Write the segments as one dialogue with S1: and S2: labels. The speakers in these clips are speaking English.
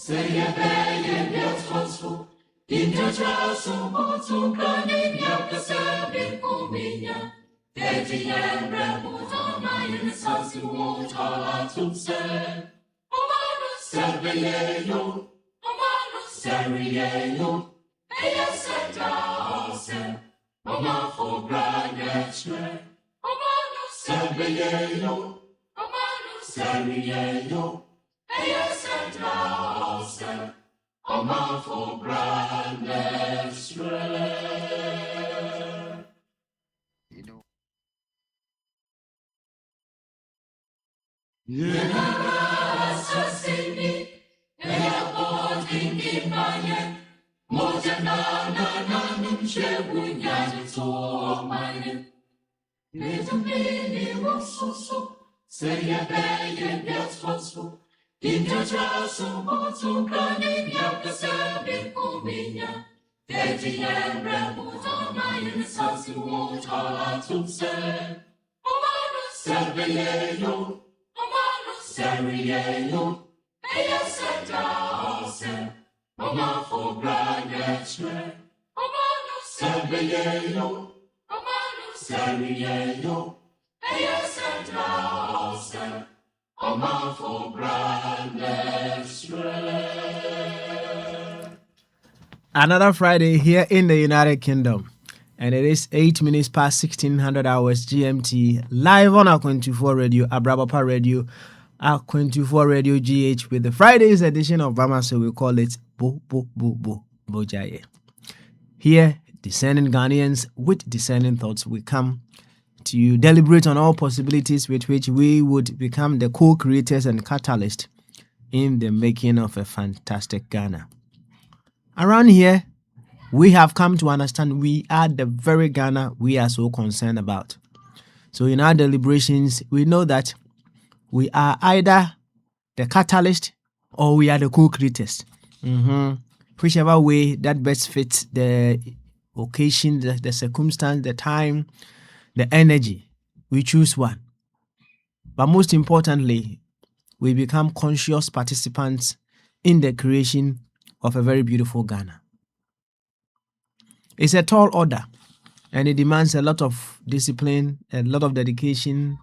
S1: Say ye beautiful. In your trust, so running, Yakasabin, Ominia. Daddy and Rabuta, my innocence, you won't have to say. Savieo, Savieo, Aya Santa, Mama for Granite, Savieo, Savieo, Aya Santa, Mama for Granite. Yeah, Sassini, Ea in Maya, Mojana, Shebunya, so mine. Little baby was so, say a bay, beautiful. In your trust, so running, Yakasabin, Ominia. Daddy and Rabuta, my innocence, you won't have to say. Savieo, Savieo, Aya Santa, Mama for Granite, Savieo, Savieo, Aya Santa, Mama for Granite.
S2: Another Friday here in the United Kingdom. And it is 8 minutes past 1600 hours GMT, live on Akwantufuo Radio, Abrabapa Radio, Akwantufuo Radio GH, with the Friday's edition of Bama, so we call it Bogyae. Here, discerning Ghanaians with discerning thoughts, we come to deliberate on all possibilities with which we would become the co-creators and catalyst in the making of a fantastic Ghana. Around here, we have come to understand we are the very Ghana we are so concerned about. So in our deliberations, we know that we are either the catalyst or we are the co-creators. Whichever way that best fits the occasion, the circumstance, the time, the energy, we choose one. But most importantly, we become conscious participants in the creation of a very beautiful Ghana. It's a tall order, and it demands a lot of discipline, a lot of dedication,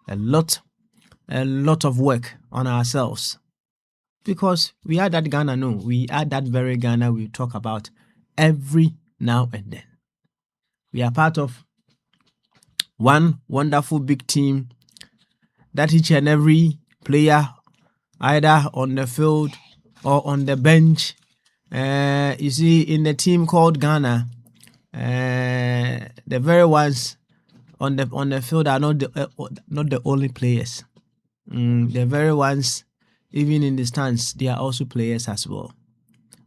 S2: a lot of work on ourselves. Because we are that Ghana, no, we are that very Ghana we talk about every now and then. We are part of one wonderful big team that each and every player, either on the field or on the bench, you see, in the team called Ghana, the very ones on the field are not the only players. The very ones, even in the stands, they are also players as well.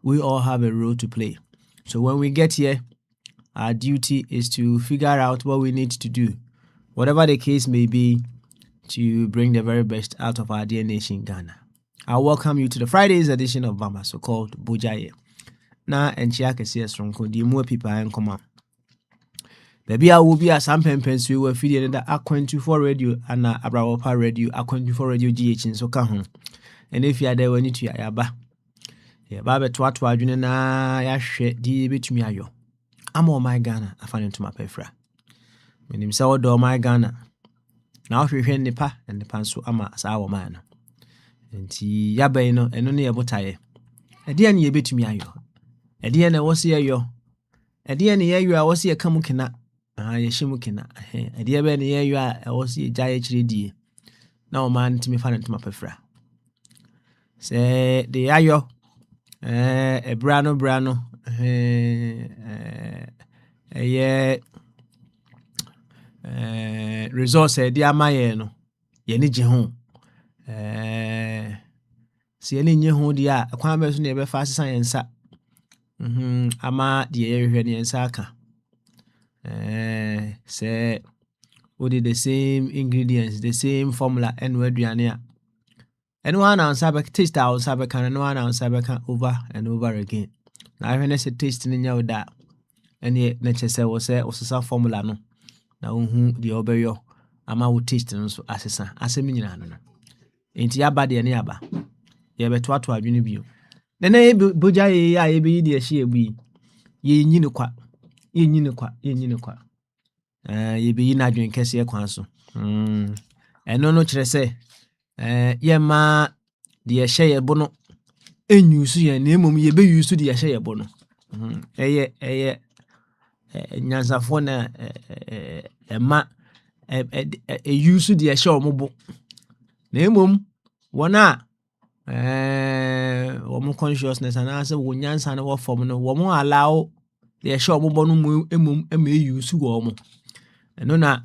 S2: We all have a role to play. So when we get here, our duty is to figure out what we need to do, whatever the case may be, to bring the very best out of our dear nation, Ghana. I welcome you to the Friday's edition of Bama, so called Bogyae. Na enchia kese esronko di mu people en koma. Baby a will be a sampen pensu we feed the Akwantufuo Radio and Abrabapa Radio, Akwantufuo Radio GH so ka ho. And if you are there when you to yaba. Ya ba to adwene na ya hwe di betumi ayo. Am o my Ghana afane to my pefra. Menim se odo my Ghana. Na hwehwe nipa and the panso ama sa wo man. Enti yaba no eno ne yebotaye. Ade an ye betumi ayo. Ade na wo se ayo. Ade na ye ayo a wo se ka mu kina. Ye shimu kina. Ade be na ye ayo a wo se jaye chiredi. Na o man timi fa ntoma pefra. Se de ayo brano resource de amaye no ye ni je ho se ye ni nye ho de a kwan be so na ye be fa asesa yensa ama de ye hwehwe ne yensa aka say we did the same ingredients, the same formula, and we aduane and one ounce sabe taste our sabe can no one ounce sabe can over and over again. Now when I say taste in your that and ye nature say was a formula no. Now who the obeyo ama wo taste no so asesa asemi nyina no. Enti ya ba de ne aba. Ye beto ato adwene bio. Nana Bogyae ya be the share be. Ye nyini kwa. Ye nyini kwa. Ye be na adwen kese kwan so. Eno no kyerɛ sɛ ye ma de ɛhyɛ ye bo no enyusu ye na emom ye be yusu de ɛhyɛ ye bo no. Ɛyɛ nyansafo na ɛma yusu de ɛhyɛ omobo. Na emom wona womo consciousness and answer wo nyansa na wo form no womo allow the show mo bonu emum yusu wo mo eno na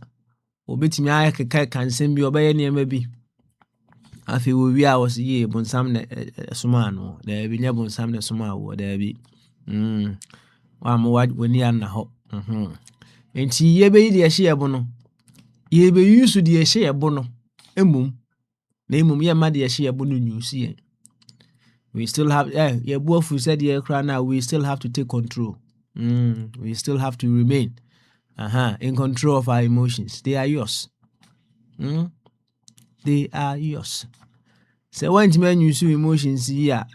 S2: obetimi ayekeka kansem bi obeye niam bi afi wo wi a wo se ye bonsam na soma no da bi nya bonsam na soma wo da bi wa mo wani an na ho enti ye be yi de hye ebo no ye be yusu de hye ebo no emum na emum ye ma de hye ebo no nyusu ye. We still have said now we still have to take control. We still have to remain in control of our emotions. They are yours. They are yours. So when you use emotions here,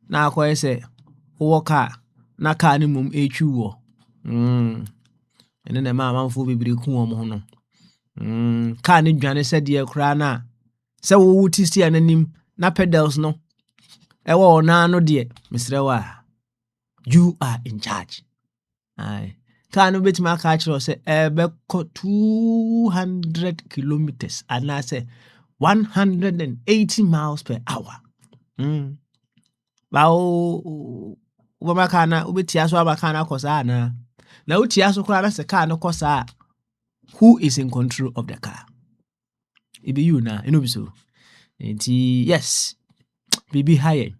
S2: now I say car na car ni mum echu and then the man for be no. Car ni dwane said dear crana. So wo ti ananim na pedals no. Ewo na no de Mr. Wa, you are in charge. Aye. Can no bit my catch or say 200 kilometers and I say 180 miles per hour. Bao Wamakana ubitias Wamakana Cosana. Now Tiaso Crana car no cosa. Who is in control of the car? It be you now, you know so. Yes, be high.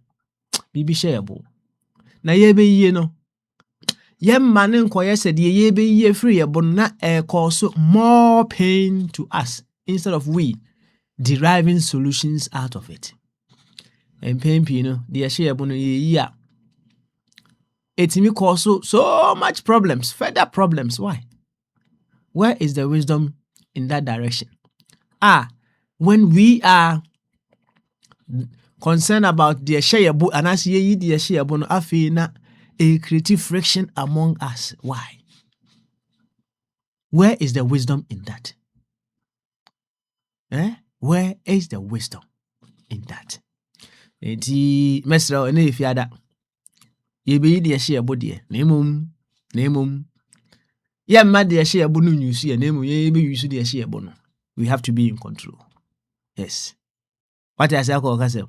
S2: Bibi shareable. Na ye be ye no. Ye manin nkoye said ye be ye free but na cause more pain to us instead of we deriving solutions out of it. And pain no the shareable no ye ya. Etimi cause so much problems, further problems. Why? Where is the wisdom in that direction? When we are concerned about the shareable and as ye the shareable no afi na a creative friction among us. Why? Where is the wisdom in that? Where is the wisdom in that? Enti mesra ene fiada. Ye be the shareable de. Nemum. Ye ma the shareable no nyusu ye nemum ye be yusu the shareable no. We have to be in control. Yes. What I say ko kase.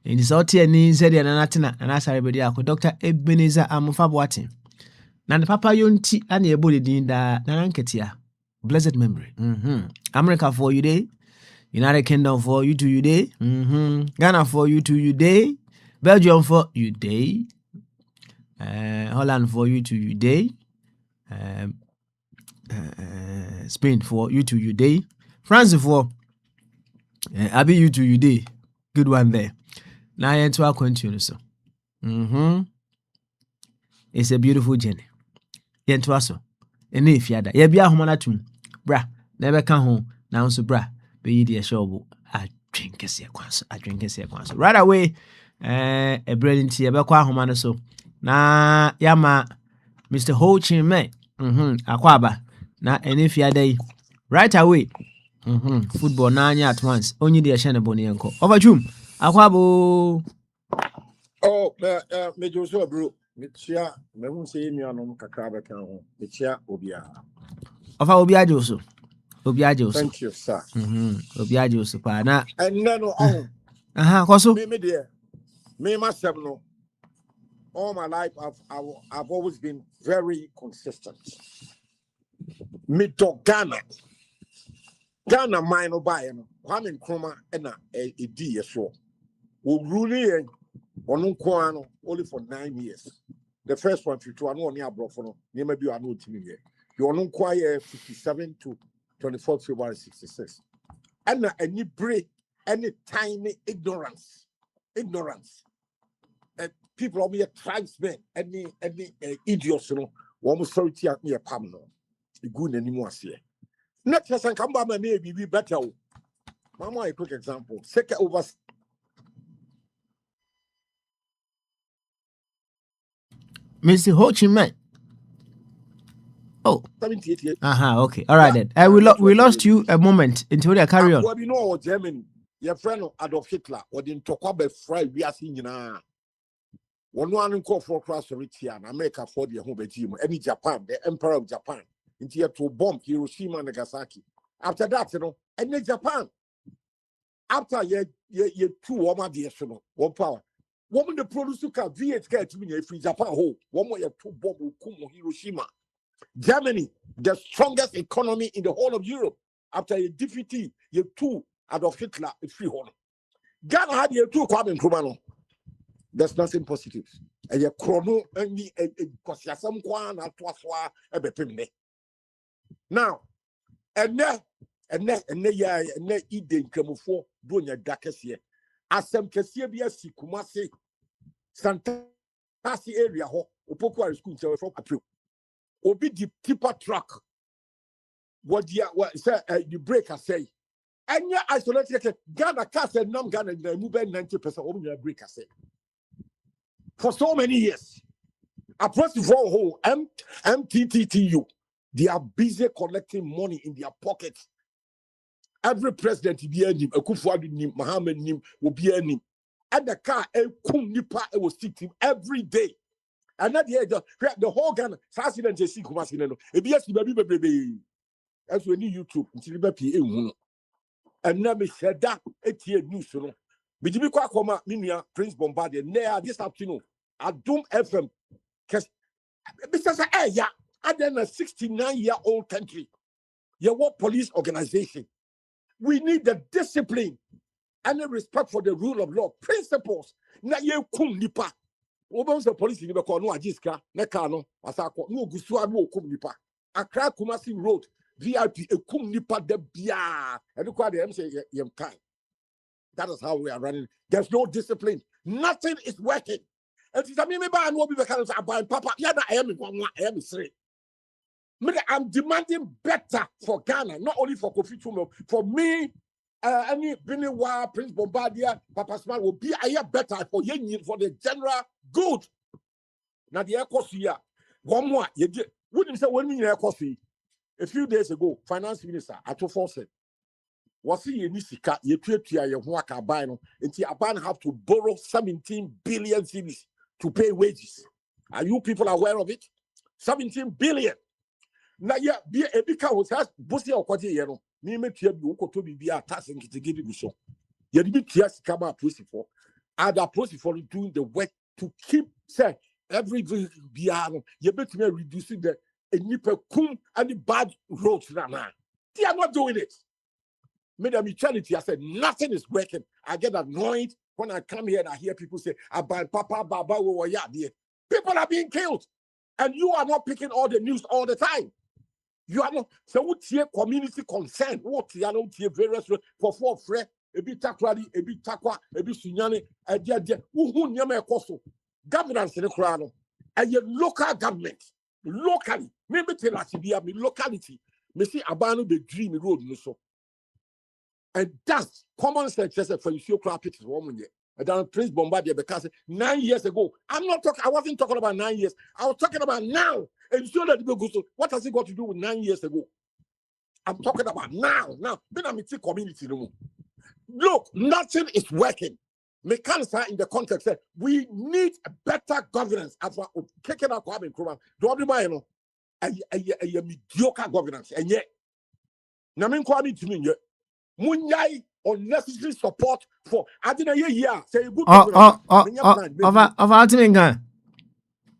S2: In the South ni said ya natina and asare be dia ko Dr. Ebenezer Amufabwati. Na the papa yonti and ye body din da nananketia. Blessed memory. America for you day. United Kingdom for you to you day. Ghana for you to you day. Belgium for you day. Holland for you to you day. Spain for you to you day. France for Abi you to you day. Good one there. Now I enter Akwantufuo so. It's a beautiful journey. Yentwa so. Ene ifiada. Ye bia homa na tum. Bra, na ebe ka ho. Na nso bra, be yi de show adwenkese kwanso. Right away, a brilliant ye be kwa homa no so. Na yama Mr. Ho Chi Minh. Akwaba. Na ene ifiada yi. Right away. Football na anya at once. Only the shane boni enko. Overchum. Akwabo.
S3: Oh, me Joshua bro. Me chia me hu say mi anom kakra be kan ho. Me chia obia.
S2: Ofa obia Joso.
S3: Thank you, sir.
S2: Obia Joso pa na.
S3: And then oh.
S2: Koso.
S3: Me there. Me myself no. All my life I've always been very consistent. Me to Ghana mine no buy no. Kwame Nkrumah na e di yeso. We ruling only for 9 years. The first one, 51, only abroad for no. Never be an old team here. You only 57 to 24 February 66. And any break, any tiny ignorance. People are mere tribesmen, any idiots, you know. One sorry at me a palm no. You go anymore here. Not just and come by my maybe be better. Mama, a quick example. Second over
S2: Mr. Ho Chi Minh. Oh.
S3: 78 years.
S2: Okay. All right then. We lost you a moment until they carry on.
S3: What you know Germany? Your friend Adolf Hitler or the Tokabe Fry we are seeing now. One call for cross and America for the home team. Any Japan, the Emperor of Japan, into to bomb Hiroshima and Nagasaki. After that, any Japan. After you 2 warmer the one power. Woman the producer VHK to me free Japan whole. One more 2 bomb Hiroshima. Germany, the strongest economy in the whole of Europe. After a defeat, you 2 Adolf Hitler a free honor. Ghana had you 2 Kwame Nkrumah. There's nothing positive. And you chrono any some kwan at Twaswa ebepimne. Now, and ide Akwantufuo doing your darkest year. Asem Kesia si Kumasi Santasi area ho Opoku school from April. Obi the tipper truck. What say the breaker say. And ya isolated Ghana cast and non Ghana move 90% of your breaker say. For so many years, Akwantufuo whole MTTTU, they are busy collecting money in their pockets. Every president be a him, Akwantufuo nim, Mohammed nim, will be a him. And the car, kum nipa, was sitting every day. And at the whole Ghana, Sassy and Jesse Kumasino, a BS baby. As we need YouTube, until you and now me said that 8 year news. Bijibi kwa koma minia Prince Bombardier near this afternoon at Doom FM. Because yeah, and then a 69-year-old country. You want police organization. We need the discipline and the respect for the rule of law. Principles. Na ye kum nipa. Obama the police in the corner ajiska nekano asako no gusua no kum nipa. Accra Kumasi Road VIP a kum nipa de bia. And look what them say yem kai. That is how we are running. There's no discipline. Nothing is working. And it's a me and what we can say about Papa. Yeah, I am straight. I'm demanding better for Ghana, not only for Kofi Tumo, for me, any Biniwa, Prince Bombardier, Papa Smart will be a year better for the general good. Now the air cost here. One more, you wouldn't say 1 million air cost. A few days ago, Finance Minister Akwantufuo said, was he in Nisika, you treat your work abano, until Aban have to borrow 17 billion cedis to pay wages. Are you people aware of it? 17 billion. Now, yeah, be a big house has Bosia or Quatiano. Me make you to be a task and to give you so. You need to come up for other process for doing the work to keep say every biano. You better reducing the nipper kum and the bad roads now. They are not doing it. Madam Eternity, I said nothing is working. I get annoyed when I come here and I hear people say, about Papa Baba yeah, people are being killed. And you are not picking all the news all the time. You are not so what here community concern, what you are not here various for free, a bit takwadi, a bit takwa, a bit sunyani, a dear who nyama koso. Governance in the crown. And your local government, locally, maybe tell us to be a locality. Me see Abano the dream road no so. And that's common sense for you crap it is woman yet. And then Prince Bombardier because 9 years ago. I wasn't talking about 9 years. I was talking about now. And so that go so what has it got to do with 9 years ago? I'm talking about now. Now, then I'm in the community no. Look, nothing is working. Mechanism in the context that we need a better governance as well. Kicking out Kwame Nkrumah. Don't mind a mediocre governance. And yet, Namin Kwame to me, Munyai unnecessary support for I didn't hear say good
S2: of ultimate.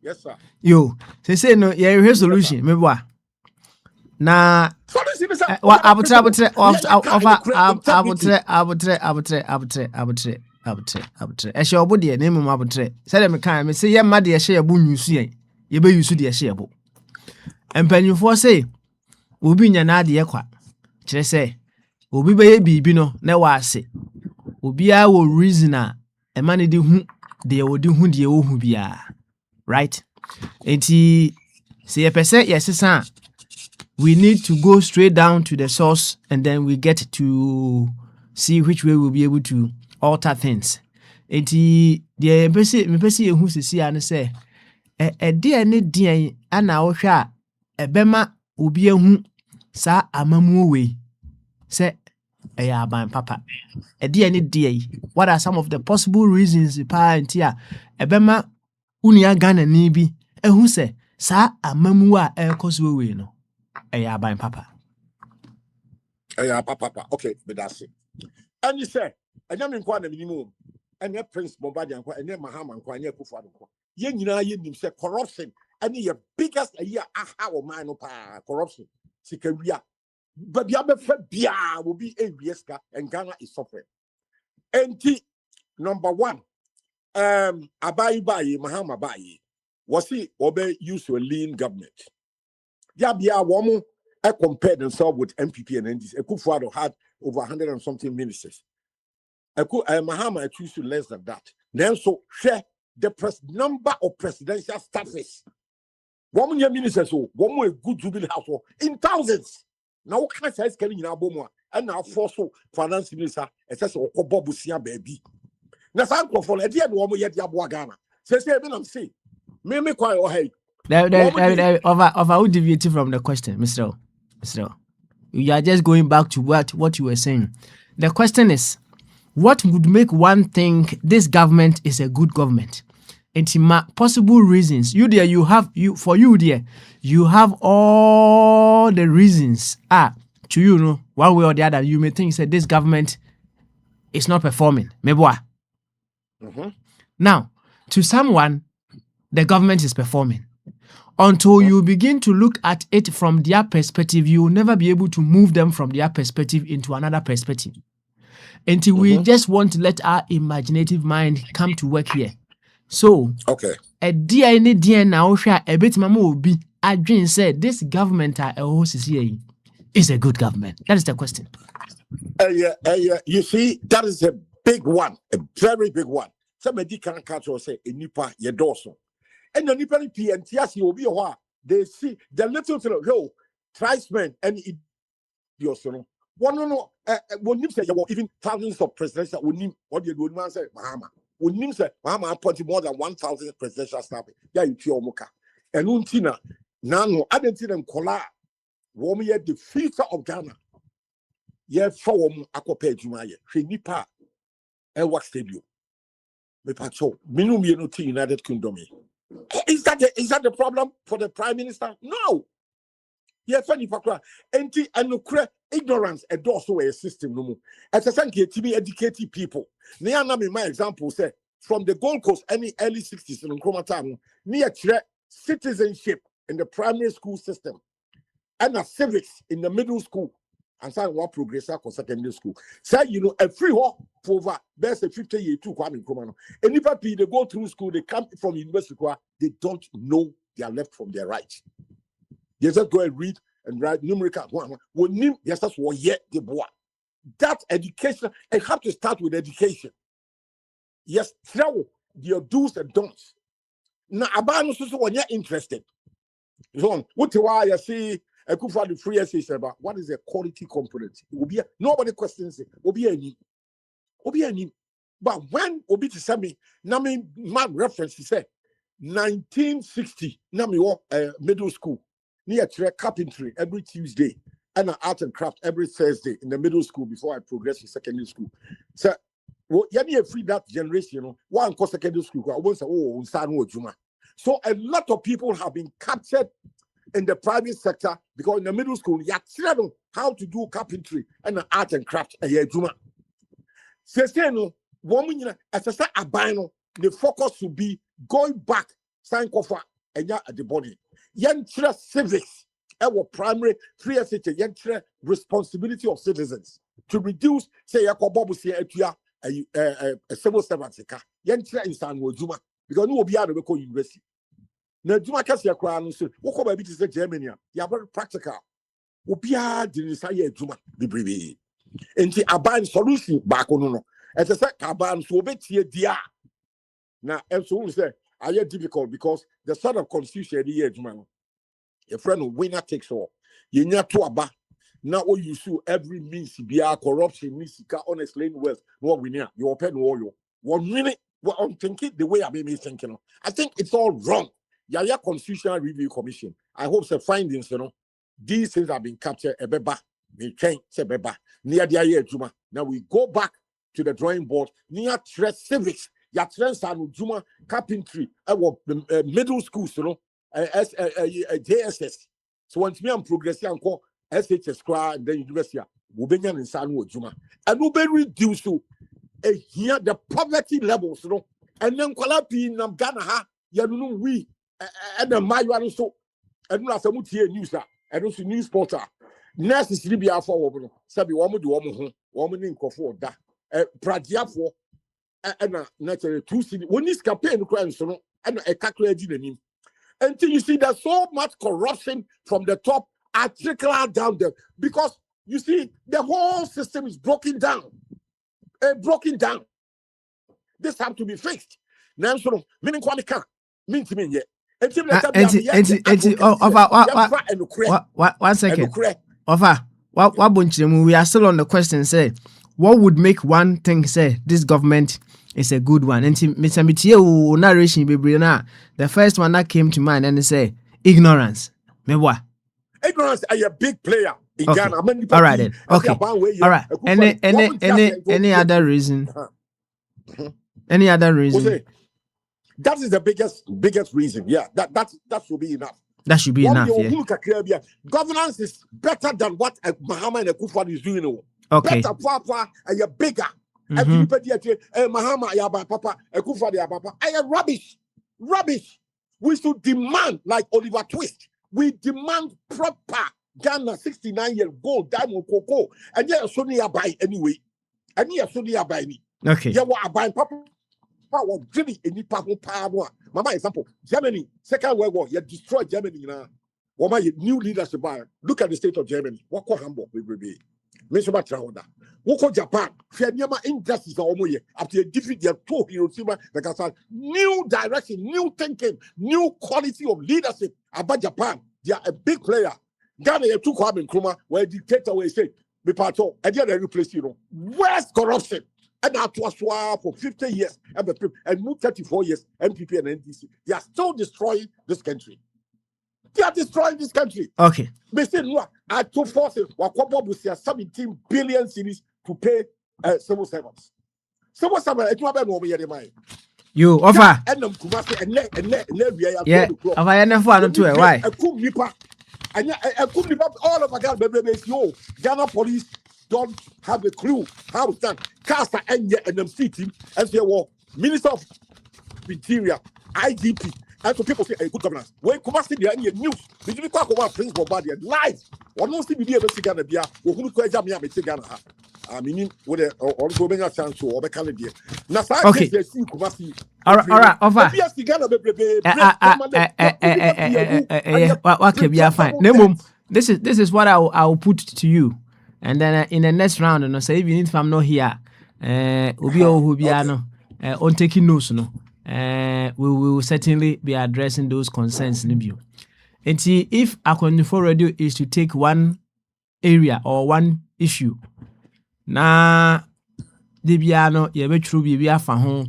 S3: Yes, sir.
S2: You say no, yeah, solution. Maybe what? Na abutre ehye obode na emu abutre say dem kan me say ye ma de ehye ebo nyusu yen ye be yusu de ehye ebo empanyufo say obi nya na ade kwa kire say obi be ye bibi no na wa ase obi a wo reason a e ma ne de hu de wo de hu de wo hu bia right enti say ye pese yesesa we need to go straight down to the source and then we get to see which way we'll be able to alter things. Enti the me pese ye hu sisi an say dear ne dear ana osha ebema obi ehu sa amamu we say aban papa dear ne dear what are some of the possible reasons pa ntia ebema unia Ghana ni bi ehu say sa amamu a ekoso we no aban papa
S3: papa okay but that's it and you say anyam nkwa na minimum and Prince Bombardier nkwa and Mahama nkwa and Akufo nkwa ye nyina ye nim say corruption and your biggest aha o man no pa corruption sikawia but ya be fa bia will be ABSK and Ghana is suffering. Number one, Abayi Mahama Bayi was he obe used to a lean government. Yeah, woman compared themselves with MPP and NDC. Akufo had over 100 and something ministers. Mahama choose to less than that. Then so share the number of presidential staffers. One ministers, one a good jubilee household in thousands. Now what kind of size can you now and now force finance minister and says Okobobusia baby. Now some for a dear woman yet Yabwagana. Says I'm saying, me quite or hey.
S2: Over who deviated from the question, Mr. You are just going back to what you were saying. The question is, what would make one think this government is a good government? And possible reasons. You have all the reasons. To you know, one way or the other, you may think that this government is not performing. Now, to someone, the government is performing. Until you begin to look at it from their perspective, you will never be able to move them from their perspective into another perspective. Until we just want to let our imaginative mind come to work here. So,
S3: okay.
S2: A dear now, a bit mama be. Adrian said this government is a good government. That is the question.
S3: You see, that is a big one, a very big one. Somebody can catch or say a nipa ye dorsal. And the nipa PNTS will be a while. They see the little thing, tribesmen and idiots. No. When you say even thousands of presidential, what you would say, Mahama. When you say Mahama appointed more than 1,000 presidential staff, yeah, you feel moka. And Untina, Nano, I didn't see them collide. Woman yet the future of Ghana. Yeah, for Akopé Jumaye, she nipa, and what stadium. Me pacho, minimum United Kingdom. Is that the problem for the Prime Minister? No. Yeah, funny pakra. Enti and ignorance and also a system no more. As a thank you to be educated people. Near my example say from the Gold Coast, any early 60s in Nkrumah time, near citizenship in the primary school system and a civics in the middle school. And some more progressive for secondary school. Say, a free walk for over there's a 50 year to Kwame Nkrumah. And if they go through school, they come from university, they don't know their left from their right. They just go and read and write numerical. Yes, that's what yet the boy. That education, I have to start with education. Yes, throw your do's and don'ts. Now, about when you're interested. So, what do I see? I could find the free essay about what is a quality component. Nobody questions it. But when Obi to send me, my reference, he said 1960, middle school, near carpentry every Tuesday, and art and craft every Thursday in the middle school before I progress to secondary school. So, free that generation, one course secondary school, I won't say, so a lot of people have been captured in the private sector because in the middle school, you have how to do carpentry and art and craft. So, woman, as I said, the focus should be going back, sign cover, and at the body. Yentra civics, our primary 3 responsibility of citizens to reduce, say, a civil servant. Yentra in San Wojuma because no be able to university. Now, Juma Cassia Crown, so what about it is Germany? You are very practical. Obia didn't say Juma, the brave. And see, a buying solution back on. As I said, Kaban so bet here, dear. Now, and so we say, I get difficult because the sort of constitution here, man. A friend of winner takes all. You need to aba. Now, what you sue every means, be a corruption, means honest lane wealth. No, we need you open all you 1 minute. Well, I'm thinking the way I've been thinking. I think it's all wrong. Yaya Constitutional Review Commission. I hope the findings, these things have been captured. Now we go back to the drawing board. Near stress civics, ya trends and Juma carpentry, middle schools, JSS. So once me am progressing and call SHS and then university, Ubenian and San Juma. And we reduce to here the poverty levels, and then Kwalapi Namgana ha, we and the Mayu so, and not some news and also news portal. Nurse is Libya for Sabi woman do woman in Kofor da Pradia for and naturally 2 city. When this campaign crimes, and a calculated in him. Until you see there's so much corruption from the top, I trickle down there because you see the whole system is broken down. Broken down. This have to be fixed. Now, so meaning quality mean to me yet.
S2: One second. We are still on the question. Say, what would make one thing say this government is a good one? And Mr. Mitiye narration the first one that came to mind and say ignorance.
S3: Ignorance are a big player in Ghana.
S2: All right then. Okay. All right. Any other reason? Any other reason?
S3: That is the biggest reason. Yeah, that should be enough.
S2: That should be enough. Yeah.
S3: Governance is better than what Mahama and Akwantufuo is doing.
S2: Okay.
S3: Better, papa, and you're bigger. Mahama, Yaba, Papa, Akwantufuo, Yaba, Papa, rubbish. We should demand, like Oliver Twist, we demand proper Ghana 69-year gold, diamond, cocoa, and yeah, Sonia buy anyway. And yeah, Sonia buy me.
S2: Okay.
S3: Yeah, what I buy, Papa. Was really any power. Mama, example, Germany, Second World War, you destroyed Germany now. What my new leadership buy? Look at the state of Germany. What call Hamburg, baby? Mr. Traunda. What call Japan? Fianyama injustice almost after you defeat their 2 Hiroshima, like new direction, new thinking, new quality of leadership about Japan. They are a big player. Ghana, you took Kwame Nkrumah, where dictator will say, "Be part of," and then they replace Where's corruption? And that was for 50 years, and move 34 years, MPP and NDC. They are still destroying this country.
S2: Okay.
S3: They say, no, I took forces, Wakwabo will say 17 billion cities to pay civil servants. Civil servants, it's not over here,
S2: you offer.
S3: And
S2: yeah, why?
S3: All of Ghana police don't have a clue how to stand. Cast and them team and say, well, Minister of Interior, IGP, and so people say, hey, good governance. When come see the news, did you talk about principal body live? Or no CBD ever see Ghana Bia, or who could jam me Ghana? I mean, with a also being a chance or the calendar. Now,
S2: okay. All right, offer. Okay, fine. This is what I'll put to you. And then in the next round, and say even if I'm not here, on taking notes, we will certainly be addressing those concerns in view. And see if Akwantufuo Radio is to take one area or one issue. Na debiano yebe true bibia fa ho,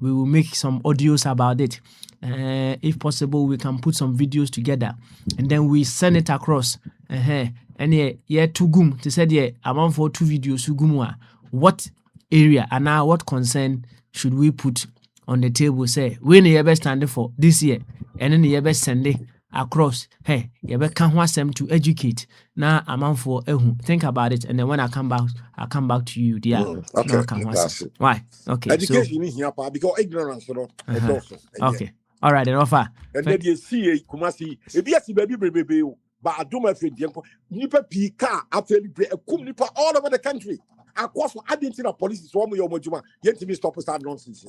S2: we will make some audios about it. If possible, we can put some videos together and then we send it across. And yeah, two gum to said yeah, amount for 2 videos gumwa. What area and now what concern should we put on the table? Say we need best standing for this year, and then the best sending across. Hey, you can want them to educate. Now amount for think about it, and then when I come back to you. Yeah,
S3: okay.
S2: Why? Okay.
S3: Education is here because ignorance,
S2: Okay. All right, then offer.
S3: And then you see Kumasi. If you see baby. But I do my friend, Nipa Pika, after Nipa all over the country. Of course, I didn't see the police is one more Mojuma, yet to be stop that nonsense.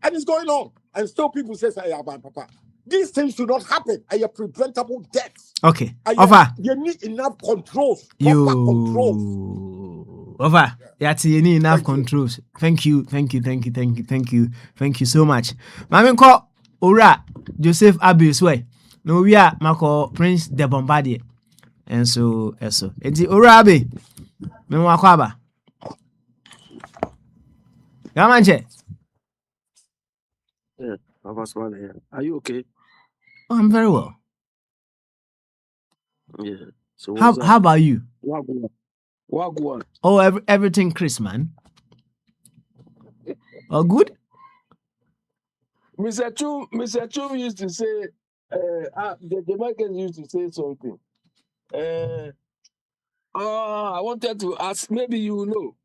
S3: And it's going on. And still people say, Papa. These things should not happen. I have preventable deaths.
S2: Okay. Over.
S3: You need enough controls. Controls.
S2: Over. Yeah, you need enough controls. Thank you so much. Mami call Ora Joseph Abius way. No, we are Marco Prince de Bombardier. And so. It's Orabe. Memoir. Gamanche.
S4: Yeah, I was one here. Are you okay?
S2: Oh, I'm very well.
S4: Yeah. So
S2: How
S4: what's up?
S2: how about you?
S4: Wagwan.
S2: Oh, everything Chris, man. Oh, good?
S4: Mr. Chum used to say, the Jamaicans used to say something. I wanted to ask, maybe you know.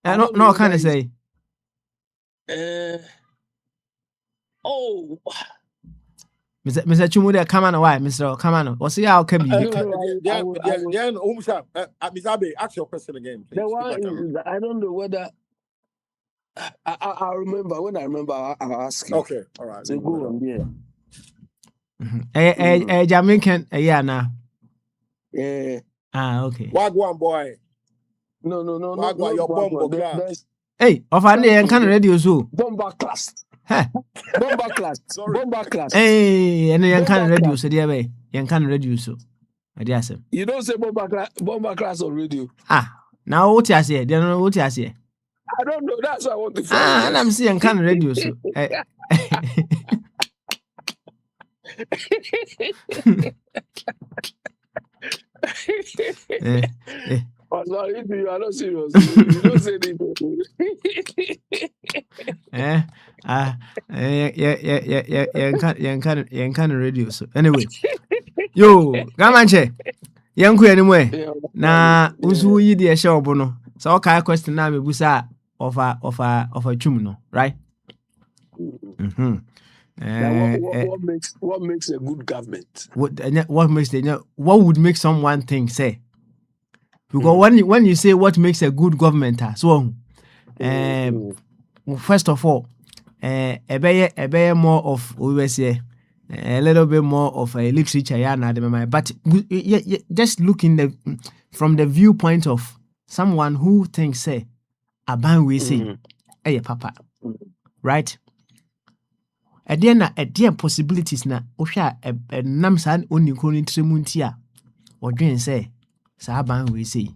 S4: I
S2: No,
S4: don't know
S2: no, kind
S4: whether
S2: of say.
S4: oh,
S2: Mr. Chumu there, come on, why? Mr. Come on. What's how can
S4: I
S2: be?
S4: don't know.
S3: Ask your question again, please.
S4: The one is, I don't know whether I'll remember. When I remember, I'll ask you.
S3: Okay, all right.
S4: So go on there.
S2: Jamaican, yeah, now.
S4: Yeah.
S2: Okay.
S3: Wagwan boy.
S4: No.
S3: Wagwan, your bomb class.
S2: Hey, of an kind of radio so.
S4: Bomber class.
S2: Huh.
S4: Bomber class. Bomber class.
S2: Hey, and you kind of radio so there way. You kind of radio so. I dare say.
S4: You don't say bomber class on radio.
S2: Now what you say? They don't know what you say.
S4: I don't know. That's what I want to find.
S2: And I'm seeing kind of radio so.
S4: I'm sorry, you are not serious. You don't say this.
S2: You kind of radio so. Anyway, yo, Gamanche, young anyway. Na usu yi de show bono. So okay question na me busa of a chum no, right?
S4: What makes a good government?
S2: What would make someone think say? Because when you say what makes a good government, so first of all, a better more of say a little bit more of a literature, but just looking from the viewpoint of someone who thinks say aban we say hey papa, right? There possibilities na ohwa nam san onikro ni tremuntia odwen say sa aban we say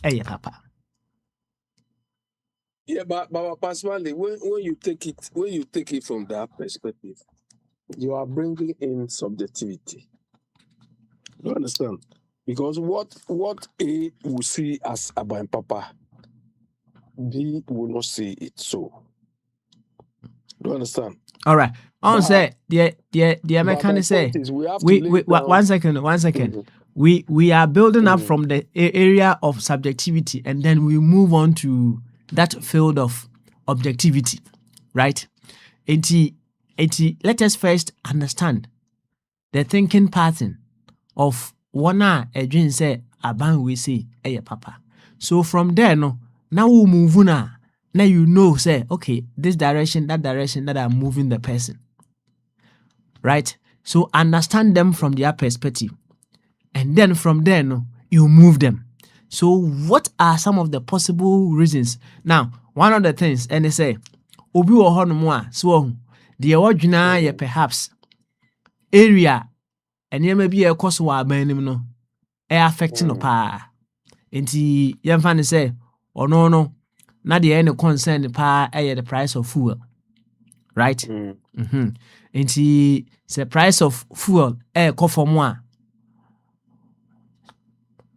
S2: hey papa.
S4: Yeah, but personally, when you take it from that perspective, you are bringing in subjectivity. You understand? Because what A will see as Aban Papa, B will not see it so. You understand?
S2: All right. On say the American say we 1 second. Mm-hmm. We are building up from the area of subjectivity and then we move on to that field of objectivity, right? Let us first understand the thinking pattern of one a dream say aban we say papa. So from there no now we move on. Now you know say okay this direction that I'm moving the person, right? So understand them from their perspective and then from there no you move them. So what are some of the possible reasons? Now one of the things and they say obi wo ho no mo a so the wadwina ye perhaps area enema bi e koso wa abanim no e affect no pa enti yemfa ne say ono no na the any concern pa the price of fuel, right? Enti the price of fuel for more.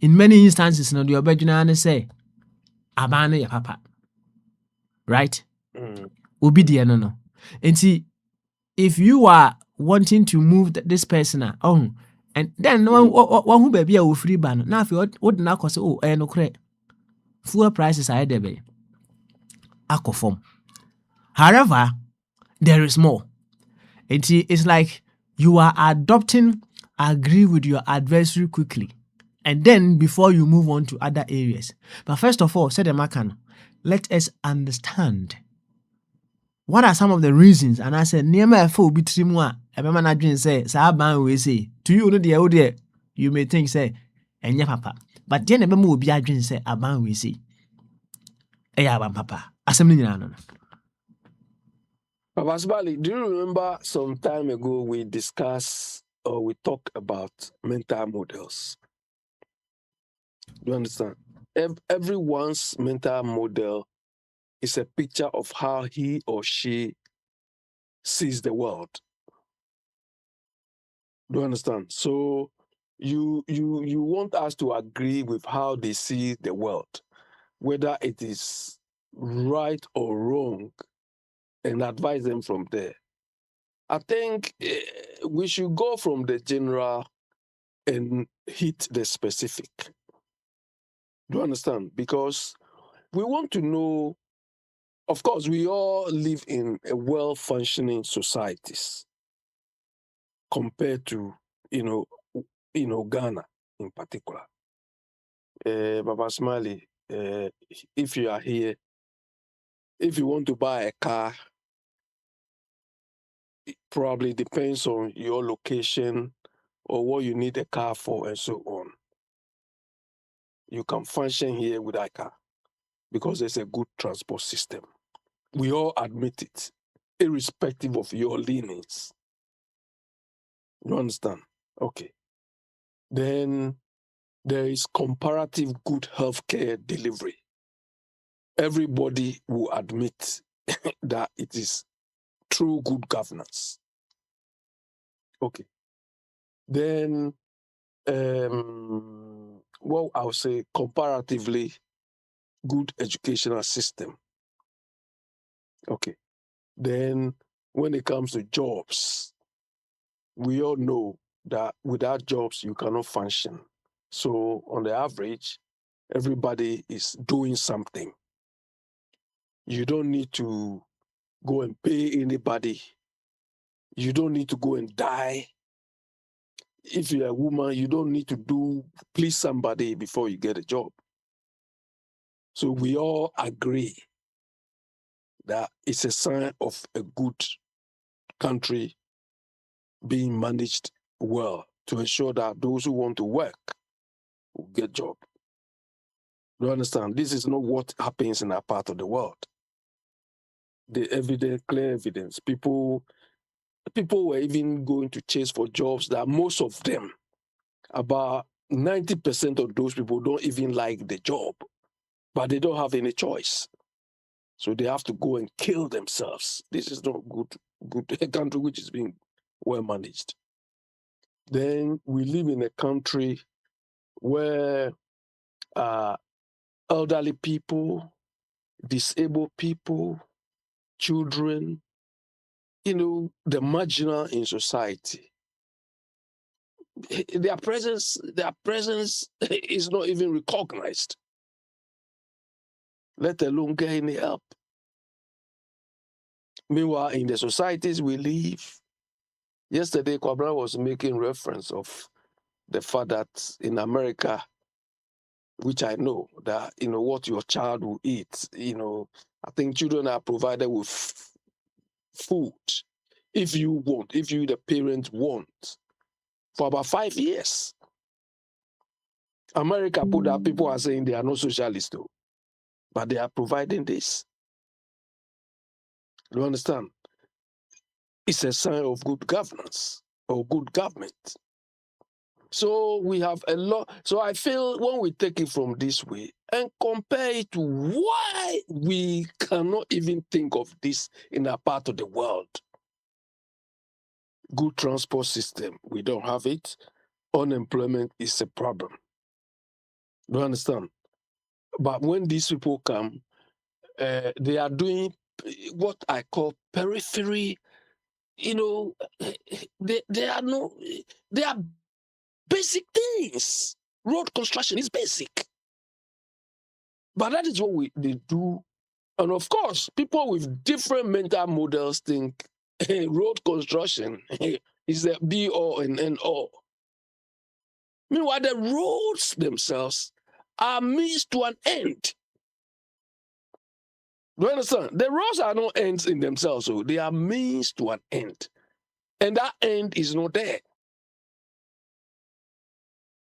S2: In many instances no the obeduna ne say abane ya papa, right? Obi de no. Enti if you are wanting to move this person and then one who baby a free ban na fi what na cause no kre fuel prices are there be akofom. However, there is more. It's like you are agree with your adversary quickly. And then before you move on to other areas. But first of all, said the Makan, let us understand what are some of the reasons. And I said, near my foe between moi, a man say, Saban we say, to you, no dear, you may think, say, and ya papa. But then a memo will be a dream, say, Aban we say, papa. Assembly.
S4: Papa Sibali, do you remember some time ago we discussed or we talked about mental models? Do you understand? Everyone's mental model is a picture of how he or she sees the world. Do you understand? So you want us to agree with how they see the world, whether it is right or wrong, and advise them from there. I think we should go from the general and hit the specific. Do you understand? Because we want to know, of course, we all live in a well-functioning societies compared to, Ghana in particular. Baba Smiley, if you are here, if you want to buy a car, it probably depends on your location or what you need a car for and so on. You can function here with that car because there's a good transport system. We all admit it, irrespective of your leanings. You understand? Okay. Then there is comparative good healthcare delivery. Everybody will admit that it is true good governance. Okay. Then, well, I'll say comparatively good educational system. Okay. Then, when it comes to jobs, we all know that without jobs, you cannot function. So, on the average, everybody is doing something. You don't need to go and pay anybody. You don't need to go and die. If you're a woman, you don't need to please somebody before you get a job. So we all agree that it's a sign of a good country being managed well to ensure that those who want to work will get job. Do you understand? This is not what happens in our part of the world. The evidence, clear evidence. People were even going to chase for jobs that most of them, about 90% of those people don't even like the job, but they don't have any choice. So they have to go and kill themselves. This is not a country which is being well managed. Then we live in a country where elderly people, disabled people, children, the marginal in society, their presence is not even recognized, let alone get any help. Meanwhile, in the societies we live, yesterday Kwabra was making reference of the fact that in America, which I know, that, what your child will eat, I think children are provided with food if you, the parent, want, for about 5 years. America put that people are saying they are not socialists, though, but they are providing this. You understand? It's a sign of good governance or good government. So we have a lot. So I feel when we take it from this way and compare it to why we cannot even think of this in a part of the world. Good transport system, we don't have it. Unemployment is a problem. Do you understand? But when these people come, they are doing what I call periphery. They are basic things. Road construction is basic. But that is what they do. And of course, people with different mental models think road construction is the be all and end all. Meanwhile, the roads themselves are means to an end. Do you understand? The roads are not ends in themselves, so they are means to an end. And that end is not there.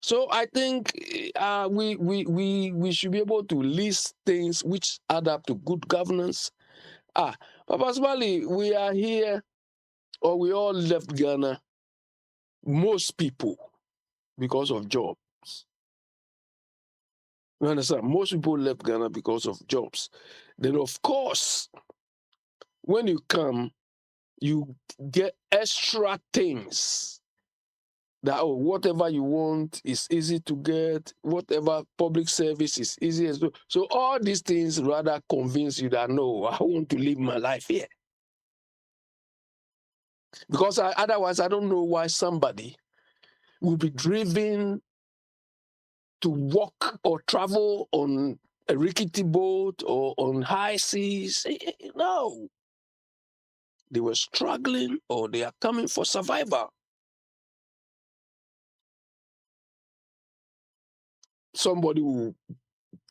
S4: So I think we should be able to list things which add up to good governance. Papa Smiley, we are here, or we all left Ghana, most people, because of jobs. You understand? Most people left Ghana because of jobs. Then, of course, when you come, you get extra things that, oh, whatever you want is easy to get, whatever public service is easy. So all these things rather convince you that, no, I want to live my life here. Because otherwise, I don't know why somebody will be driven to walk or travel on a rickety boat or on high seas. No. They were struggling or they are coming for survival. Somebody will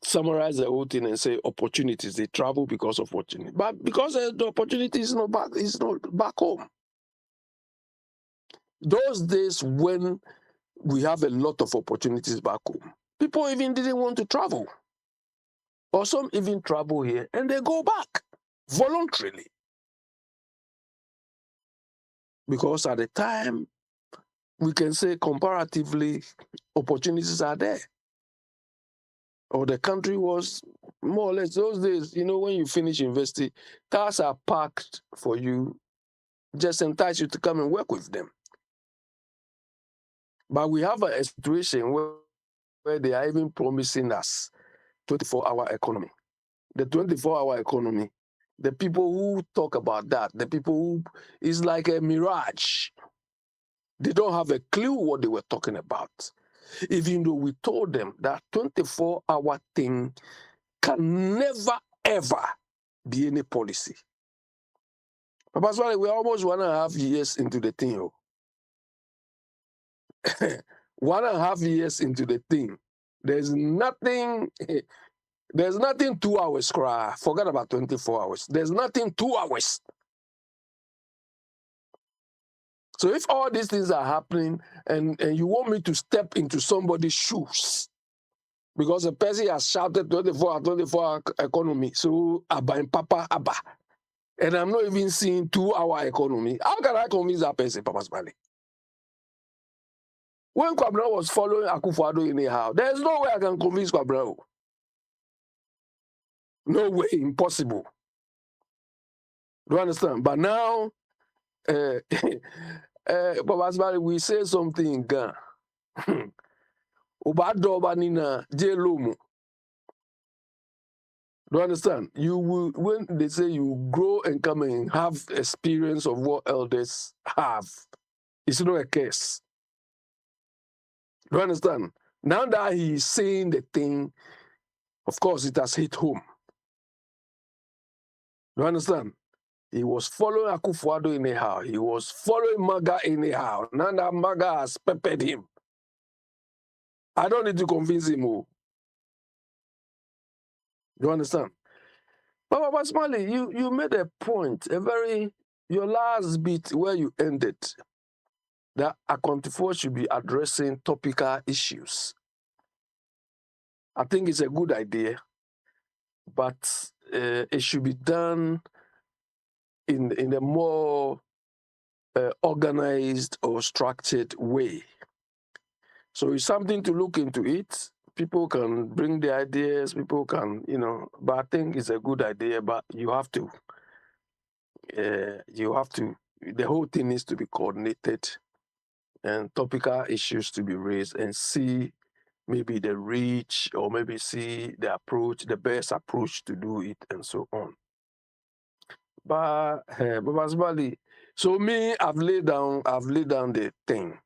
S4: summarize the whole thing and say opportunities. They travel because of opportunity. But because the opportunity is not back home. Those days when we have a lot of opportunities back home, people even didn't want to travel. Or some even travel here and they go back voluntarily. Because at the time, we can say comparatively, opportunities are there. Or the country was more or less those days, when you finish university, cars are parked for you, just entice you to come and work with them. But we have a situation where they are even promising us 24-hour economy. The 24-hour economy, the people who talk about that, the people who, is like a mirage. They don't have a clue what they were talking about. Even though we told them that 24-hour thing can never, ever be any policy. But that's why we're almost 1.5 years into the thing. 1.5 years into the thing. There's nothing 2 hours, cry. Forget about 24 hours. There's nothing 2 hours. So if all these things are happening and you want me to step into somebody's shoes, because the person has shouted 24-hour economy, so Abba and Papa Abba, and I'm not even seeing 2-hour economy, how can I convince that person, Papa Smiley? When Kwabena was following Akwantufuo anyhow, there's no way I can convince Kwabena. No way, impossible. Do you understand? But now, Papa Smiley, we say something in Ghana. Obadoba nina jelomo. Do you understand? You will, when they say you grow and come and have experience of what elders have, it's not a case. Do you understand? Now that he is saying the thing, of course, it has hit home. Do you understand? He was following Akwantufuo anyhow. He was following Maga anyhow. Now that Maga has peppered him. I don't need to convince him. Do you understand? But Smiley, you made a point, your last bit where you ended, that Akwantufuo should be addressing topical issues. I think it's a good idea, but it should be done in a more organized or structured way. So it's something to look into it. People can bring their ideas, people can, but I think it's a good idea, but you have to, the whole thing needs to be coordinated and topical issues to be raised and see maybe the reach or maybe see the approach, the best approach to do it and so on. But Babasbali, so me, I've laid down the thing.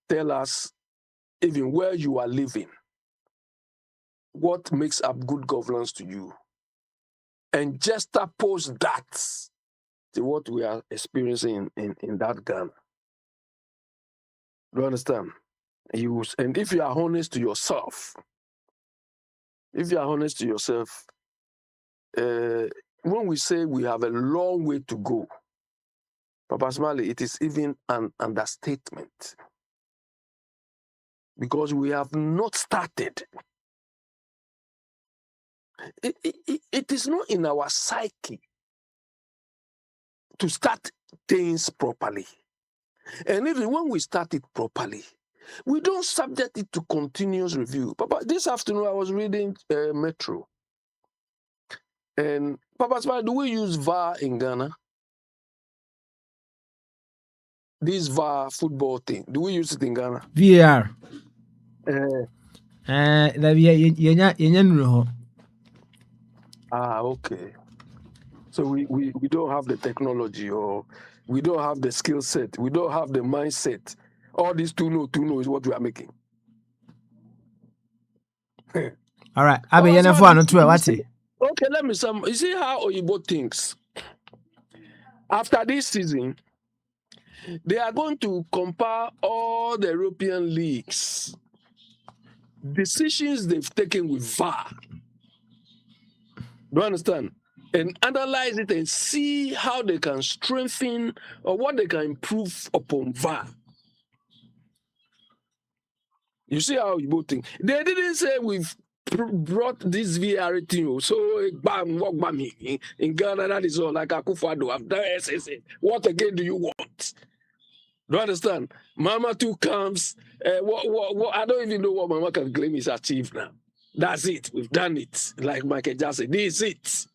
S4: Tell us even where you are living, what makes up good governance to you, and just oppose that to what we are experiencing in that Ghana. Do you understand? And if you are honest to yourself, when we say we have a long way to go, Papa Smiley, it is even an understatement. Because we have not started. It is not in our psyche to start things properly. And even when we start it properly, we don't subject it to continuous review. Papa, this afternoon I was reading Metro. And Papa Smiley, do we use VAR in Ghana? this VAR football thing? Do we use it in Ghana?
S2: VAR.
S4: Uh, okay. So we don't have the technology, or we don't have the skill set, we don't have the mindset. All this to know is what we are making.
S2: All right. Abi yene fo anu to what?
S4: Okay, let me some. You see how Oyibo thinks. After this season, they are going to compare all the European leagues, decisions they've taken with VAR. Do you understand? And analyze it and see how they can strengthen or what they can improve upon VAR. You see how you both think. They didn't say we've brought this VAR thing. So bam, walk by me in Ghana. That is all. Like Akwantufuo, I've done SSA. What again do you want? Do you understand? Mama too comes. What? I don't even know what Mama can claim is achieved now. That's it. We've done it. Like Michael just said, this is it.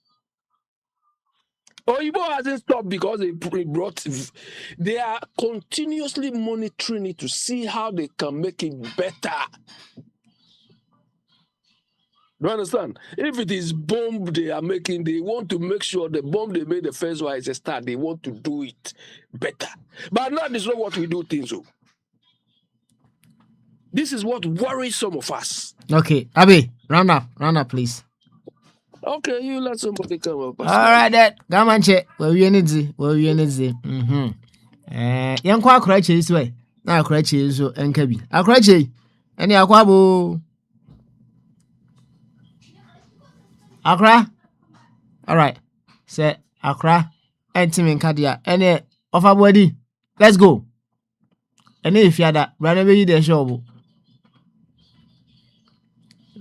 S4: Oyibo hasn't stopped because they are continuously monitoring it to see how they can make it better. Do you understand? If it is bomb they are making, they want to make sure the bomb they made the first one is a start. They want to do it better. But that is not what we do things. So. This is what worries some of us.
S2: Okay, Abi, round up, please.
S4: Okay, you let somebody come up.
S2: All right, then. Come on, check. Where we energy? Young Quack this way. Now, Cratchy is so and Cabby. A Cratchy. Any Aquabo. Accra. All right. Say Accra. And Tim and Kadia. Any of our body. Let's go. And if you had that, run away the show.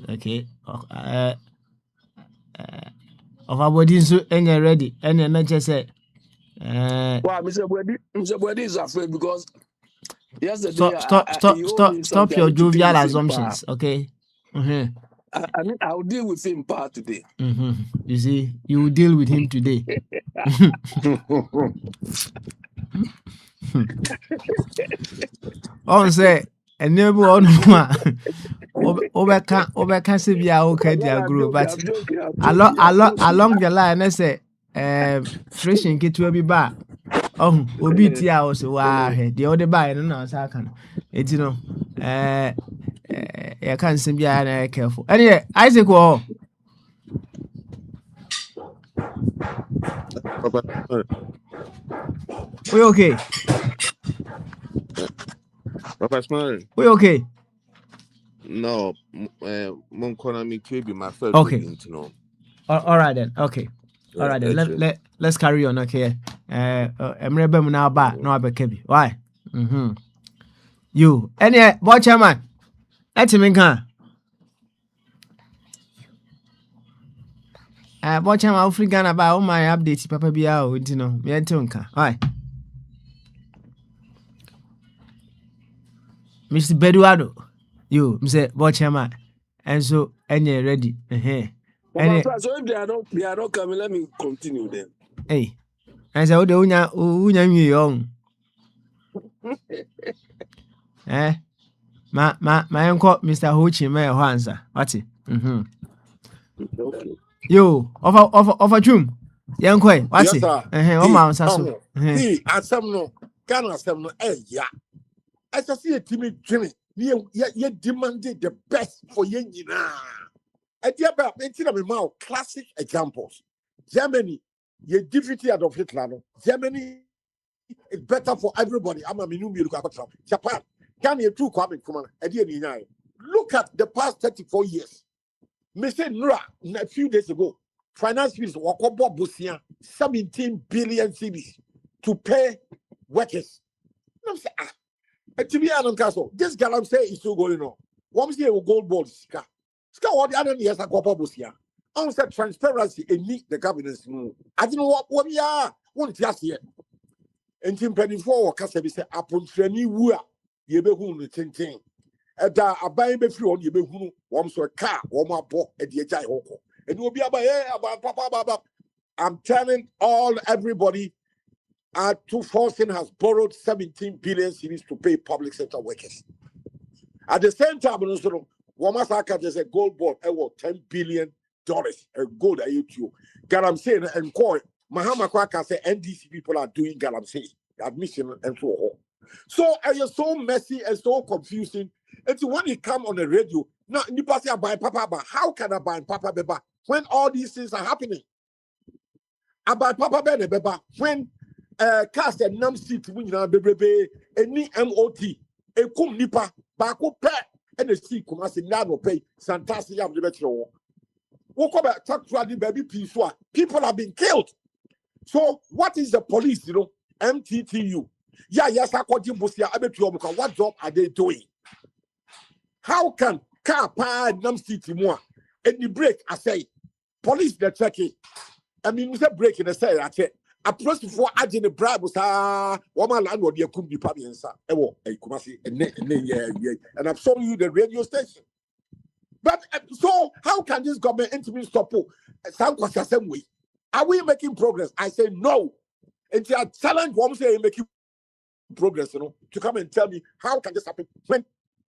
S2: Okay. Of our bodies and you're ready. And you're not just say.
S4: Well, Mr. Bwedi is afraid because yesterday
S2: stop your jovial assumptions, okay?
S4: I mean, I'll deal with him part today.
S2: You see, you will deal with him today. On say, and never on over cancer be okay, dear group, but along the line, I say, fishing kit will be back. Oh, obi ti a o se wa he de o de buy no na sa kan eti no ya kan sim bia na careful anyway Isaac wo we okay
S5: Papa Smile.
S2: we okay
S5: No, mon economy could be my first.
S2: Okay. All right then. Okay. All right then. Let's carry on. Okay. Emrebe mu na ba no abekabi. Why? You. Any boy chairman. Let him in can. Boy chairman African Ghana ba o my update papa bia o nti no. Me ente nka. Why? Mr. Beduado. You, Mr. Boy chairman. And so any ready.
S4: So if they are not coming, let me continue then.
S2: Hey. I said, "Oh, unya mi young." My uncle, Mr. Hochi, my answer. What's it?
S4: Okay.
S2: Yo, of a chum. Young quay, what's it? Oh, my answer.
S3: See, at some no, can I some no, yeah. As I see a timid Jimmy, you demanded the best for Yenina. At the about 18 of my classic examples. Germany. Ye defeated Adolf Hitler. Germany is better for everybody. I'm a minimum. Japan. Can you two come from look at the past 34 years. Mr. Nura, a few days ago, finance minister Wakobo Busia 17 billion CDs to pay workers. I'm saying, to be honest, this guy I'm saying is still going on. One say a gold board, Ska what the other years Wakobo Busia. I said transparency and meet the governance. I didn't know what we are. One just here. And Tim Penny for Cassabi said, upon Treni Wua, ye be who the thing. At a buy be few on ye be who wants a car, warm up at the Jai Hoko. And will be about Papa. I'm telling everybody Akwantufuo has borrowed 17 billion cedis to pay public sector workers. At the same time, Wamasaka there's a gold bond worth $10 billion. A gold at you. Galamsey and Koi, Mahama Kwaka say NDC people are doing Galamsey admission and so on. So are you so messy and so confusing? And so when you come on the radio, now you pass here by Papa, but how can I buy Papa Beba when all these things are happening? About Papa Beba when cast a num seat when you bebe any MOT a kum nipa bako pet and the sea come as a nano pay Santasi of the metro. Woke up talk to the baby people have been killed. So what is the police, MTTU? Yeah, yes, I called him what job are they doing? How can car pa num city more and the break I say police they're checking. I mean we say breaking the say I say approach before adding the bribe was woman landlord you could be pabiansa. And I'm showing you the radio station. But so how can this government intimate stop some same way? Are we making progress? I say no. It's a challenge one say making progress, to come and tell me how can this happen when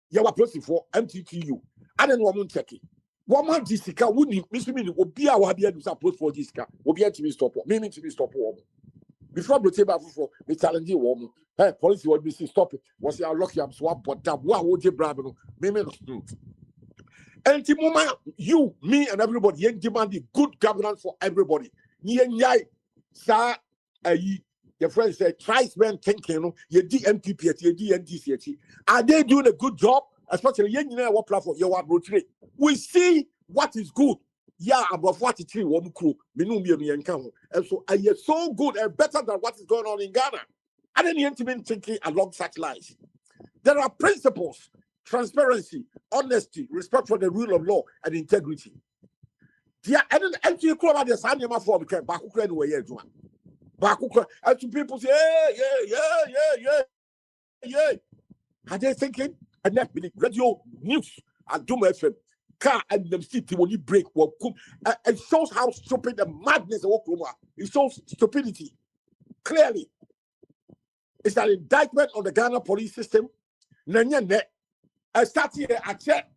S3: you are approaching for MTTU. I don't want to check it. One man Jessica wouldn't miss me will be our idea to approach for Jessica, will be to be stop, meaning to be stop woman. Before the table for the challenging woman, hey, policy would be stop it. Was your lucky I'm swap, but that what would you bravo? Maybe and Timoma, you, me, and everybody, you demand the good governance for everybody. Yay, sir, your friend said, twice when thinking, you DMPP, you DNDC. Are they doing a good job? Especially, you know what platform you are rotary. We see what is good. Yeah, above 43, one crew, and so I are so good and better than what is going on in Ghana. I didn't even thinking along such lines. There are principles. Transparency, honesty, respect for the rule of law, and integrity. Yeah, and then you call about the Sanyama form, Bakuka anyway, Bakuka, and some people say, yeah. Are they thinking? And that radio news, and Doom FM, car and them city when you break, it shows how stupid the madness of Oklahoma. It shows stupidity. Clearly, it's an indictment on the Ghana police system. I start here, I check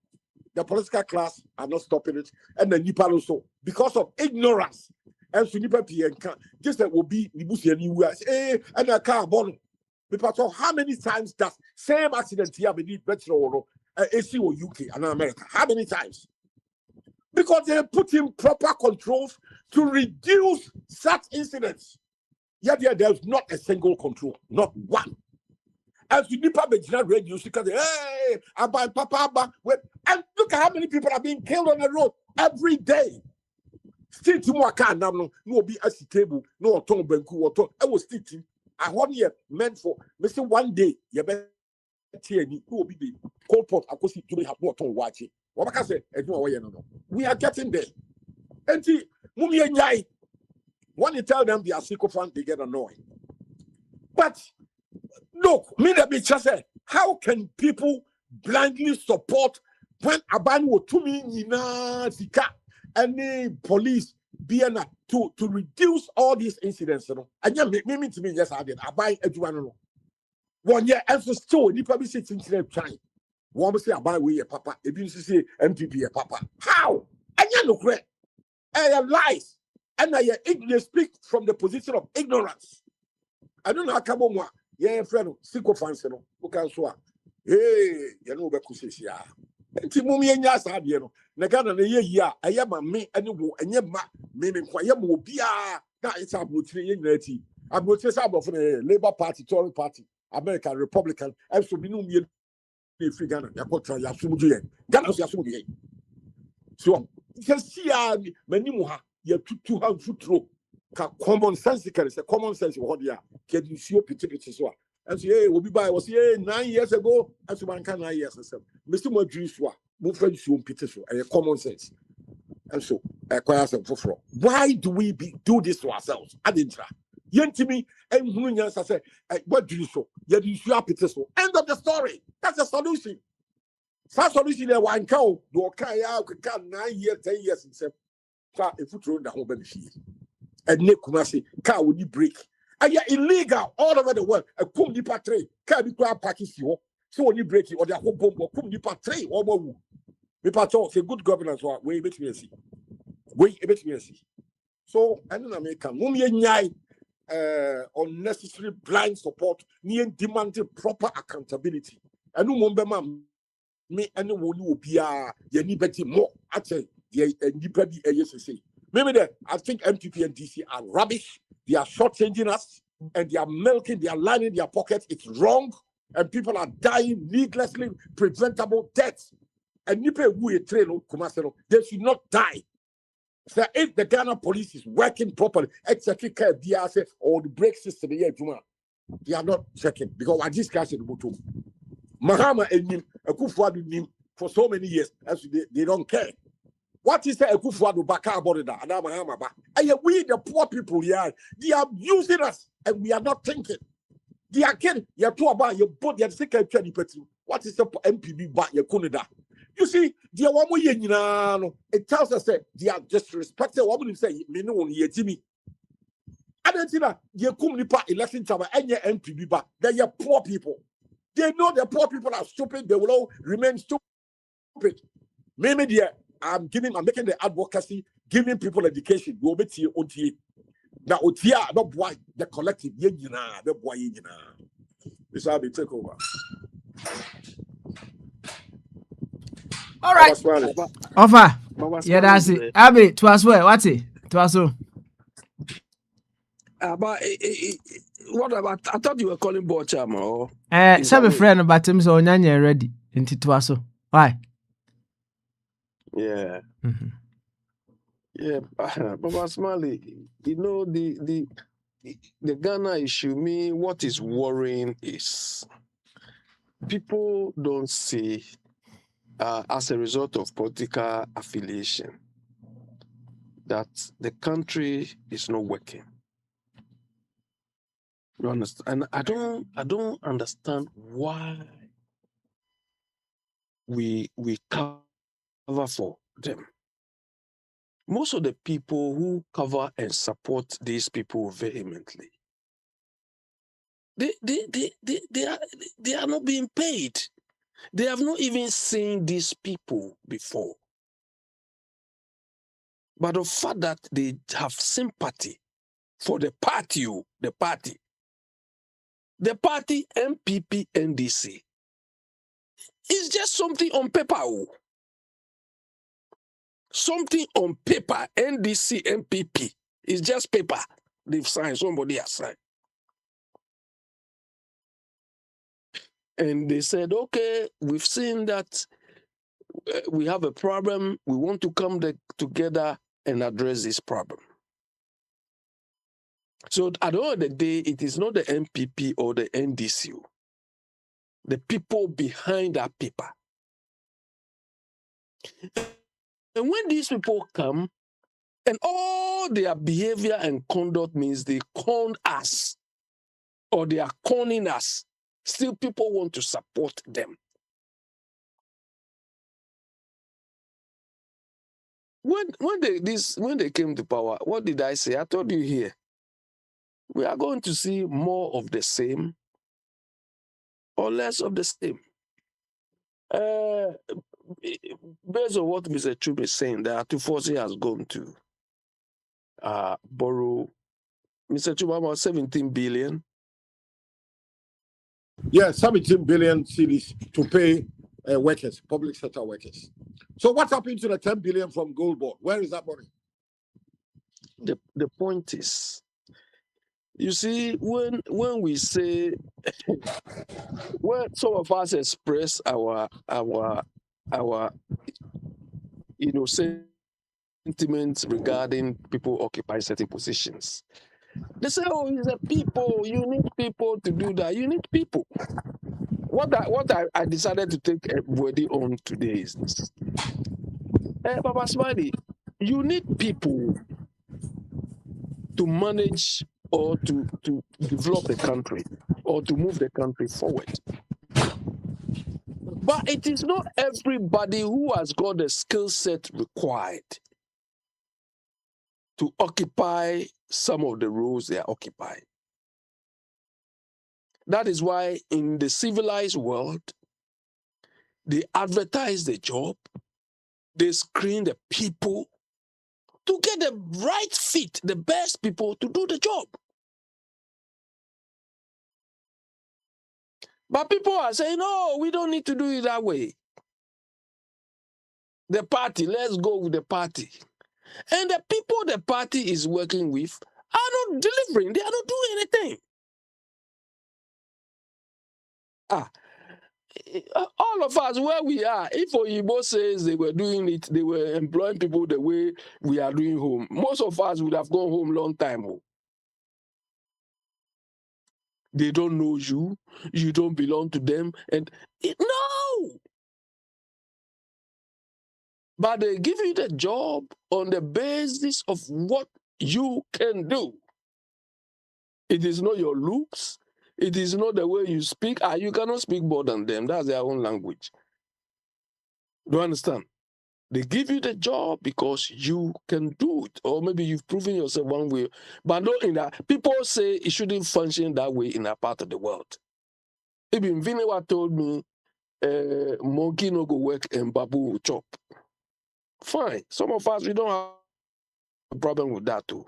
S3: the political class are not stopping it, and the Nipa also because of ignorance. And so Nipa PN just that will be Nibusi anywhere. And I can't born. Because how many times does same accident here be better or AC or UK and America? How many times? Because they put in proper controls to reduce such incidents. Yet there's not a single control, not one. As you nipa Bejina radio, you can say, hey, Abba, Papa, and look at how many people are being killed on the road every day. Still, to more car now, no be at the table, no tongue benku or tongue. I was still, I want here meant for, Mr. One day, you better who will be the cold pot. I could see to have more tongue watching. What can I say? We are getting there. And see, Mummy and Yai, when you tell them they are sycophant, they get annoyed. But look, me the bitch said, how can people blindly support when Aban will to me Zika any police be to reduce all these incidents? And yeah, me to me, yes, I did. I buy everyone. 1 year, and so still, you probably say incident trying. One say I buy way papa, if you say MPP papa. How? And you look great. And lies. And they speak from the position of ignorance. I don't know how come on. Yeah, friend, sycophants, who can swear. Hey, you know, Becusia. And Timumi and Yasabiano, Nagana, I am a me and you, and yet, meaning Quayamo Bia. That is about 3 years. I will say about the Labour Party, Tory Party, American Republican, and so be no me. Ghana, Yakotra, Yasumuji, Ghana, Yasumuji. So, you can see, Manimuha, you have 200 foot row. Common sense, it's a common sense. What you are, can you see your pity so? And say, hey, we'll be by was here 9 years ago, as one can 9 years or so. Mr. Modriswa, move friends, you pity so, and common sense. And so, acquire some for. Why do we do this to ourselves? I didn't try. Yentimi, and Hunyans, I say, what do you so? Yet you pity so. End of the story. That's the solution. Some solution, one cow, do a 9 years, 10 years, and say, if you throw the whole benefit. And Nick Kumasi, car will you break? illegal all over the world. A kum nipa tray, can't be quite Pakistan. So when you break it, or the whole bomb, or kum nipa tray, or more. Nipa talk, say good governance, way bet me see. Way bet me see. So, I don't America, unnecessary blind support, near demanding proper accountability. And no remember, me and the one will be more. I say, maybe that I think MPP and DC are rubbish. They are shortchanging us and they are milking, they are lining their pockets. It's wrong. And people are dying needlessly, preventable deaths. And they should not die. So if the Ghana police is working properly, exactly or the brake system, they are not checking because I discussed it about Mahama and Akwantufuo for so many years, as they don't care. What is the Akwantufuo back about it? And we, the poor people, they are using us and we are not thinking. They are getting your two about your body and second. What is the MPB back your Kunida? You see, it tells us that they are disrespecting what we say, me no ye Jimmy. I don't see that you come nipa election time and your MPB back. They are poor people. They know the poor people are stupid, they will all remain stupid. Maybe I'm making the advocacy, giving people education. You obey to OTA. Now OTA, not boy, the collective, the boy. This will be take over.
S2: All right. Offer. Yeah, that's it. Abby, to us where? What's it? To us so.
S4: But what about? I thought you were calling Bocham or.
S2: Some friend but him so nyanya ready into to us so. Why?
S4: Yeah.
S2: Mm-hmm.
S4: Yeah, Baba Smiley, you know the Ghana issue. Me, what is worrying is people don't see as a result of political affiliation that the country is not working. You understand? And I don't understand why we cover for them. Most of the people who cover and support these people vehemently, they are not being paid. They have not even seen these people before. But the fact that they have sympathy for the party MPP NDC is just something on paper. Something on paper, NDC MPP is just paper. They've signed, somebody has signed. And they said, okay, we've seen that we have a problem. We want to come together and address this problem. So at the end of the day, it is not the MPP or the NDC, the people behind that paper. And when these people come, and all their behavior and conduct means they con us, or they are conning us, still people want to support them. When they came to power, what did I say? I told you here, we are going to see more of the same or less of the same. Based on what Mr. Chube is saying, that Akwantufuo has gone to borrow, Mr. Chube, about 17 billion.
S3: Yeah, 17 billion cedis to pay workers, public sector workers. So what happened to the 10 billion from Gold Board? Where is that money?
S4: The point is, you see, when we say, when some of us express our sentiments regarding people occupying certain positions, they say, oh, it's the people, you need people to do that. You need people. What I decided to take everybody on today is this. Baba Smiley, you need people to manage or to develop the country or to move the country forward. But it is not everybody who has got the skill set required to occupy some of the roles they are occupying. That is why in the civilized world, they advertise the job, they screen the people to get the right fit, the best people to do the job. But people are saying, no, we don't need to do it that way. The party, let's go with the party. And the people the party is working with are not delivering. They are not doing anything. All of us where we are, if Oyibo says they were doing it, they were employing people the way we are doing home, most of us would have gone home long time ago. They don't know you, you don't belong to them, and no. But they give you the job on the basis of what you can do. It is not your looks. It is not the way you speak. You cannot speak more than them. That's their own language. Do you understand? They give you the job because you can do it. Or maybe you've proven yourself one way. But not in that. People say it shouldn't function that way in a part of the world. Even Vinewa told me, monkey no go work and babu will chop. Fine. Some of us, we don't have a problem with that too.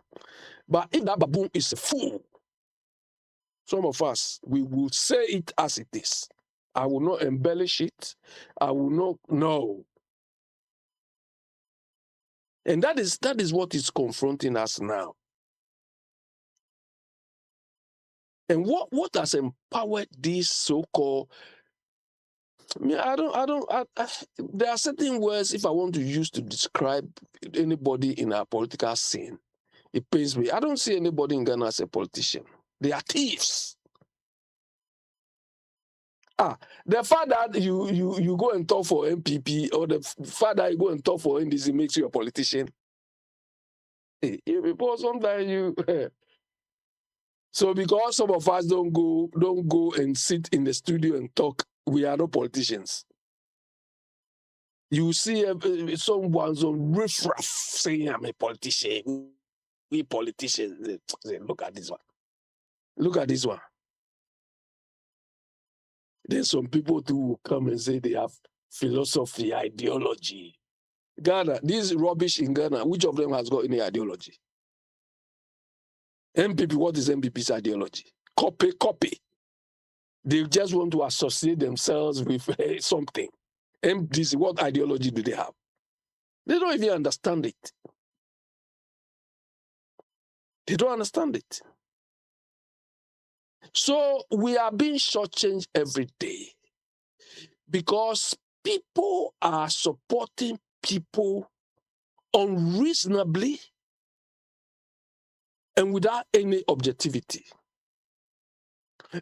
S4: But if that baboon is a fool, some of us, we will say it as it is. I will not embellish it. I will not, no. And that is what is confronting us now. And what has empowered these so-called, there are certain words if I want to use to describe anybody in our political scene, it pains me. I don't see anybody in Ghana as a politician. They are thieves. The fact that you go and talk for MPP or the fact that you go and talk for NDC makes you a politician. Hey, people sometimes you. So because some of us don't go and sit in the studio and talk, we are not politicians. You see some riffraff saying I'm a politician. We politicians. Say, look at this one. Look at this one. Then some people too will come and say they have philosophy, ideology. Ghana, this rubbish in Ghana, which of them has got any ideology? MPP, what is MPP's ideology? Copy. They just want to associate themselves with something. MDC, what ideology do they have? They don't even understand it. They don't understand it. So we are being shortchanged every day because people are supporting people unreasonably and without any objectivity.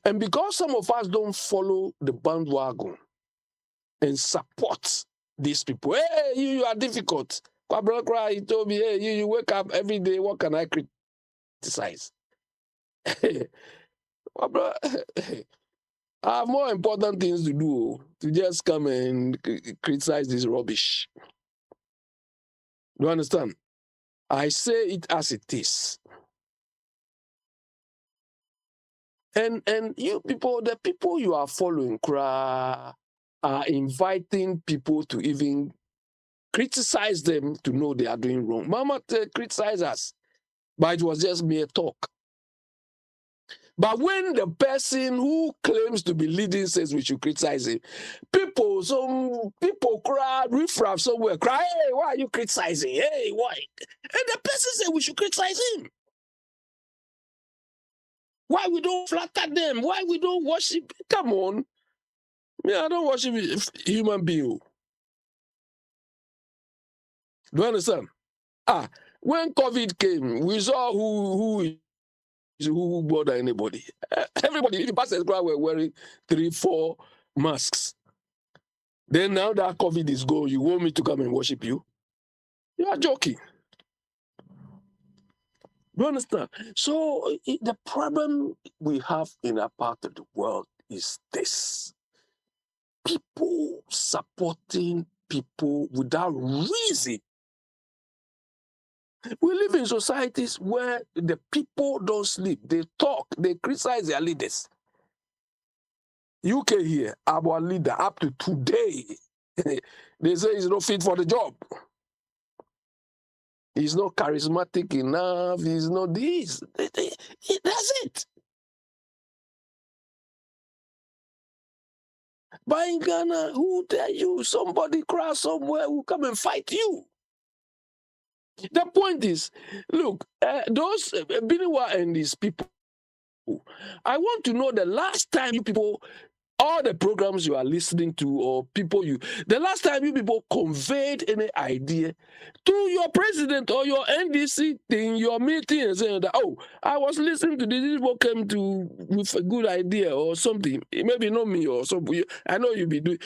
S4: And because some of us don't follow the bandwagon and support these people, hey, you are difficult. He told me, hey, you wake up every day, what can I criticize? I have more important things to do to just come and criticize this rubbish. Do you understand? I say it as it is. And you people, the people you are following, are inviting people to even criticize them to know they are doing wrong. Mama criticize us, but it was just mere talk. But when the person who claims to be leading says we should criticize him, some people cry, riffraff somewhere, cry, hey, why are you criticizing? Hey, why? And the person says we should criticize him. Why we don't flatter them? Why we don't worship? Come on. I don't worship human being. Do you understand? When COVID came, we saw who bother anybody. Everybody, even pastors were wearing 3-4 masks. Then now that COVID is gone, you want me to come and worship you? You are joking. You understand? So the problem we have in a part of the world is this. People supporting people without reason. We live in societies where the people don't sleep. They talk. They criticize their leaders. UK here, our leader, up to today, they say he's not fit for the job. He's not charismatic enough. He's not this. That's it. But in Ghana, who tell you somebody cry somewhere will come and fight you? The point is, look, those Biniwa and these people, I want to know the last time you people, all the programs you are listening to or people the last time you people conveyed any idea to your president or your NDC in your meeting and saying that, oh, I was listening to this, people came to with a good idea or something. Maybe not me or something. I know you'll be doing.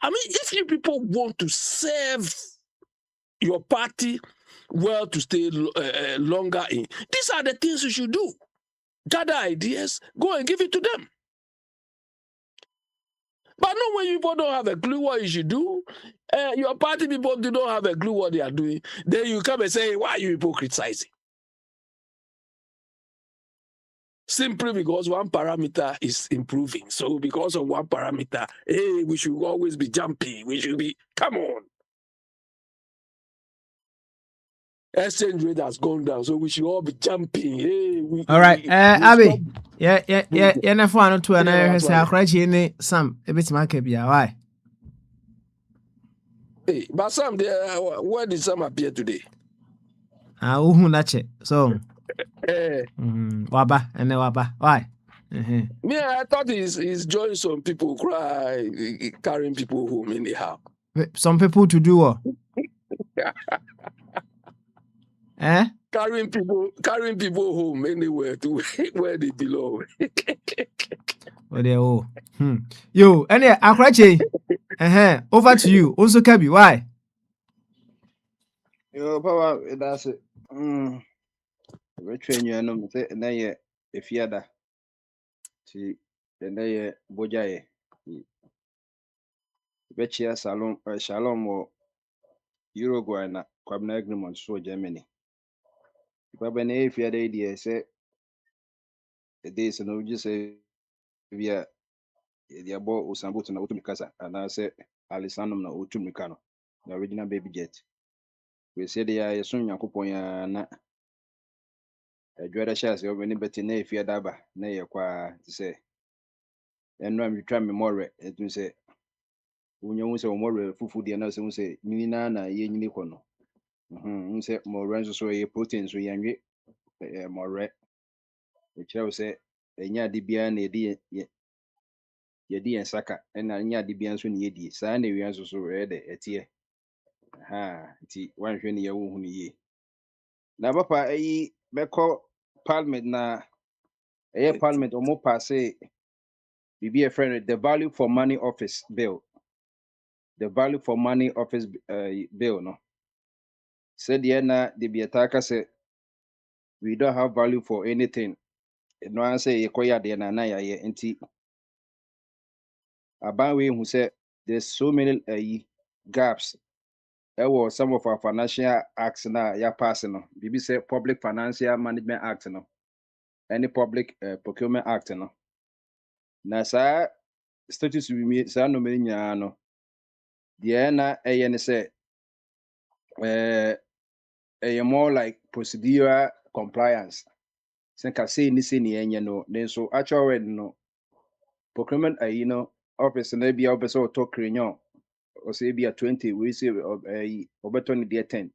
S4: I mean, if you people want to serve your party well to stay longer in, these are the things you should do. Gather ideas, go and give it to them. But not when you people don't have a clue what you should do, your party people do not have a clue what they are doing, then you come and say, why are you people criticizing? Simply because one parameter is improving. So because of one parameter, hey, we should always be jumpy. We should be, come on. Exchange rate has gone down, so we should all be jumping. Hey,
S2: all right, Abby. Yeah, na phone to an say akrachi ni Sam, a bit market be why?
S4: Hey, but Sam, where did Sam appear today?
S2: Uhu nache. So
S4: Waba
S2: and Waba. Why?
S4: Me, I thought he's joined some people cry, carrying people home in the house.
S2: Some people to do what? Carrying
S4: people home anywhere to where they belong.
S2: Oh, Yo, any akrachi. Over to you. Also, Kabi, why?
S6: Yo, Papa, that's it. Retrain you, no, na ye if yada. See, then ye Bogyae. Betcha Shalom or Uruguay na Kwabna agreement so Germany. Papa, if yada idea say the days no just say via the abo Usambutu na Utumikasa, and I say Alisanum na Utumikano, the original baby jet. We say they are soon Yakupoya na. Adwada shares over any betting na if yada na ye kwa to say. And I'm trying me more to say. When you say more fufu dia na say nyina na ye nyini kono say more ranso so ye protein so yanwe more e kire say enya de bia na ye di ensaka na enya de bia so na ye di saa na wi anso so de etie ti wanhwe ne ye wo hu ne ye na papa ayi meko parliament na parliament omo pass bibi a friend the value for money office bill. The value for money office bill no said na the biataka say we don't have value for anything. No one say yekoya de na na ye nti aban we who say there's so many gaps. Was some of our financial acts na ya pass no. Bibi say Public Financial Management Act no. Any Public Procurement Act no. Na sa status we sa no me nya no. The na ne say more like procedural compliance. Senka say ni say ni enye no. Then so actually no procurement office na bia office or talk renyo or say bia 20 we say obeton dey 10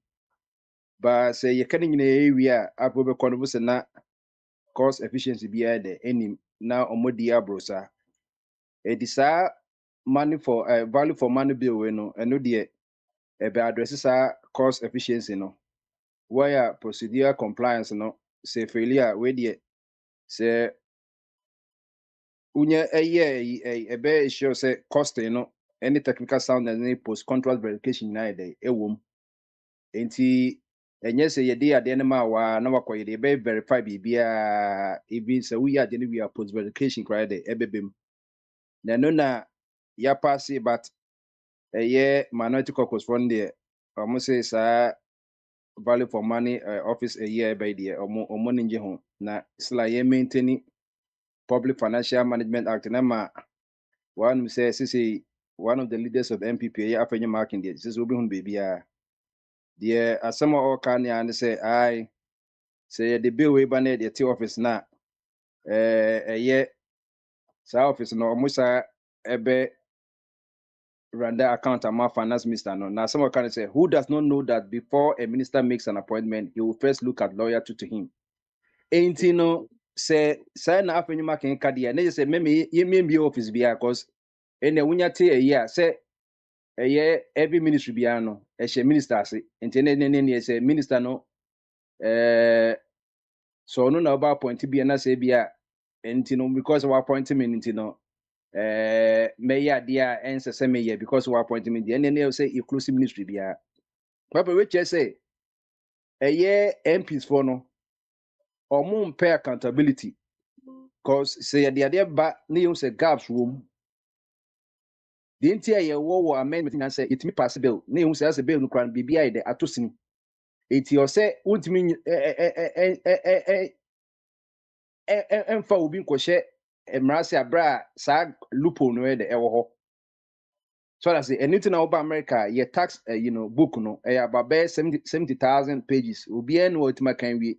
S6: but say you can in area apobe kono se na cost efficiency bia the any na omodi abrosa e disa money for value for money bill we no eno dey e be address sa cost efficiency no where procedure compliance no say failure we dey say unye ebe sure say cost any technical sound and any post contract verification na dey ewom enti enye say ye dey ade na ma wa na wakọ ye be verify bibia even say we ade we are post verification cry dey ebebem na no na ya pass but minority caucus from there almost say sa value for money office a year by there omo ninje ho na sila ye maintain Public Financial Management Act na ma one say one of the leaders of MPP after your marking this will be on baby dear as some all can and say I say the bill we banned the office now yeah so office no musa ebe render account and my finance minister no now someone can say who does not know that before a minister makes an appointment he will first look at loyalty to him ain't you know say na after your marking card and they say maybe you may be office because in the wunya te a year say every ministry biano a minister say and say minister no so no about point to be an say be and because of our appointment may dear answer same year because of our appointment and then they'll say inclusive ministry be Papa Rich say a year MPs for no or more pay accountability because say the idea but neon say gaps room the entire war amendment and say it me possible neon says a bill no can be the atosin it you say won't mean emfa obi nkɔhyɛ mmaraase abra saa loophole no de ɛwɔ hɔ so that's it anything about America your tax book no about 70,000 pages obi no ultima kan wi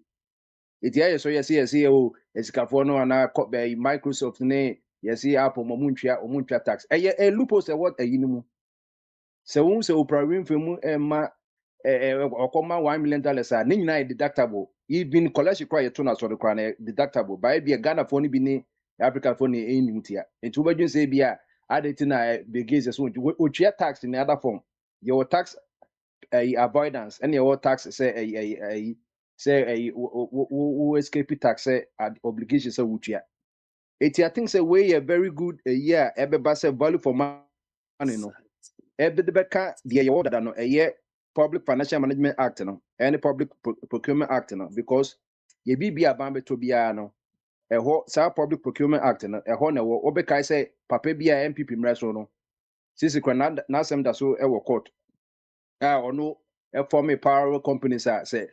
S6: it ya so yes oh esikafo no ana Microsoft ne yes Apple omuntwa tax loophole say what mu se won se oprawin femu ma okoma $1 million a ne nyina deductible even college cry to na so the cry deductible by be Ghana for ni bi ni Africa for ni enimtia enti wo badwin say bia adeti na begins so otwa tax in other form your tax avoidance and your tax say escape tax obligations say wutwa enti I think say we a very good year ebeba say value for money no ebe de beka de ye order no Public Financial Management Act no and the Public Procurement Act no because ye bi abambe to bia no sa Public Procurement Act no na wo obeka say papa bia MPP mreso no sisi kwa na sem da so court ono form a power companies say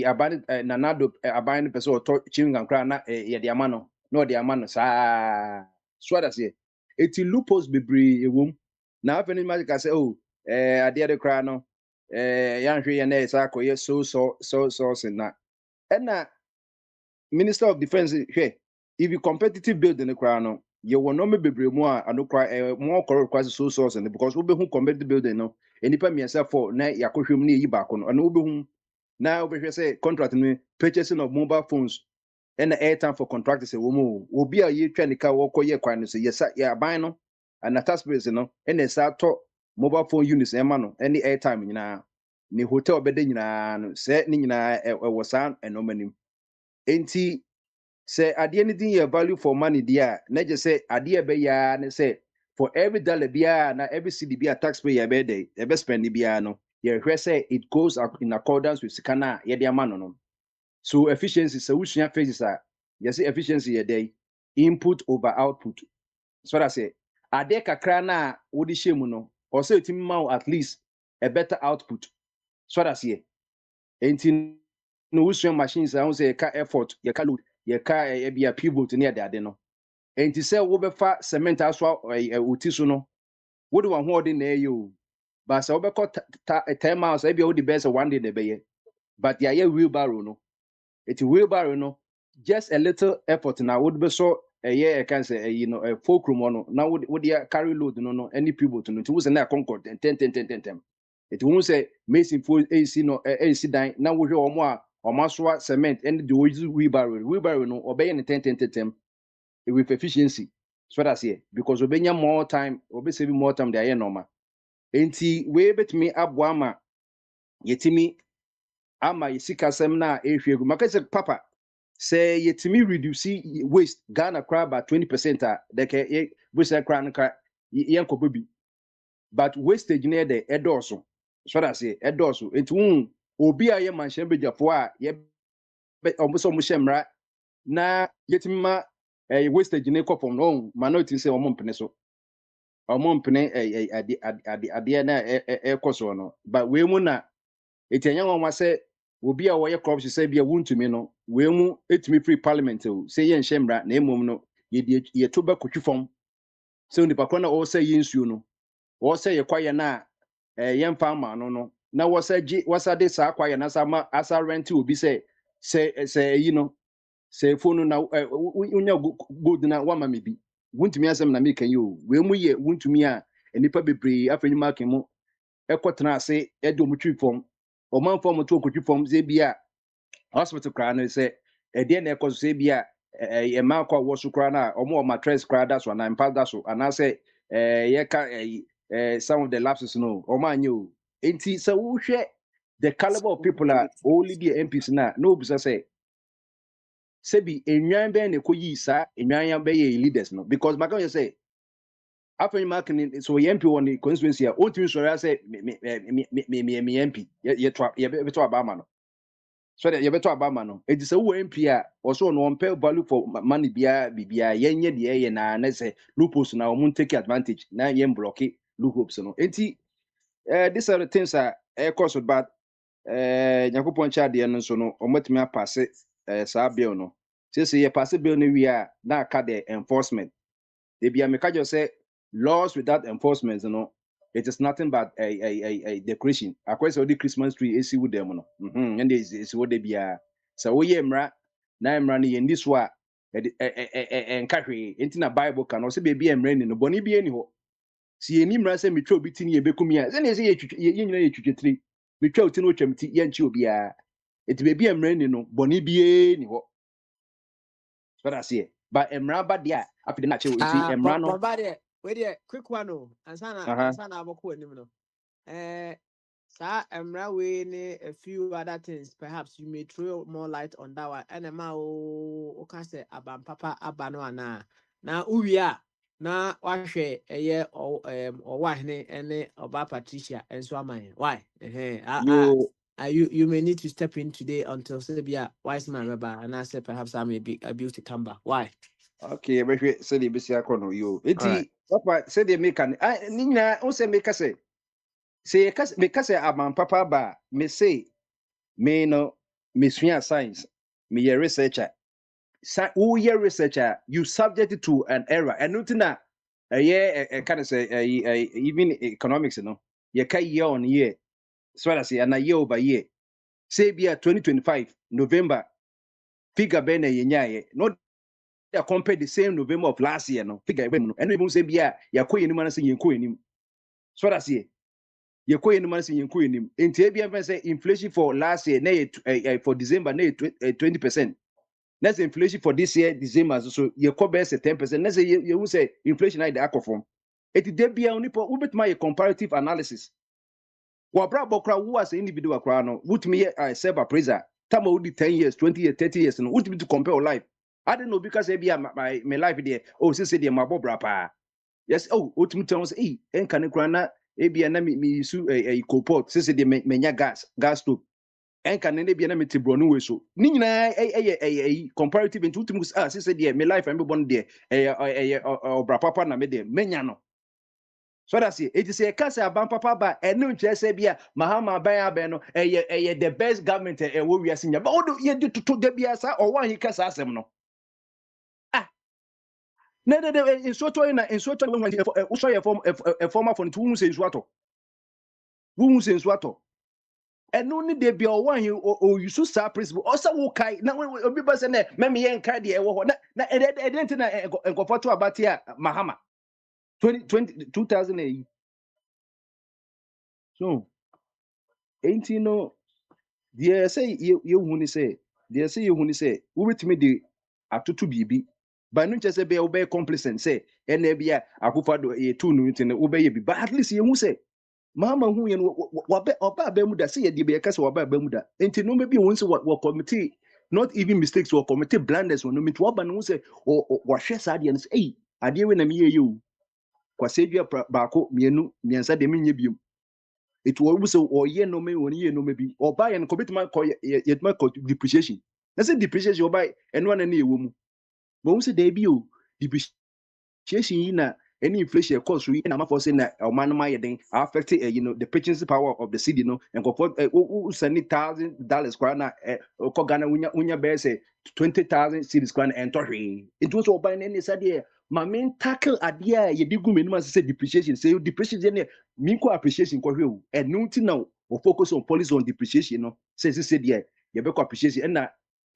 S6: aban nanado aban person to chingan kra na ye de ama no de ama no sa so that say eti loopholes bebre ewom na afeni magic say ade de kra no yanhwe ye na isa akoye so na na Minister of Defense hwe if you competitive building kra no ye wo no me bebre mu a ano kra more correct kwase source and because we be hu competitive building no enipa miensa for na yakohwem na yi ba ko no we be hu na we be say contract no purchasing of mobile phones and airtime for contractors wo mu obi a ye twa nika wo koye kwan no say yes ya ban no and taxpayers no and esa to mobile phone units ema no any airtime nyina ni hotel bede nyina no se ni nyina wo san enomanim enti say ade anything you value for money there na je say ade be ya ne say for every dollar bia na every cedi bia taxpayer be dey e be spend bia no you hear say it goes up in accordance with sikana ye de amano no so efficiency say usua phases are you say efficiency ye dey input over output so that say ade kakra na wodi shemu no or say timi ma at least a better output so that say enti no usua machines I say ka effort ye ka load ye ka bia pivot ne ade no enti say wo be fa cement aso oti so no wo de ho ode na eyo but say wo be ko 10 miles e bia wo de best one day de be ye but ya wheelbarrow no eti wheelbarrow no just a little effort na wo be so I can say a fulcrum no na wo de carry load no any pivot no enti wo say na concord 10 eti wo say mason for AC no AC dan na wo hwe omo a omasoa cement and the wheelbarrow no obey in 10 with efficiency so that's here because obenya more time obe save more time there normal enti we betimi aboama yetimi ama yesika sem na ehwegu makase papa say yetimi reduce waste Ghana crab by 20% the ke waste crab nka yenkobobi but wastage near the edoso so that's here edoso enti obi a ye manhye bejafo a ye omuso mu hyemra na yetima wastage ne kopom no manoti se omompene so omompene ade na ekoso no but we mu na etenya nwa se obi a wo ye corruption se bia wuntumi no we mu etumi free parliament o se ye hyemra na emom no ye to ba kotwifom So nipa koro na ɔsɛ yɛnsuo no ɔsɛ yɛ kwaye na yɛmfa ama no na wɔsɛ de saa kwaye na asa rent obi sɛ you know sɛ phone na unya gold na wama me bi wuntumi asɛm na meka yi o we mu yɛ wuntumi a nipa bebree afanyuma ake mu ɛkɔtena ase ɛde ɔmo twi fam ɔmanfo ɔmo to ɔkotwi fam sɛ bi a hospital kra no sɛ ɛdeɛ na ɛkɔ so sɛ bi a ɛma akɔ wɔ so kra na ɔmo mattress kra da so ana mpa da so anaasɛ yɛka some of the lapses no ɔmo anya o enti sɛ wohwɛ the caliber of people a only the MPs na obisa sɛ sebi enwan bɛn ne koyi saa enwan ya bɛyɛ leaders no because maka yɛ sɛ afɛn mark ni so yɛ MP wɔ ne constituency a ɔntumi sɔrɔ asɛ me MP yɛ to abama no so that yɛ to abama no edi sɛ wo MP a ɔso no ɔmpɛ value for money bia yɛnyɛ deɛ yɛ na ne sɛ loopholes na ɔmo take advantage na yɛn block loopholes no enti these are the things a ɛkɔ so but nyakopɔn kyɛ adeɛ no nso no ɔmɔtumi apase saa bill no say ye pass bill no we are na aka the enforcement they be ameka just say laws without enforcement you know it is nothing but a decoration akwa say the Christmas tree esi with them no and is what they be so we emra na emra no ye this wa enka hwe enti na bible kan o say be emra ni no boni bi eni ho si eni mra say metwa obi ti ni ebekumi a say na say ye nyina ye twetwetri metwa oti no twam ti ye nchi obi a eti be emra ni no boni bi eni ho. What I see, but Emraba dia after the natural Emrano.
S2: But wait, quick one, no, and Sana Aboko, sir, Emra we a few other things. Perhaps you may throw more light on that one. And okay, say Abam Papa Abanoana. Now, Uya, now, wash a year or why, any about Patricia and so am I. Why? You may need to step in today until Serbia wise man Rabba and I said perhaps I may be able to come back. Why?
S6: Okay, but say the Bessia Cono, you. What say they make an Nina also make us say because I'm Papa Ba, me say, me no, Miss Science, me a researcher. Who your researcher, you subjected to an error, and nothing that a year, kind of say, even economics, you know, you can year on year, so I say, and a year over year. Say be 2025 November figure bene yenyaye not compare the same November of last year no figure ben no and even say be yakoye ni man say yenko enim so that say yakoye ni man say yenko enim enti e be say inflation for last year na for December na 20%. That's inflation for this year December so yako be say 10%. Let's say you say inflation na dey akofom eti dey bia oni po ubetuma a comparative analysis. Wabra bokra who as an individual crano, would me a self appraiser, Tama would be 10 years, 20 years, 30 years, and would be to compare life. I don't know because I be my life there. Oh, since they my bobra. Yes, oh, ultimate tones, and can grana, be an me su a coport, since they menya gas stove. And can be an enemy to Bronu so. Nina a comparative in two things, since they my life and one day or brapapa na made them menyano. So that's it. It is a case of Papa ba and no just say bia Mahama Baya Beno the best government we are seeing. But what do you do to the biasa or one he can ask them no? No, in so a former from two says what? Who says what? And only they be one you or you should start principle. Also, okay. Now, when people say, Mammy and Caddy, I didn't go for to about here, Mahama 2008. So, ain't you know, dear say you who say, dear say you who say, who with me the atutu bibi. By no just be obey complacent say, and there be a akufado a 2 minutes in the obey, but at least you who say. Mama who and what about Bermuda say a DBS or about Bermuda. Ain't no maybe once what committee, not even mistakes or committee blunders when no meet what who say or what shares audience. Hey, I dear when I hear you. Quasavia Bako, Mienu, Miansa de Minibium. It will also or ye no me when ye no maybe or buy and commit my call yet my depreciation. That's a depreciation you buy and one and a woman. But once a debut, depreciation in any inflation cost we and I'm for saying that our man my thing affected the purchasing power of the city and go for $70,000 crown or Ghana unya bear say 20,000 cities crown and it was all buying any idea
S7: ma men tackle idea ye digu minimum say depreciation say depreciation ne minko appreciation ko hwe and no now or focus on policy on depreciation no say there ye be appreciation and na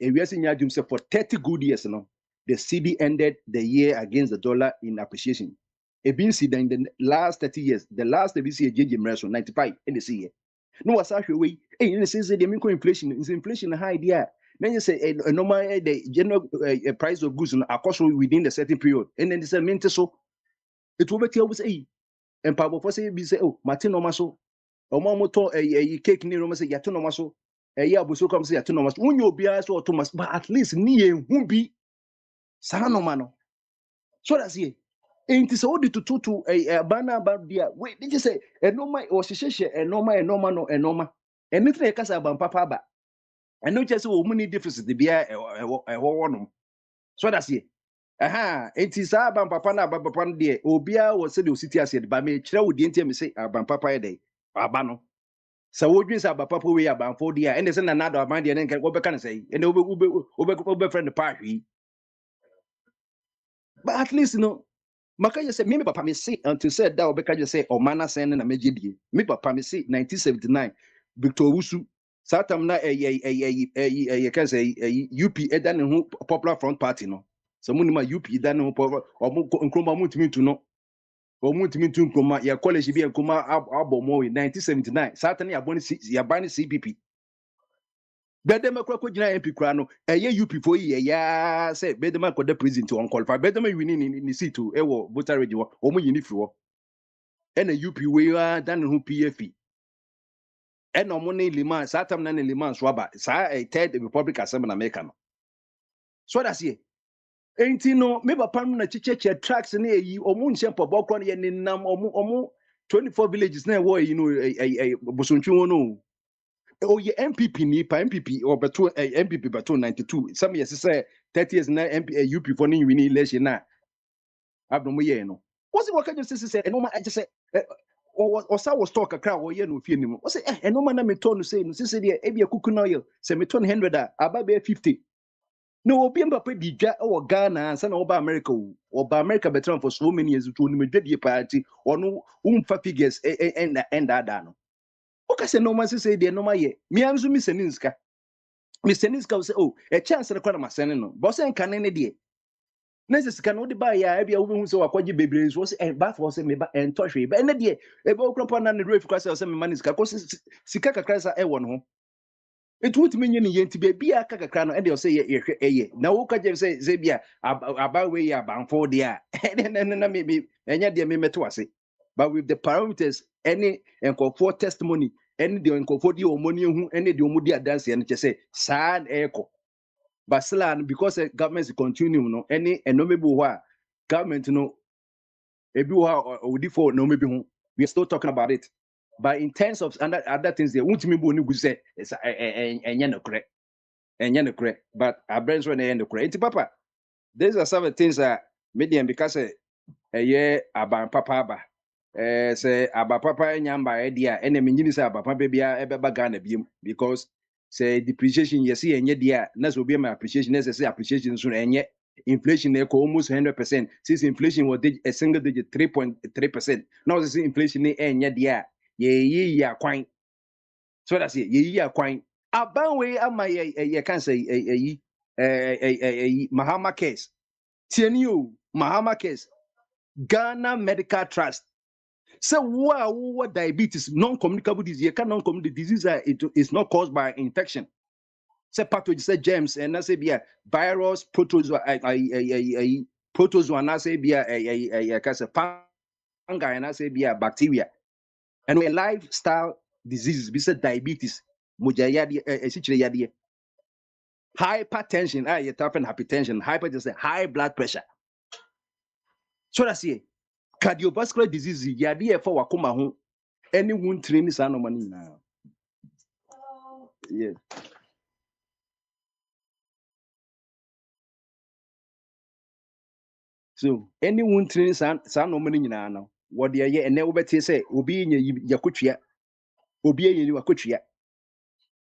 S7: ewiase nya adwum say for 30 good years no the cedi ended the year against the dollar in appreciation e been see in the last 30 years the last we see a JJ Mreso 95 in the year no was actually we in say the minko inflation is inflation high there. Then you say normal the general price of goods across within the certain period, and then they say mint so it will be tell say and power for say be say oh Martin normal so or moto a cake near Roma say yato normal so a year buso come say yato normal when you be so Thomas but at least ni won't be sano mano so that's it. Ain't so to a banner about there. Wait, did you say a normal or she a normal and nothing a casa about papa and not just a money deficit to be a one. So that's it. Aha, it is Abam Papa na Papa dear. Obia was said the city as said, but me chill with the intimacy say Abam Papa day. Abano. So what dreams about Papa we about 4 years, and there's another of my dear and what can I say? And over friend the party. But at least no. Maka just say, me papa me say until said that Obeka just say, or mana send and a majidi. Me papa me say 1979. Victor Wusu. Satam na a can say UP edan who Popular Front Party no. So muni ma UP edan who power or nkroma mutimi to no. Or mutimi to nkroma ya college bi nkoma abomo in 1979. Satan ya boni ya bani CPP. Bedema kwa jina MP kra no UP for ya say bedema kwa the president to unqualified bedema winning in the seat to ewo voter ready wo omo yini firi and a UP we are dan who PFE and no money liman satam na ne liman swaba sa a third Republic Assembly na America no so that's here enti no me papa no na chicheche tracks na yi omo nche pobo kro ne nam omo 24 villages na wo yi no bosontwi wo no. Oh, yeah, MPP ni pa MPP or beto MPP beto 92. Some years say 30 years na MP UP for ni win election na. Abno mo ye no. What's the work I just say? No man I just say or sa was talk akra wo ye no fie ni mo. O say no man na me turn say no say dey e bia kuku na oil say me turn 100 aba be 50. No obi mbapa di dwa o Ghana ansa na oba America o ba America better for so many years to no medwadie party or no umfa figures and that no. Okay, say no man say the no ye. Me am so me seninska. Me seninska will say, oh, a chance to record my sending no. Boss and can any day. Next can only buy ya every woman so akwaji baby was and bath was me and touch me. But any day, a book upon and the roof class or some money because Sikaka class I one home. It would mean you to be a kakakano and they'll say ye. Now Oka say Zabia about way about 4 years. And then maybe and yet they may to us. But with the parameters, any and for testimony. Any the uncomfortable or money who any the mudia dance and just say sad echo. But still, because the government is continuing, no any and no maybe why government no maybe or default no maybe we are still talking about it. But in terms of other things, they won't maybe only say it's a correct and correct. But our brains when they end the correct. Papa, these are some of the things that medium because a year about papa. Say about papa nyamba idea and mean say about papa bia ebeba Ghana biem because say depreciation you see enye dia na so be my appreciation necessary appreciation so enye inflation equal almost 100% since inflation was a single digit 3.3%. Now this inflation enye dia ye ya kwan so that's it ye ya kwan aban we ama ye can say Mahama case tienio Mahama case Ghana Medical Trust. So what diabetes, non-communicable disease, you can non-communicable disease is not caused by infection. Say pathogen, say germs, and I say be a virus, protozoa, protozoa, and I say be a fungi, and I say be a bacteria. And a lifestyle diseases, be said diabetes, hypertension, you tap hypertension, hypertension, high blood pressure. So that's it. Cardiovascular disease, ya there for wakoma home. Anyone training sana money now. Yeah. So anyone training sana money now. What they are and never better say obi yakutria. Obi ye wakutria.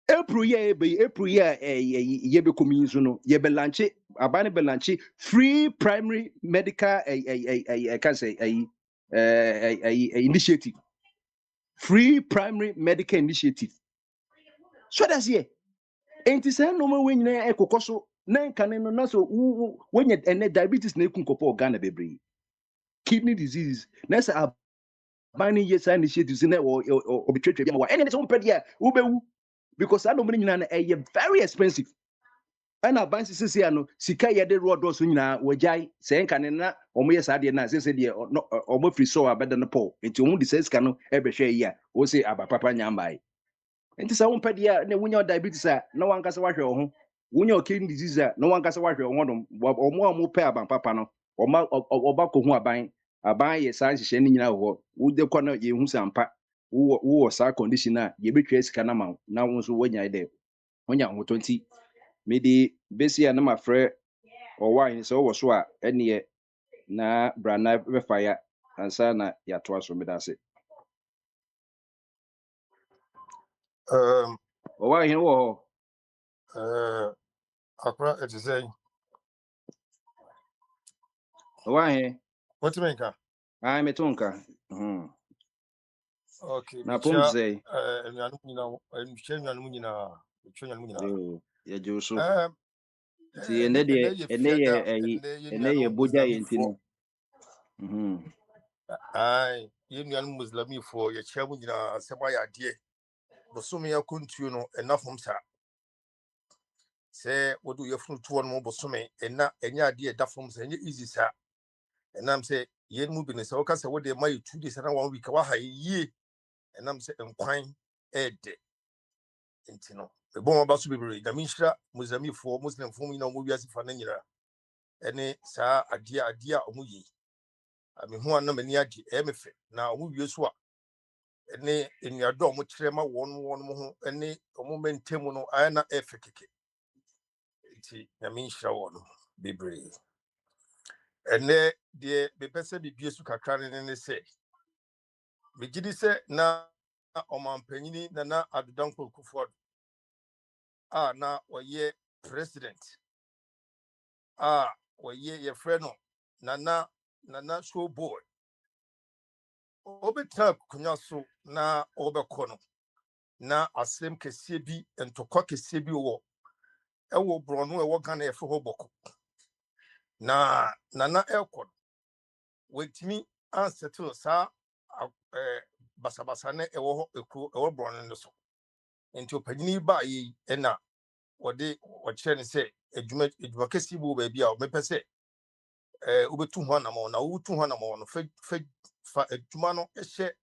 S7: April year ye be community no ye be launch abane be launch free primary medical I can say initiative. Free primary medical initiative. So that's here. Ain't say no more when you ekokoso na nkane no na so when you diabetes na ekun kopo Ghana bebre. Kidney disease na say abane yes initiatives na obitwetwe bia ma wa ene so mpede ya ubewu because I don't mean very expensive. And advance says no sika ye de road so nyina wajai say nkane na omo yes ade na say de omo free so abeda no po enti omo de say sika no e be hwe yi a o say abapapa nyambai enti say wompede ya na wunya diabetes a na wankasa wahwe ho wunya kidney disease a na wankasa wahwe ho no omo pe abapapa no oba ko hu aban ye san hye ni nyina ho wo de kwa na ye hu sampa wo sa condition a ye betwa sika na ma na wo so wanya de wonya ho 20 mede besia na mafrɛ ɔwine sɛ ɔwɔ so a ɛneɛ na brana bɛfa ya ansa na yɛatoa so meda ase ɔwine wɔ hɔ
S3: Akra it is saying
S7: ɔwine
S3: what you mean ka
S7: ai metonka
S3: okay
S7: na pom sɛ
S3: nyanum nyina
S7: yɛgye so ti ene ye bogya ye ntino
S3: ai ye nyanum muslimi fo ye chamu nyina asɛm ayɛ adeɛ bosome ya kontuo no enafom sa sɛ wodu ye funu tuo no bosome ena enya adeɛ dafom sa enye easy sa enam sɛ ye mu bi ne sɛ woka sɛ wode ma ye 2 days na 1 week wa ha yie enam sɛ nkwan ɛde ntino ebon ba so bebre da minhira muzamifo muslimfo nyina mo wiase fa na nyira ene saa adeɛ a ɔmo yi amehu anam ani ade ɛmefe na ɔmo wie so a ene enuado ɔmo kyerɛ ma wɔn ho ene ɔmo mentemu no ayɛ na ɛfe keke nti na minhira wɔn bebre ene de bepɛsɛ bibie so kakra ne sɛ megidi sɛ na ɔmampanyini na adodankɔ Akwantufuo na oye president oye ye friend no nana show boy obetap kunya so na obekɔ no na asem kese bi entokwa kese bi wo ewo brono ewo Ghana efe ho boko na nana ekɔ wetimi ansettle sa basabasa na ewo ho ekuro ewo brono no so enti opanyini ba yi na wode wɔkyerɛ ne sɛ adwuma kɛse bi wɔ baabi a mepɛ sɛ wobetu ho anam na wotu ho anam no fa adwuma no ɛhyɛ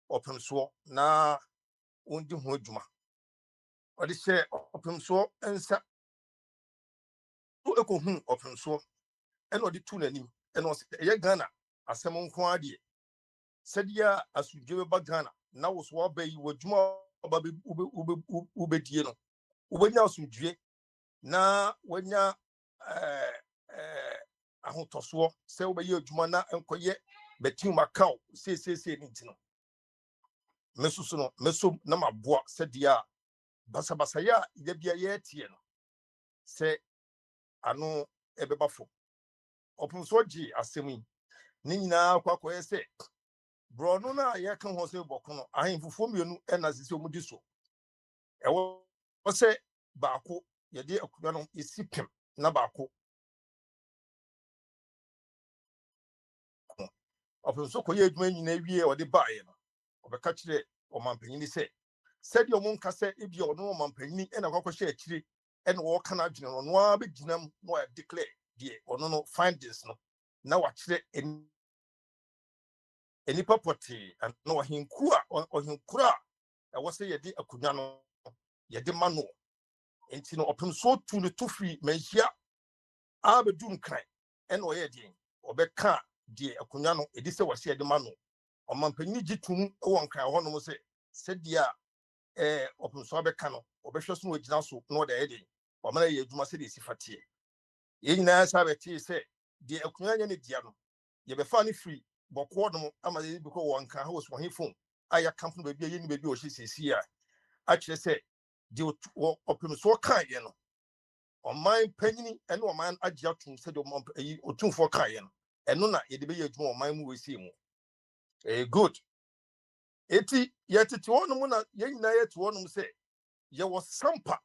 S3: ɔpemsoɔ na wondi ho adwuma ɔde hyɛ ɔpemsoɔ nsa to ekohu ɔpemsoɔ ɛna ɔde tu n'anim ɛna ɔsɛ ɛyɛ Ghana asɛm nko adeɛ sɛdeɛ asudwe bɛba Ghana na wo so aba yi w'adwuma ɔba wobɛdie no wobɛnya asudwe na wanya ahotosoɔ sɛ wobɛyɛ adwuma na nkɔyɛ betim account sei ne ntino mesusu no meso na maboa sɛdeɛ a basabasaya a yɛbia yɛtie no sɛ ano ɛbɛba fo ɔpemso gye asɛm yi ne nyinaa kwakɔyɛ sɛ brono na yɛka ho sɛ bɔko no ahemfofo mmienu ɛna sɛ ɔmudi so ɛwɔ sɛ baako yɛde akua no esi pem na baako ɔpemso kɔyɛ adwuma nyina wie ɔde baeɛ no ɔbɛka kyerɛ ɔmampanyini sɛ sɛdeɛ ɔmo nka sɛ ebi ɔno ɔmampanyini ɛna kwakɔhyɛ akyire ɛna wɔka na adwene no no a bɛgyina mu na ɔyɛ declare deɛ ɔno no findings no na wakyerɛ enipa pɔtee na ɔhenkura a ɛwɔ sɛ yɛde akonnwa no yɛde ma no enti no ɔpemso tu ne to firi manhyia a bɛdu nkran ɛna ɔyɛ deɛ ɔbɛka deɛ akonnwa no ɛdi sɛ wɔhyɛ yɛde ma no ɔmampanyini gye tum wɔ nkran hɔ nom sɛ sɛdeɛ ɔpemso abɛka no ɔbɛhwɛ so na ɔgyina so na ɔde ayɛ deɛ ɔmana yɛ adwuma sɛdeɛ ɛsi fateɛ yɛn nyinaa sɛ abɛtee sɛ deɛ akonnwa nyɛ ne dia no yɛbɛfa ne firi bɔkɔɔ nom ama yɛ bi kɔ wɔ nkran hɔ wɔ so ɔhe phone a yɛkampo no baabi a yɛni baabi a ɔhyɛ siesie a akyerɛ sɛ the opinion kind, you know, on my penny and on man adjust to say or 2 for Kayan, and no, it be a more my movie see good. Eti yet to one woman, young night to one say, there was sampa.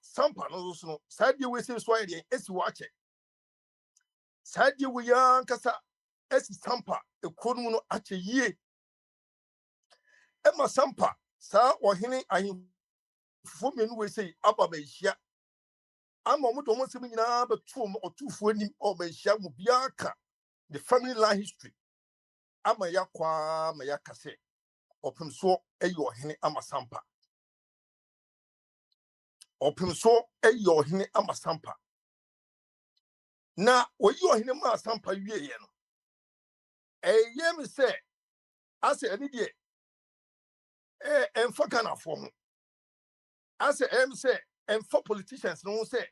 S3: Sampa no side you will say swine, as you watch it. Side you we young cassa, as sampa, a conuno at a year. Emma sampa, sir, or henny, I women will say, Abba Beshia. I'm almost a minute, but 2 or 2 for him or Beshia Mubiaka, the family line history. Amayakwa Mayakase, open so a your henny Amasampa. Open so a your henny Amasampa. Now, what you are in a Masampa, you a yam say, I say, any day, and for Ghana for him. I say, say, and for politicians, no say,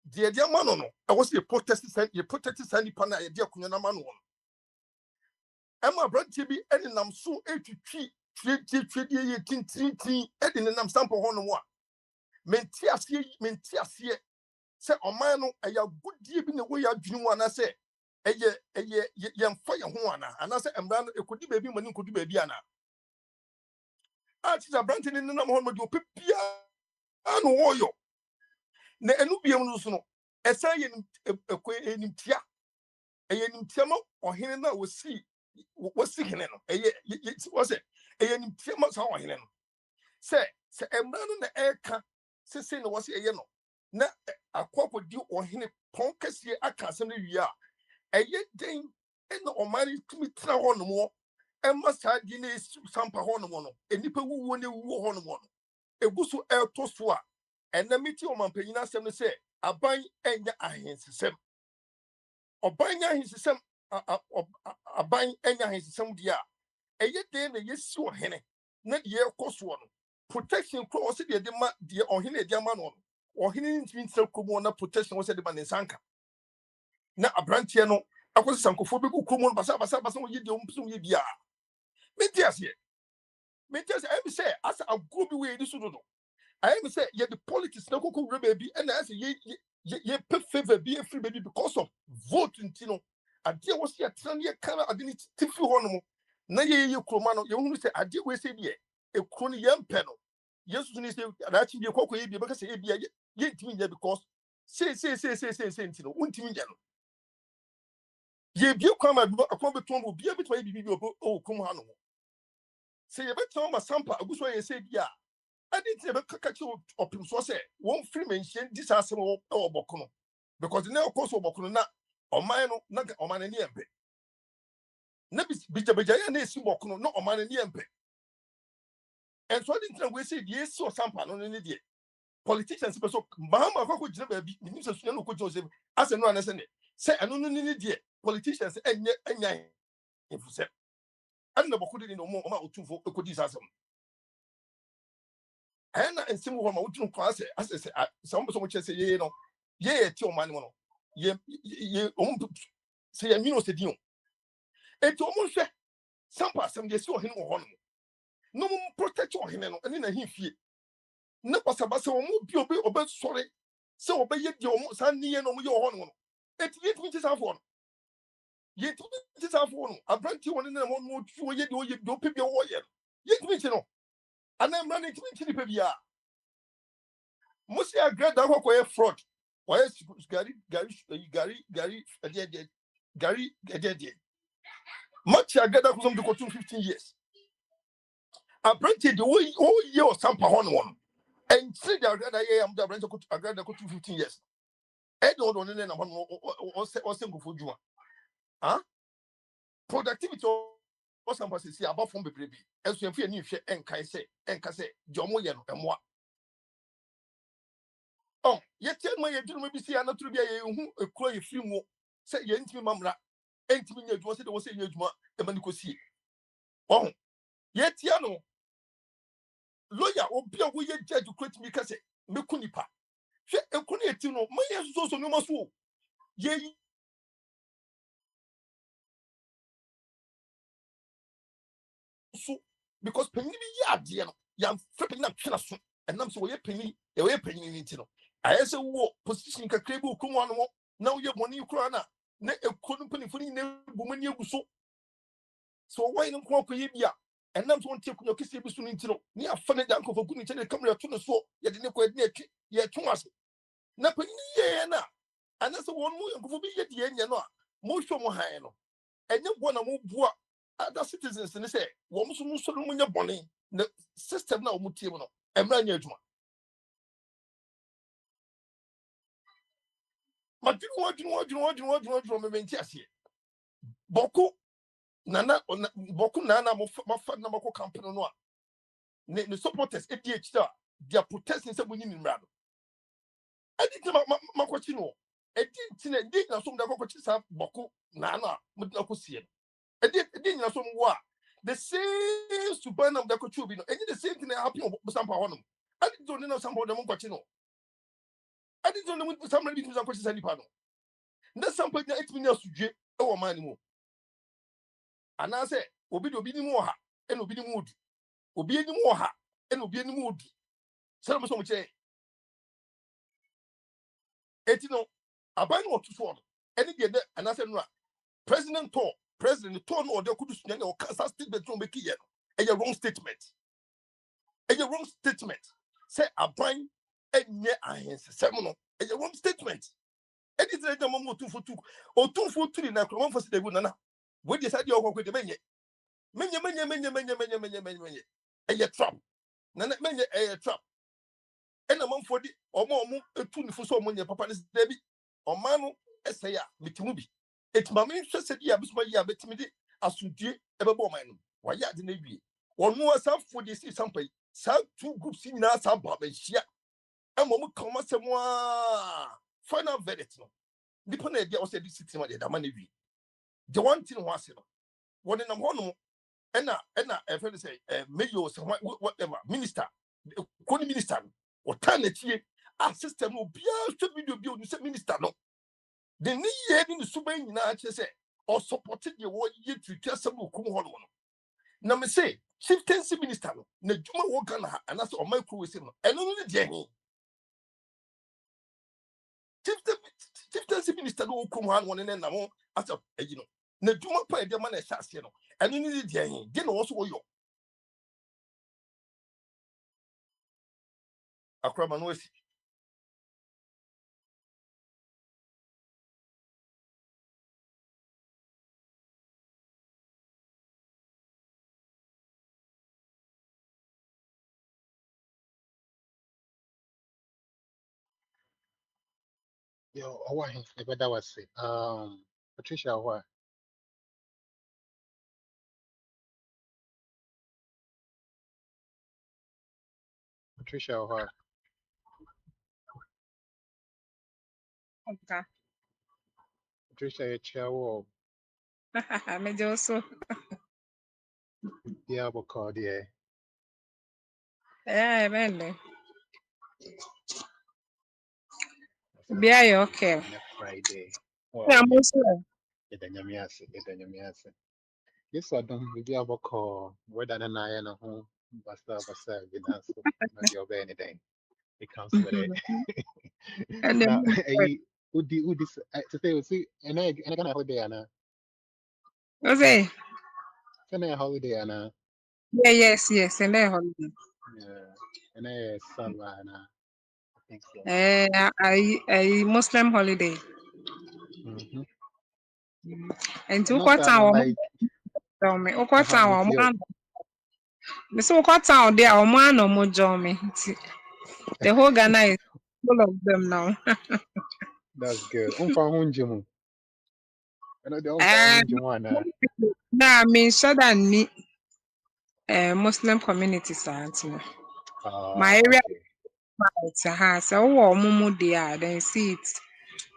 S3: dear man, no, I was a protestant, you protected Sandy Pana, a dear Kunana man. Emma Brant be any nam so 83 3 and in nam sample on one. Mentias here, say, O man, I have good deep in the way I dream one. I say, a young fire one, and I say, and ran a could baby when you could be Biana. Archie a branch in the number of your pipia and warrior. Ne enubium no, a saying a quay in tia, a yen tiamo or him was see. Was sick in it was it a much how I say a man on the air car say no was a yellow na a quap with you or him ponkers here I can't send you are a yet dame and no money to me on more and must have Guinness some pahonomono a nipper who won a war on one a busu air tosua and the meteor man paying us and say a buying and your irons or buying his some a buying any his some dear. A yet then a yes so henny, not year cost one. Protection cross the demand dear or henny dear man on, or henny means so common protection was at the man in Sanka. Now a branchiano, I was some phobic common basa you don't soon ye be. Metias here. Metias, I am say, as a good way this would do. I am say, yet the politics no cocoa baby, and as ye pay favor be a free baby because of voting, Tino. A dear was here, 10 year color, I didn't tip you on. Na ye kromano ye hunu se ade we se de e kro ne yempe no yesu ni se adachi bi kokko ye bi beka se e bia ye ntimi nya because say ntino untimi nya no ye bi kwa ma akon beton bo bia betwa ye bi o kum ha no se ye beton ma sampa aguso ye se bia ade ntine be kaka chi opim so se won free mention this asem o boko no because na of course boko no na oman no na oman ne yempe na bija ya na esi boko no na oman ne yempe. And so I didn't we say yes so sampa no ne de politicians so mama kwa ko gina ba bi ni so sunya no ko jose as no anase ne say anu no ne de politicians enya infuse an na boko de no mo ma otufo ekodi sasem ana ensim ho ma wotun kwa ase some so much say ye no ye ti o man no ye say ye mino se di o eti o mo hwe sampa sem de si o hene wo ho no mo protect o hene no ene na hifie na pasabasa o mu bi obe sore se obe ye di o mu san niye no mu ye ho no eti ye tumi tisafo no ye tumi tisafo no abranti woni na mo no tu ye di o ye do pebi o ye ye tumi ti no ana mra na tumi ti ni pebi a mo se agrada ko ye fraud o ye gari much agrada ko some do ko 15 years abranti the way o ye o sampa ho no and see the agrada ye am the abranti ko agrada ko 15 years e do no ne na ho o se go for juma ah productivity o sampa se above from bebrebe enso yemfe ani hwe enka se jomo ye no emoa oh ye tie ma ye duru ma bi si anaturu bia ye hu ekuro ye firi mu se ye ntimi mamra entimi nya adwuma se de wo se nya adwuma e ma ni kosie oh ye tie no lawyer obi a wo ye judge create me ka se me kunipa hwe ekuro ye ti no ma ye so no ma so ye so because penny bi ya de no yam flipping up chinas and I'm so we penny into no I say wo position kakra bi okumu ano now you money you krana na ekonu panifuni na bumani eguso so why no kwa koye bia enam so ntie kunyo kisi bi so no ntino ni afane dan ko fogu ni tene kamera to no so ye de ne ko de atwi ye twa ase na panyi ye na anase won mu yankofo bi ye de anya no a mo hwo mo han no enye bo na mo bua other citizens ne say wo mo so no so no nya bone na system na wo mu tie mo no emra nya adwuma madwunu me menti ase boku nana mo fa na mako campaign no a ne supporters ADH they are protesting say bunyi nimra no edit makwachi no edit na so mdakwachi sa boku nana mudna ko sie edit na so mwa the same subana mdakwachi obi no edit the same thing happen on sampa honum edit don't know sampa dem kwachi no edit don't know sampa bi tumza kwachi sa nipa no na sampa nya 8 million sudwe e wo man mu anase obi ni mu ha e no obi ni mu odi obi ni mu ha e no obi ni mu odi sɛ mo so mo che eti no aban no to so no eni de anase no a president to no de kudu sunya no kasa statement no make ye no e wrong statement say aban enye ahense sɛm no e wrong statement edi de de mo otumfo turi na kro mo fo se de bu nana we de sa de okoko de menye e trap nana menye e trap ena manfo di omo etu ni fuso omo nye papa ne debi omanu ese ya metimu bi etimame hwese di abisuma yi abetimi di asudie ebebo omanu wa ya de na wie onu asafo di si sampai sa two groups ni na sa ba hia amom kama semwa final verdict no dipo na dia o se di sitima de da ma na wie the one thing ho ase no woni nam hono ena efe say mayor so whatever minister koni minister otana tie a system no bia should video bi onu say minister no the ni ye ni suban nyina che say or supported the wo ye twitwa sam okum ho no na me say chieftaincy minister no na djuma wo Ghana anase o micro we say no eno no de hin chieftaincy minister no okum ho no ne na mo asa ayi no na djuma pa e de ma na hase no eno ni de hin de no wo so wo yo akrama no esi
S8: Yo, why? But that was it. Patricia, why? Patricia, why?
S9: Okay.
S8: Patricia, a chair or
S9: Me also.
S8: the able call the
S9: Man. Be I okay.
S8: Friday.
S9: Yeah,
S8: Well,
S9: I'm also.
S8: it's a Yamias. Yes, I don't be able call whether than I am home, but basta, you know, so not your anything. It comes with it.
S9: And
S8: Now,
S9: then,
S8: would this to say, see, and I gonna holiday, Anna.
S9: what's it?
S8: Can I holiday, Anna?
S9: Yeah, yes. And then holiday.
S8: Yeah, and I summer, Anna. I think so.
S9: I Muslim holiday.
S8: Mm-hmm.
S9: And to
S8: And
S9: what
S8: also, I'm
S9: town?
S8: like,
S9: Tell me. What town?
S8: Mutio.
S9: Miss what town there? Or man or more me. The whole Ghana is full of them now.
S8: That's good. Unfamunjimu. I know the
S9: Um,
S8: Unfamunjimu.
S9: nah, I mean, so that me, Muslim communities are. My area
S8: Okay.
S9: it's a house. So, mumu there, then see it.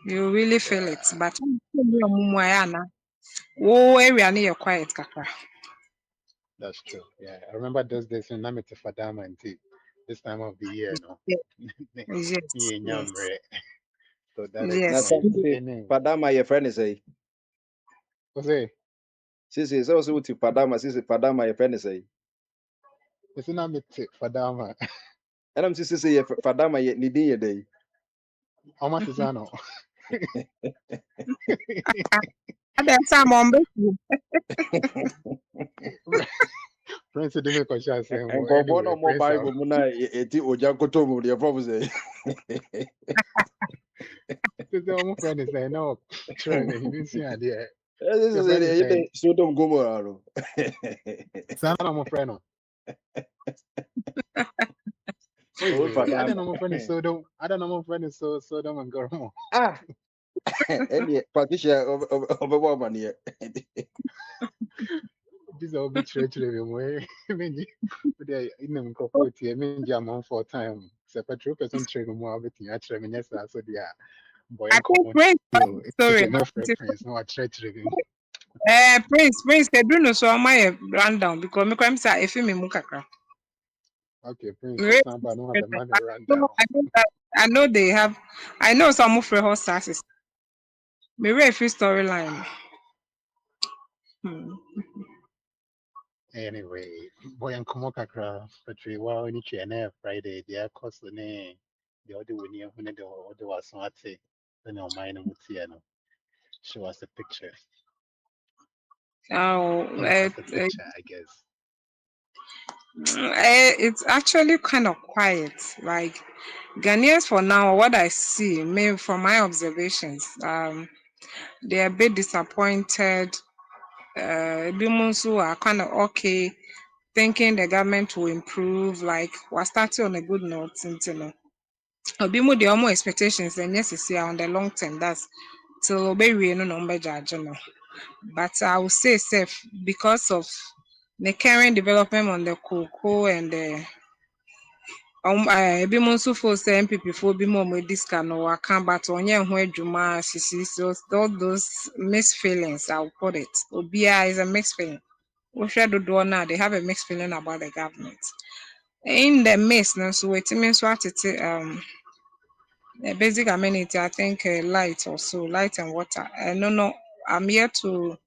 S9: You really feel it.
S8: Yeah,
S9: But mumu ayana. Oh, area near quiet kakra.
S8: that's true. Yeah, I remember those days in Namita Fadama and tea. This time of the year, no.
S9: Yes,
S8: Yeah, nyamre. So that
S6: Na
S9: yes.
S8: explains.
S6: sisi
S8: And then,
S6: padama your friend is say.
S8: what's it?
S6: Sisi so so to padama sisi padama your friend is say.
S8: It's not me Fadama.
S7: And I'm just say Fadama yet need a day.
S8: How much is that?
S9: That's some on
S8: Prince of Dimiko shall say,
S7: And go born
S8: anyway,
S7: on more Bible, Muna, Ojakotomo, the prophecy.
S8: This is friend is saying, no, try me. He didn't see idea.
S7: This
S8: Your friend is
S7: is
S8: saying,
S7: Sodom Gomorrah.
S8: son, I'm a friend. Wait,
S7: Oh,
S8: I don't know my
S7: Fadama.
S8: friend is Sodom. I don't know my friend is Sodom and Gomorrah.
S7: Ah, any Patricia of a woman here.
S8: This will be church living way. I mean, they in them corporate here, I mean, jam on for time. So, Petro person trade more of it. I try me, yes, so they are boy
S9: I
S8: and
S9: think
S8: common.
S9: Prince,
S8: So, it's
S9: sorry,
S8: a no Prince, no church living.
S9: Prince, the Bruno so my rundown because me crime say if me mukaka.
S8: Okay, Prince, or somebody don't have the money run down.
S9: I know they have. I know some of the horses. Maybe a few storyline.
S8: Anyway, boy and come kakra, Petri, well, any chain Friday, they are costly. The other winning, when the other was not say, then your mind would see, show us a picture.
S9: Oh,
S8: Look at the picture, I guess.
S9: it's actually kind of quiet. Like Ghanaians for now, what I see, maybe from my observations, they're a bit disappointed. Bimunsu are kind of okay, thinking the government will improve. Like we're starting on a good note, you know. Obimu the almost expectations and yes, it's on the long term. That's till obey no judge, no. But I would say safe because of the current development on the cocoa and the ebi mo nso fo say MPP fo bi mo disca no waka but onye ho adwuma sisi so all those mixed feelings I'll put it. Obia is a mixed feeling. Ohwe dodo na they have a mixed feeling about the government. In the mix no so wetin so atete a basic amenity I think light also light and water. I don't know I'm here to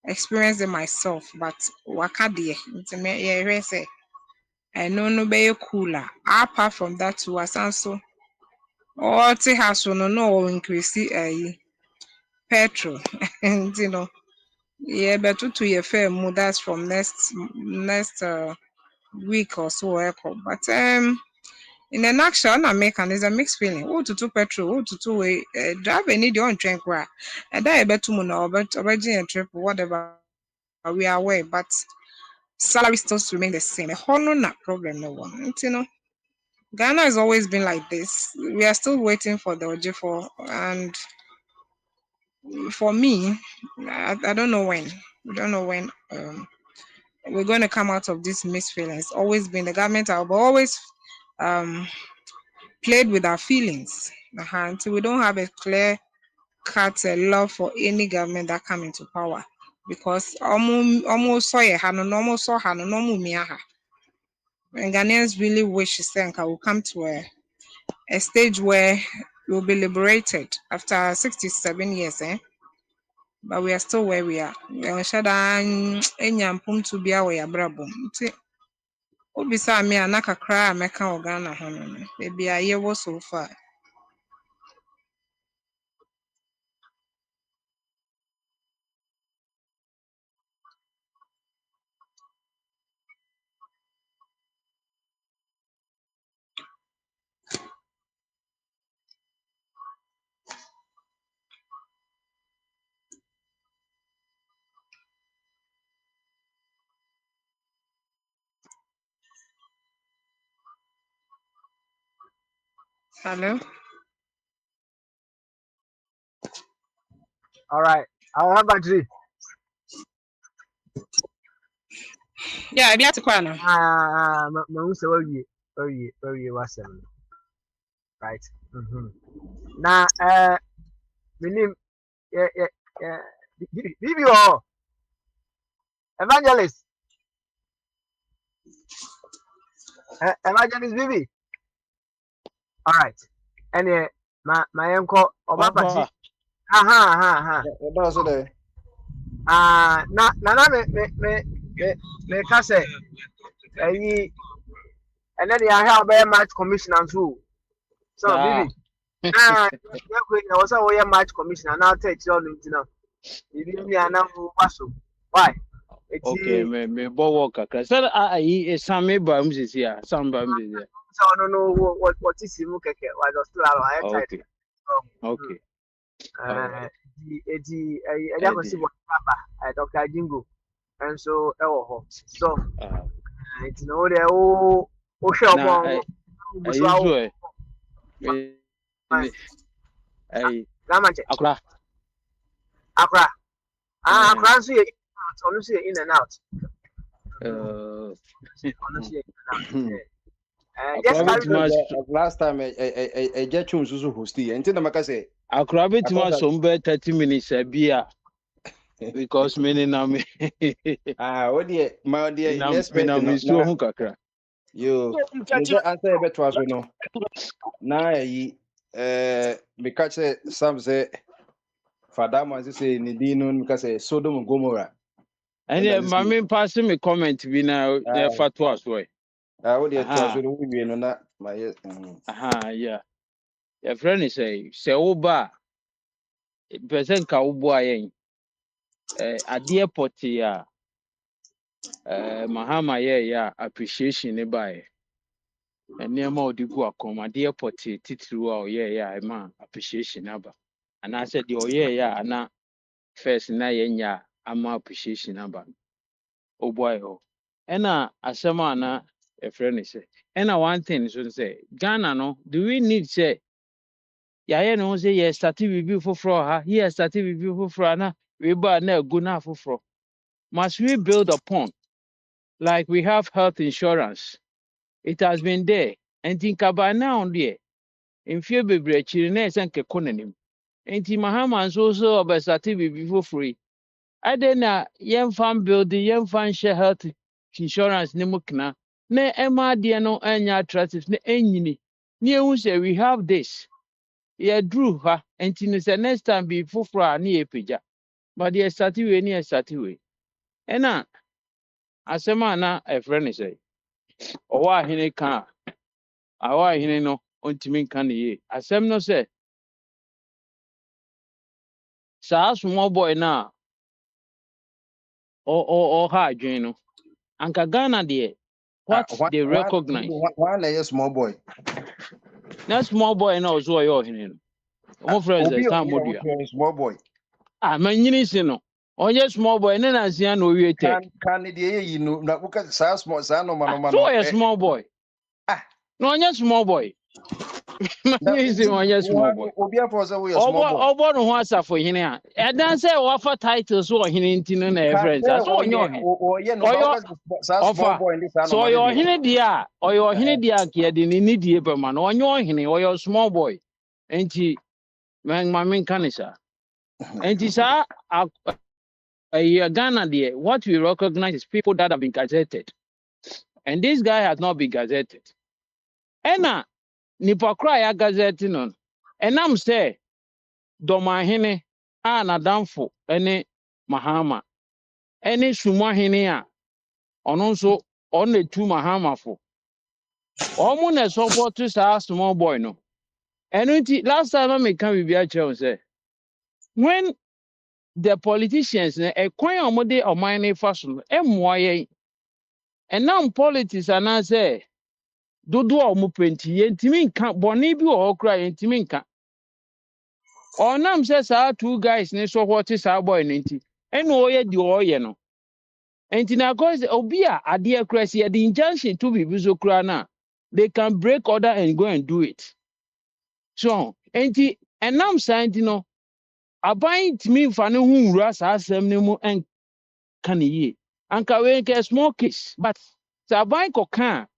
S9: experience it myself but waka there nti me yeah say I know no be cooler apart from that too asanso or te house no increase petrol and you know yeah but to your fair mood that's from next week or so but in a nutshell American is a mixed feeling oh to petrol oh to way drive any the on train cra and that better no but a trip whatever we are aware but salary still remain the same a whole no problem no one you know Ghana has always been like this. We are still waiting for the OJ4, and for me, I don't know when. We don't know when we're going to come out of this mixed feelings. Always been the government have always um, played with our feelings. Until we don't have a clear cut love for any government that come into power, because almost saw a hand, almost saw hand, normal miaha. And Ghanaians really wish Senka will come to a stage where we'll be liberated after 67 years, but we are still where we are. To be our brabo. Obisa me anaka cry meka Ghana hono. Baby I hear so far. Hello?
S2: All right. I'll have battery.
S9: Yeah, I be at Kwana.
S2: Say where you was right. Now, my name, Bibi or Evangelist, Evangelist Bibi. All right. And my uncle or my battery.
S7: That's it.
S2: Na me kase
S10: Any and then I have a match commissioner too. So
S11: Ah,
S10: baby. Ah, I was a match commissioner now take your you know. You need an why? It's
S11: okay, me bow kakra. So I some me ba mzisi ya, some ba mzisi.
S10: so I don't know what is him keke was still alive tight.
S11: Okay, okay. All right.
S10: I just
S11: Eddie.
S10: see what Dr. Jingo and so so
S11: Ah,
S10: it's no there oh show
S11: na
S10: more
S11: I usually I
S10: Gamanche
S11: akra.
S10: Accra
S11: Eh,
S10: Accra so you honestly in and out honestly in and out just
S11: akra
S7: Ɔno
S10: carry
S11: bit
S7: sɛ
S11: mas
S7: last time ɛgya twom nso so hosti nti na maka sɛ
S11: akra bit mas
S7: akɔsa
S11: sombe 30 minutes bia because many na me
S7: wodeɛ ma deɛ
S11: na
S7: next
S11: me na
S7: person no
S11: me so
S7: na
S11: hu kakra.
S7: yo me sɛ ansa yɛbɛtoa so no na ayi meka kyerɛ sam sɛ fadama sɛ sɛ ne din no meka sɛ Sodom and Gomorrah
S11: And
S7: ɛna
S11: yeah,
S7: sɛ sɛ
S11: my pass me comment bi na fatwa so.
S7: wodeɛ toa so
S11: Aha.
S7: no wowie no na mayɛ
S11: Aha, yeah. Your friend is say oba person ka wo boa yen ade poti a mahama ya appreciation ne bae. Nneɛma a ɔde gu akɔm adeɛ pɔte titiriw a ɔyɛɛyɛ a ɛma appreciation aba anaasɛ deɛ ɔyɛɛyɛ a ana first na yɛnya ama appreciation aba no ɔboaeɛ hɔ ɛna asɛm a na ɛfrɛ no sɛ ɛna one thing nso sɛ Ghana no do we need sɛ yɛayɛ ne ho sɛ yɛstarte biribi foforɔ wɔ ha yɛstarte biribi foforɔ ana weba a na agu no afoforɔ must we build upon like we have health insurance it has been there nti nkaba now deɛ mfie bebree akyiri na ɛsɛ nkɛkɔ n'anim nti mahama nso so ɔbɛsate biribi foforɔ yi adɛn na yɛmfa building yɛmfa nhyɛ health insurance ne mu kena na ɛma adeɛ no ɛnyɛ attractive na ɛnyini ne ehu sɛ we have this yɛduru ha nti no sɛ next time bi foforɔ a ne yɛpagya but yɛsate wei ne yɛsate wei ɛna asɛm a na ɛfrɛ ne sɛ ɔwɔ ahene ka a ɔwɔ ahene no ɔntumi nka ne yie asɛm no sɛ saa small boy na ɔha adwene no anka Ghana deɛ what they recognize
S7: one na ɛyɛ small boy
S11: na small boy na ɔso ɔyɛ ɔhene no ɔmo frɛ
S7: obi
S11: sɛ
S7: a
S11: sam
S7: ɔyɛ a
S11: modua
S7: wofrɛ no small boy
S11: manyini si no ɔnyɛ small boy ne nansia na owie tech
S7: kan ne deɛ ɛyɛ yi no na woka saa small saa nɔma
S11: so
S7: no
S11: ɔyɛ small boy
S7: ah
S11: na ɔnyɛ small boy
S7: na
S11: manyini si no ɔnyɛ small boy
S7: obi afɔ sɛ woyɛ small boy
S11: ɔbɔ ne ho asafohene a ɛdan sɛ wafa title so ɔhene nti no na
S7: ka
S11: ɛfrɛ
S7: sɛ
S11: nsa so ɔnyɛ ɔhene
S7: ɔyɛ no ba
S11: ɔyɛ
S7: woka saa small
S11: ɔfa
S7: boy ne saa
S11: so
S7: nɔma
S11: ɔyɛ
S7: no deɛ
S11: ɔhene deɛ a ɔyɛ ɔhene deɛ a nka yɛde ne nidie bɛma no ɔnyɛ ɔhene ɔyɛ small boy nti ma menka ne saa nti saa Ghana deɛ what we recognize is people that have been gazetted and this guy has not been gazetted ɛna nipa koro a yɛagazette no ɛnam sɛ dɔmahene a n'adamfo ne mahama ne sumahene a ɔno nso ɔno etu mahamafo ɔmo na support saa small boy no ɛno nti last time I meka biribi akyerɛ wo sɛ when the politicians no ɛkwan a ɔmo de ɔman no fa so no ɛmmoa yɛn ɛnam politics anaasɛ dodoɔ a ɔmo pɛ nti yɛntumi nka bɔne bi wɔ hɔ koraa yɛntumi nka ɔnam sɛ saa two guys ne support saa boy no nti ɛna ɔyɛ deɛ ɔyɛ no nti na cause obi a adeɛ kora si yɛde injunction to biribi so koraa no a they can break order and go and do it so nti ɛnam saa nti no aban tumi nfa ne ho nwura saa asɛm no mu ɛnka ne yie anka wei nkɛ small case but sɛ aban kɔka a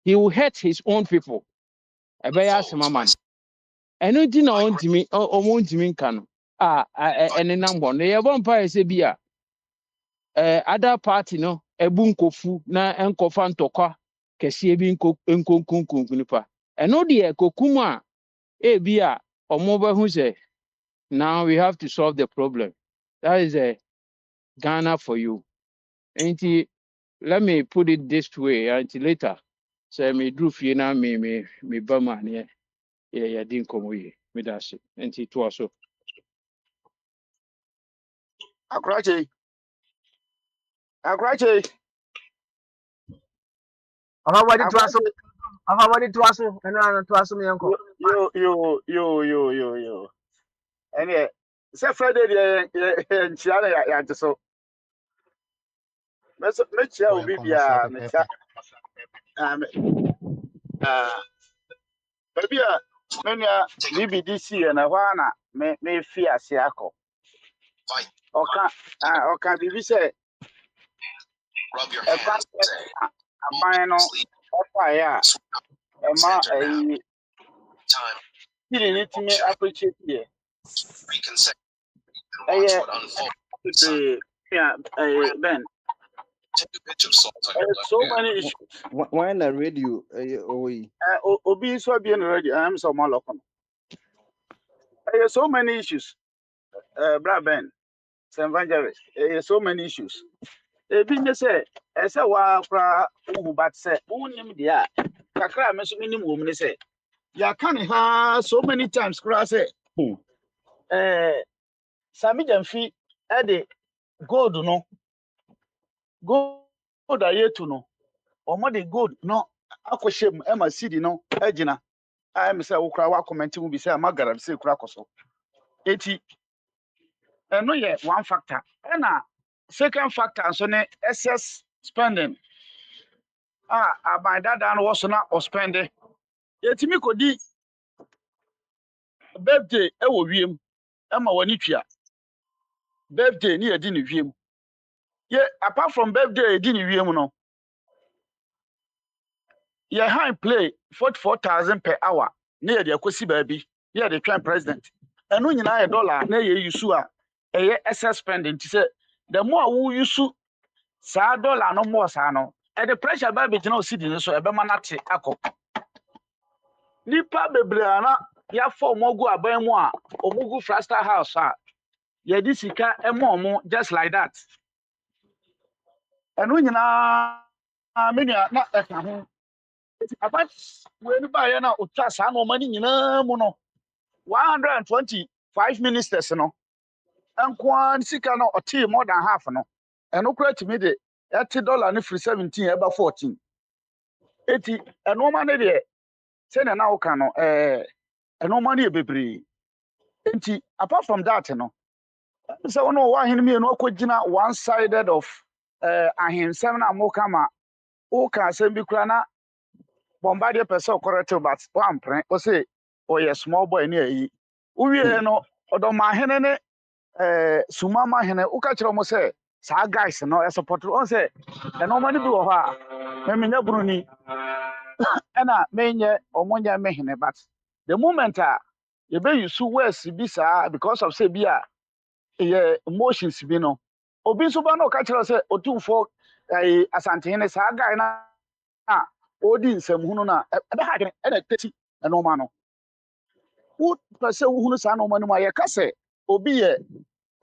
S11: he will hurt his own people ɛbɛyɛ asɛm ama no ɛno nti na ɔmo ntumi nka no ɛne nam hɔ no yɛbɔ mpa yɛ sɛ bi a other party no ebu nkofu na nkɔfa ntɔkwa kɛseɛ bi nkonkunkum nipa ɛno deɛ kokum a ebi a ɔmo bɛhu sɛ now we have to solve the problem that is Ghana for you nti let me put it this way until later. So me drew fina me bama yeah didn't come away. Me that's it. And it was so.
S12: Akrache,
S10: Ọba wadi to aso.
S12: Akrache.
S10: Ọba wadi to aso. Eno ano to aso mi yanko.
S12: Yo. Anyway, say Friday the nchia na ya so. Me chia
S8: Boy,
S12: obi
S8: come so
S12: bia me chia
S8: pepe.
S12: ah baby a me nua BBDC na hwa na me fi ase akọ. Oka bibi say e kwa aban no ọfa ya e ma kiri ni timi appreciate ye. Eh Ben, so many issues.
S7: Why na radio?
S12: Obi so be already. I am so maloko. So many issues. Bra Ben, evangelist. So many issues. Ebi ne say, say wa kra uhu but say, unim dia. Kakra me so minim wo ne say. Ya kan ha so many times kra say. Sami Jamfi e de gold no. Gold ayetu no. Omo de gold no akoshem e ma city no agina. I say ukra wa comment mu bi say amagara say kra koso. Eti no yeah one factor. And second factor so ne excess spending. My dad and was not or spending. Eti mi kodi birthday e wo wiem. E ma wani tua. Birthday ni edi ni wiem. Yeah, apart from birthday edi ni wiem no. Yeah, high play 44,000 per hour. Near the akosi baby. Yeah, the train president. And when you know $1, na ye use a excess spending. To say the more who use sa dollar no more sa no. And the pressure baby no city so ebe manate akọ. Nipa bebre ana ya for mogu aban mu a omugu Fraster house a ye di sika emo just like that. And when you know many na eka ho. About when buy na utwa sa no mani nyina mu no 125 ministers no. Enkwan sika no ɔtee more than half no ɛno kura timi de $30 ne free 17 eba 14 eti ɛno ma ne de sɛ na woka no ɛno ma ne bebree enti apart from that no sɛ wono wɔ ahene mienu akɔgyina one sided of ahensɛm na moka ma woka asɛm bi kura na bombardie pɛ corrective but wampre wo se ɔyɛ small boy ne ayi wowie no ɔdɔma ahene ne sumama hene uka kire mo say sa guys no support on say e no mani bi wo ha me menya bruni e na menye omonya me hene but the moment you be use words bi sa because of say bi emotions bi no obi so ba no ka kire say otumfo asante hene sa guy na odi nsam hunu na e be ha gene e na teti e no ma no wo pese wo hunu sa no ma no ma ye ka say obi ye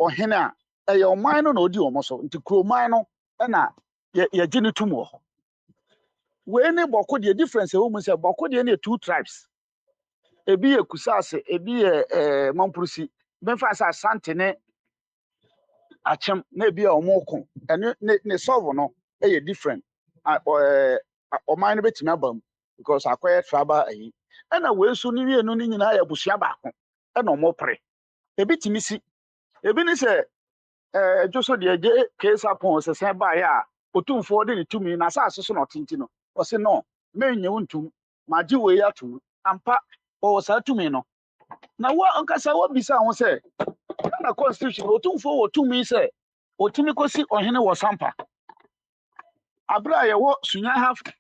S12: ɔhene a ɛyɛ ɔman no na odi ɔmo so nti kuroman no na yɛgye ne tum wɔ hɔ wei ne bɔko deɛ difference ɛwɔ mu sɛ bɔko deɛ ne two tribes ebi yɛ kusase ebi yɛ mampurusi bɛmfa sɛ asante ne akyɛm na ebi yɛ ɔmo ko ɛne ne solve no ɛyɛ different ɔman no bɛtumi aba mu because akɔyɛ tribal ayi ɛna wei so ne wienu ne nyinaa yɛ abusua baako ɛna ɔmo pere ebi tumi si ebi ne sɛ just so the case upon se sen ba ya otumfo de ne tumi na sa aso so no tinti no o se no menye wontum maji we ya tum ampa o sa tumi no na wo ankasa wo bisa ho se na constitution otumfo wo tumi se otumi kosi ohene wo sampa abra ye wo sunya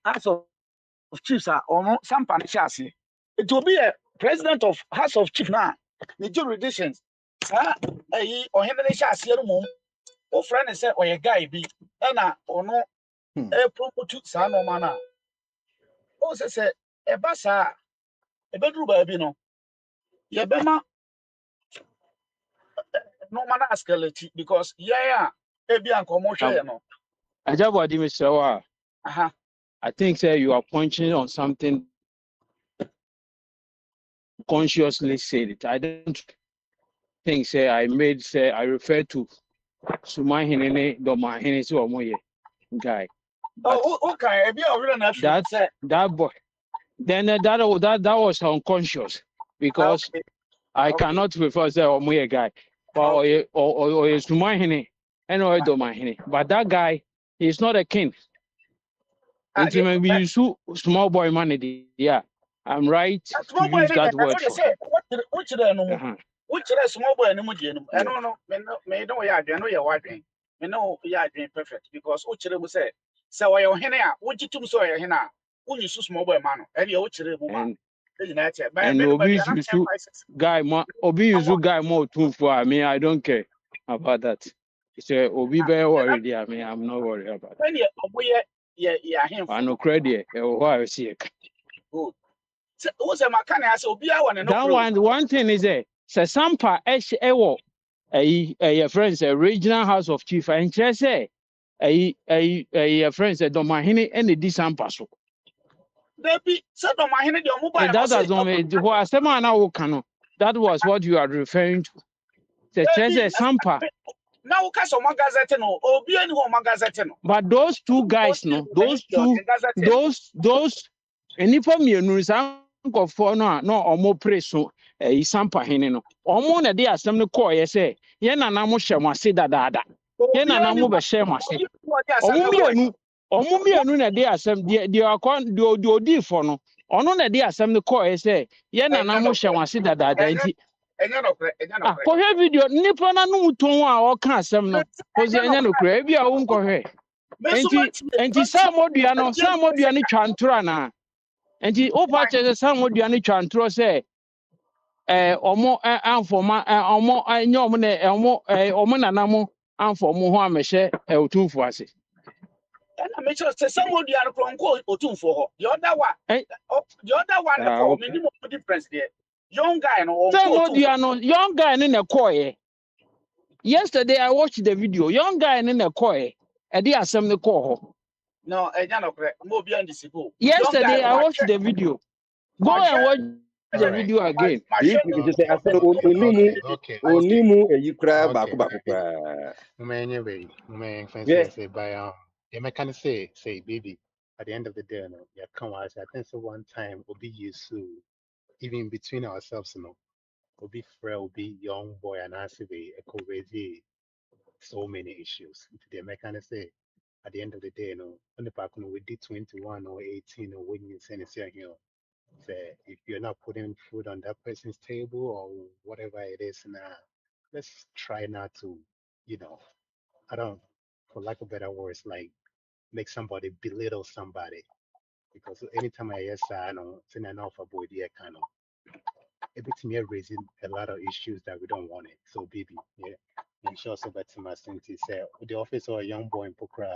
S12: house of chiefs a ono sampa ne chase it will be a president of house of chief na the jurisdictions sa ayi ohene ne chase no mum o friend say oye guy bi na ono promote sa no ma na o say e ba sa e bedru ba bi no ye be ma no ma na escalate because yeah e bi anko mo hwe no
S11: Ajabodi Mr.
S12: Aha.
S11: I think say you are pointing on something consciously said it. I don't think say I refer to Sumahine Domahine Suamoye guy. But
S12: Okay. Ebi already na
S11: that
S12: say.
S11: boy then that was unconscious because
S12: Okay.
S11: I
S12: Okay.
S11: cannot refer say Omoye guy. But
S12: Okay.
S11: or Sumahine and or Domahine. But that guy he's not a king. And
S12: The,
S11: maybe you small boy money. Yeah. I'm right to
S12: small boy
S11: use
S12: ni
S11: that
S12: I know
S11: word
S12: they
S11: for
S12: say
S11: him.
S12: which the no mu.
S11: Uh-huh.
S12: Which the small boy ni mu die no. I
S11: Yeah.
S12: don't know. Me no ya adwen no ya wadwen. Me no ya adwen perfect because which the mu say we yo hene a which tum so yo hene a unyi su small boy man no. E dey which the mu ma.
S11: And
S12: E nyina che. But
S11: and
S12: me no ba
S11: Obi
S12: dia na
S11: use guy more Obi use guy more too for I mean I don't care about that. So Obi be worried. I mean I'm not worried about that.
S12: when you oboye ye
S11: I
S12: ahemfo
S11: no
S12: no.
S11: credit. Why I see it.
S12: Good. Wo say makana ase obi a won no
S11: That
S12: kro.
S11: one thing is say sampa ewo a friends a regional house of chief and say a friends a domahini and the sampa so.
S12: There be say do ma hene de omo boy
S11: And
S12: no
S11: that
S12: say
S11: has only what that was what you are referring to. The
S12: there
S11: chess
S12: be
S11: sampa.
S12: now wo ka so mo gazette no obi ani wo mo gazette no.
S11: But those two guys, no, those, and if I'm you for no, or more praise so, a sampa hino. Omo na dia asem no call ye say, ye na na mo hye mo ase dada. Ye
S12: Obi
S11: na na
S12: ani
S11: mo be hye mo ase.
S12: obi wo dia asem
S11: Omo
S12: no boy.
S11: mienu na dia asem de akon de odi for no. Ono na dia asem no call ye say, ye na na
S12: Enya
S11: mo
S12: no
S11: hye mo ase dada nti.
S12: enya no
S11: Ah,
S12: kre.
S11: ko hwe video nipa na no ton a o ka asem no. Ko ze
S12: Enya no
S11: enya no kra, e bia wo nkɔ hwe.
S12: me so
S11: Enti samodua no samodua ne twantoro na enti opa che samodua ne twantoro se omo anfoma omo anya omo na omo nanamo anfomo ho amehye otumfo ase
S12: ena me say somebody are kro nko otumfo ho.
S11: eh
S12: The other one the call me
S11: okay
S12: ni mo difference there. Young guy no onko otumfo.
S11: samodua no young guy ne na koye yesterday I watched the video young guy ne na koye e dey asem ne ko ho
S12: No, enya no kre. Mo bi an disipo. Young guy
S11: yesterday
S12: no
S11: I
S12: ma
S11: watched the video go
S12: hwe
S11: and watch
S8: All
S11: the
S8: right.
S11: video again
S12: ma
S7: If
S12: hwe
S7: you
S12: ni
S7: just say, I said,
S8: Okay. Okay. Okay.
S7: Onimu, a Yukra,
S8: Okay.
S7: Bakuba.
S8: Anyway, fancy
S7: Yeah.
S8: say by you may kind of say baby. At the end of the day, no, yeah, come on. I think so. One time will be used to even between ourselves, you know, will be frail, will be young boy, and I say we already so many issues. They may kind of say at the end of the day, no, on the back, we did 21 or 18 or when you send it here. Say if you're not putting food on that person's table or whatever it is now, let's try not to, you know, I don't, for lack of better words, like make somebody belittle somebody. Because anytime I hear I know, it's an offer boy, yeah, kind of, everything here raising a lot of issues that we don't want it. So, baby, yeah. I'm sure so that's my sense. Say, the office or a young boy in Pokra,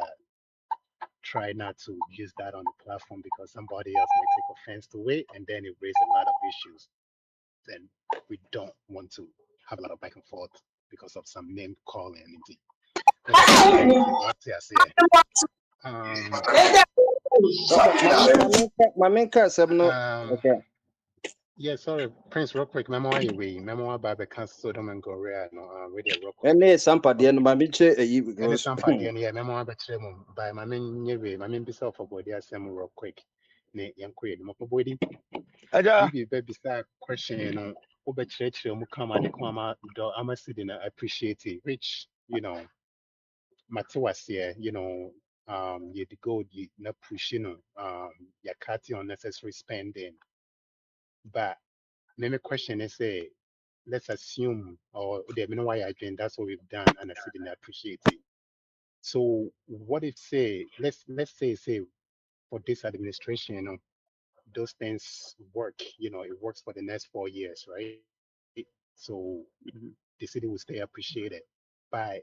S8: try not to use that on the platform because somebody else might take offense to it and then it raises a lot of issues. Then we don't want to have a lot of back and forth because of some name calling. That's it. I say.
S7: My main car, okay.
S8: Yeah, sorry, Prince, real quick. Memo about the Sodom and Gorea. No, really real quick.
S7: And there's some part the end of my bitch,
S8: And it's
S7: because
S8: some part yeah, memo about Tremum by my main yewe, my main piece of a body as some real quick. Ne, young queen, Moko body.
S12: aja
S8: Maybe baby start question, you know, over church, Mukama, the Kwama, do Amasidin, I appreciate it, which, you know, Matiwas here, you know, you the go, you not push, you know, you're cutting unnecessary spending. But my question is, say, let's assume, or the reason why I think that's what we've done, and I didn't appreciate it. So, what if, say, let's say for this administration, you know, those things work, you know, it works for the next 4 years, right? So the city will stay appreciated. But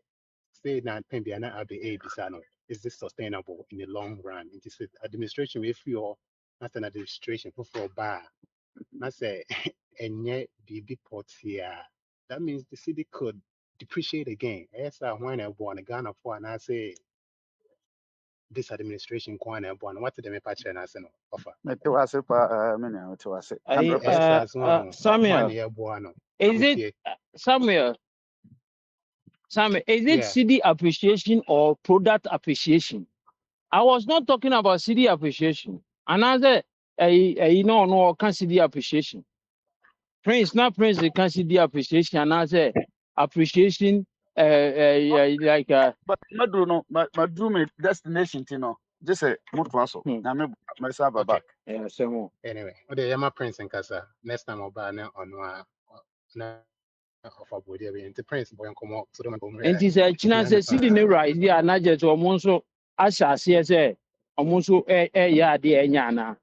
S8: say now, Pembiana Abe A Bisano, is this sustainable in the long run? It is administration if you're not an administration for bar. I say, and yet BB ports here. That means the city could depreciate again. Yes, I when I born a Ghana for and I say this administration kwan na ɛboa no what the me patch na ase no offer
S12: mete wase pa mene mete wase
S11: I,
S12: 100%.
S8: yes so kwan
S11: Samuel,
S8: na ɛboa no
S11: is it
S8: metie
S11: Samuel? Samuel, is it
S8: yeah
S11: CD appreciation or product appreciation? I was not talking about CD appreciation. Another, no, can CD appreciation. Prince, not Prince, they can CD appreciation. Another appreciation, like
S12: But madru no madru me destination ti no just say moto aso na me serve
S8: okay
S12: back.
S11: so
S8: anyway okay yama prince and kasa next time oba na ono a na offer body be into prince boy nkomo so do me
S11: and this China
S8: na ne
S11: says CD ne rise there, and I just almost so as I say, almost so yeah, dear, yana.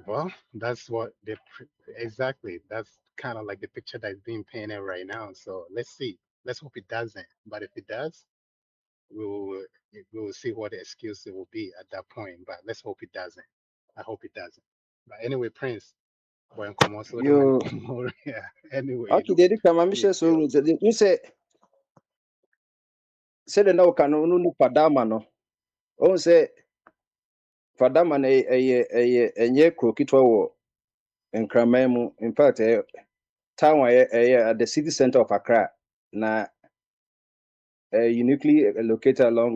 S8: well that's what exactly that's kind of like the picture that's being painted right now so let's see let's hope it doesn't but if it does we will see what the excuse it will be at that point but let's hope it doesn't I hope it doesn't but anyway prince boy nkomo so do me
S7: You
S8: nkomo yeah anyway
S7: okay, they come and
S8: yeah
S7: share so you say the no can no padama no. Oh say padama na enye krokitwa wo nkraman mu in fact town at the city center of Accra na uniquely located along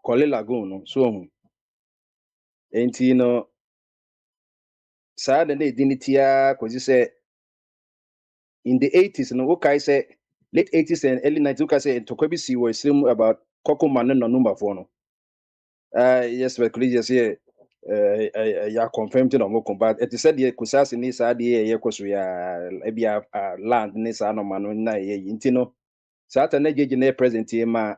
S7: Kole Lagoon no so enti no saa de na edinitia kozi say in the 80s no okay say late 80s and early 90s okay say tokobi si was slim about kokoma no number for no yes but colleges here ya confirmed no mo combat it said ye kusasi ni saa de ye koso ya ebia land ni saa no mano na ye nti no saa ta na jeje na present here ma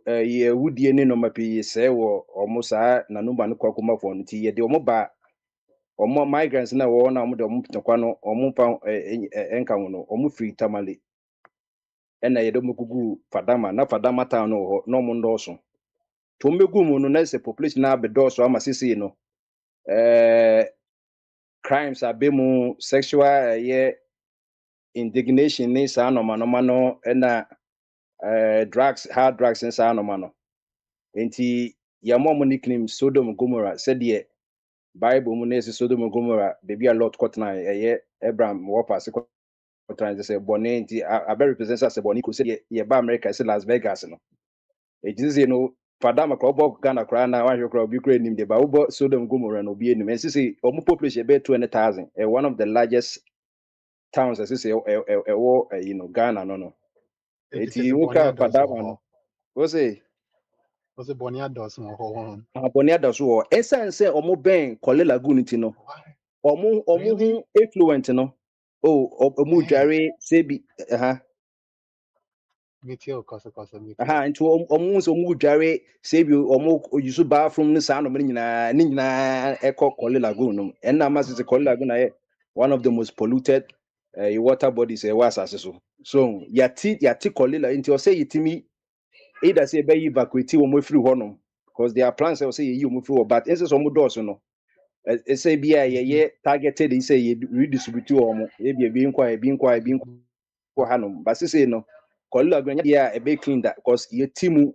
S7: ye wudie ni no mapi say wo omo saa na number no kokoma for no ti ye de omo ba omo migrants na wo na omo de omo pitokwa no omo pa enka no omo free tamale ena ye de mo gugu fadama na fadama town no ho no mo ndoso to mbegu mu no na se population na be doso ama sisi no crimes abemu sexual indignation ni sa no mano ena drugs hard drugs ni sa no mano enti ya mo nickname Sodom Gomorrah said ye Bible mu na se Sodom Gomorrah baby a lot kotna Abraham wopa se trying to say bonne nti a very represents as bonne ko say ye ba America say Las Vegas no it is fadama ko bo Ghana kra na wa hwe kra obi kra nim de ba wo Sodom Gomorrah no bi nim and say omo population be 20,000 one of the largest towns as say Ghana no
S8: it
S7: eti
S8: is a
S7: woka
S8: bonia does
S7: fadama no wo say
S8: was a bonia does no ho
S7: abonia da so esan say omo ben Kole Lagoon ti no omo
S8: really
S7: hu affluent no omo
S8: dang
S7: dware say bi
S8: meteor kosa meteor
S7: nti omo so omo dware say bi omo use bathroom ni sa no ni nyina eko Kole Lagoon no enna ma say Kole Lagoon na one of the most polluted water bodies was as so yati Kole Lagoon nti o say yitimi either say be evacuate omo free ho no because there are plans say yi omo free but instead omo doors no say bi ye targeted say ye redistribute omo e bi nkwa hanom but say no Kole Lagoon ya e be clean that because ye timu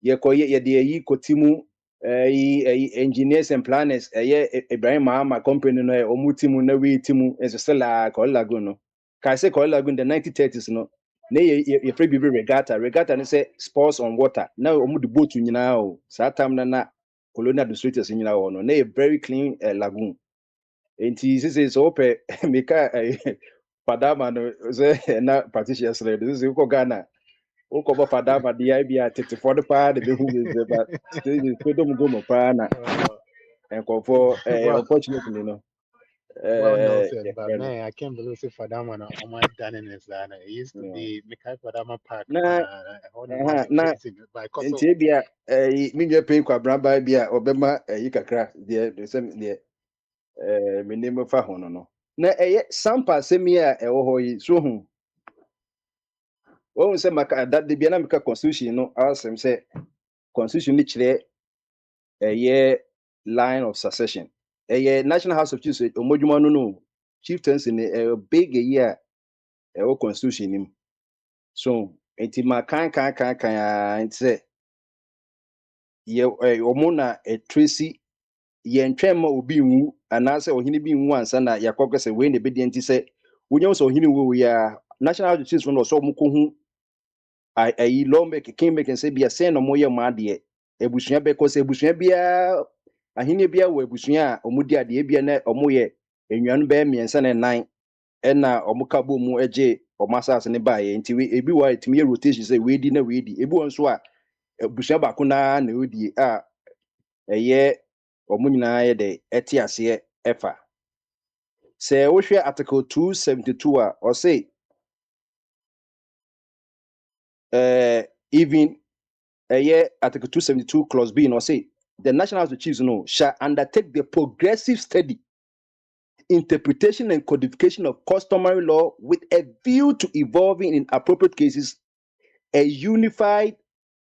S7: ye de yi ko timu engineers and planners Ibrahim Mahama company no omu timu na we timu is still Kole Lagoon no ka say Kole Lagoon the 1930s no na ye free bi regatta no say sports on water na omu the boat nyina o saa time na colonial administrators nyina o no na a very clean lagoon enti say so pe meka padama no say na partitions le this is ko Ghana Uko fadama dia bia 34 pa de be hu be but Sodom Gomorrah pa na enko
S8: well
S7: unfortunately no
S8: well noted, but
S7: friend
S8: man, I can't believe if Fadama on my done is that it used to
S7: no
S8: be Mikai Fadama Park,
S7: na
S8: all the money
S7: na
S8: crazy, but also
S7: ntie bia mi nwe pe kwa bramba bia obema yi kakra de sem de me name fa ho no na sampa semi a ewo ho yi so hu wo se maka that de bia na maka constitution no asem se constitution ni kire line of succession National House of Chiefs omodwuma no chieftains in a big year constitution nim so enti ma kan enti say ye omuna e tracy ye ntwema obi nwu anase ohini bi nwu ansa na yakoko se we ne be enti say wonyo so ohini wo ya national justice no so mo ko hu ayi lawmaker kingmaker say bia say no mo ye ma de ebusua be ko say ebusua bia ahini bia wo ebusua a omudi ade bia na omo ye enwanu be miensa na nan na omuka bo mu eje omasase ne bae nti we ebi wa etimi rotation say we di na we di ebi won so a busua ba ko na odi a eye omu nyina ye de eti ase efa say wo hwe article 272 a or say even article 272 clause B no say the national house of chiefs no shall undertake the progressive study, interpretation and codification of customary law with a view to evolving in appropriate cases a unified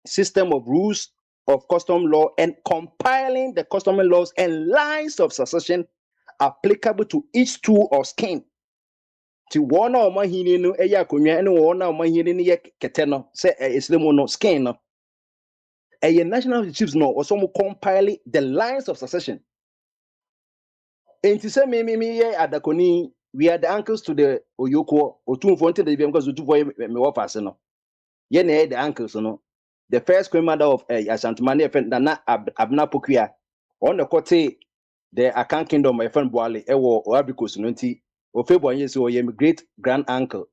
S7: system of rules of custom law and compiling the customary laws and lines of succession applicable to each tool or scheme. To one or my hini no eya konwa ene one or my hini no ye kete no say islamo no scheme no a national chiefs no or some compile the lines of succession. And to say me ye adakoni we are the uncles to the oyoko or two fonte the because two for me offer no. Ye na the uncles no. The first grandmother of Asantumani friend Nana Abna Pokia on the kote the Akan kingdom my friend Boale ewo or Abicus nunti or February years or ye great grand uncle.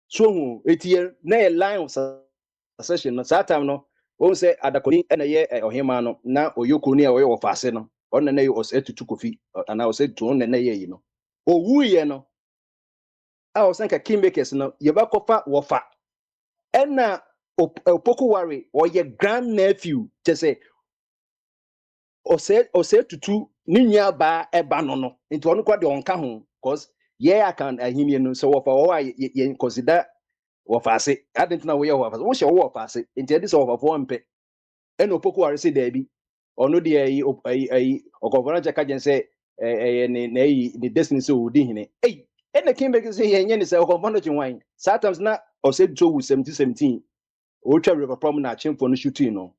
S7: So it year na line of succession no that time no won say adakoni na ye ohima no na oyoko ni e wo fase no on na ye os etutu kofi and I was said to on na ye no owu ye no I was think kingmakers no ye ba kofa wo fa ena opoku ware or ye grand nephew just say ose tutu ni nua ba eba no no into onu kwa de onka ho cause ye akan ahini no so wo fa wo ye consider wo fase adentina wo ye wo fase wo hye wo fase into edi so wo fa fo mpe ena opoku ware say da bi onu de ayi okonfona cheka jen say na yi the destiny so odi hine ena kimbe say ye nye ni say okonfona chinwan sometimes na ose to wu 17 o twa river problem na chimfo no shooting no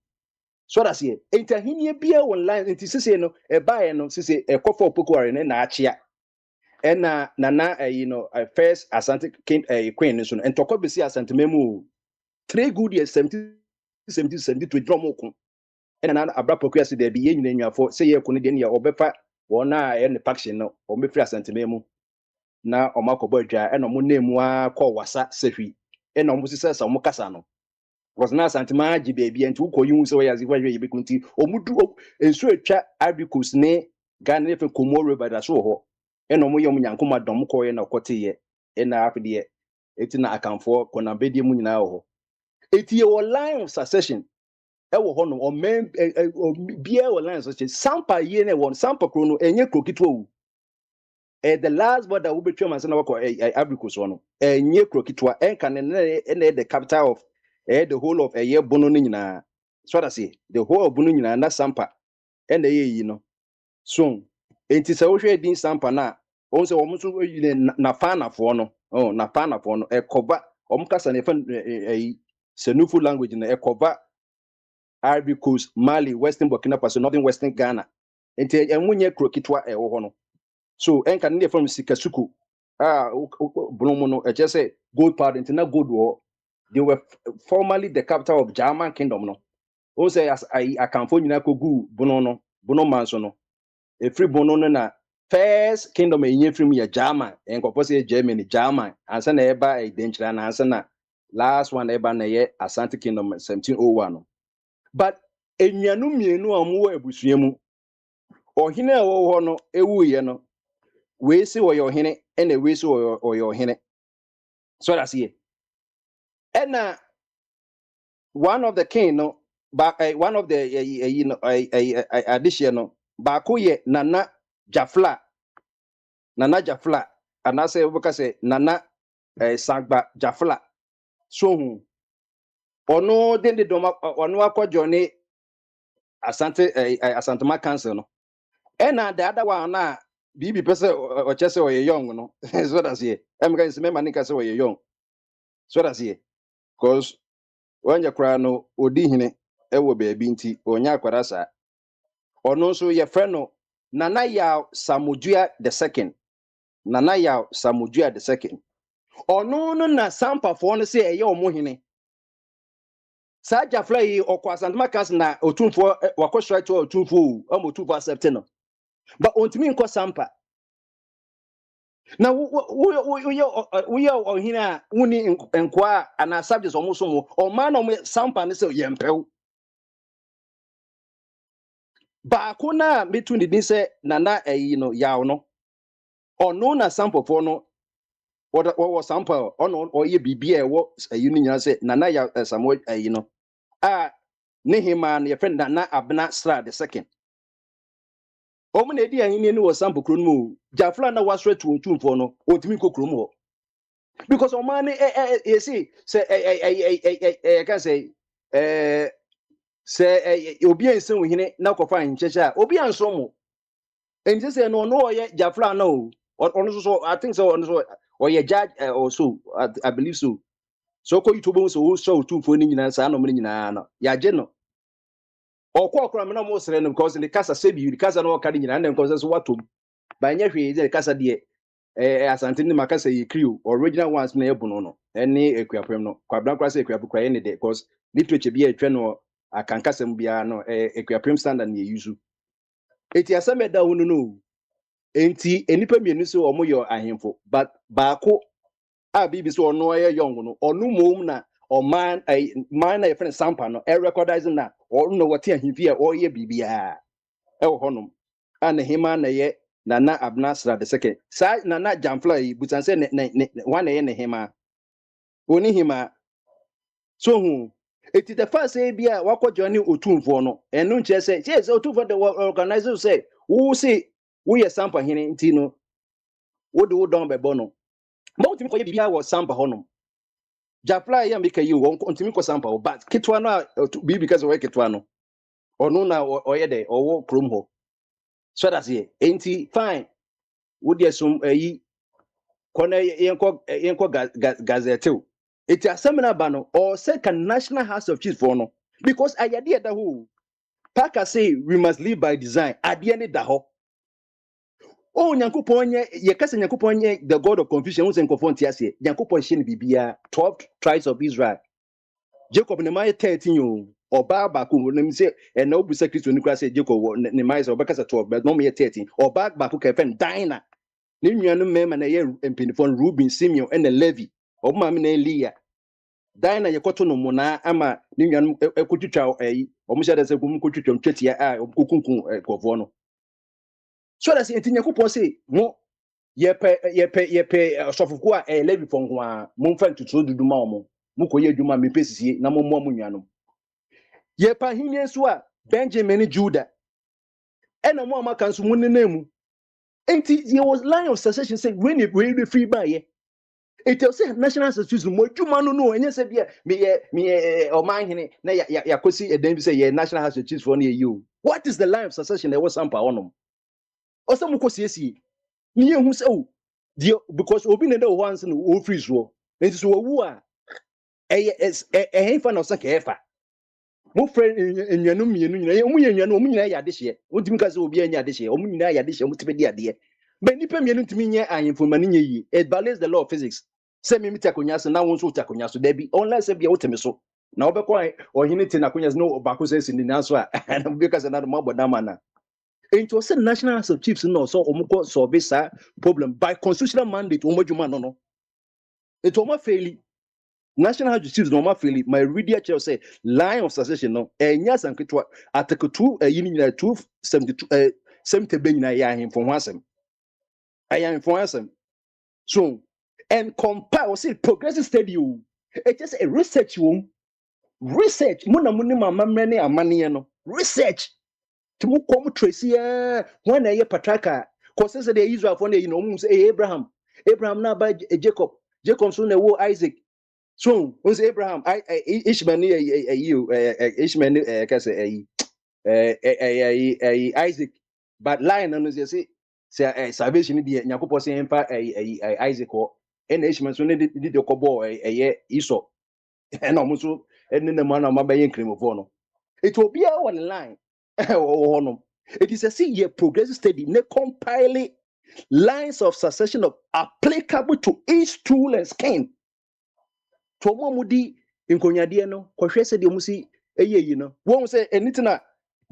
S7: so that's here entahinie bia online enti sese no e bae no sese e kofo opokuare na achia ena nana first Asante king queen so no entoko besi Asante memu 3 good years 70 to dromoko ena na abra pokuare se da bi ye nyina nwafo se ye ko ne de ne obefa wona e ne faction no o me free Asante memu na o makobo adwa ena mo nemu a kwa wasa sehwi ena mo sese sa mo kasa no was na santima ji baby and to koyu so ya ziwa ye bekunti omudu enso etwa abicus ne Ghana fe komoro ba da so ho eno mo yom nyankoma dom koye na kote ye na afde eti na akanfo kona bedie mu nyina ho eti ye wo line of succession e wo ho no o men bia wo line of succession sampa ye ne won sampa kro no enye krokitwo the last word that will be true man say na wako abicus no enye krokitwa enka ne the capital of the whole of a year bono nyina so that say the whole of bono nyina na sampa and the yi no so enti se wo hwe din sampa na on se wo so na fa na fo no na fa na fo no e cover kasa ne fa senufu language na e cover Ivory Coast, Mali, Western Burkina Faso, Northern Western Ghana enti enwunye krokitwa e wo no so enka ne from Sikasuku bono no e say gold part enti na gold wo they were formerly the capital of German kingdom no o say as akanfo nyina kogu bono manso no e free bono no na first kingdom enye free ya German enkopo say Germany German ansa na eba denchira na ansa na last one eba na ye Asante kingdom 1701 no but enwanu mienu amu ebusuamu ohine e wo ho no ewuye no we say wo yo hene ena we say wo yo hene so that's here ena one of the king no one of the addition no baako ye nana jafla and I say we say nana sagba jafla so hu ono den de doma ono akwajo ne asantema council no ena the other one na bibi pese o chese o ye young no so that's here em kan se me mani ka se o ye young so that's here because when you cry no odi hine ewo baby nti onya akwara sa ono so ye friend no Nana Yaw Samujua the second. Nana Yaw Samujua the second. Ono no na sampa for no say eye omo hene. Sa jafla yi okwasantma kas na otumfo wakosra to otumfo omotumfo accept no. But ontimi nko sampa. Na we ohene a woni nkwa ana subjects omo so mo o man no sampa ne say yempew. Ba ko na metu ni say Nana no Yaw no. Ono na sampa for no what was sample on or ye be what you need say Nana ya Samuel you know Nehiman your friend Nana Abna Sra the second. Omun edi ahini ni was sample kronmu Jafla na was ready to for no otimiko kromo because o man you see say I can say say obi ensen hine na kofa nchecha obi anso mo and just say no ye Jafla no or so I think so on so or ye judge or so I believe so. So ko YouTube so show two for ni nyina sa no me nyina no ya je no okwa me no mo sere no because the kasa se bi the kasa no ka nyina na because so watom ba nya hwe the kasa de asante ni makasa yi crew original ones na ebu no eni ekuapem no kwabran kwa se ekuapu kwa ni de because literature bi atwa no akankasem bia no ekuapem standard na yuzu eti aseme da hunu no enti enipa mienu so omo yo ahemfo but baako bibi so ono ye young no onu mom na o man man na your friend sampa no recordizing na or no what ahimfi or ye bibia e wo honum ana hima na ye Nana Abnasra the second sa Nana Jamfla yi butan se ne one ye ne hima oni hima so hu it is the first say bia wakọ journey otumfo no enu nche say yes otumfo the organizer say who say we ye sampa hine nti no wo de wo don bebo no mo timi ko ye bibia wo sampa honum Jafla ya make you ontimi ko sample but kitwa no be because we kitwa no onu na oye de owo krom ho so that's here enti fine wo de sum yi kona yenko gazette eti asemina ba no or second National House of Chiefs for no because ayade da ho Parker say we must live by design ade ne da ho oh nyankopon ye kase nyankopon ye the god of confusion wo se nkofon ti ase nyankopon hye ne bibia 12 tribes of Israel Jacob ne mai 13 yo oba ba ko no say na obu secretary ni kra say Jacob ne mai say obeka say 12 but no me 13 oba ba ko ka fen Dina ne nuanu mema na ye empinifon Ruben Simeon and Levi obuma me na Elia Dina ye koto no mu na ama ne nuanu ekotwitwa omo sha da say kum kotwitwa mtwetia okunkun kofo no so that say entinyakopon say mo yepe sofuko a Levi fonko a mo mfa ntutu duduma omo mukoye adwuma mepesisie na mo mo nnuanom ye pa hinye so a Benjamin Judah ena mo amaka nso mo nenemu enti there was line of succession say when we free by ye it say national succession mo adwuma no enye se bia me o man hene na ya kosi eden bi say ye national house of chiefs for na you what is the line of succession there was sampa onom osa mo kosiesie ni ehu se o because obi ne dey once no o free so enti so wu a fa na osa ka efa mo friend enwanu mienu nyina omu ye enwanu omu nyina ya dehye ontimi ka se obi anya dehye omu nyina ya dehye mutibe di ade but nipa mienu ntimi nye ahemfo mani nye yi it violates the law of physics se mi mitakonya se na won so utakonya so da bi unless se bia wotemi so na obekọ ohine ti na konya no bako se si ni na so a na bi ka se na mo bodama na into se national house of chiefs no so omukọ solve sa problem by constitutional mandate omodwuma no it o ma faili National House of Chiefs no ma faili my reader chair say line of succession no enya sanketwa article 2 yini nyina 272 70 be nyina ya ahemfo ho asem ahemfo asem so and compile say progressive study o it just a research research mo na mo ni mamamre ne amane no research to mo kom trace ya when na ye patraka cause say the Israel for you know say Abraham na ba Jacob so na wo Isaac so we say Abraham Ishmael Ishmael ka say Isaac but lion no say salvation be Yakobos say empa Isaac or and Ishmael so ne did the kobo Esau and almost and in the man of my baying cream of honor. It will be our line. It is a see progressive study, ne compile lines of succession of applicable to each tool and scheme. Tomo mudi in Conyadiano, Quashe said you must see a year, you know. Won't say anything.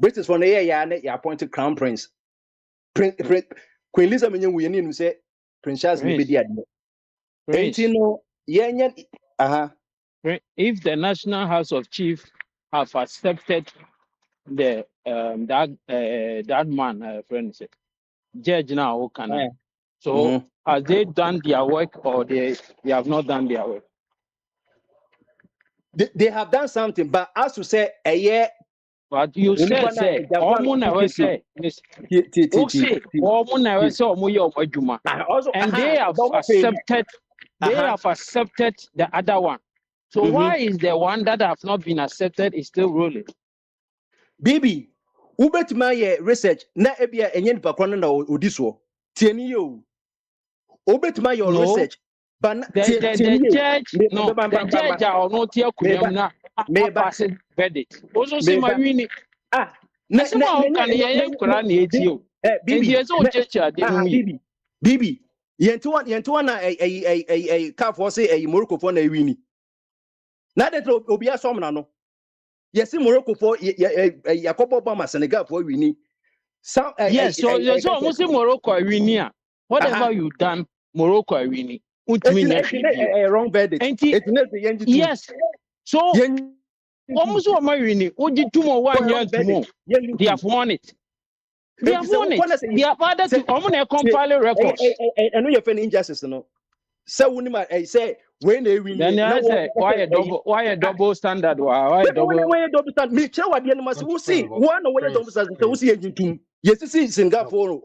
S7: British for a year, ya appointed crown prince. Queen Lisa Minion, we need to say Prince Charles may be the admiral.
S11: Prince, if the National House of Chiefs have accepted the that man, friends, judge now, can so have they done their work or they have not done their work?
S7: They have done something, but as to say a year.
S11: But you said, Omo never say, Omo never say, Omo Yomajuma. And they have accepted the other one. So why is the one that have not been accepted is still ruling?
S7: Baby, ubet my research, na ebia enyen pakwana na odiswo. Tieni yo. Ubet my your research. But
S11: the judge are not here kunyamna pass verdict. Also say my winning.
S7: Bibi, yentuwa na car for say Morocco for na wini. Na that obi asom na no. Yes, Morocco for Yakobo Obama Senegal for wini.
S11: Yes, so almost Morocco winning. Whatever you done, Morocco winning.
S7: A wrong verdict.
S11: Yes. So almost what my winning. What did 2 more 1 year tomorrow? They have won it. They have won it. They have added to compile records.
S7: I know you're feeling injustice, no. So when I say when they win,
S11: then I say why a double standard? Why a
S7: double standard? Me tell what the animals will see. One way double standard. We see engine. Yes, see Singapore.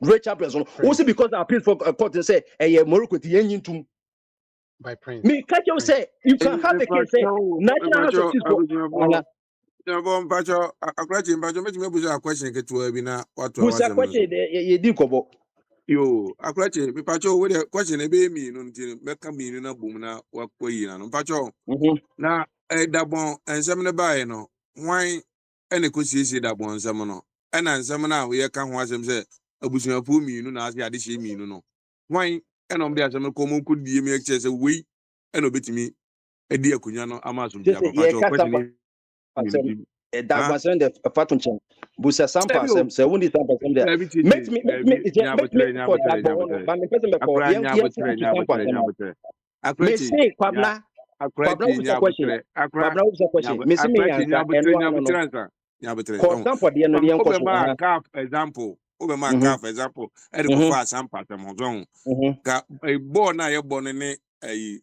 S7: Great champions. Also because I appeal for court and say Morocco the engine too.
S8: By Prince.
S7: Me catch you say you can have a case say national house of chiefs.
S13: Mpacho, make me put a question to Ebina. What
S7: was a question? You did cover.
S13: Yo, a question. Mpacho, with a question, a baby, no, make a mean in a boom now. What way, and Mpacho. Now, a dabon and some buy no. Why any could see that one samano. And then some now we can watch them say, a bushing of whom you know, as the addition me, no. Why, and on there, some common could be a mere chase away and obey me. A dear Cunyano, Amazon.
S7: That was when the Fatunchen Busa Sampa say only Sampa there. Make me for that. Me say Kwabna Kwabna question. Kwabna question. Me see me answer. For example, the Norian question.
S13: Calf example. Obama calf example. Ediko for Sampa Tamozon. A born na born in a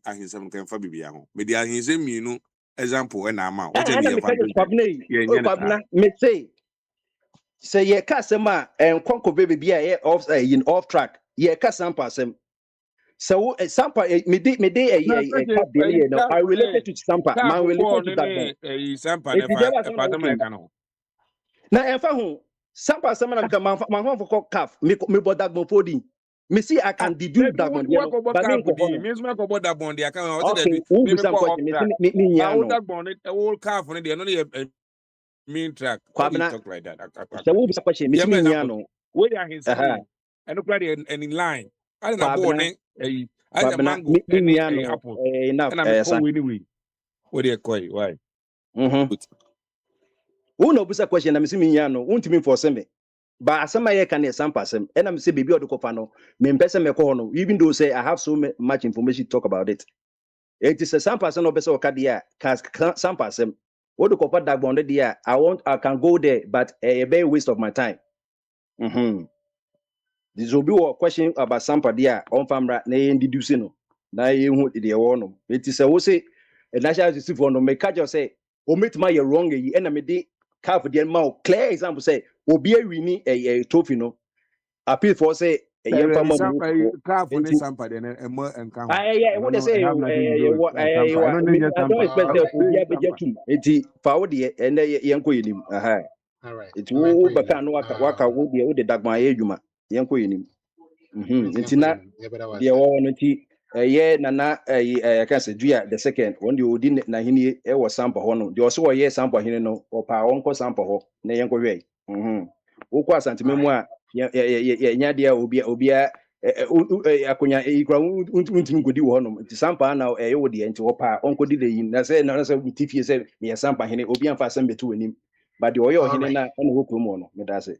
S13: ahinsam can for Bibiano. But the ahinsam you know. Example and I'm out.
S7: Me say ye customer and conquer baby be off track. Ye customer some. So sampa me day I related to sampa. Man related to that.
S13: Sampa
S7: na enfa ho sampa some na man for calf me bodak bofodi. Me see I can deduce that one. But
S13: means my that bond. I can that bond. A whole calf on the mean track. Talk like that.
S7: So what was the question? Miss Miano.
S13: Where are his and in line? I don't know. I don't mango any apple. Enough. And I'm anyway. What do you call it? Why?
S7: Who knows the question? I'm assuming Miano. Won't mean for semi. But some I can sample some, and I'm say baby or the cofano, me person me corner, even though say I have so much information to talk about it. It is a sample of beso cadia, sample some. What the copper that bonded there, I can go there, but a very waste of my time. This will be a question about sample there on famra, nay deducing. Now you would the one. It is a say a national receive for no make catch say, omit my wrong enemy day. Calf the mouth clear example say obi we need a trophy no appeal for say a young farmer
S13: calf for the sample then a more and count.
S7: What they say I don't expect it forward the and yanko him aha it will baka no waka wo the dagma ejuma yanko him it's not the one yeah nana I can say Dua the second when you didn't na hini e was sample ho no the also ye sample hini no or pa onko sample ho na yenko we wokɔ asanteme mu a nya de obia akonya ikura untimi kodi wo no nti sample na e wo de nti wo pa onko di de yin na sɛ tifie sɛ me sample hini obia mfa asɛm betu anim but the oyo hini na na wo promo no me da sɛ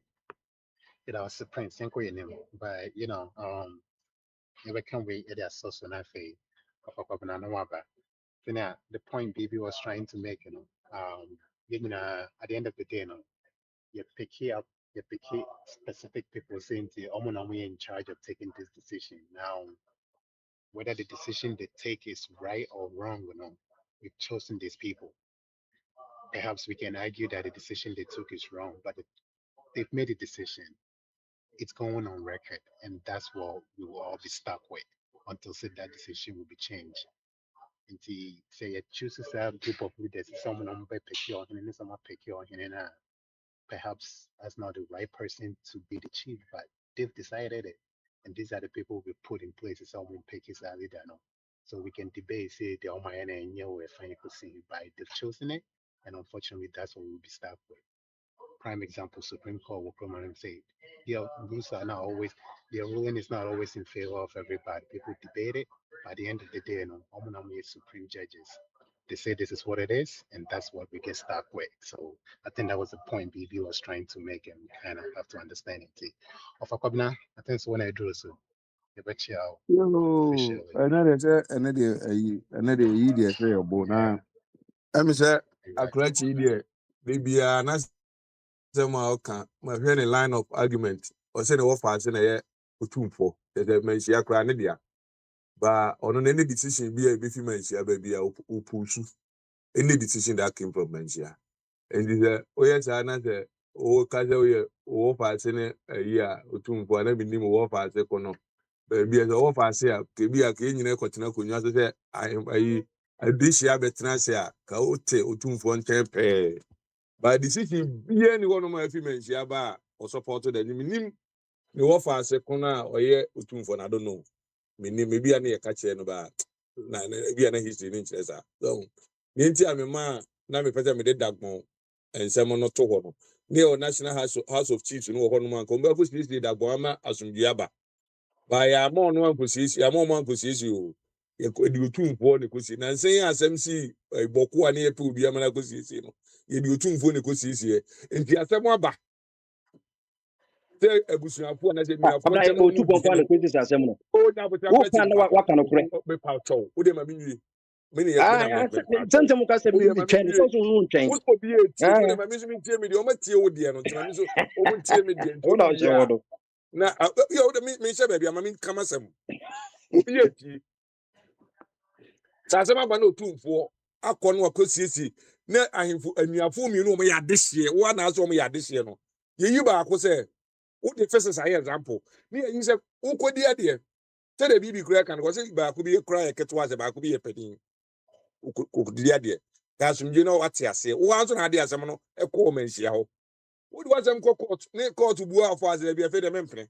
S8: was the prince thank you but never can we at that social na fe of na no aba the point BB was trying to make at the end of the day you pick specific people saying we in charge of taking this decision now. Whether the decision they take is right or wrong, we've chosen these people. Perhaps we can argue that the decision they took is wrong, but they've made a decision. It's going on record, and that's what we will all be stuck with until that decision will be changed. And say it chooses a group of leaders, someone on pick your and someone pick your and perhaps that's not the right person to be the chief, but they've decided it. And these are the people we put in place. Someone pick his leader. No? So we can debate, say the Omayana and Yahweh, but they've chosen it. And unfortunately, that's what we'll be stuck with. Prime example, Supreme Court will come and say, their rules are not always, their ruling is not always in favor of everybody. People debate it. By the end of the day, Supreme judges. They say this is what it is, and that's what we get stuck with. So I think that was the point BB was trying to make, and we kind of have to understand it. Of Akobina, I think it's when I drew so. You bet you out officially.
S13: Another idea say obo na. I'm say Akwachi idea. Baby na say ma oka ma hwe ne line of argument. O say ne wo fa say na ye otumfo. They mention akra ne dia. But on any decision be a beefy mention baby a push. Any decision that came from mention. And the yes na say o ka say o fa say ne ya otumfo na bi ni mo wo fa say kono. Baby as a fa say ke bi a ke nyina kwatena konwa say ayi adishia betena say ka ote otumfo ntepe. But decision be any one of my females ba or support the nim ni wo fa say kono oye otumfo na don't know. Maybe any catch no ba na be an history in chesa so nti amema na me pese me de dagbon ensem no to ho no ne o national house of chiefs no ho no man ko mba fu sisi dagbon ama asumdua ba ba ya mo no an kusisi ya mo man kusisi o ye ko di otumfo ne kusisi na nsen asem si boku ani e pe obi amana kusisi no ye di otumfo ne kusisi nti asem aba te ebusuafo na se mi afo
S7: abna
S13: ntem
S7: o
S13: no
S7: 2.5 no kwesi asem no
S13: o na bo ta
S7: wo
S13: kwati
S7: kan na waka no kore
S13: me pa chow o de ma mi nwi me ne me na me pa chow
S7: sensem ka se
S13: o de ma mi
S7: twen
S13: nwi
S7: so so no twen
S13: wo so bi etie so de ma mi so mi tie me de o ma tie wo de no ntima mi so o mo tie me de nti
S7: wo
S13: o
S7: da
S13: mi
S7: che wo
S13: ya
S7: do
S13: na yo de mi se ba bia ma mi kama sem o bi etie sa se ma ba na otumfo akọ no akosiesie na ahemfo anuafo mi no o mo ya dehye wo na so o mo ya dehye no ye yi ba akọ se wo de first say example ni yin se wo kodi ade te de bibi kura kan ko se ba ko bi kura e keto ase ba ko bi e pedin ko di ade ka sumje no wate ase wo anso na ade asem no e ko manhia ho wo di wasem ko court ne court bu afọ ase bi e fe de memfene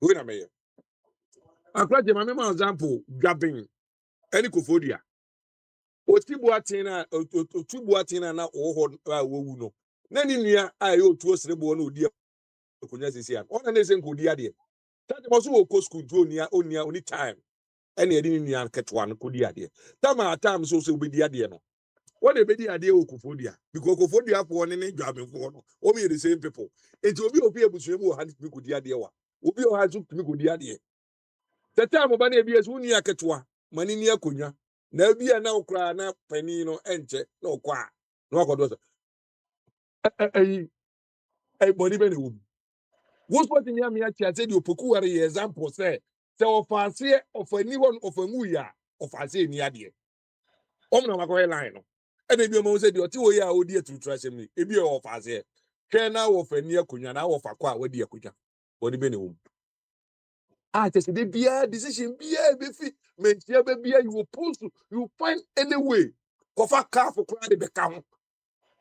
S13: wo na meye akura je ma me example dwabin eni kofodia otibu atina otubu atina na wo ho wo wu no na ni nua a ye otu osrebo na odi akunya sisi an ona na se nkodi ade tade mo so wo ko school do oni time ene edi ni nua ketwa no kodi ade tama time so be di ade no what they be di ade okufodia because okufodia for ne dwabefo no o me the same people enti obi ebusuemu o hand kodi ade wa obi o hand kodi ade the time ba na ebi esu ni aketwa mani ni akonya na ebi na okra na pani no enche na okwa na wakodo so body be na wo what what ni am ya tia say the opoku ware example say of ase of anyone of anwu ya of ase ni ade na makoy line no e de bi o mo say the oti wo ya odi atutu asem ni ebi o of ase hwe na wo fa ni akonya na wo fa kwa wadi akonya body be na wo just the bia decision bia be fi mentia be bia you supposed to you find any way kofa car for kwa de be ka ho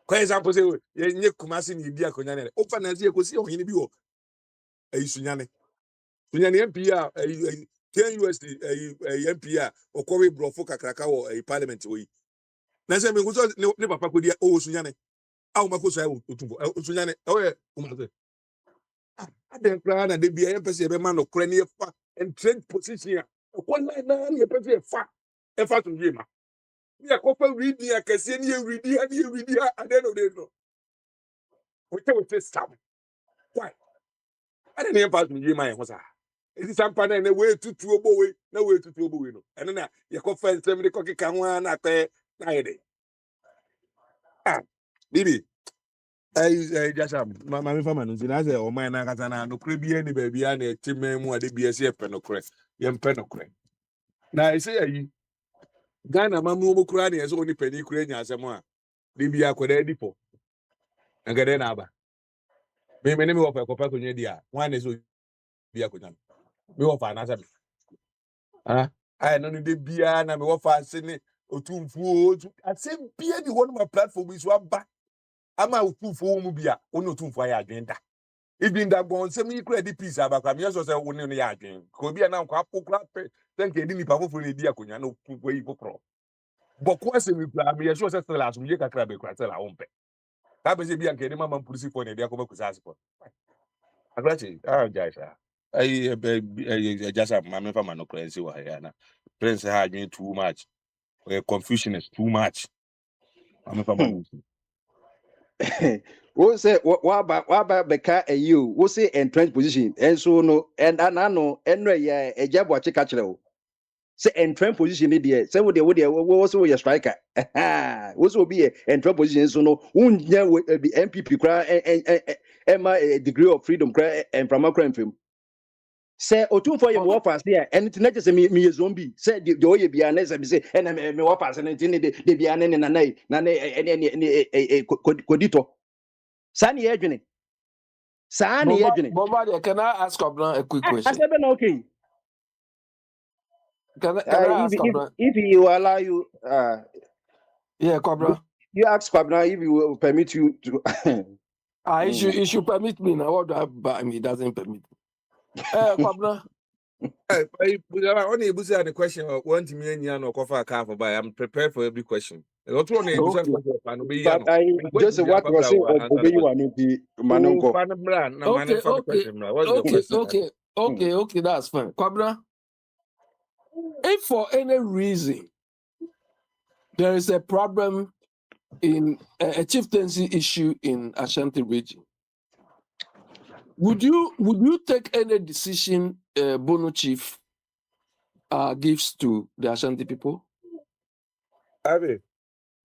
S13: for example say ye nye kumasi ni di akonya ne o fa na se ekosi o hini bi wo ayi sunyane mp 10 USD MPA or Kowe Brofo Kakraka or a parliament way. Nasa me go ne papa ko dia o sunyane. A o makoso ai otumbo. Sunyane o ye o makoso. I didn't cry and they be a person a man of cranial fat and trade position. One night now, you pay a fat to him. We are couple reading a Cassian reading and you reading at the end of the day. We tell this time. Why? I didn't even pass me my house. It is some partner in a way to two boy, no way to two boy. And then you confess them the cocky can one at a night. Ah, Bibi. I just my family in as a man, I got no cribby any baby and a timmy more the BSF penocre, young penocre. Now I say, Ghana Mamu Crani has only penny crane as a man. Libya could edit for and get an abba. May many of a copper dia. One is be a good one. We offer another. I know the beer and I'm offer sending Akwantufuo. I say beer the one of my platform is one back. I'm out to form beer, only to fire agenda. If in that one, send me credit piece about come yes, or only on the agent. Could be an uncle crap. Thank you, didn't powerful idea. Could you know where you go? But question reply me, as well as the last week, I crab a crater. I won't pay. That was a be a kid, Mamma Pussy for the Diacoba Kusasko. I got it. Oh, Jaisa. I just have my family no crazy. Prince had me too much. Confusion is too much. I'm a
S7: Wo say what about beka you? Wo say entrenched position. And so no and anano enre ya ejabo chika kire o. Say entrenched position ni there. Say wo so your striker. Wo so be entrenched position so no unya be MPP kra a degree of freedom kra and from kra mfem. Say Otumfuo yem wo pass there and na just me zombie. Say the oye bia na say me say and me wo pass na tin de bia na kodito. Sani edwene. Sani edwene.
S4: Boba, can I ask Abner a quick
S7: I
S4: question?
S7: said no okay.
S4: Can I ask Abner?
S7: If you allow you
S4: Yeah, Cobra.
S7: you ask Kwabena if you will permit you to
S4: He should permit me now. What do I buy me? He doesn't permit me. Cobra.
S13: Only Busa the question of 1 million or cover a car for buy. I'm prepared for every question. But
S7: I just what was saying obey you and the manonko.
S4: Okay, that's fine. Cobra. If for any reason there is a problem in a chieftaincy issue in Ashanti region, would you take any decision Bono chief gives to the Ashanti people?
S13: Abe,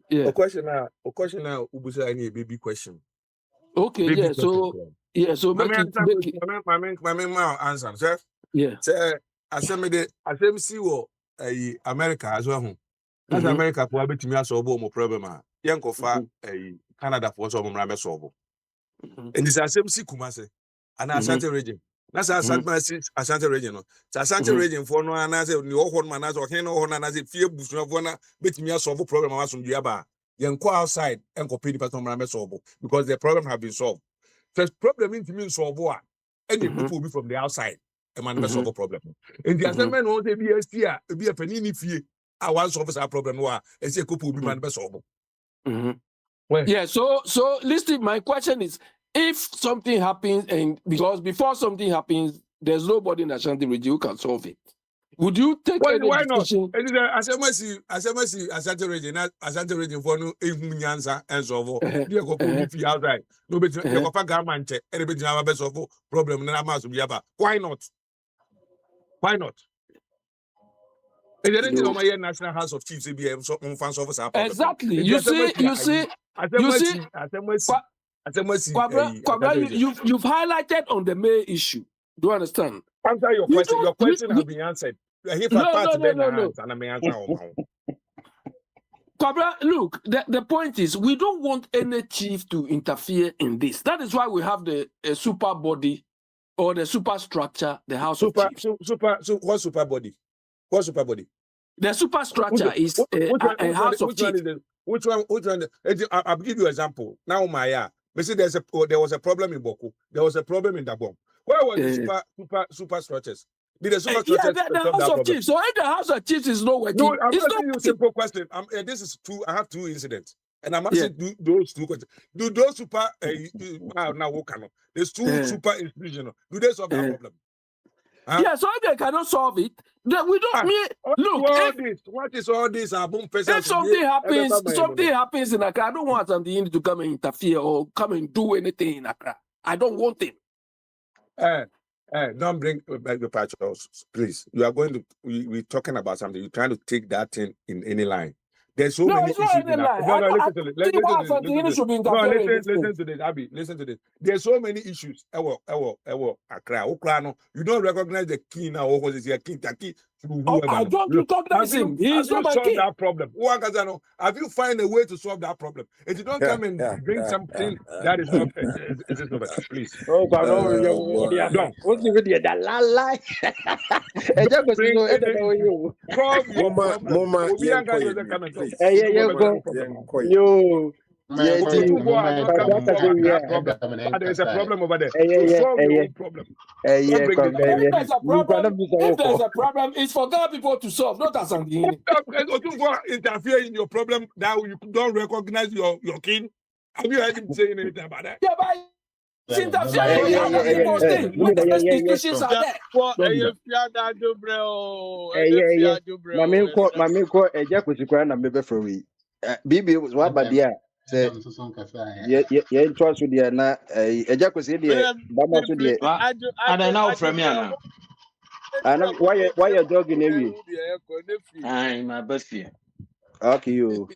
S4: Yeah.
S13: a question now, Ubusa, I need a baby question.
S4: Okay,
S13: Baby
S4: yeah.
S13: question.
S4: So make it.
S13: My answer, sir.
S4: Yeah.
S13: Sir, I see what America as well. As America, for a bit me as a problem. Yanko fa Canada for some rambe solve. And this SMC Kumase, and Ashanti region. That's Ashanti region. Ashanti region for no another new one man as or can or as if fear bush of one bit me a solve problem as from Diaba. Yanko outside and copy the rambe solve because the problem have been solved. The problem in mean solve what any people will be from the outside. A man solve a problem. And the other man won't be a penny fee. I want solve a problem. And say couple will be man solve.
S4: Yeah, so listen, my question is, if something happens, and because before something happens, there's nobody in Ashanti region who can solve it, would you take any
S13: why
S4: decision?
S13: Not? Ashanti region for no nyansa and solve. You go put me outside. No, but you go for government. Everybody have a best of problem. Why not? Why not? The National House of Chiefs ABM so fans office are
S4: exactly. You see. Kwabena, you've highlighted on the main issue. Do you understand?
S13: Answer your question. Your question has been answered.
S4: No. Kwabena, look, the point is, we don't want any chief to interfere in this. That is why we have the super body or the superstructure, the House of Chiefs.
S13: What super body? What super body?
S4: The superstructure is a House of Chiefs.
S13: Which one? I'll give you an example. Now, Maya, there was a problem in Boku. There was a problem in Dabong. Where was the super structures? Did the super
S14: Yeah,
S13: structure
S14: the
S13: solve
S14: House
S13: that
S14: of
S13: problem?
S14: Chiefs. So if the House of Chiefs is not working,
S13: No, I'm
S14: it's not
S13: asking you a
S14: working.
S13: simple question. This is two. I have two incidents, and I'm
S14: Yeah.
S13: asking those two questions. Do those super now what cannot? There's two super institutions. Do they solve that problem? Huh?
S14: Yeah, so if they cannot solve it, then we don't look.
S13: What is all this?
S14: If something happens in Accra, I don't want something to come and interfere or come and do anything in Accra. I don't want him.
S13: Don't bring back the patch, please. You are going to. We're talking about something. You're trying to take that thing in any line. There's so many issues. Listen to this, Abby. Listen to this. There's so many issues. Accra. You don't recognize the king now.
S14: I don't recognize him. He's not my king.
S13: That problem. Have you find a way to solve that problem? If you don't come and bring something that is not, please.
S7: Oh, pardon. What's the video? That lie. Yo.
S13: There's a problem over there. Solve your own problem.
S14: If there's a problem, it's for Ghana people to solve, not as something.
S13: Interfere in your problem that you don't recognize your king. Have you heard him saying anything about that?
S14: Yeah, but interfering in other people's things. What the institutions are there?
S7: Bibi was what about the yeah, trust with the na Ejakus India, Bama to the
S11: I don't know from here.
S7: and why you're jogging every
S11: I'm my best fear.
S7: okay, you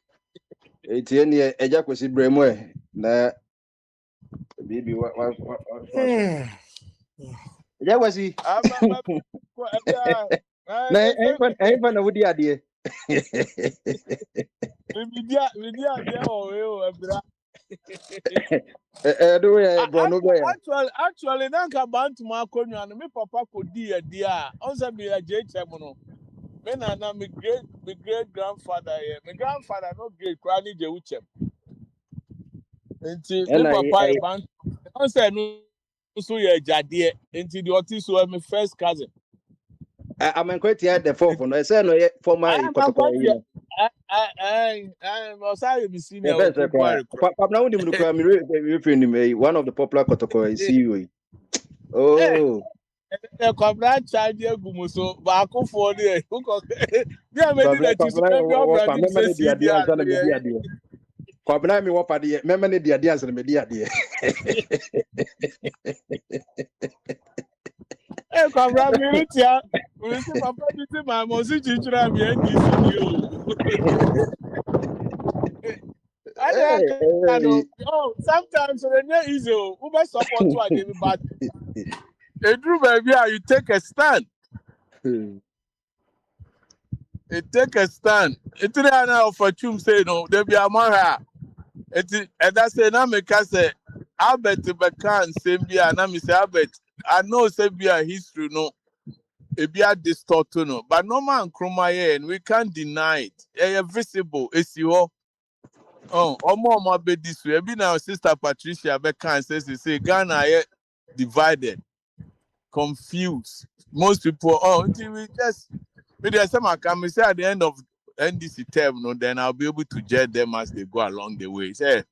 S7: it's in the Ejakus Bremwe na Bibi what that was he. I even with the idea.
S15: Actually, nanka bantu makonyo and me papa could dear. Also be a JHM. Men are my great grandfather here. My grandfather no great granny JHM. And papa bantu. Also no so ye jadie. Until the autis were my first cousin.
S7: I'm quite the fourth one. I said no for my
S15: I'm sorry, be seen.
S7: Now, one of the popular protocol is CEO. Oh,
S15: the comrade child here, Gumuso, Akwantufuo there. Yeah, maybe that is
S7: me what party, memory the ideas and media dear.
S15: Hey, comrade, we see Papa, my message is sometimes when you're easy, Uber support to again, but baby, you take a stand. It take a stand. It's an for Chum say no, there be a mara. And that's an America say, Albert Bekan, same be an Ami say Albert. I know say be a history no. It be a distorted no, but no man chroma and we can't deny it. It's visible. It's your my bed this way. Be now Sister Patricia Bekan says they say Ghana divided, confused. Most people until we just maybe some can say at the end of NDC term, no, then I'll be able to judge them as they go along the way. Say,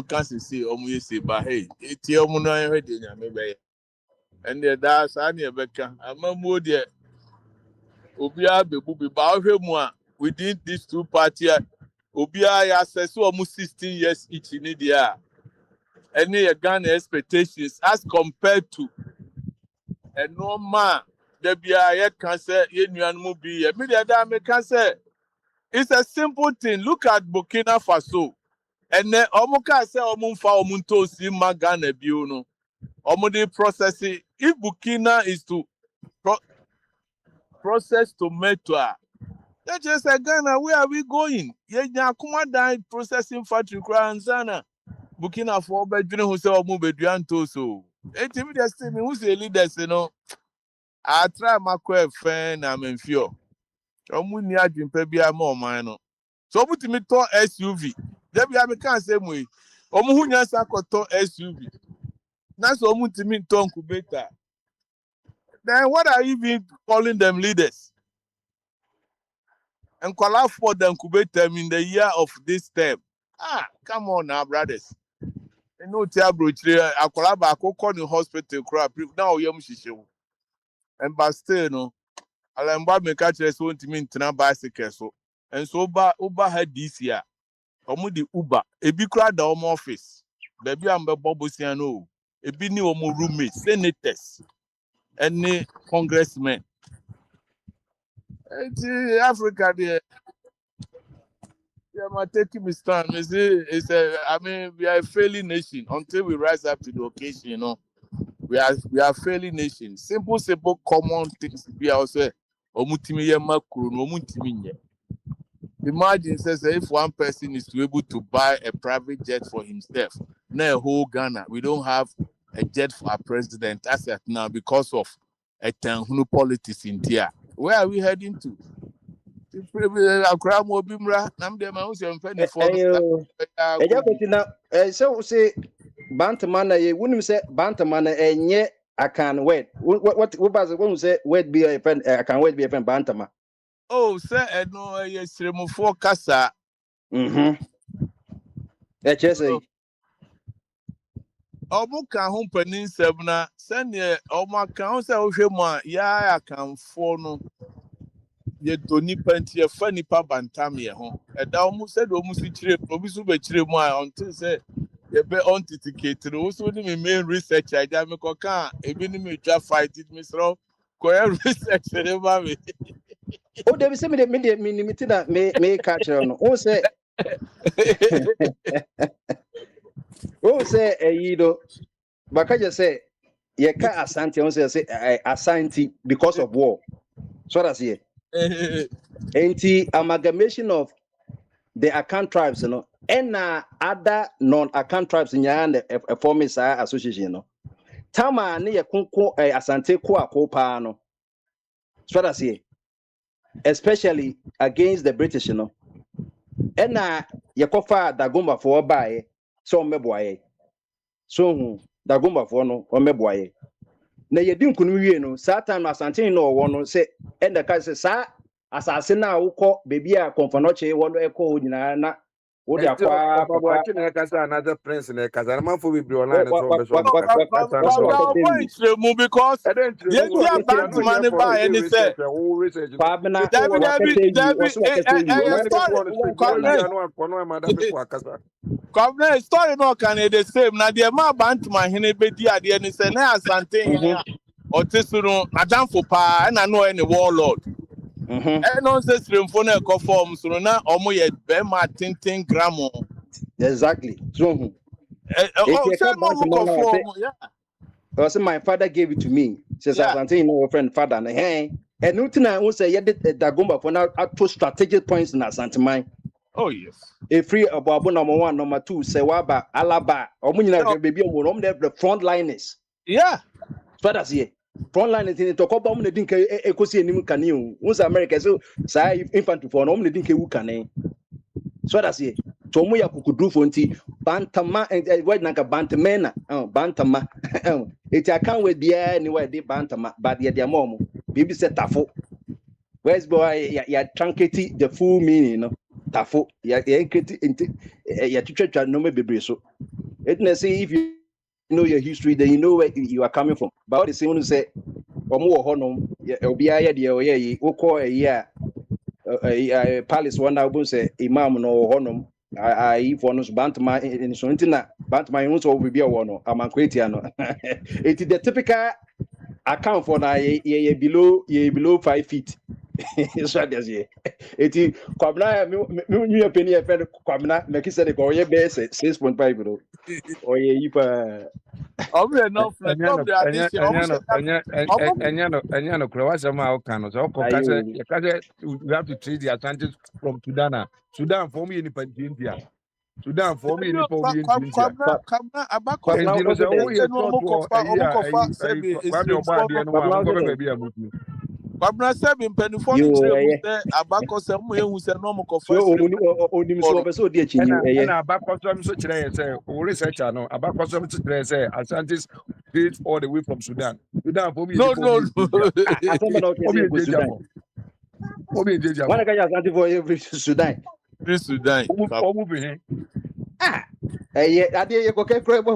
S15: can't say, but hey, it's your maybe. And that's any Becca. I'm a mood yet. Obia Bebubi Bauhemua within these two parties. Obia access almost 16 years each in India. Any Ghana expectations as compared to a no man. There be a cancer in your movie. Media damage cancer. It's a simple thing. Look at Burkina Faso. And then Omoka say Omunfa Omunto Sima Ghana Buno. Omode processing. If Burkina is to process tomato, they just say Ghana, where are we going? Yeah, Kuma processing factory Kranzana. Burkina for bedroom who say Omubeduanto so. It's immediately who's a leader, you know. I try my friend, I'm in fear. Omuni adwin pa bia ma oman no so obutimi to SUV there bia me kan say mu omu hunya sa koto SUV na so omutimi to incubator Then what are you even calling them leaders? And call for them to be them in the year of this term. Come on now, brothers. You know, I call back the hospital crap. Now you and but still no. Alamba make catch us want to mean to bicycle so. And so Uber had this year. The Uber. A big crowd down office. Baby I'm a Bobosiano. A big new roommates, senators, and congressmen. Africa there. Yeah, my taking me stand. I mean, we are a failing nation until we rise up to the occasion, you know. We are a failing nation. Simple, common things. We are also imagine says if one person is to be able to buy a private jet for himself, now whole Ghana, we don't have a jet for our president as at now because of a politics in there. Where are we heading to?
S7: So say Bantamana, you wouldn't say Bantamana and yet I can wait. What was say wait be a friend? I can wait be a friend Bantama.
S15: Oh, sir, no, yes, remove for Casa.
S7: That's just a
S15: Omuka home peninsula, send ye, Oma council, ya, I can follow. Ye Tony Penty, a funny pub and Tammy home. And I almost said, almost a trip, Provisu Betremo until say, you be on ticket. Those would be main research. I damn a coca, a minimum just fight it, Miss Rowe. Queer research, me.
S7: Oh, there is some limited that may catch on. Oh, say, you know, but I just say, you can't asante, on say, asante because of war. So that's it. And the amalgamation of the Akan tribes, you know, and other non-Akan tribes in Yan, a former association, you know. Tama ni kunko asante kwa kopano. So that's it. Especially against the British, you know. And yakofa dagumba for buy so meboye. So dagumba for no or meboye. Na yedin kunu no satan asante no wono say and the case sa asase na ukọ baby a konfanoche wono ekọ nyina na wo de akwa
S13: papa another prince in Kazan man for be online
S15: because yeah, back to money by any say. Come story no can the same. Na the ma bant my hene be di ade any say na asante hene o tesuru madam for pa na no any warlord. No say streamfo na ko form so na omo ye be ma tintin gramo.
S7: Exactly. So my father gave it to me. Says asante no friend father na and nothing I say you did dagomba for now at two strategic points in asante mine.
S15: Oh yes.
S7: A free about number 1, number 2, Sewaba, Alaba, Omunina baby on the front liners.
S15: Yeah.
S7: So that's here. Front liners in the Tokobom the Dinka Ecosi and Canoe. Once America so say infantry for only Dinka Wukane. So that's here. Tomoya could do for Bantama and White Naka Bantamena, Bantama. It I can't wait be anywhere they Bantama, but yet their mom. Baby said Tafo. Where's boy? Ya truncate the full meaning, you know. Tafo, ya teacher no me be so. It may say if you know your history, then you know where you are coming from. But the same say, Omo honum, Obia, the Oko a year, a palace one album say, Imam no honum, I for nos Bantama in Sontina, Bantama will be a one, among Cretiano. It is the typical account for ye below 5 feet. So that's it. Eti kwabna me opini e fe kwabna make say ko ye be 6.5 bro. O ye yipa.
S15: Obe no friend top the addition.
S13: Anyano kwa sama o kanu so ko kase you have to treat the advantage from Sudan. Sudan for me ni India. Sudan for me ni for India.
S15: Kwabna abako Babna seven penny for the Abaco somewhere who said no more
S7: so so dear
S13: and Abaco so say researcher no Abaco so say Ashantis paid all the way from Sudan. Sudan for me,
S15: No, no, no.
S7: Asɛm na ɔka
S13: Obi
S7: sɛ ɛkɔ Sudan.
S13: Ejejabo. Obi Ejejabo.
S7: Wɔn a ka yɛ Akwantufoɔ yɛ firi Sudan.
S15: Free Sudan.
S13: Omu be
S7: Ah, ɛyɛ adeɛ yɛ kɔkɛ kura bɔ.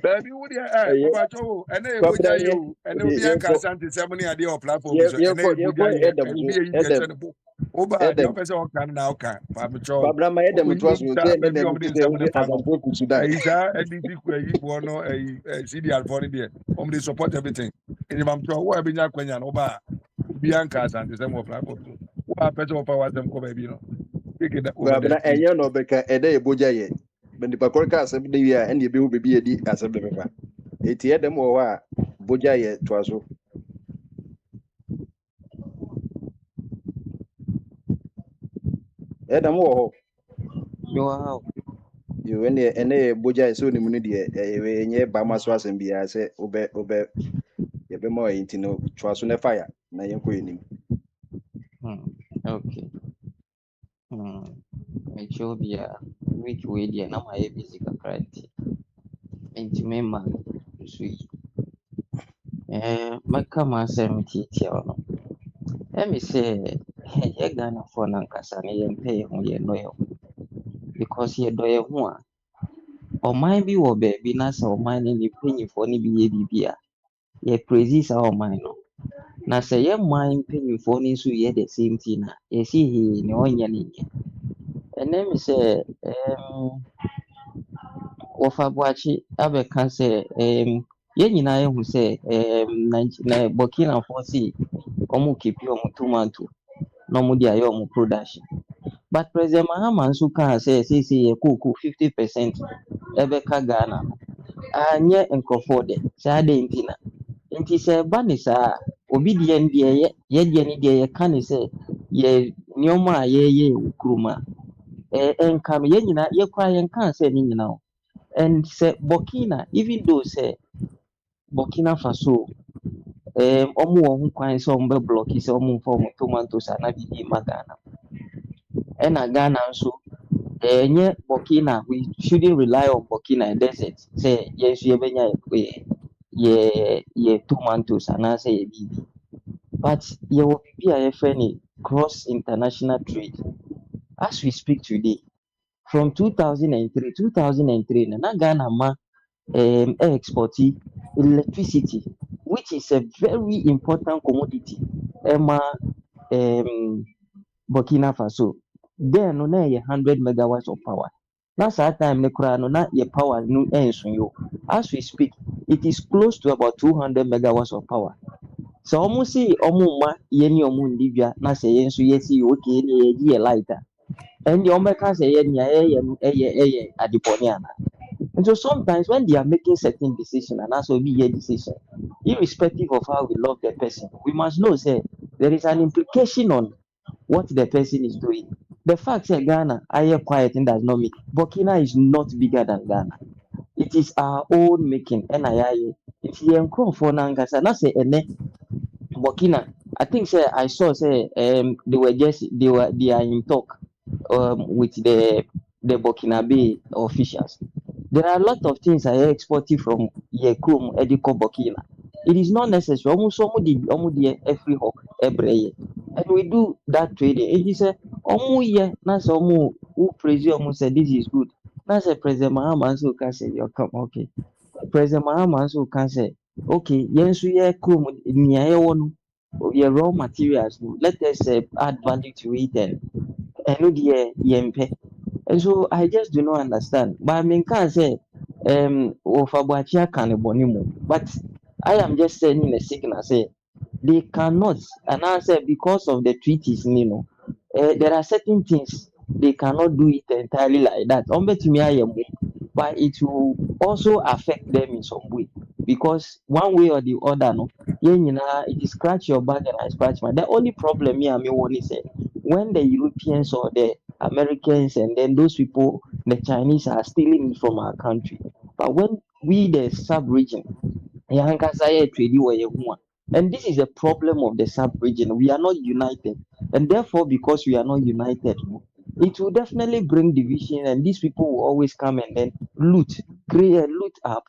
S13: Baby, would you
S7: Ɛyɛ
S13: Papa Joe, and then would
S7: kwabra
S13: you and then be a
S7: yɛnkɔ
S13: Santi ceremony idea of platform, and then would
S7: yɛnkɔ
S13: you be a
S7: Ɛdɛm
S13: Oba, the officer can now can Papa Joe.
S7: kwabra ma Ɛdɛm to aso sɛ
S13: Baby,
S7: ɛdɛm
S13: of
S7: ti
S13: the
S7: sɛ ɔde
S13: Family
S7: Asante kɔ Sudan.
S13: Isa and the one a CD Alphony there. They support everything. And if I'm sure what I've been Quenya Oba Bianca and the same of platform. What person of our them come baby, take it over there.
S7: Kwabra ɛnyɛ na ɔbɛka ɛdɛ yɛ bogya yɛ. Bɛ nipa kɔrɔ ka asɛm de wie a ɛna ebi wo bebi yɛ di asɛm de bɛfa. Eti Ɛdɛm wɔ hɔ a bogya yɛ to aso. Ɛdɛm wɔ hɔ.
S16: Wow.
S7: Yo ɛnɛ yɛ bogya yɛ sɛ onimu no deɛ ɛnyɛ bama so asɛm biara sɛ wobɛ yɛbɛma ɔyɛ nti no to aso ne fire na yɛnkɔ yɛ nim.
S16: Okay. Make sure be a week way there. Now my busy kakra nti mema so yi. Maka ma asɛm tiatia no. Let me say yɛ Ghanafoɔ no ankasa no yɛmpɛ yɛn ho yɛnnɔ yɛn ho. Because yɛdɔ yɛn ho a ɔman bi wɔ baabi na sɛ ɔman no ne mpanyinfoɔ no bi yɛ biribi a yɛpraise saa ɔman no. Na sɛ yɛ man mpanyinfoɔ no nso yɛ the same thing a yɛsi hee ne ɔnyɛ ne nyɛ. Ɛnɛ me sɛ wɔfa boakye abɛka sɛ yɛn nyinaa yɛhu sɛ na Burkinafoɔ si ɔmo kepi ɔmo tomato na ɔmo de ayɛ ɔmo production. But President Mahama nso kaa sɛ seesei yɛ cocoa 50% ɛbɛka Ghana no. Anyɛ nkurɔfoɔ dɛ saa de nti na. Nti sɛ ɛba ne saa a obi deɛ no deɛ yɛdeɛ no deɛ yɛka ne sɛ yɛ nneɛma a yɛyɛ wɔ kurom a ɛnka no yɛn nyinaa yɛkora yɛnka sɛ ne nyinaa o. And sɛ Burkina even though sɛ Burkina Faso ɔmo wɔ ho kwan sɛ ɔmo bɛblɔki sɛ ɔmo mfa ɔmo tomatoes anaa biribi mma Ghana. Ɛna Ghana nso ɛnyɛ Burkina, we shouldn't rely on Burkina desert sɛ yɛn nso yɛbɛnya yɛ tomatoes anaasɛ yɛ biribi. But yɛwɔ biribi a yɛfrɛ no cross international trade. As we speak today, from 2003 na Ghana ma export electricity, which is a very important commodity ɛma Burkina Faso. Then no na yɛ 100 megawatts of power. Na saa time ne koraa no na yɛ power no ɛnso yo. As we speak, it is close to about 200 megawatts of power. So ɔmo si ɔmo ma yɛn ne ɔmo ndi dwa na sɛ yɛn nso yɛsi okay ne yɛgye yɛ light a ɛnde ɔmo bɛka sɛ yɛn nea ɛyɛ no ɛyɛ adepɔne ana. And so sometimes when they are making certain decision and also be a decision, irrespective of how we love the person, we must know say there is an implication on what the person is doing. The fact that Ghana are quiet and does not mean Burkina is not bigger than Ghana. It is our own making. If you for Nangasa, not say Burkina, I think say I saw say they are in talk with the Burkinabe officials. There are a lot of things I exported from Yekum Ediko Burkina. It is not necessary. Almost every year. And we do that trading. It is a na who praise you say this is good. Na say President Mahama also can say you come okay. President Mahama also can say okay, yensu ye kum niye wonu your raw materials. Let us add value to it and yempe. And so I just do not understand. But I mean, can't say, Ofabuachia can but I am just sending a signal say they cannot, and I say because of the treaties, there are certain things they cannot do it entirely like that. But it will also affect them in some way because one way or the other, it is scratch your back and I scratch mine. The only problem here, is when the Europeans or the Americans and then those people, the Chinese are stealing it from our country. But when we, the sub-region, and this is a problem of the sub-region, we are not united. And therefore, because we are not united, it will definitely bring division and these people will always come and then loot create loot up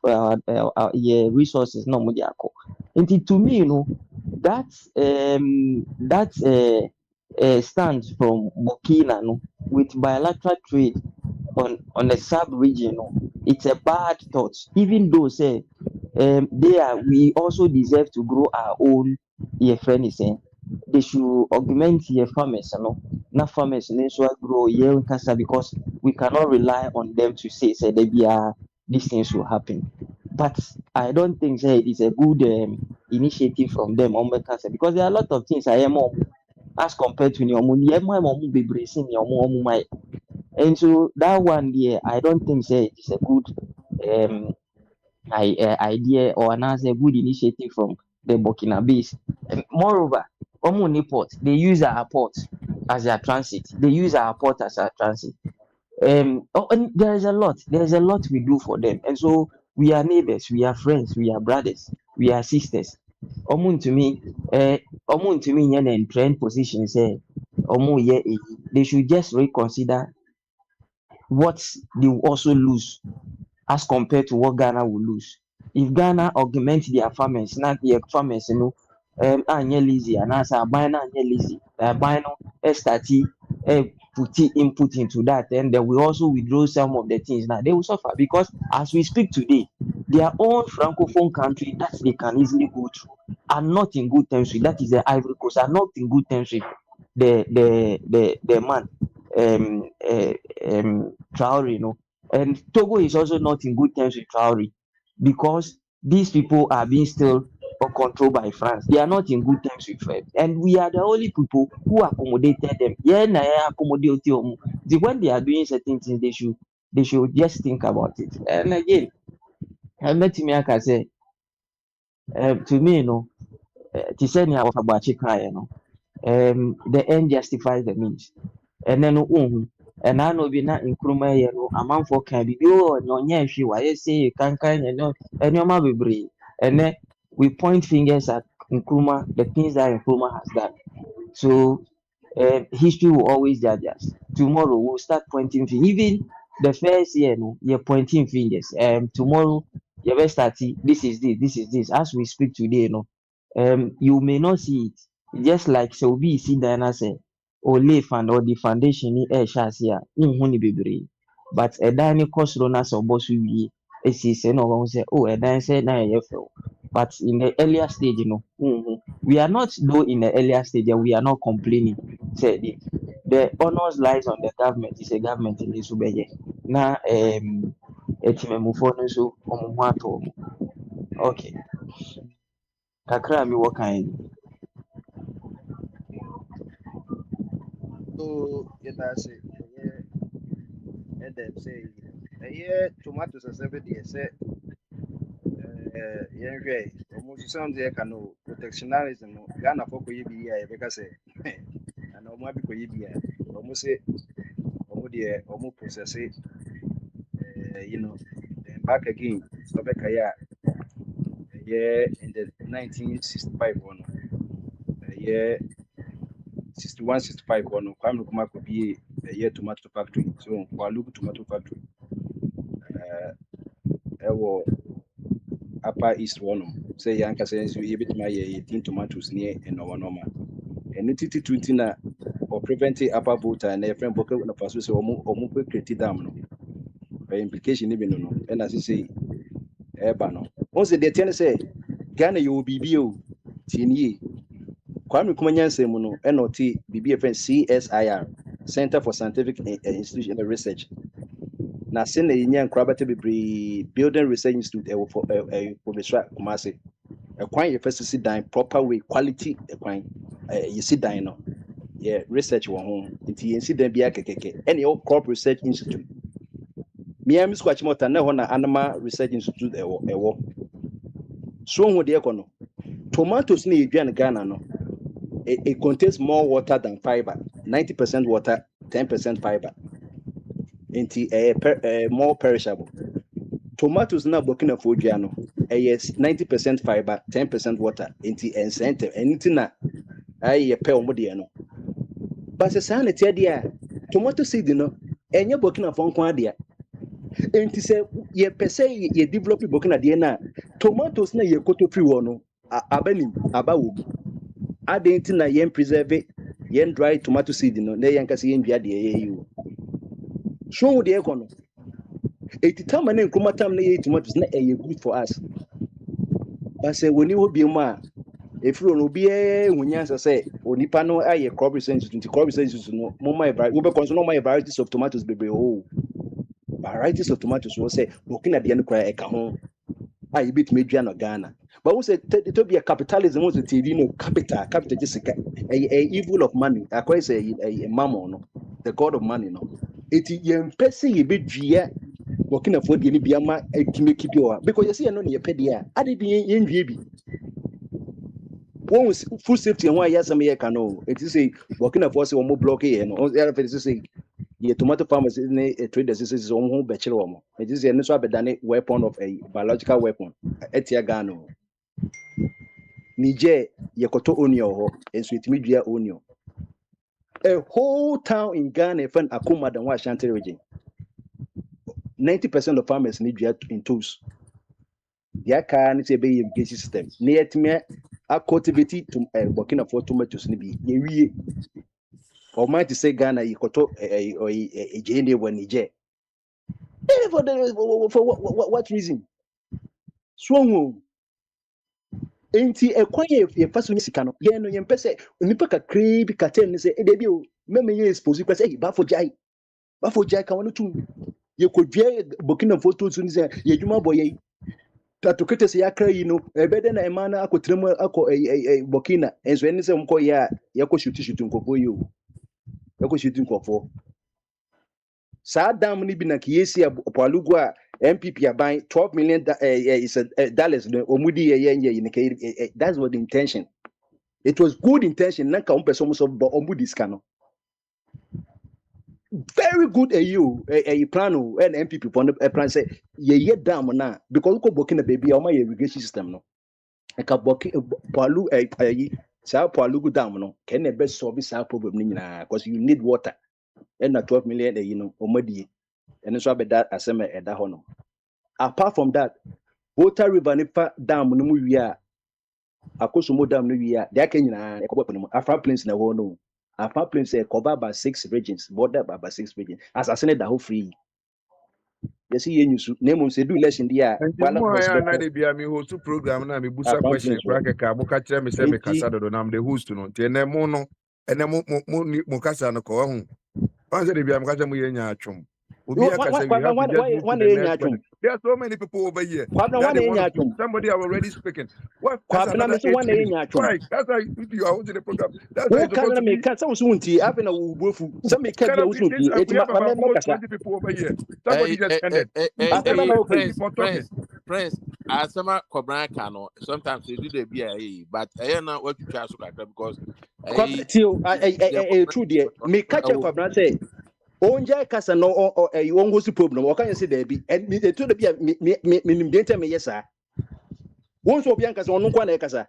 S16: yeah resources no mo dia ko. And to me, that stands from Burkina no with bilateral trade on the sub-region, it's a bad thought. Even though say we also deserve to grow our own friend is saying they should augment farmers, not farmers so grow cancer because we cannot rely on them to say they be these things will happen. But I don't think say it is a good initiative from them on cancer because there are a lot of things I am as compared to your be bracing your and so that one there, I don't think say it is a good um idea or another good initiative from the Burkinabes. Moreover, Omuni port, they use our port as their transit. They use our port as our transit. And there's a lot we do for them. And so we are neighbors, we are friends, we are brothers, we are sisters. Omun to me, in trend position say, they should just reconsider what they will also lose as compared to what Ghana will lose. If Ghana augment their farmers, not their farmers, anya lazy, and as a buy anya lazy, buy no put input into that, and they will also withdraw some of the things. Now they will suffer because as we speak today, their own francophone country that they can easily go through are not in good terms with. That is the Ivory Coast are not in good terms with the man Traore, and Togo is also not in good terms with Traore because these people are being still controlled by France. They are not in good terms with France, and we are the only people who accommodated them. Yeah, accommodate them. When they are doing certain things, they should just think about it. And again, I met me I say, to me, to say me about the end justifies the means. And then and I know be not in Kruma, amount for can be no she why say can and your mother be and then we point fingers at Nkrumah, the things that Nkrumah has done. So history will always judge us. Tomorrow we'll start pointing fingers. Even the first year, you're pointing fingers. Tomorrow you will start this is this. As we speak today, you may not see it. Just like so we see Diana say, or fund or the foundation ni share bebre. But a dine cost runners or boss we say no one say, oh, a dine say na but in the earlier stage, we are not though in the earlier stage and we are not complaining. Say the honors lies on the government. It's a government in this ubeye. Na etimemufo so okay. Kakra mi working.
S6: So that's it. And then say, yeah, tomatoes as every day say, almost sounds like no protectionism. Ghana for Koyibia, because say, and no more Koyibia, almost say, almost process it, then back again, Sobekaya, yeah, in the 1965 one, yeah, 61, 65 one, Kwame Nkrumah could be a year tomato factory, so Walugu tomato factory. Ɛwɔ upper east one say yanka says you bit my 18 tomatoes near and normal and it na or prevent upper voter and a friend book on a pass so or create dam no by implication even no and as you say no once they tell say Ghana you will be bio tini Kwame Nkrumah say no NOT BBFN CSIR Center for Scientific Institution and Research. Na send the young crabate be building research institute for professor Kumasi. A quite you first sit down proper way, quality you sit down no. Yeah, research one home. Until see them be a keke. Any old crop research institute. Me am squatch more than na animal research institute ewo. So who the econo. Tomatoes ni Ghana no. It contains more water than fiber. 90% water, 10% fiber. Into more perishable. Tomatoes na Burkina Faso yes 90% fiber, 10% water. Into incentive anything na I pay omode no. But say na tie dia tomato seed no enye Burkina Faso kwa dia.
S7: enti say ye per se ye develop Burkina de na tomatoes na ye koto free wo no abanim abawo adenti na ye preserve ye dry tomato seed no na ye nkase ye ndua de ye yi o so de ekono enti time na nkruma time na ye tomatoes na ye good for us but say woni wo bi mu a efiro no bi ehunyansa say onipa no aye crop research no mo my we be consume my varieties of tomatoes bebe o varieties of tomatoes we say Burkina de no kra eka ho a bit me dua no Ghana but we say to be a capitalism was TV no capital just a evil of money akwa say a mammon no the god of money no eti yem pese ye be dua Burkina for de ni bia ma etime kibio because you see no ne ye pede a ade bi ye ndua bi one food safety and why yes am here can know it is say Burkina Faso one more block here no say the tomato farmers traders is on home bachelor one it is no so abedane weapon of a biological weapon etia Ghana Niger yekoto onion ho enso etimi dua onion a whole town in Ghana fan Akuma than what Ashanti region 90% of farmers need dua in tools their car say be irrigation system near etime a cultivate to Burkina Faso tomatoes ni bi ye wie or might say Ghana yekoto a jende wa Niger for what reason so enti ekwaye ye faso ni sika no ye no ye mpese nipa kakre bi katen ni se e de bi o meme ye expose kwase e ba fo jai kan wonu tum ye kodwe Burkina Faso tun ni se ye dwuma boye tatokete se yakra yi no ebede na emana akotrem akọ Burkina enso eni se mko ya ko shuti nkofo yi o ya ko shuti nkofo sa dam ni bi na kiyesi apalugu a MPP aban 12 million dollars no omudi ye that's what the intention it was good intention nanka person so omudi skano very good plan and MPP plan say ye dam na because ko Burkina baby o ma irrigation system no e ka palu sa palugu dam no can e be solve sa problem ni nyina because you need water and na 12 million omudi and so abeda asema eda ho no apart from that Water River nipa dam no mu wi a akosomo dam no wi a de aka nyina ekobọ no Afra Plains na wo no Afra Plains cover by 6 regions border by 6 regions asasene da ho free you see yenyusu name say do election dia
S13: And the
S7: ballot
S13: more
S7: box
S13: I
S7: beto
S13: na be me host program na me busa
S7: Afra
S13: question
S7: Plains wo
S13: kra keka mo ka kire me say me kasa do na me the host no te na mo no ene mo kasa no ko ho one say be am kasa mo ye nya atwom obi akasa we have to just move to the next question. There are so many people over here that they want to speak. Somebody are already speaking. What? That's another 8 minutes. Why? That's why you are holding the program. That's why it's supposed to be. We have about almost 20 people over here. Somebody just ended.
S5: Prince, asema Kobran Kano, sometimes they do the BIA, but I know what you try to because
S7: true there me catch up Kobran say onja kasa no won go problem o kan say there be and me to the be me dente me yesa won so obi an kasa onun kwa na kasa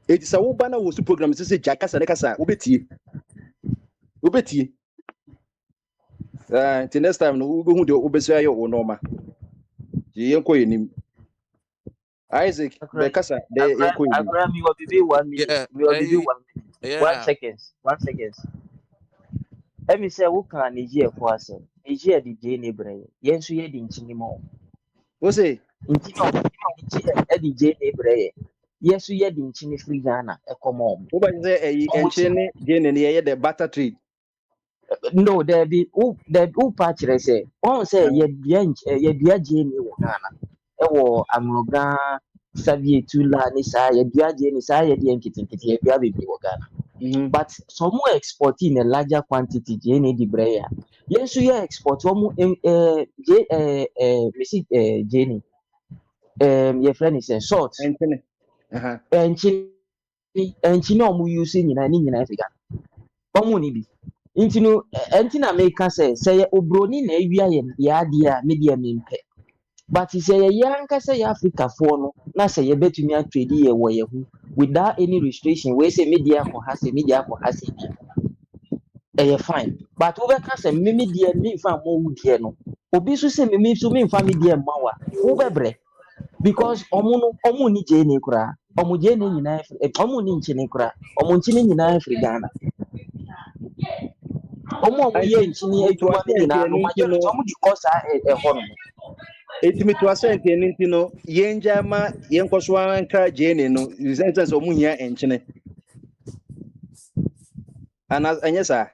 S7: it is a wo bana wo su program say ja kasa ne kasa obetie till next time no wo hu de obesia ye wo normal ye yenko yenim Isaac be kasa de yenko yenim
S16: Abraham, you will be 1 minute.
S5: yeah,
S16: We will be 1 minute.
S5: yeah.
S16: 1 second. Let me say, who can Nigeria for us? Nigeria the Jane Ebre. Yes, we had in Chinimo.
S7: wo say
S16: Nigeria Jane Ebre. Yes, we had in Chini Free Ghana. A common.
S7: wo ba say enchene je ne ye the barter trade
S16: No, there be who patch say. One say, ye be Jane Ghana. Ewo Amoga Savie Tula Nisa, ye be Jane Nisa, ye be Kitty, ye be Ghana. But some more exporting a larger quantity, Jane de Brea. Yes, we are export some Jenny. Your friend is a salt. And she know using in an Africa. Omuni. Intino Antina make us say Obroni na ya dia media mimpe. But he say young say Africa for no, na say you bet me a trade ye without any restriction. We say media for has fine. But over can say media me fan more wood here no. obi so say me so me mfa me die ma wa wo bebre because omo ni je ni kura omo je ni nyina omo ni nchi ni kura omo nchi ni nyina afri Ghana omo
S7: I
S16: ye
S7: think
S16: nchi ni
S7: me to
S16: adwuma ni
S7: ascend
S16: nyina no
S7: any
S16: majority
S7: no.
S16: omo di course ho no
S7: It me to ascend any no. Yenja ma yenkoswa nkra jene no. Sense so mu hia enchene. And as anyesa.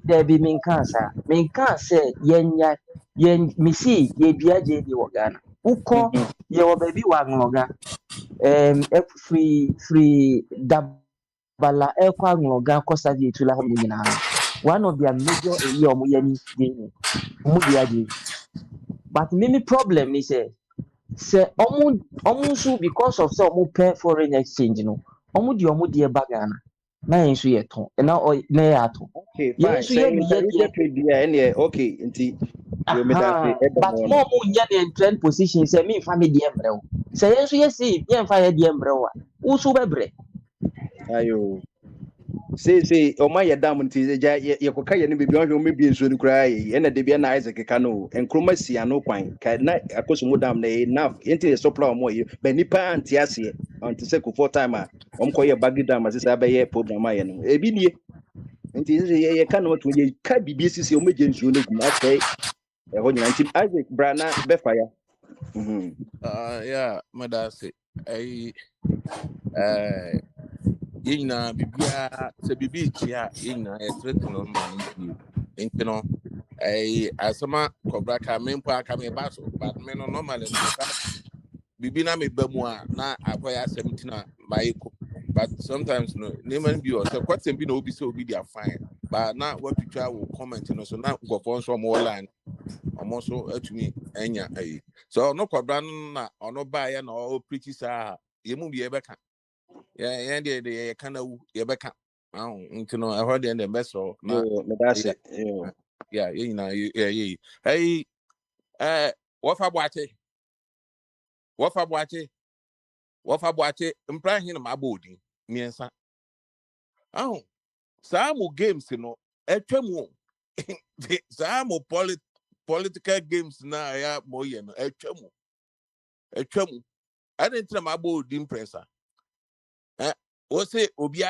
S16: there be minka say yen misi ye bia je di wo Ghana uko
S7: Mhm.
S16: ye wo baby wa ngoga free dabala ekwa ngoga kosa di tula ho nyina no one of their major ye omo ye ni je omo bia je but many problem is say omo so because of so omo pay foreign exchange no omo di e ba Ghana na yen so ye ton na ya ton
S7: Okay,
S16: yen
S7: fine.
S16: so ye
S7: Say
S16: bi ye
S7: intermediate trade there any okay inti you made that say
S16: aha but
S7: edemo
S16: more
S7: no.
S16: mo nya the trend position say me fa me die mbrɛ wo sɛ yɛn so yɛsi yɛn fa yɛ die mbrɛ wo a wo so bɛbrɛ
S7: Ayo. Say o ma yedam nti ja ye koka ye ne bibi on hwe me bi nso ni kura ye na de bia na Isaac ka no enkroma sia no kwan ka na akoso mu dam na enough inti the supply mo ye ba nipa anti ase anti se ko for time a koye bagi dam ase sa ba ye program aye no ebi nie nti ye ka no to ye ka bibi sisi o meje nsuo no gum asɛ ho nyina nti Isaac brana be fire. Mhm.
S5: Yeah, madase. I yina bibia se bibi chia yina e threaten on man you know asama kobra ka mempo aka me baso but me no normally no meka bibi na me bamu a na akoya 17 maiko but sometimes no name bi o so question bi na obi say obi dia fine but na what to try will comment no so na go for so mo line almost atumi enya so no kobra no na ono ba ya na o preach sa yemu bi e beka yeah de kana wu ye beka nti no I heard the best so na
S7: Yo me that's it. Yo.
S5: yeah you know yeah hey what for boache mpra hin ma bodi miensa some games no etwam some political games na ya moye no etwam I didn't tell my body impressor o say obi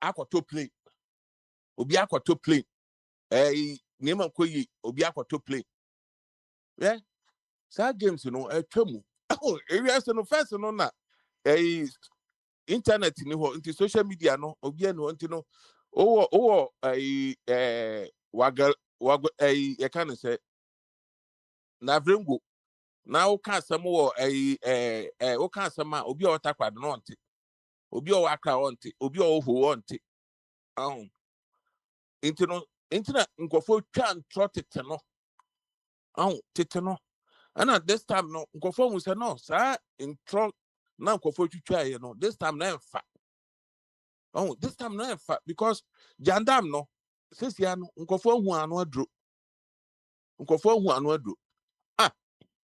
S5: akoto play name koyi obi akoto play yeah sad games etwam area no first no na internet ni ho nti social media no obi no nti no waga you can say na vrengo na o ka asem wo o ka asem a obi o takwado no nti obi o akra onti obi o ho onti nti na nkofo twa ntro tete no tete no and at this time no nkofo mu say no sa intro na nkofo twitwa ye no this time na emfa this time na emfa because jandam no sesia no nkofo hu anu adro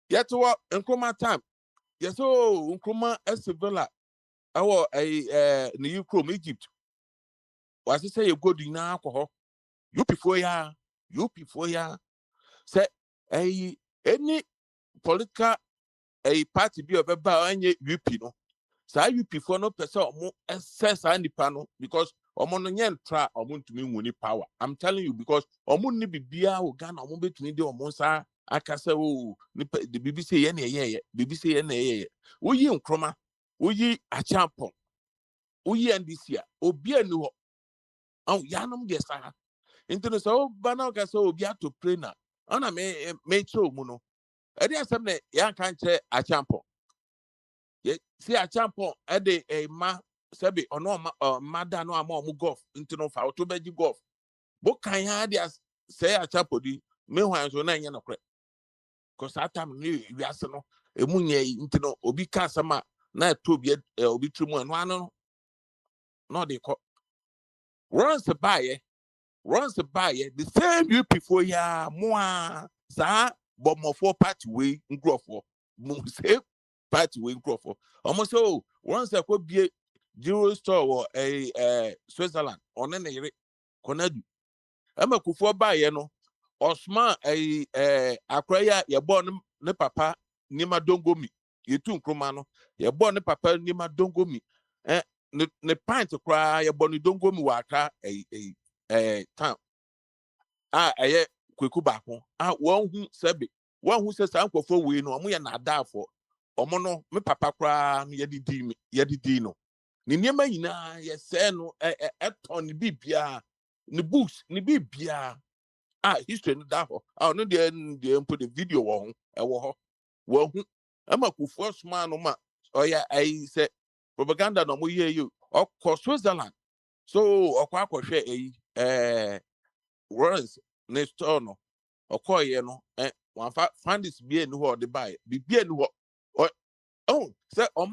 S5: yet what nkroma time yes nkroma esivela awo ni Ukraine Egypt was say you go di na akọ UP4 ya say any political party bi obeba anye UP no sa UP4 no pese omo SS nipa no because omo no nye ntra omo ntumi nwuni power I'm telling you because omo ni bibia o Ghana omo betumi de omo sa akasa o nipa the BBC ye na ye BBC ye na ye oyi nkroma oyi achampo oyi NDC a obi ani ho yanom de sa into so bana ka so obi ato trainer ana me tro mu no e dey asem na ya kan kire achampo ye see achampo e dey ma sebi ono mada no ama omu golf into no fa to beji golf bo kan ya dey say achampo di me hwan so na nya no kre cause atam ni wi ase no emunye into no obi ka asema na to obi trimu no ano no dey ko runs by the same UP4 ya moa sa bomofo party we nkrofo same party we nkrofo almost so once I could be jewelry store or Switzerland on any konadu ama kufo ba ye no Osman akwaya ye born ne papa nima dongomi ye tu nkroma no ye born ne papa nima dongomi ne pint kra ye born dongomi wa aka town eye kweku baako won hu sebe won hu se sankofo we no omo ye na adafo omo no me papa kra no ye didi no ne niema nyina ye se no eton ne bibia ne books ne bibia history no da ho no de put the video wo ho ama Kufuor sma no ma oya ai say propaganda no mo ye you okọ Switzerland so okọ akohwe Lawrence ne store no okọ ye no wan find this be no ho de buy bibia no ho say o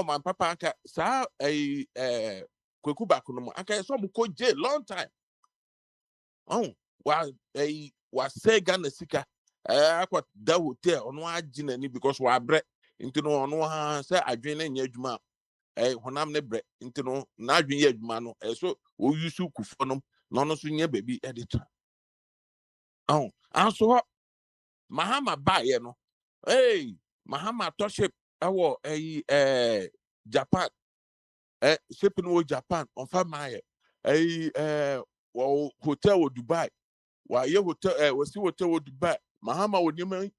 S5: man papa aka sa kweku back no aka so mo ko jail long time wa say Ghana sika akwa da hotel ono agina ni because wa bre nti no ono ha say adwen na nya adwuma honam ne bre nti no na adwen ya adwuma no so o yusu Kufuor no no so nya baby editor anso Mahama bae no Mahama toship awo Japan ship no Japan on fa maye hotel wo Dubai wa ye hotel we see hotel wo Dubai Mahama wo nyema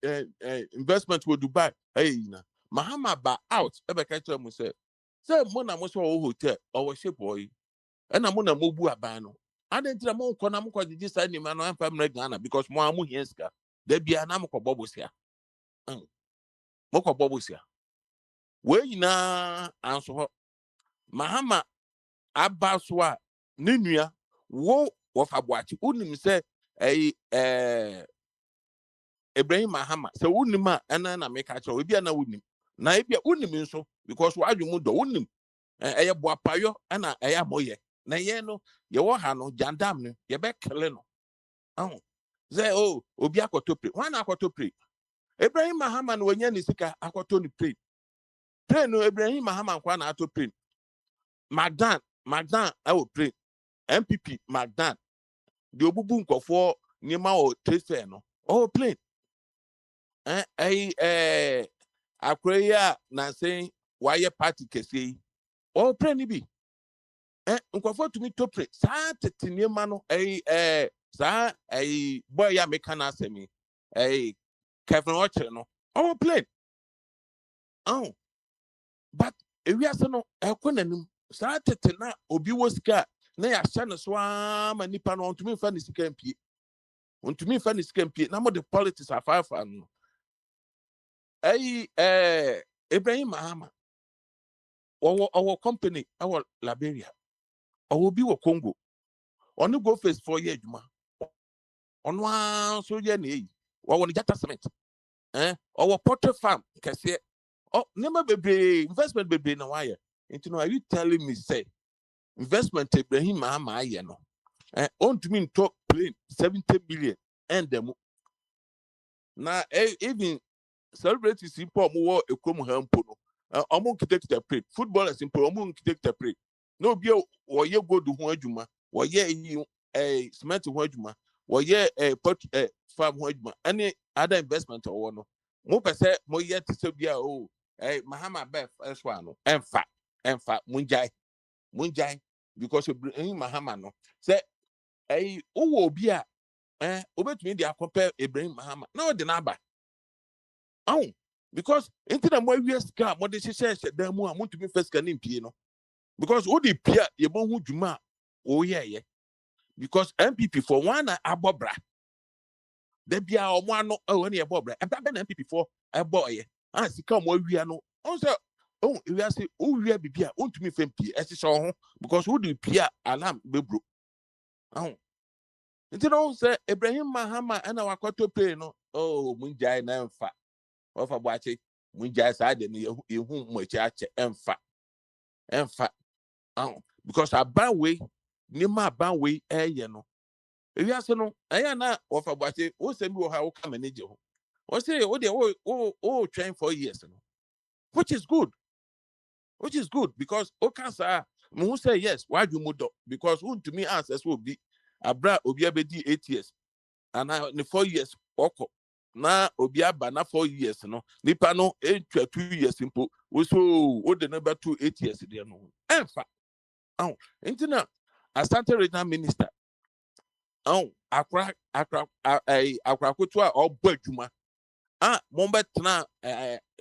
S5: investment wo Dubai na Mahama ba out ebe ka tell mo say mo na mo so hotel or ship boy na mo na mo bu aban no adentira mo nko na mo ko gigi sa ni ma no amfa mre Ghana because mo amu hienska da bia na mo ko bobosia mo ko bobosia we nyina anso ho Mahama abaswa ne nua wo fa boachi unim say Ibrahim Mahama so unim na make a cho bia na unim na bia unim nso because wadwum do unim boapayo na moye na ye no ye wo ha no jandam no ye be kele no say obi akotopre wan akotopre Ibrahim Mahama no wanya ni sika akoto ni plane no Ibrahim Mahama kwa na ato plane Magdan plane MPP Magdan the obubu nkofo nyema o trade no plane akwaya na say why party kese plane ni bi nkofo tumi topre sa tete nyema no sa boy ya meka na asemi Kevin Ochere no plane but we are no ekonanim sa tete na obi wo sika na ya hye no so ama nipa no ontumi fa ni sika mpie na mo the politics afafa no Ibrahim Mahama our company our Liberia our bi wo Congo onu go face 4 year adwuma onu so ye na wo jata cement our poultry farm kese nema bebre investment bebre na why into no are you telling me say investment Ibrahim Mahama aye no on to me talk plane 70 million and them na even celebrities in po mo ekrom hampo no omo nkita plane footballers in po omo nkita plane no bi o ye go do ho adwuma wo ye cement ho adwuma wo ye farm ho adwuma any other investment or no mo pese mo ye tse bia Mahama Bef eswa no emfa munjai because Mahama no say owo obi a obetumi dey compare Ibrahim Mahama na o de na aba because into the more we sika mo de hye dan mu a mo tumi first can impie no because o de pia ye bo hu dwuma o ye because MPP for one abobra da bia o mo ano ne ye bobra e ba na MPP for boye sika mo awia no on say we are say we are bibia on to me fempie ese so ho because who do pia alarm bebro nti no say Ibrahim Mahama na wakoto pay no munjai na mfa ofa boache munjai sa de no yehu mo echi ache emfa because aban we ni ma aban we eye no we are so no na ofa boache o se bi wo ha wo ka manage ho o say o de o train for years no which is good because cancer who say yes why do mudo because who to me answers will be abra obi abedi 8 years and now the 4 years oko na obi aba na 4 years no nipa no etwa 2 years simple we so o de number 2 8 years there no emfa intina asante regional minister akra kutu a obo adwuma mo betena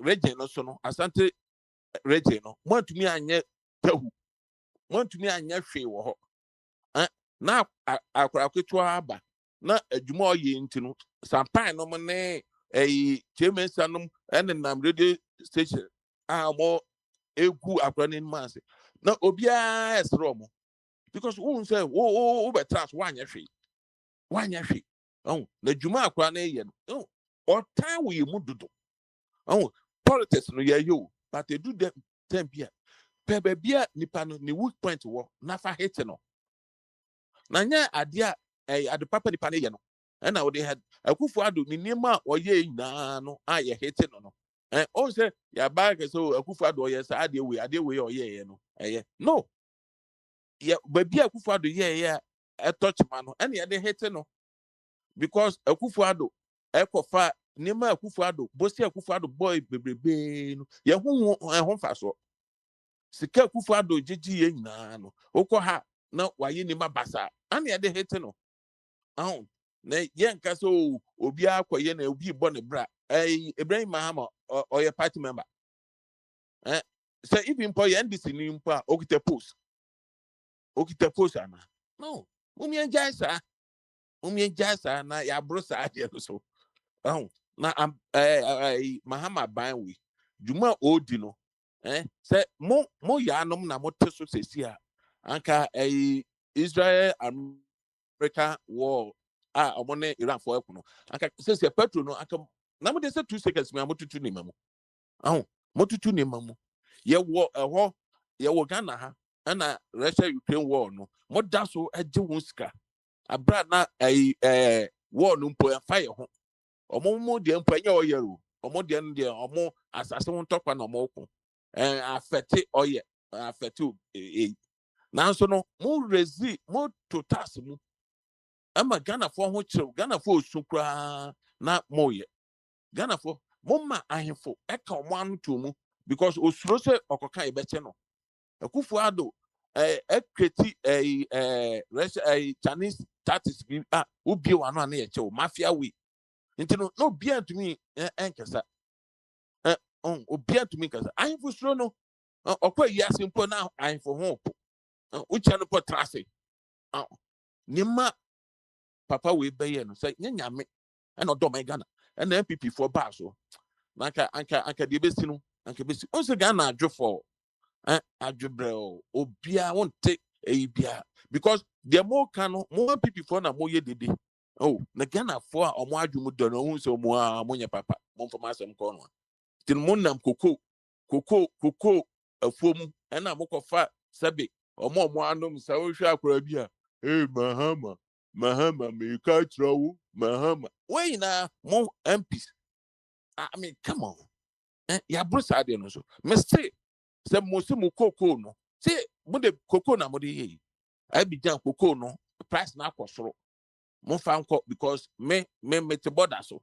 S5: region no so no asante region no mo atumi anye tahu mo atumi anye hwe wo ho na akra kutu aba na adwuma oye ntino sampan no mo ne chemensanum nam radio station mo egu akra ne manse na obia esro mo because who say wo betra so wanya hwe na adwuma akra na ye no otan we mu dodo politics no ye yo but they do them bia pe bia nipa no ne weak point wo na fa hit no na nya ade a ade papa nipa ne ye no na we had Akufo Addo ni niema oye nyina no ye hit no o say ya ba ke so Akufo Addo ye sa ade we oye ye no no ya ba bia Akufo Addo ye touch man no na ye de hit no because Akufo Addo ekofa niema Akufo Addo bosi Akufo Addo boy bebrebe no ye ho fa so sika Akufo Addo jiji ye nyina no okọ ha na waye niema basa na ye de hit no na yenka so obi akoye na obi bo ne bra Ibrahim Mahama or party member say if impo ye ndisi ni impo okita post ana no umi enjaisa na ya brosa ade so na Mahama banwe juma odi no say mo yanom na mo teso sesi a anka Israel America war omone Iran for ekuno aka sesi petrol no aka na mo de say 2 seconds me amotutu ni mamu motutu ni mamu ye wo Ghana ha na Russia Ukraine war no mo da so age won sika abra na war no mpo fire ho omo de mpo anya oyero omo de no de omo asase won tokwa na omo ko affect oye affect nanso no mo rezi mo totas mu ama Ghana for ho kire Ghana for osukra na moye Ghana for moma ahefo eka omo anu to mu because osuro se okoka ebeche no Akufo Addo ekreti Chinese tactics bi obi wa no na ye che mafia we ntino no bia ntumi enkesa obi ntumi kasa ahefo suro no okwa yi asempo na ahefo ho po uche no po trase nima papa we beye no say nyame na odom Ghana na MPP for ba so anka de besi no anka besi o se Ghana adwofo adwobrel obia won take bia because the more can more MPP for na more ye dede na Ghana for omo adwomu do no hu se omo amonye papa mo fama asem ko no tin mo nam koko afuom na mo kofa sabe omo anom sa wo hwa akora bia Mahama me ka trawo Mahama wey na mo MPs I mean come on ya brusa de no so me say mo koko no say mo de koko na mo de ye I be jan koko no price na akosoro mo fa nko because me te border so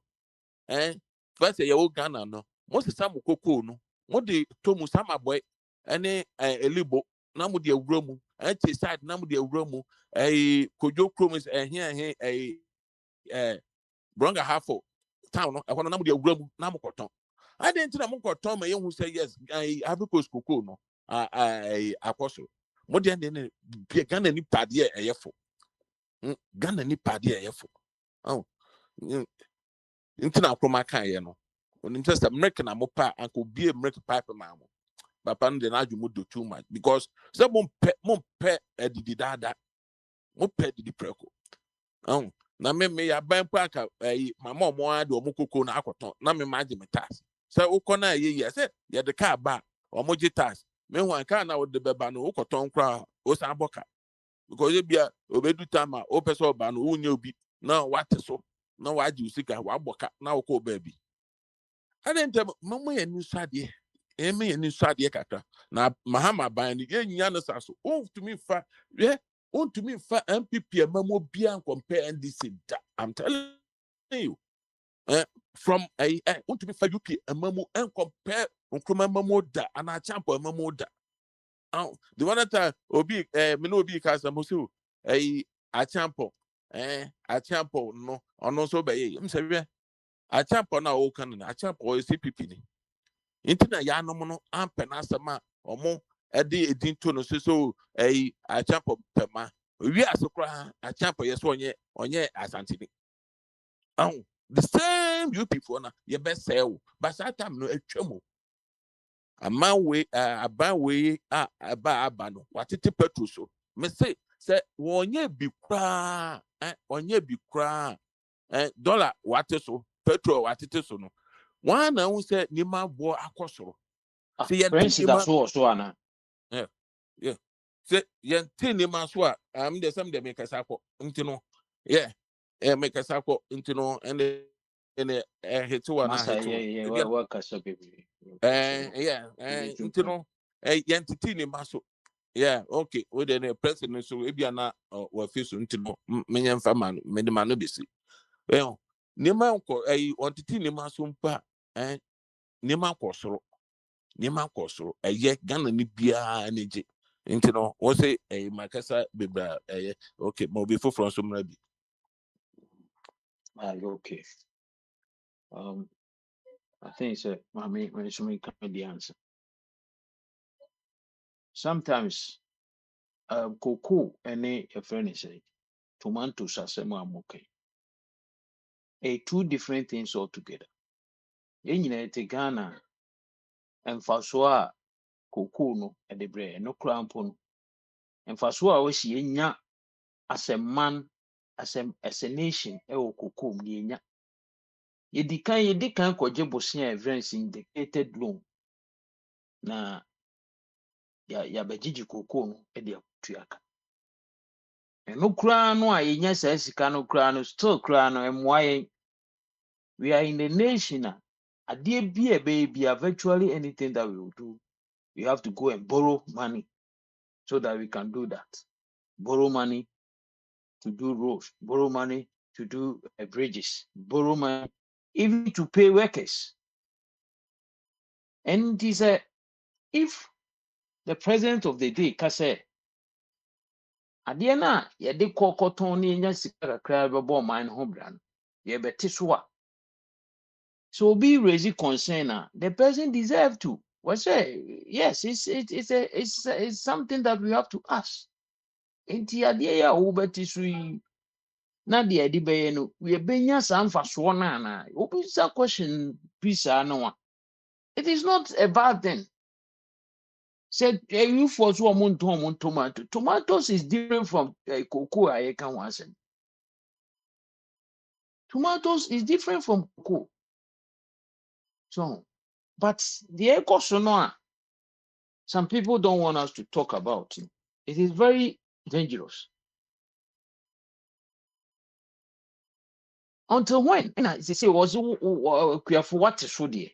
S5: first ye wo Ghana no mo se sam koko no mo de to mu sama boy ene elibo na mo de awura mu anti side na mo de awura mu kojo kromis bronga halfo town no na mo de awura mu na mo koton I didn't know Monko me who say yes, I have because cocoa no apostle. More than Ghana ni padie efo. Ghana ni padie efo. Intina chroma kan ye no. On interest American amopa uncle be American pipe mamo. Papa no de na adwumu do too much because say mom pe edidi dada. Mo pe didi preko. Na me ya ban pa ka mama mo ade o mokoko na akoton na me maji metas. Say ukona ye say ye de car ba omoji tax me wan car na wo de beba no ukoton kra o san boka because ye bia obedu tama o person ba no unye obi na wate so na waji usika wa boka na wo ko baby adentem mama ye ni sade me ye ni sade kaka na Mahama ban ni ye nya no saso o to me fa ye on to me fa MPP mamo bia compare NDC da I'm telling you. From a want to be for UP a mamu and compare Mamoda and a champo Mamoda. The one that Obi Minobi Casamusu a champo a champo no or no so by him say a champo now okan a champo is CPP. Intina Yanomono and Penasama or more a day a dinto so a champo pema. We are so cry a champo yes one year on ye as Antony. The same you people na your best sell, but that time no echemo. A man way a ban way a abano. What it petrol so? Me say one year be cra dollar what so petrol what it so no. One I will say Nima bo akosoro. See
S11: Prince that's so ana.
S5: Yeah. Say yenti Nima so the some they make us ako. Yeah. Make us up into no and hit one.
S11: Masa yeah work as a baby.
S5: Yeah, into no entity maso. Yeah, okay. We then a president so if you not or face into no many family, many man busy. Well, Nima ko a entity maso pa Nima kosoro a ye Ghana ni bia energy. Into no, was say a Macassa bibra okay, mobile for from some maybe.
S11: Okay. I think it's when somebody come with the answer. Sometimes cocoa and a friend say tomatoes are same okay. Two different things altogether. In Ghana and Fasua cocoa no at the bread no crampon and Fasua was yenya as a man as a nation cocoa yenya. Yedikan kwaje bosia events indicated loan na ya bejiji cocoa no e de tuaka. No crown, no, I yes, Cano crown, still crown, and why we are in the nation. A dear be a baby, virtually anything that we will do, we have to go and borrow money so that we can do that. Borrow money to do roads, borrow money to do bridges, borrow money even to pay workers. And it is if the president of the day can say, Adiana, ye de cotton in your crab about mine home brand, ye betiswa. So be raising concern. The person deserve to. Well, say yes. It's something that we have to ask. Inti adia ya ubeti sui na dia di be no we benya sanfa so na na. Obi sa question pisa no one. It is not a bad thing. Said you for so tomato. Tomatoes is different from cocoa. I can once. Tomatoes is different from cocoa. So, but the eco sono. Some people don't want us to talk about it. It is very dangerous. Until when? And I say, was for what is so dear.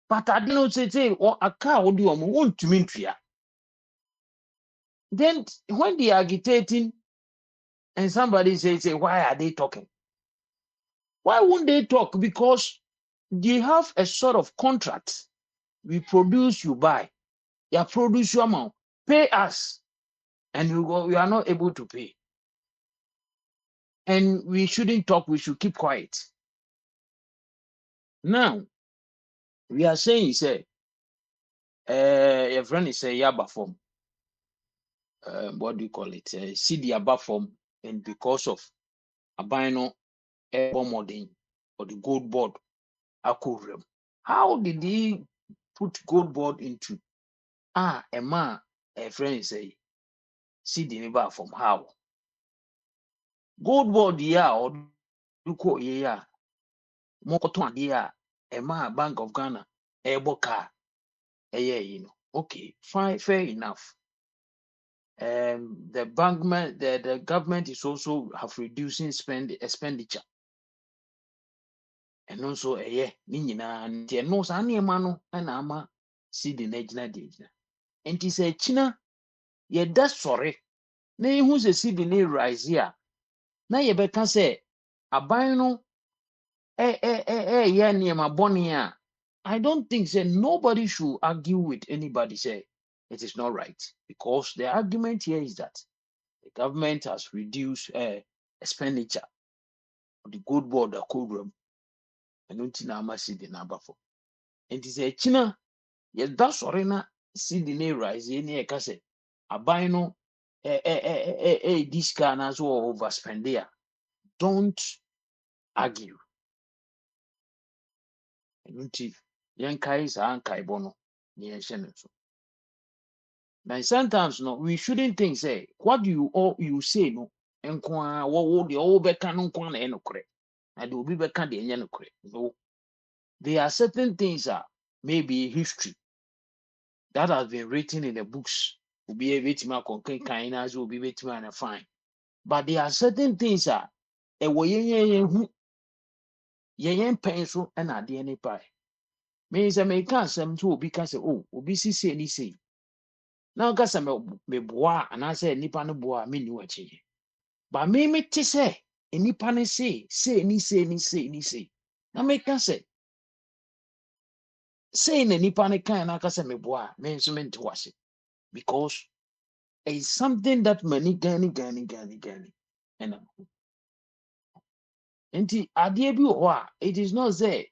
S11: But I didn't say, or a car would do a want to mean. Then when they are agitating and somebody says, why are they talking? Why won't they talk? Because they have a sort of contract. We produce, you buy. You produce your amount. Pay us. And we are not able to pay. And we shouldn't talk, we should keep quiet. Now, we are saying, say, your friend is a yaba form. What do you call it? See the above form, and because of albino modern or the gold board, aquarium. How did he put gold board into a man? A friend is a see the neighbor from how gold board or do call Mokoton a man Bank of Ghana, a boka, okay, fine, fair enough. The government is also have reducing expenditure. And also Nina and no Saniamano and Ama see the Najna Dina. And he said, China, ye that's sorry. Nay, who's a see the rise here. Now ye better say, a bino yeah, near my bonnia. I don't think say nobody should argue with anybody say it is not right, because the argument here is that the government has reduced expenditure on the good board the cold room and until see the number for. And it is a China, yes, that's sorry see the name rise in here case a buy no this can as well overspend there. Don't argue. And until Yankai is Ankai Bono, near Shannon. Now sometimes no, we shouldn't think say what you say no, and what the old bekan no kwan and correct. And the obi bekan the end correct. No, there are certain things that maybe history that has been written in the books will be a bit more kind as will be bit more fine. But there are certain things that a way yen pencil and a DNA pie. Means I may can't some to be can say, oh, obi see any say. Now got some me boa and I say nipa no boa me new achi. But me te say nipa ne say ni. Now me can say ne nipa ne kan na kasa me boa me nso me nto ase, because it's something that many gani. And nti ade bi ho a it is not say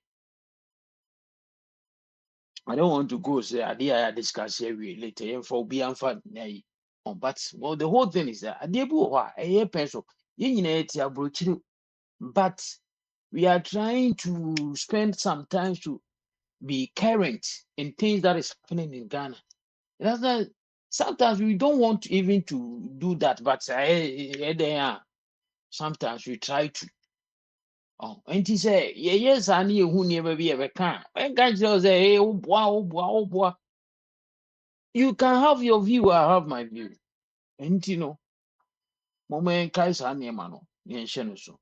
S11: I don't want to go say ade I discuss here later for be anfa nay on, but well the whole thing is that ade bi ho a eye peso ye nyina eti abrochiri, but we are trying to spend some time to be current in things that is happening in Ghana. That's not, sometimes we don't want even to do that, but sometimes we try to. Oh, and he say, yes, I knew who never be ever can. When guys say, hey, oh boy. You can have your view, I have my view. And you know, moment guys are near mano, near Shenoso.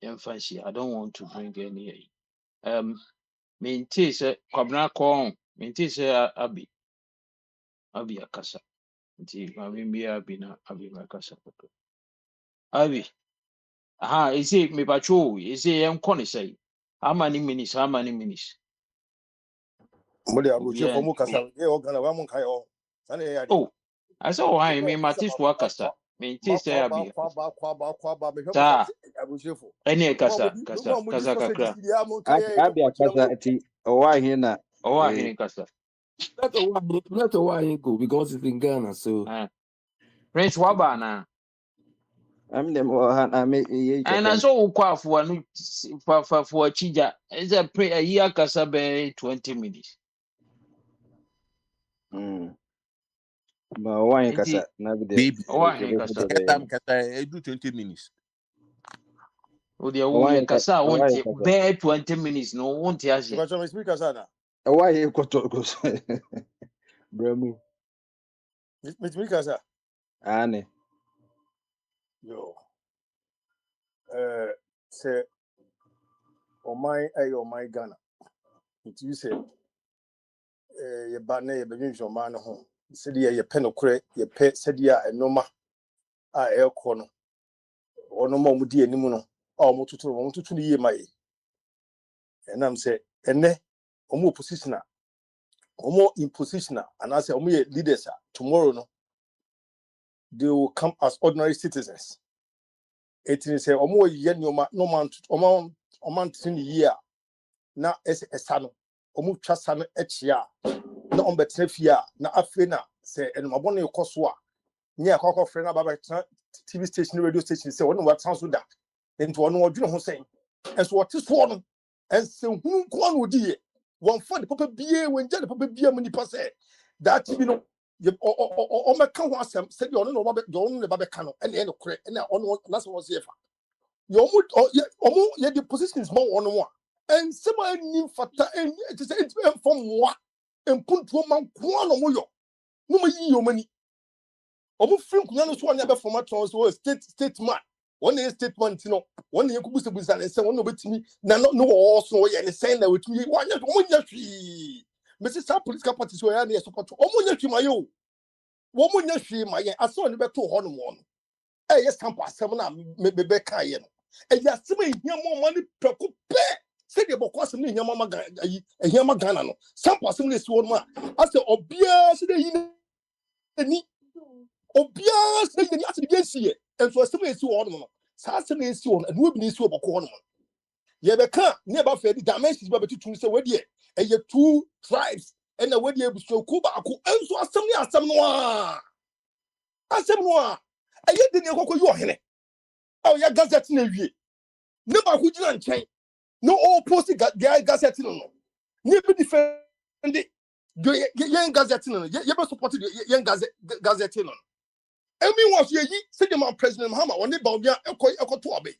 S11: Emphasis, I don't want to bring any. Maintain say, Kwabna Kong, maintain say, Abi Akasa. Nti mami bi Abi na Abi Akasa. Abi. Aha, is it me patrol? Is it I'm calling say? How many minutes?
S3: Mode abroche for
S11: Obiara
S3: mu kasa e o gana wa mu kai o. Sane ya de.
S11: oh, I saw why me matis wakasa. Me ti say Abi.
S3: Ba me hwe mo
S11: Ta,
S3: se abroche fo.
S11: any
S3: Mo
S11: kasa,
S3: mo di sausage
S11: kakra.
S3: si dia mo kai e
S7: Abi
S3: ko kire
S7: akasa
S3: mo.
S7: ati owa hina
S11: Oh, I hear kasa.
S14: Let why go because it's in Ghana. So
S11: Prince Wabana.
S7: am dem oha na me ye
S11: And I
S7: chepen.
S11: saw kwa for chija. It's a pre a year kasa be 20 minutes.
S7: Ma owa
S11: And the
S7: kasa na bi de
S5: Baby.
S11: oh, I hear
S7: ebe
S11: kasa.
S7: de
S5: Time kata do 20 minutes.
S11: Oh, the
S7: owa
S11: oh, kasa
S7: owa
S11: won't
S7: kasa
S11: bear 20 minutes. No, won't ya.
S3: Se ba cho me speaker sana.
S7: owa ye koto ko bramu
S3: Me speaker sa.
S7: ane
S3: Yo. Se o my Ghana. It you say ye ba na ye bedwin hwo ma no ho. Se de ye pe no kure ye pe se de a enoma a e ko no. Ono ma mu di anim no. A mo tutu ni ye mai. Enam se ene omo opposition omo in position and I say omo ye leaders tomorrow no they will come as ordinary citizens. It is say omo ye nyoma no man omo tin ye na esa no omo twa sa no echia na on betre fia na afi na say enmabo no ekoso a nya akoko frɛ na baba TV station radio station say one what sound so that into one odwene ho say enso what so no ense hunu ko an odi one for the papa bie when jale papa bie mu nipa say that bi no o meka ho asɛm sɛ de ɔno no ba no ba bɛka no ɛna ɛno korɛ ɛna ɔno na sɛ wɔse ɛfa ɔmo yɛ the positions ma ɔno mo a ɛnsɛm a ɛnim fata ɛni ɛte sɛ ɛntimi ɛmfa mmoa mpuntuo ma nkoa no mo yɔ no ma yi yɛ ɔmani ɔmo firi nkonya no so ɔne abɛfama tɔn so state man wɔn yɛ statement no wɔn yɛ kubusabusa ne nsɛm wɔn na obetumi na no wɔ so wɔyɛ ne sɛn na wotumi wɔnyɛ ɔmo nya hwii mesi saa political parties wɔ yɛ ne yɛ support ɔmo nya hwii ma yɛ o wɔn nya hwii ma yɛ asɛ ɔne bɛto hɔ no wɔn ɛyɛ stamp asɛm na mebɛka yɛ no And ya sima here more money preko pe. Say the bokwas me here mama here ma Ghana no. Some person is one man. I say obia say the ni obia say the ni ati bi ensie. And so sima esi one no. Sa sima esi one and we bi esi oboko one. Ye be kan near fa the dimensions ba betu say we dey e ye two tribes and the way dey buso ku ba ku enso asem no a e ye de ne kokko yo hene o ya gazette na wie ne ba ku gina nchen no all post gazette no ne be defend yen gazette no ye be support yen gazette no emi was ye yi say the man president Mahama on ne ba obi ekoto abe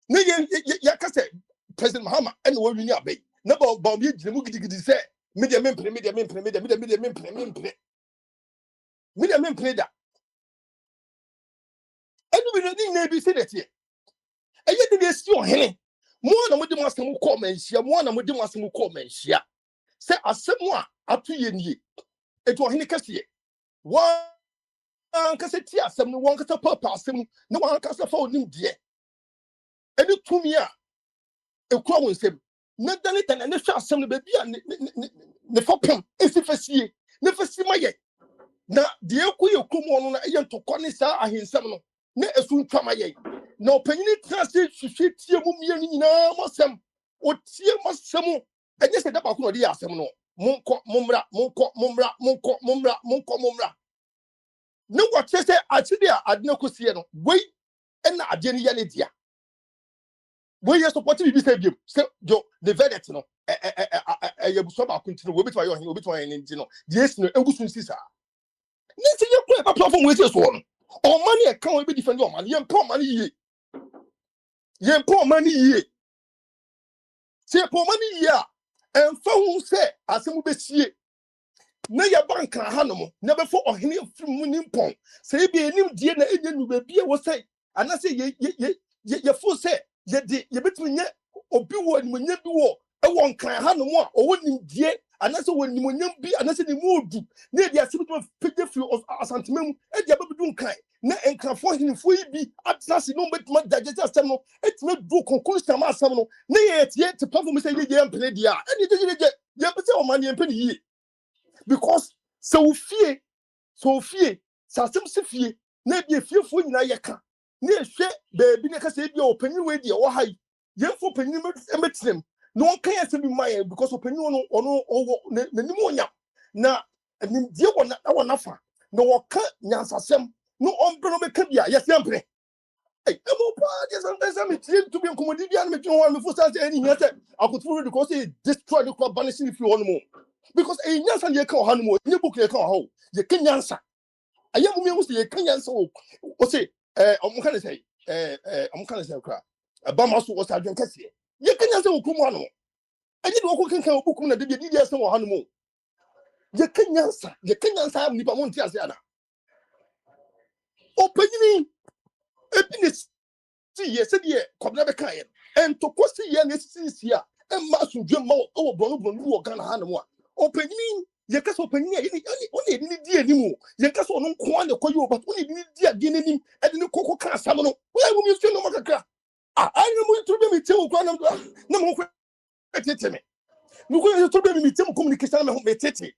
S3: ne ye ka say President Mahama and we win abe na ba obi gina mu gidigidi say media mempre da enu bi ne na bi say that here eye de esi ohene mo na mo de mo asem ko manhia say asem a ato ye nie eto ohene kase wan kase ti asem no wan kase papa asem no wan kase fa onim de eni tumi a ekura won sem na dane tane ne hwa asem no ba bia ne fopem esi fasie ne fasi maye na de ekuye kumo no na eye ntokɔ ne sa ahensem no na esu ntwama ye na opanyini trase hwehwe tie mu mienu nyina mosem otie mosem enye se da ba ko no de asem no monkɔ ne wɔte sɛ akyide a adena kosie no wei ɛna ade ne yɛ ne dia wei yɛ support bi sɛ biem sɛ jo the verdict no yɛ buso ba ko ntino obi to ayɛ ɔhene obi to ayɛ ne ntino de esi no engusu nsi saa ne ti yɛ kɔ ɛba platform wei sɛ so no ɔman yɛ kan obi defend ɔman yɛ mpa ɔman yie sɛ pɔ ɔman yie a ɛmfa hu sɛ asɛm besie na ya bank ha no mo na be fo ohene afim ni mpon se bi enim die na enye nu ba bia wo sei ana se ye fo se ye de ye betumi nye obi wo ni nya bi wo e wo nkran ha no mo a owo nim die ana se wo nim nya bi ana se ni mo odu na dia se betumi pege fi asantemam e dia ba bedu nkran na enkrafo hinfo yi bi atase no betuma dagete asem no etime du conclusion ma asem no na ye tie te perform se ye mpene dia e ye pese o man ye mpene yi because so fear sasem se fie na bi fiefo nyina yeka na ehwe baabi na kasa bi opanyin we die wo hai yemfo panyin metrem no on kan yase bi mai because opanyin no ono nanim onya na nim die wona fa na wo ka nyansasem no on bro be ka bia yase ampre hey emo pa just sometimes me trim to be commodity bia na me twen one me for say any here say Akwantufuo because he destroy the crop banishing if you want more because a nyansa ye ka ha no mo nye book ye ka ha ye ka nyansa aye mo me say ye ka nyansa o say omo kan say omo kan say kra ba ma so o sa adwen kase ye ka nyansa o kumu ano aye de wo kan book na de bi ye say wo ha no mo ye ka nyansa ni ba mo ntia say ana opanyini ebi ne si ye say de kobna be kan ye en to ko si ye ne si a en ma so dwe ma o bronu wo kan ha no mo opanyini ye ka so opanyini ye ni di animu ye ka so no nko an ko yo but oni ni di ade nanim e de ne kokko ka asam no wo ya mu mi so no makaka ani mu turu be mi te wo kwa na mo ko tete me mu ko turu be mi te mu communication me ho me tete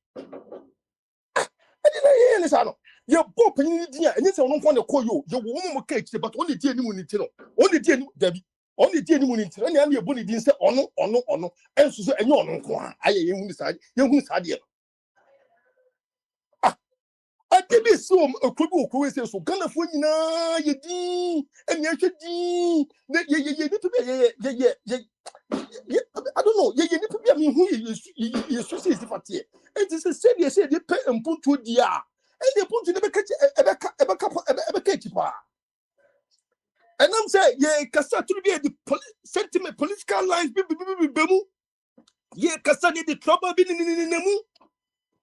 S3: ade na ye ne sa no ye bo opanyini di a enye se no nko an ko yo ye wo mu ka ekire but oni di animu ni ti no oni di animu dabi oni di animu ni ti no na ye bo ni di se ono enso so enye ono nko a aye ye hu ni sa de Atibi so okubi say so Ghana fo nyina ye din enya hwe din ye nipa bi ye I don't know ye nipa bi me hu ye so say sifate it is say dey pay mpuntu dia and the puntu dey ebeka tipa and I'm say ye kasa to be the sentiment political lines bi mu ye kasa dey trouble bi ni mu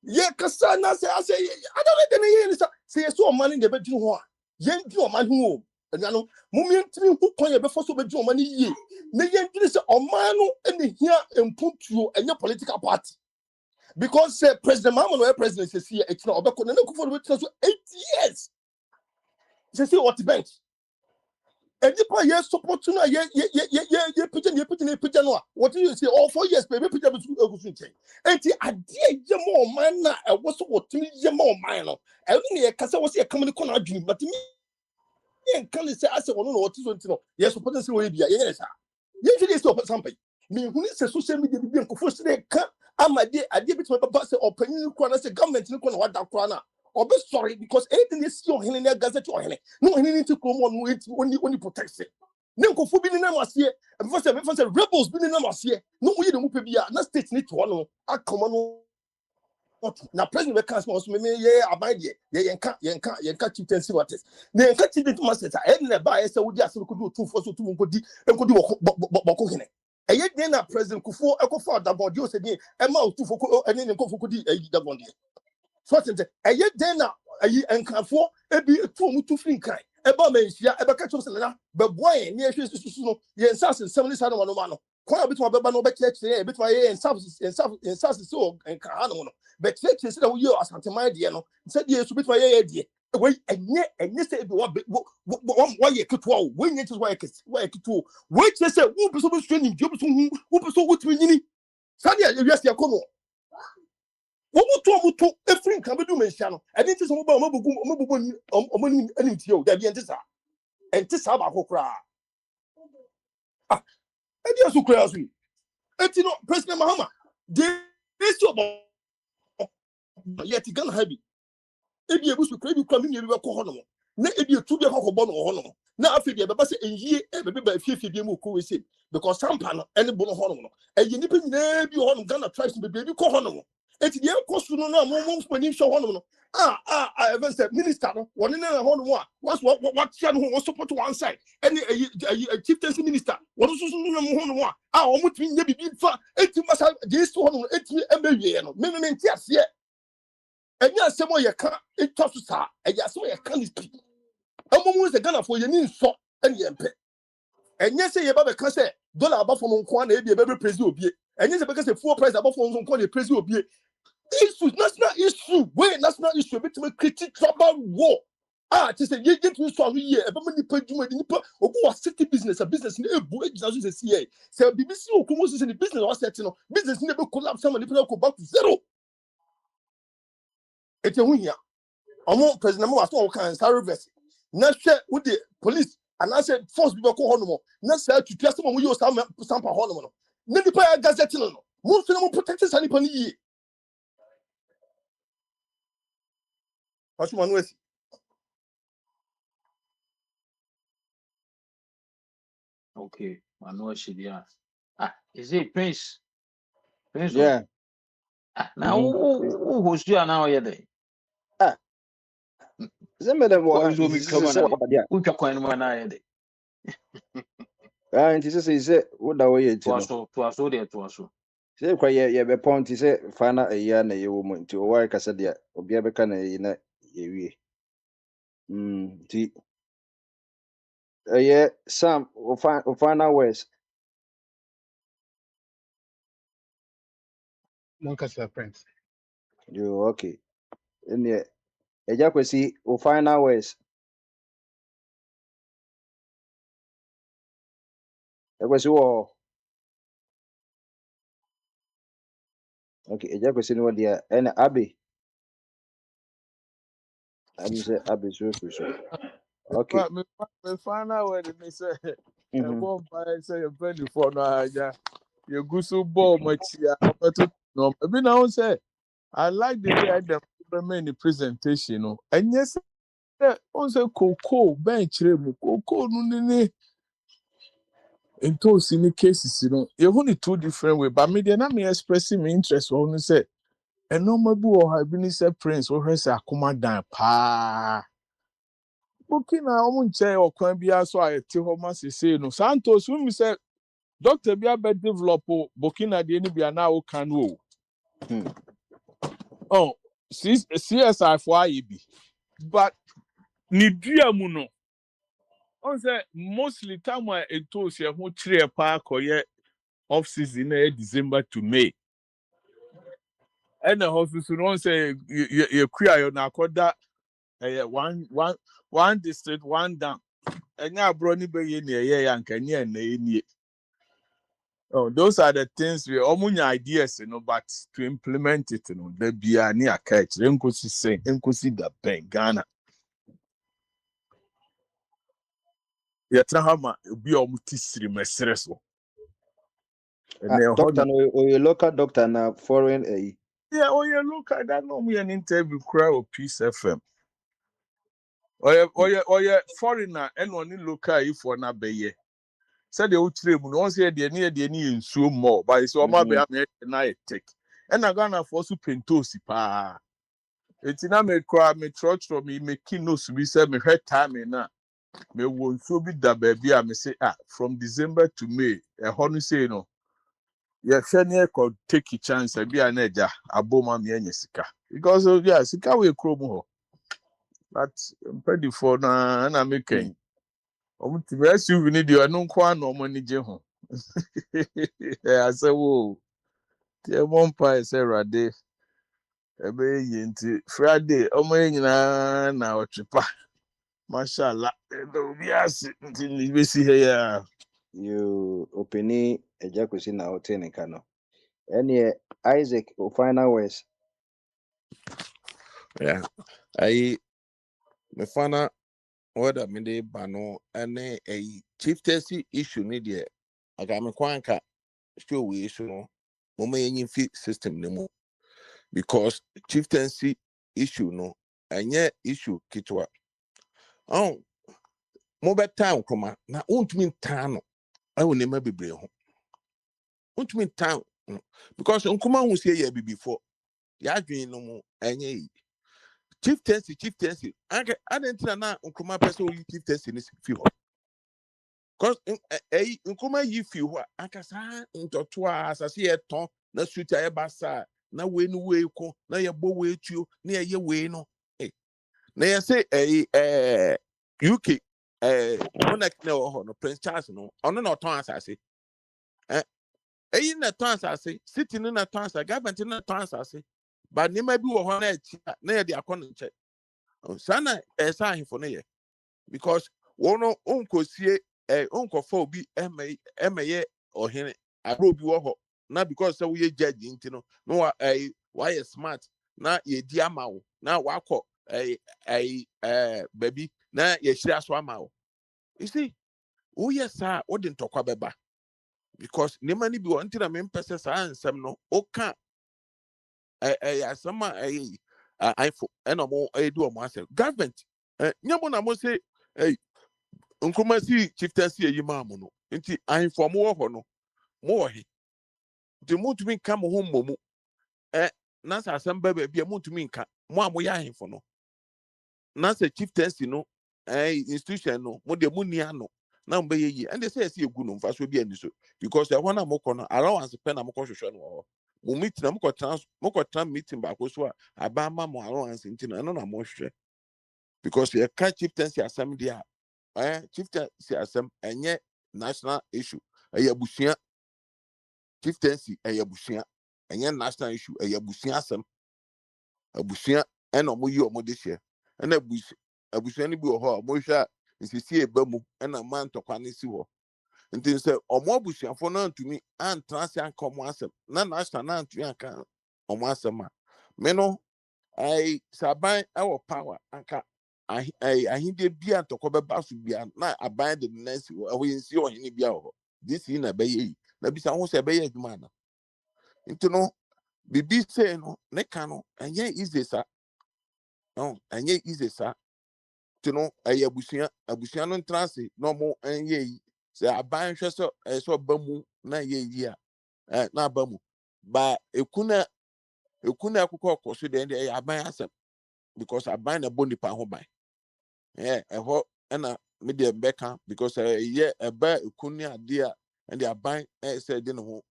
S3: ye kasa na say I say I don't know the name say so man in the bedroom ho ye ndi o man ho enano mumie ntimi hu kon ye be fo so bedroom o man ye na ye ndi say o man no ene hia emputuo enye political party because president Mahama no president say see e kina obeko na Akwantufuo no be so 8 years say what bench And the part yes support to na ye no. What do you say? All 4 years baby picture be to and the idea ye more man na e was what to me ye more man no. E no ye kasa was ye come the corner adwini but me and can say I say no what is no. Yes support say we bia yes sir. Usually stop something. Me who is social media be en ko force dey ka amade ade bit my papa say opinion ko na say government ni ko na wada ko na obe sorry because anything is your hen na gazette or hen no hen need to come on only protect it nem ko fu bi ni na masie e for say rebels bi ni na masie no we dey mu pe bia na state need to no akoma no na president we cancel so me ye abide ye yenka chieftaincy matters na yenka chieftaincy matters e na ba ye say we dey aso ko do tu fo so tu ko di boko hen eye den na president Kufuor ekofa dabodi o se din e ma tu fo ko ene ne ko fo ko di dabodi so tente eye den na ayi enkanfo ebi tu mu tu free kan e ba menhia e be ka chom se na be boy ne ehwe susu no ye nsase nsem ni sa no no kwa obi to be ba no be chire e be to ye nsase so enkan no no be chire se da wo ye asante man de no se de su be to ye de we enye se bi wo ye ketwa wo we nye wo ye ketwa we chire se wo be so be training job so hu wo be so wo tumi nyini sa de ye wiase yakono Womuto every can be do mention. I didn't say omobugu any tio that be antisa. Antisa ba kokra. Ah, and you so crazy. Etino President Mahama. They so yet gan happy. Ebi ebu so crazy kwami ni be ko hono. Na ebi etu be ko bo no hono. Na afi de be say enhie e be ba fie bi mu ko we say because sampa no any bo no hono no. E ye nipa nyina bi hono Ghana tribes be bi ko hono. Eti de enkosu no na mo mfani hwe hono no even said minister no one na hono mo a what share no support one side any a chieftaincy minister what so no mo hono mo a o mutumi nya bibi fa eti masa de so hono eti emewie no me nti ase enya asemo ye ka etwa so sa eya asemo ye ka ni speak amomu se Ghana for ye ni nso ene ye mpe enye se ye ba be ka se dollar abafo no nko na e be president obie enye se be ka se fuel price abafo no nko na president obie issue national issue wey national issue bit me critique global war ti say ye get me so here e be me nipa djuma di nipa obu wa city business a business ni ebu ejina so say here say BBC okumo so say the business was set no business ni be collapse am nipa go back to zero eti hu hia omo president mo aso kan sa reverse na hwe with the police and I said force be ko hono mo na say tutu asem mo yo sampa hono mo no na nipa ya gazette no mo so mo protect sa nipa ni yi What's
S11: Okay, Manu Shidia. Is it Prince? Prince.
S7: Yeah.
S11: Now who host you now yede?
S7: Zemele
S11: Kwa
S7: mo
S11: hizo mi kama na
S7: dia.
S11: ucha kwa numa na yede.
S7: Nti se wo da wo ye ti no.
S11: Tuaso de tuaso.
S7: Se kwa ye be point se fana eya na ye wo mo nti o wa kasa dia obi abeka na ye na ye wie. Nti Sam o final words.
S8: Monkasa Prince.
S7: You okay. Ene eja kwesi o final words. Ekwesi wo okay eja kwesi no dia ene abi say abi so so. Okay.
S15: Me find out where they say a
S7: Mhm.
S15: bomb by say a penny for no haja. You go so ball much ya. No, I mean I say I like the way I them the presentation, no. And yes, on say cocoa bench remu cocoa no ne into sini cases, you only two different way. But me dey na me expressing me interest on say and no mabu or have been say prince or her say akoma dan pa. Booking na omunche or kwan bia so ayete ho ma sese no Santos we say doctor bia be develop booking na de ni bia na o kan o oh CSI for IB but ni dua mu no on say mostly time I etos ye ho kire pa akoye off season na December to May and the hospital no say you queer na akoda one district one down enya bro ni be ye ne ye ya nka nye na enie. Oh, those are the things we omunya ideas, but to implement it, there be a near catch. Enkosi say, enkosi da ben Ghana. Yatahama be omuti siri mesreso. And then
S7: Doctor, no, or your local doctor na foreign a.
S15: yeah, oh yeah, look at that. No, me an interview crowd of Peace FM. Oh yeah, foreigner and only local if for na be ye. Said the old trade, no one said the near so more, but it's all my be a take. And I gonna for su pentosi pa. It's in a me cry, me trot from me, me kino subi say me head time na. Me won't so be that baby. I me say from December to May. A honey say no. Yeah, Fenny could take a chance and be an edger, a boma me and sika. Because yeah, sika we chromo. But I'm ready for na and I'm making. To rest you need you no kwa no money jeho. I say, whoa, the one pie say rade. Ebe yinti Friday, na ochipa. Mashallah. Do be as nti we see here.
S7: You opening a jacuzzi na hotel in Kano. Any Isaac or final words.
S5: Yeah. I me fana order me de bano ane a chieftaincy issue ni de. Aga me kwanka show we issue no. Mama yin fit system ne mu because chieftaincy issue no anye issue kitwa. Oh, mobile town kuma na untumi town no. I will never be brave. Untumi town because nkuma hu say ye before. Ya adwen no mu anye chieftaincy adentina na nkuma person yi chieftaincy ni fi ho cause nkuma yi fi ho akasa ntoto asase ye ton na suit aye basa na we no we ko na ye bo we tuo na ye we no na ye say UK monarch na ho no Prince Charles no ono na ton asase na ton asase city no na ton asase government no na ton asase ba nema bi wo ho na echi na ye de akọ nche sana sign for no because one unkosie unkofo obi emeye ohene arobi wo ho na because say we judge intino no why smart na ye di amawo na wakọ baby na ye shira so amawo you see we yes sir what didn't talk about because the money be wanting to me person ansem no oka asama ifo eno mo do mo answer government nyamo na mo say nkuma si chieftaincy eyi maamu no nti ahemfo mo ho no mo wo he nti mutumi nka mo ho mmomu na sa asem ba bia mutumi nka mo amoye ahemfo no na sa chieftaincy no institution no mo de mu ni ano na mba yeyi and they say egu no mfa so bia ni so because e ho na mo kọ no allowance pen na mo kọ hwehwe no ho mo meeting na mo kọ trans meeting ba ko so aba ma mo allowance nti na no na mo hwehwe because ye ka chieftaincy asem dia chieftaincy asem enye national issue busua chieftaincy busua enye national issue busua asem abusua ena mo yi omo de hye ena abusua ni bi wo ho mo hwa nsisi eba mu ena man tokwa ne si ho nti se omo abusuafo na ntumi antrase anka omo asem na national na ntumi anka omo asem a me no saban our power anka ahinde bia ntokọ beba so bia na aban de nansi wo yensi ohene bia ho this yi na be yi na bisa ho se be yi adwuma na nti no bibi say no ne ka no enye easy sa no enye easy sa nti no abusua no ntrase no mo enye yi se aban hwe so ba mu na ye yi a na ba mu ba ekuna akukọ ọkọ so de aban asem because aban na boni pa ho ban eho na me de beka because ye eba ekunu ade a and the aban say de no ho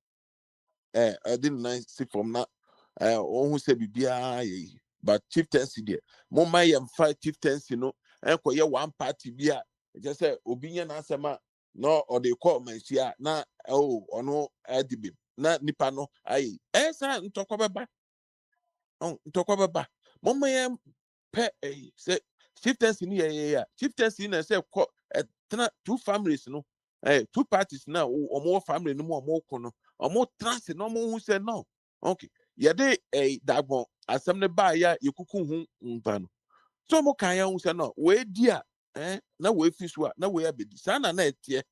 S5: didn't nice from na who say bibia ye but chieftaincy there mo my fight chieftaincy no enko ye one party bia just say obi nya na asema no or they call my sia na ono adibim na nipa no ai sa ntokwa beba mo my pe say chieftaincy ni ye chieftaincy na say two families no two parties now or more family no more kono or more trans no more who said no okay yade that one asem ne ba ya yekuku hu mpano so mo kan ya hu say no we dia na we fi so na we abedi sana na etie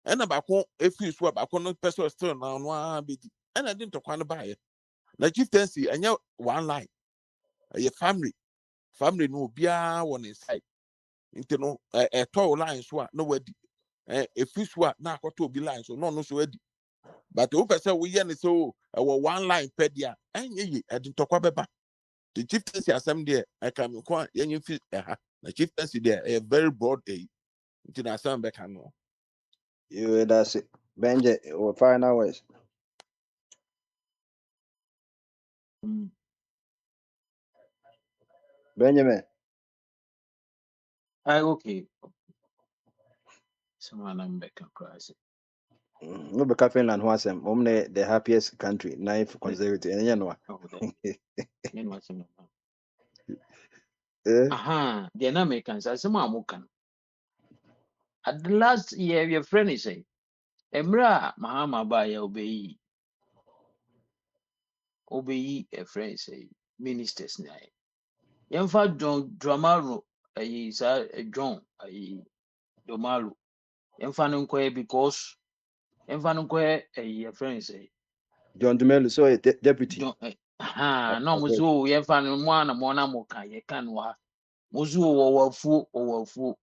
S5: na ba ko efi so ba ko no person still na no abedi na din to kwan ba ya na chieftaincy anya one line your family no bia one inside into no to line so no wadi efi so na akoto obi line so no so wadi but o person we yan so one line pedia anya yi edin to kwa beba the chieftaincy assembly there I can kwa yan fi na chieftaincy there a very broad into na assembly can no
S6: You that's it. Benje, or final words. Benjamin.
S11: Okay. Someone I'm back across.
S6: No be Finland who has the happiest country, ninth conservative. And you know.
S11: Aha, the Americans as some Amukan. At the last year, your friend is saying, Emra Mahama Baya obey a friend say, ministers night. Yemfa John Dramaro, a John, a Domaru. Yemfa because Yemfa a friend say,
S6: John Dumelo, so a deputy.
S11: no, Muzu, Yemfa Mona Moka, ye can wa. Muzu or fu.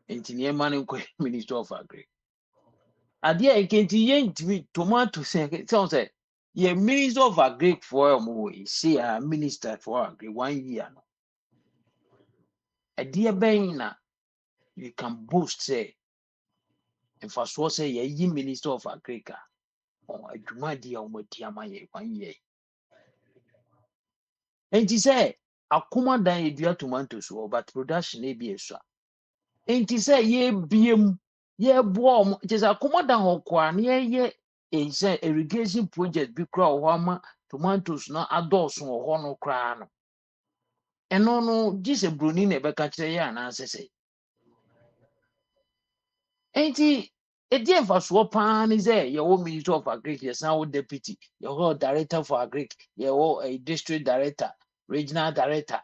S11: Engineer man Minister of Agri. Adia ekenti yentimi tomato sounds like ye Minister of Agri for a movie, see a minister for Agri 1 year. Adia Baina, you can boast say, and for so say ye Minister of Agri or a Jumadia or Matiama 1 year. And he say, a command than a tomatoes but production may be a swap. And he say, ye beam. Yeah, boom. It is a command or quan, ye is a irrigation project be crow wama tomatoes no adults or honor crown. And no, just a brunine becatria and answer say. Ain't he? A dear for swapan is there, your own minister of agri, your sound deputy, your whole director for agri, your a district director, regional director.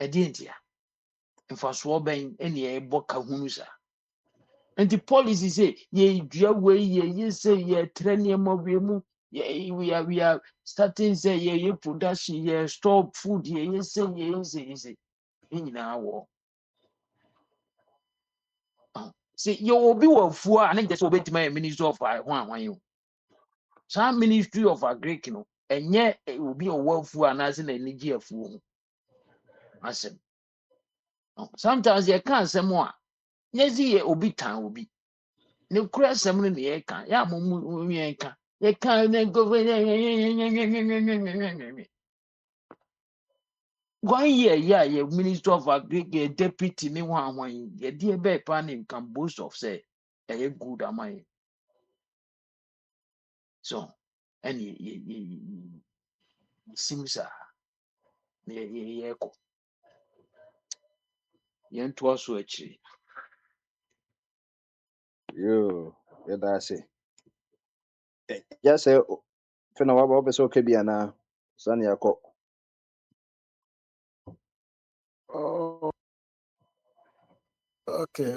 S11: A dear, and for swabbing any book of hunusa. And the policy say, ye way, ye say, ye training of we are starting say, ye production, ye store food, ye say, in our war. See, you will be one fool, and I just obey my minister of one. Some ministry of agri, and yet it will be a world fool and as an energy of fool. I said, sometimes you can't say more. Yes, ye obi time will be. No crash some in the air can, ya mumu can. You can't go 1 year, yeah, your minister of agri, a deputy, me one, your dear bear panning can boast of say, a good am I. So, and ye seems ye echo. Yen to us actually.
S6: You, that's it. Just say, Fina Waba, so okay, Biana, Sunny Ako.
S12: Oh, okay.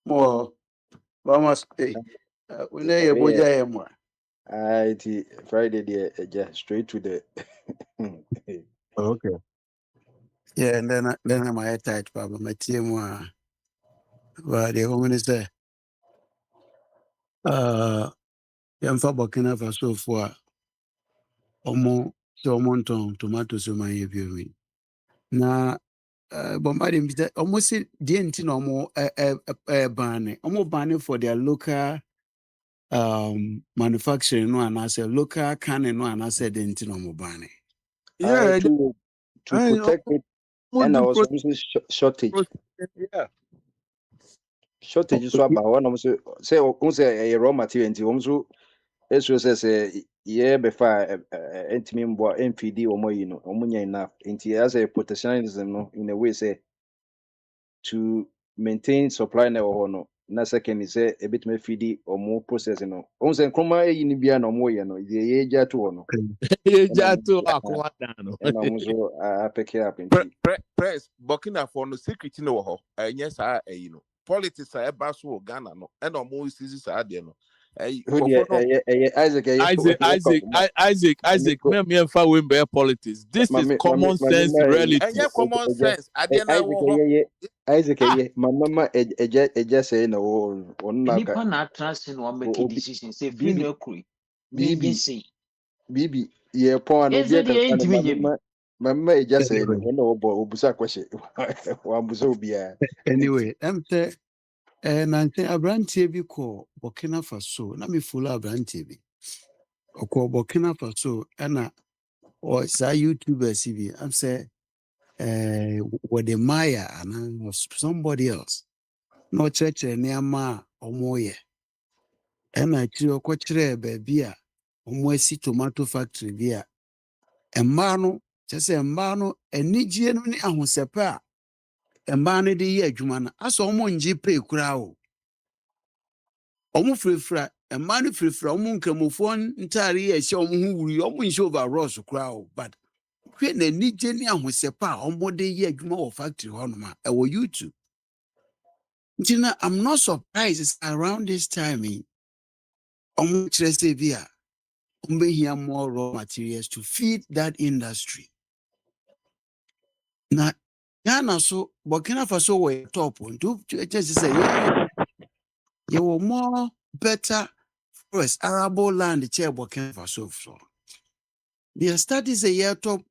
S12: More. Vamos, we know your boja more.
S6: Friday, dear, straight to the.
S12: Okay. Yeah, and then I'm a tight problem. My team well, the woman is there. I'm for Burkina Faso for tomatoes in my view. Now, but madam, almost didn't know more ban. Almost banning for their local manufacturing no and I say local canning no and I said didn't know more banning.
S13: Yeah,
S6: To protect it, and also shortage.
S13: Yeah.
S6: Shortage is what one almost say a raw material into also. It was
S7: yeah before entimi mbo MPD omo yi no omunya enough nti as a protectionism no in a way say to maintain supply na ho no na second is say a bit me feed omo process no on say kroma yi ni bia na omo ye no ye eja to no
S15: Eja to akwa dano.
S7: na omo so pick it up nti
S5: Press Burkina Faso no secret no ho. Yes, no. Politics a eba so Ghana no. And almost is saa de no.
S7: who the
S15: Isaac, me and fa win bear politics. This is common sense reality.
S5: And yeah, common sense. I didn't know.
S7: Isaac my mama eja say no on na
S11: nipa na atranse no make a decision say free no kuri
S7: bibi
S11: say
S7: bibi ye pon no
S11: is
S7: bi
S11: it the
S7: ka
S11: intimate
S7: mama eja say no na obusa kwese wa busa obia
S17: Anyway, emte nante abrantie bi ko Burkina Faso na me follow abrantie bi. Oko Burkina Faso na or sa YouTubers bi am say with the Maya and somebody else. No church neama omoye. Na chiro ko kire ba bi a omo asi tomato factory bi a emma no chese emma no anigye no ne ahosepe a emma no de ye adwuma no aso omo nje pay kura o. Omo frefra emma no frefra omo nkramofo ntare ye hye omo hu wuri omo nje overalls kura o but hwe na anigye ne ahosepe a omo de ye adwuma wo factory ho no ma e wo YouTube. Ntina I'm not surprised it's around this time omo kire say bi a omo hear more raw materials to feed that industry. Na Ghana so Burkina Faso were top one. Just say you were more better forest arable land chair Burkina Faso. So their studies a year top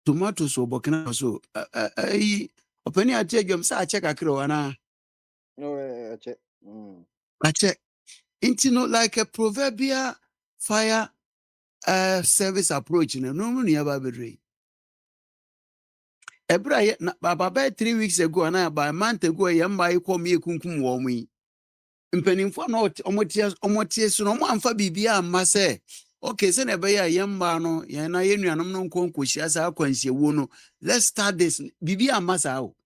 S17: tomatoes or Burkina Faso. Open your check them say I check a crow
S7: no check
S17: I check. Into no like a proverbial fire service approach in a normal nearby bedroom. Ebra about 3 weeks ago and about a month ago, yamba call me a kunkum warmi. Mpanimfo na omotie so no mo amfa bibia amma se okay se na be ya yemba no ye na ye nuanom no nkonkohia sa akwanhiewo no let's start this bibia amma sa o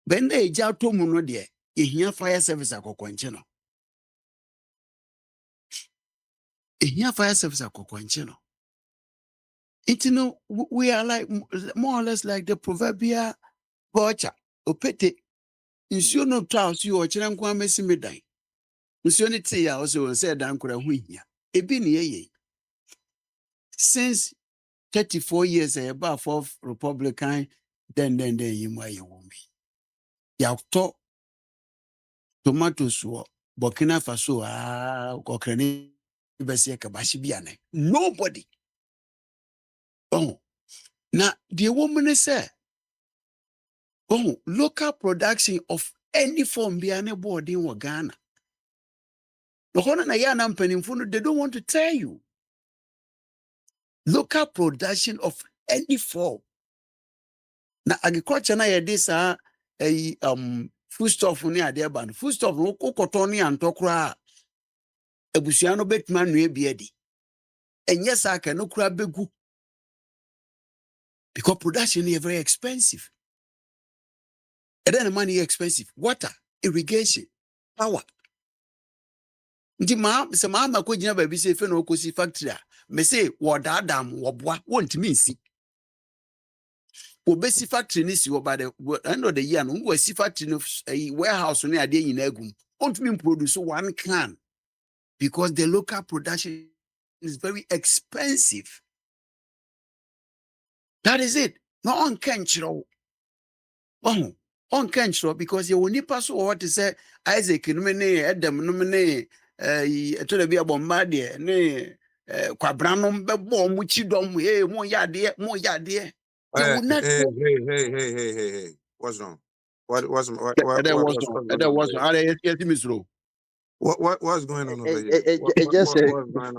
S17: ben na eja to mu no de ye hia fire service akokonche no ehia fire service akokonche no it no we are like more or less like the proverbial vulture opete nsuo no taus yo kire nkwa mesi medan nsuo ne te ya o se dan kora hu hia ebi ne ye since 34 years about fourth Republican, then you might woman. Yauto tomatoes wo Burkina Faso Ukraine Besia Kabashibiane. Nobody. Oh, now the woman said, oh, local production of any form be an board in Ghana. The Hona Yana Peninfuno, they don't want to tell you. Local production of any form. Na agriculture na ye this foodstuff ni ade ba no foodstuff no kokoto ni antokra abusua no betuma no ebia di enye saka no kura begu because production is very expensive and then the money is expensive water irrigation power ndi se ma ko gina ba bi se fe no kosi factory a me say wo dadam wo boa wontimi nsi obesi factory ni si by the end of the year no we si factory no warehouse no ade nyina agum ontumi produce one can because the local production is very expensive. That is it. No on kenchro. Oh, on kenchro because you will pass what to say Isaac no me Adam no me to the be bombardie ne kwabranom bebo mu chidom mo yade you will not
S13: Hey. What's wrong? What's going What's going on over here?
S7: Just say
S13: What's going on?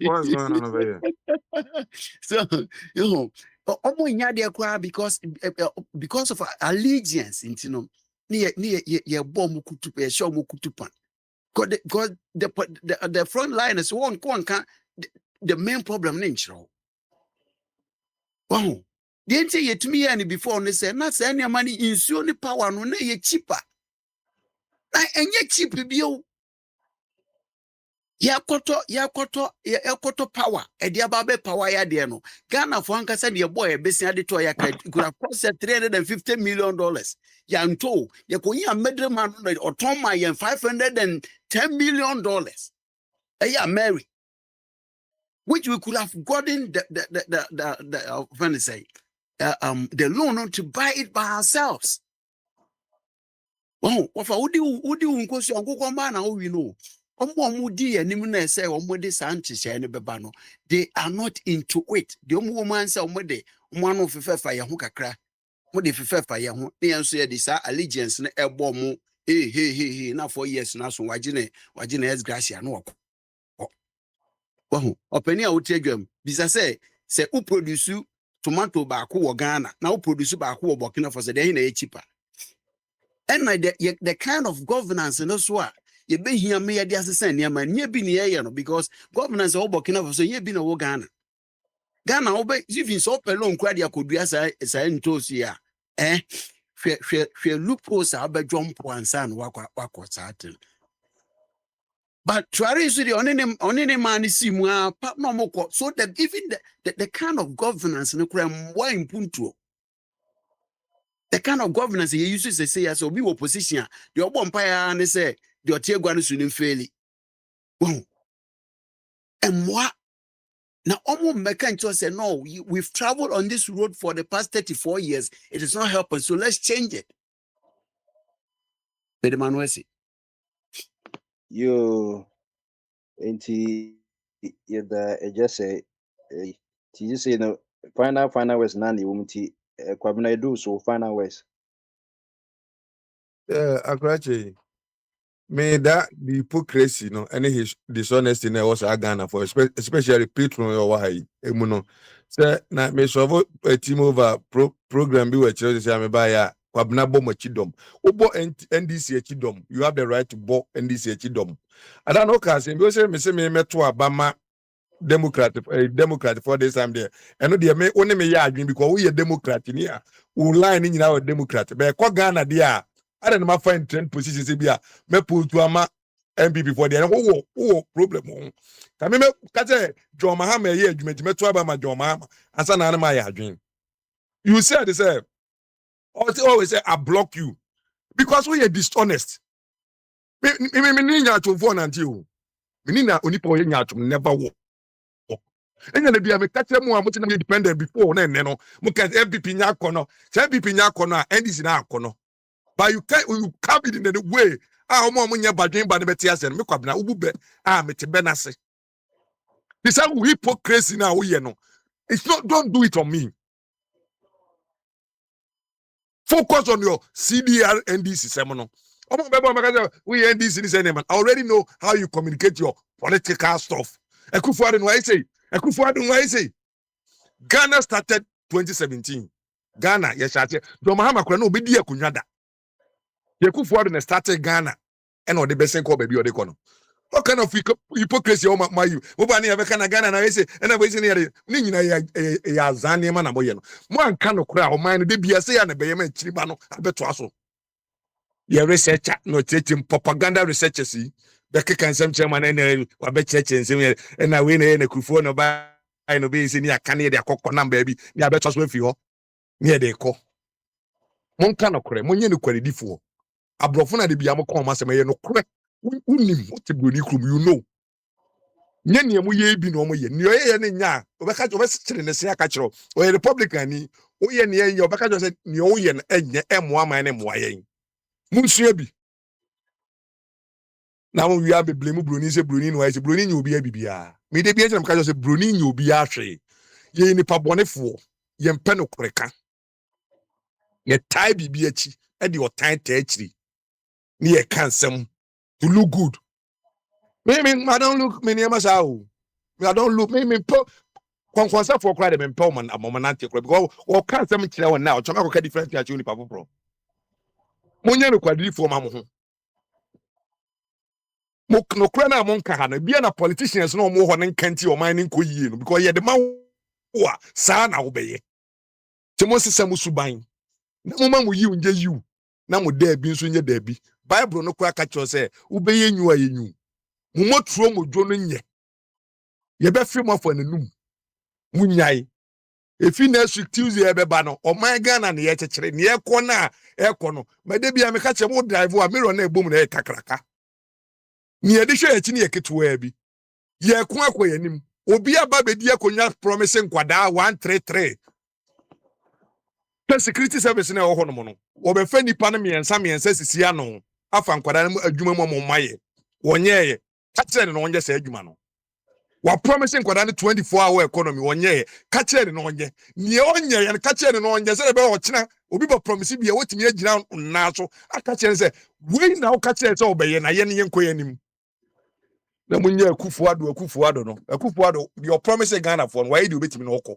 S13: What's going on over here?
S17: So you know because of allegiance into no ye bomb kutupa show mo kutupa Because the front line is one can the main problem nature. Wow. The entire yet me and before they say not any money in the power no ye cheaper. Na enye cheap bio. Yakoto power. Ediababe power ya de no. Ghana for ankasa de boy besia de to ya could have processed $350 million. Yanto ya ko ya medre man or ton my $510 million. Eya Mary, which we could have gotten the loan to buy it by ourselves. Oh, what would you go so go man we know? They are not into it. The woman say one of fire hukakra. What if fire hu? They answer this allegiance na ebo hey now 4 years now so wajine es gracia no. Wow, openi a utegam. Bisa say who produce tomato baako wɔ Ghana, now who produce baako wɔ Burkina Faso, they na cheaper. And like the kind of governance and also you be here me at the assistant near my near be near because governance all Burkina Faso ye be no Ghana. Ghana obey if so alone crowd ya could be as I here. Loopholes are be jump one son work certain. But Travis the only man is no more so that even the kind of governance no crime why in punto. The kind of governance he uses to say as we opposition, the Obompire and say the Otiaguan Sunim fairly. And what now almost mechanical say no, we've traveled on this road for the past 34 years. It is not helping, so let's change it. The man was it.
S6: You just say you say no final west nani wumti kwabena do so final west.
S13: Akrache, may that the hypocrisy, no, any his dishonesty was Ghana for especially Petro or Wahai, Emuno. Sir, na me so a team over program be where churches am by kwabna bo machidom. Obo NDC chidom. You have the right to bo NDC chidom. I don't know cause me say me to Obama Democrat for this time there. And no dey me only me ya adwin because we a Democrat in here. We line in our Democrat. But kwa Ghana there I don't know find trend positions here. Me pull to ama MPP for there. Oh problem. Can me kase John Mahama here adwuma me to Obama John Mahama. Asa na ma ya adwin. You said this always say I block you because we are dishonest. Me ninya to phone until me nina onipa we nya never work. And then be a catch more independent before no muka MPP nya kono MPP nya kono NDC na kono but you can't be in the way omo nya badwen ba ne beti ase me kwabna ubube mete benase this is hypocrisy na we no it's not don't do it on me focus on your CDR NDC semono omo bebo maka we NDC this man I already know how you communicate your political stuff Akwantufuo no I say Ghana started 2017. Ghana, yes, I say. John Mahama kura no obedi akunwada. Akwantufuo no started Ghana, and the best call baby or the kono. What kind of hypocrisy my you? Oba ni abeka na Ghana na say, and I was in here. Ni nyina ya zane ma na boye no. Mo anka no kura o man no de bia say ya na beye ma chiriba no abeto aso. Your researcher no teaching propaganda researchers see. Beke kan sem chairman na wa be church nsem na we na Akwantufuo no ba I know be ni akane de akokọ number bi ni abeto so afi ho ni de ko mon ka no kore mon ye no kware difo abrofo na de bia mo ko ma sem ye no kore unim what broni krum you know nye ne mo ye bi no mo ye ni ye ne nya obeka obesire ne se aka kiro o ye republican ni o ye ne ye obeka jo se ni o ye no enye emo aman ne mo ayen munsua bi na mo wi abe blame broni se broni no se broni nya obi abibia me de bia je mka jo se broni nya obi ahwe ye ni pa bonefo ye mpe no koreka ye tai bibi achi e de o tai ta achiri ni ye kansem to look good me I don't look me near masao I don't look me konkonsa for cry them empowerment amomanante kro because o kansem kire won now choma ko different achi ni pa popro monya no kwadiri fo ma mo ho
S18: no kra na mon ka na bia na politicians no mo ho ne nkanti o man nko yie no because ye de ma wo a saa na wo beye te mo sesa mo suban na mo ma mo yi unje yi na mo da bi nso nye da bi bible no kra ka cho se wo beye nyu a yenyu mo moturo mo dwo no nye ye be fi mo afọ nanum munyai efi next week Tuesday ebeba no o man Ghana na ye kekere ne ekọ na ekọ no mede bia me ka che mo drive a mirror na ebom na e kakraka ni ye de hwe echi ne ye ketewa bi ye ko akọ yanim obi aba bedi akonya promise nkwada 133 the security service na ho no mo no obefa nipa no miensa sisi ano afa nkwada no adwuma mo maye wonye ka kire ne wonye sa adwuma no wa promising kwada ne 24-hour economy wonye ka kire ne wonye ne onye ya ka kire ne wonye se be o kina obi ba promise bia wotimi agina na so aka kire se we na o ka kire se obeye na ye ne yenkoye nim na munye Akwantufuo no Akwantufuo your promise Ghana for why do obetimi na okọ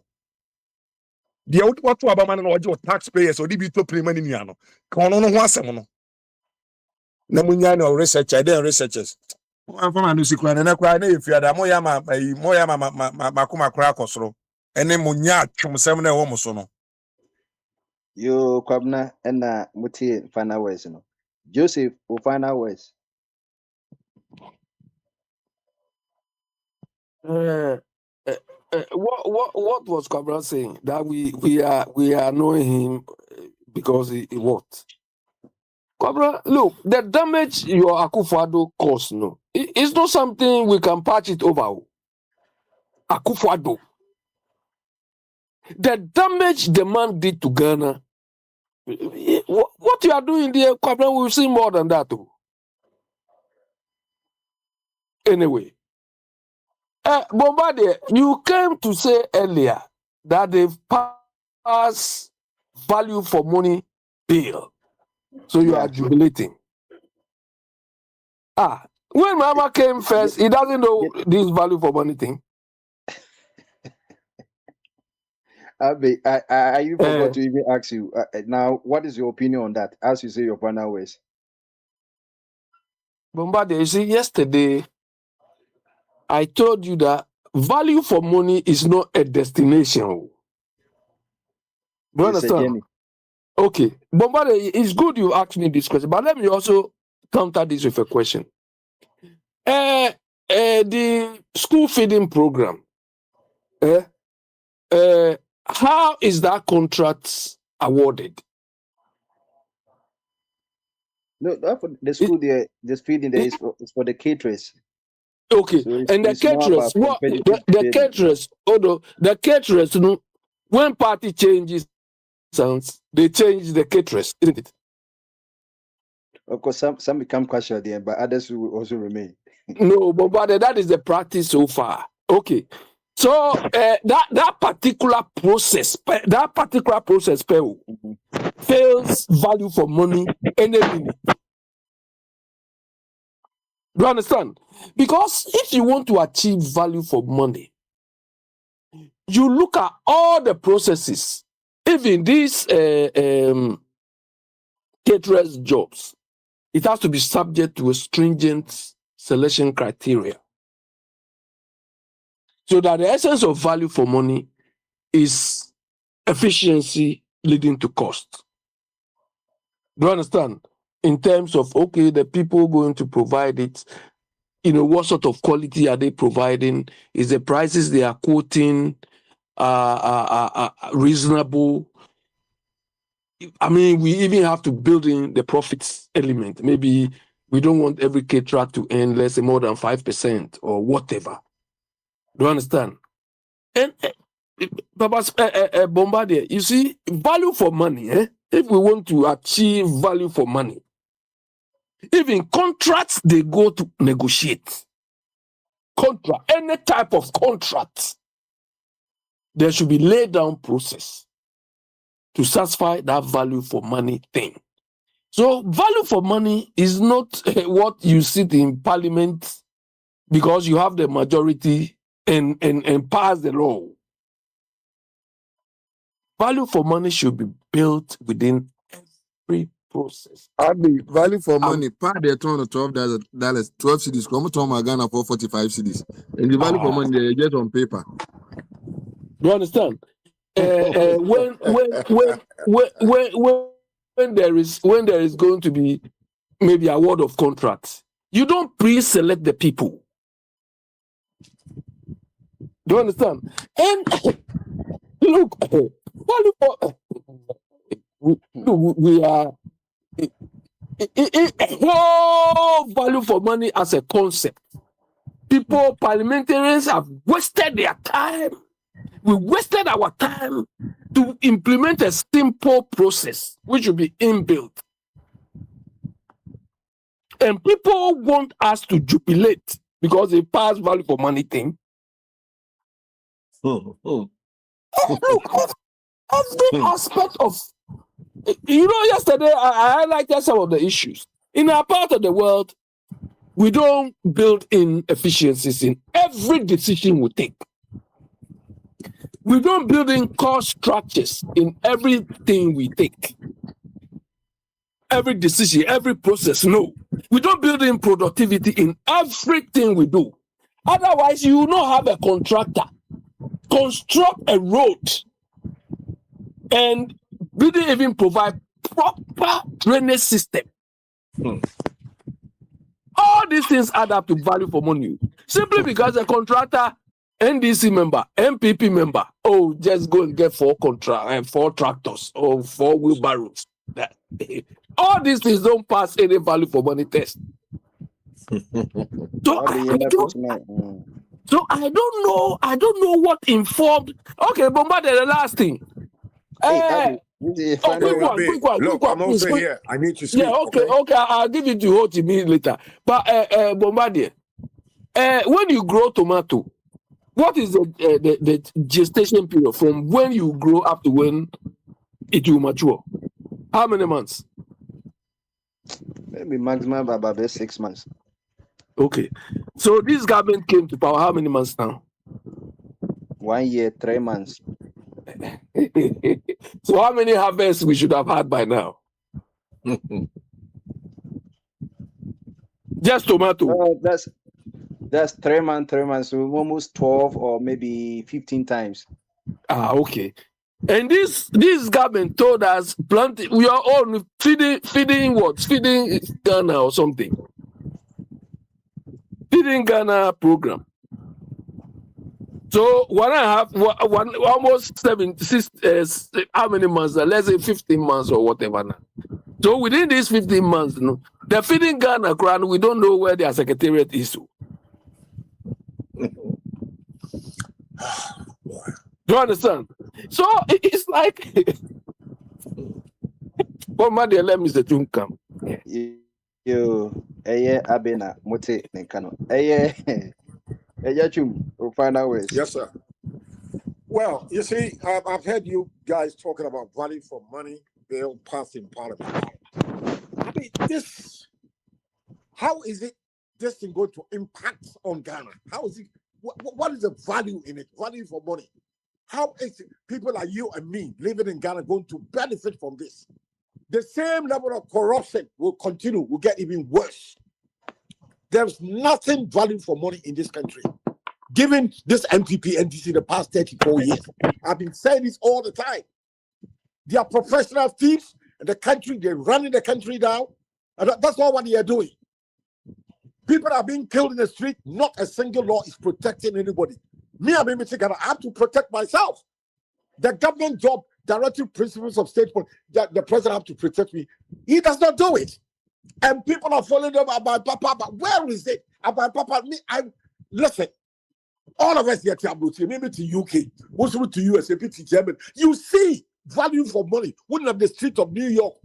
S18: dia watu abama na oje taxpayers odi bi to pay money nia no ka ono no ho asem no na munya na researcher den researchers afama no sikura na kwa na efiada mo ya ma kuma kra akosoro ene munya atwumsem na ewo mo so no
S6: Yo kwabna ena muti final words no. Joseph, o final words.
S14: What was Cabral saying? That we are knowing him because he what? Cabral, look, the damage your Akwantufuo caused, no, it's not something we can patch it over. Akwantufuo, the damage the man did to Ghana. What you are doing there, Cabral, we've seen more than that. Too. Anyway, Bombardier, you came to say earlier that they've passed value for money bill. So you are jubilating. When Mama came first, he doesn't know this value for money thing.
S6: I even forgot to even ask you. Now, what is your opinion on that? As you say, your final words.
S14: Bombardier, you see, yesterday, I told you that value for money is not a destination. Do you understand? Okay. Bombardier, it's good you asked me this question, but let me also counter this with a question. The school feeding program, how is that contract awarded?
S6: No, that for the school there, the feeding there is for the caterers.
S14: Okay,
S6: so
S14: and the caterers, what the caterers, although the caterers, you know, when party changes, they change the caterers, isn't it?
S6: Of course, some become casual there, but others will also remain.
S14: No, but that is the practice so far. Okay, so that particular process fails value for money any minute. Do you understand? Because if you want to achieve value for money, you look at all the processes, even these caterers jobs, it has to be subject to a stringent selection criteria. So that the essence of value for money is efficiency leading to cost. Do you understand? In terms of, okay, the people going to provide it, you know, what sort of quality are they providing? Is the prices they are quoting reasonable? I mean, we even have to build in the profits element. Maybe we don't want every caterer to earn, let's say, more than 5% or whatever. Do you understand? And Bombardier, you see, value for money, if we want to achieve value for money, even contracts they go to negotiate, any type of contract, there should be laid down process to satisfy that value for money thing. So value for money is not what you sit in parliament because you have the majority and pass the law. Value for money should be built within every process.
S13: Abi, value for
S14: Um,
S13: money. Part they turn $12, 12 cities. Come to my Ghana for 45 cities. And the value for money they get on paper.
S14: Do you understand? When there is going to be maybe award of contracts, you don't pre-select the people. Do you understand? And look, value for we are whole value for money as a concept. People, parliamentarians have wasted their time. We wasted our time to implement a simple process which will be inbuilt. And people want us to jubilate because they pass value for money thing. Look, every aspect of, yesterday I highlighted some of the issues. In our part of the world, we don't build in efficiencies in every decision we take. We don't build in cost structures in everything we take. Every decision, every process, no. We don't build in productivity in everything we do. Otherwise, you will not have a contractor construct a road and didn't even provide proper drainage system. All these things add up to value for money. Simply because a contractor, NDC member, MPP member, just go and get 4 tractors or 4 wheelbarrows. All these things don't pass any value for money test. So I don't know what informed. Okay, Bombardier, the last thing. Quick one.
S3: Look, I'm also here. I need to speak.
S14: Yeah, okay. I'll give it to Hoti later. But Bombardier, when you grow tomato, what is the gestation period from when you grow up to when it will mature? How many months?
S6: Maybe maximum about 6 months.
S14: Okay. So this government came to power how many months now?
S6: 1 year, 3 months.
S14: So how many harvests we should have had by now? Just tomato.
S6: That's 3 months, so almost 12 or maybe 15 times.
S14: Okay. And this government told us we are all feeding what? Feeding Ghana or something. Feeding Ghana program. So almost 76, how many months? Let's say 15 months or whatever now. So within these 15 months, the feeding Ghana crown, we don't know where their secretariat is. Do you understand? So it's like, what man they let Mr. Tune come?
S6: Yo, abena mote nenkano. Chum, we'll find out ways.
S3: Yes, sir. Well, you see, I've heard you guys talking about value for money bill passed in Parliament. I mean, how is this thing going to impact on Ghana? How is it? What is the value in it? Value for money. How is people like you and me living in Ghana going to benefit from this? The same level of corruption will continue, will get even worse. There's nothing value for money in this country. Given this MPP, NDC the past 34 years, I've been saying this all the time. They are professional thieves in the country, they're running the country down. And that's not what they are doing. People are being killed in the street, not a single law is protecting anybody. Me, I have to protect myself. The government job, directive principles of state, that the president have to protect me. He does not do it. And people are following them about Papa. But where is it? About Papa, listen. All of us here to maybe to UK, also to US, to Germany. You see value for money. Wouldn't have the streets of New York,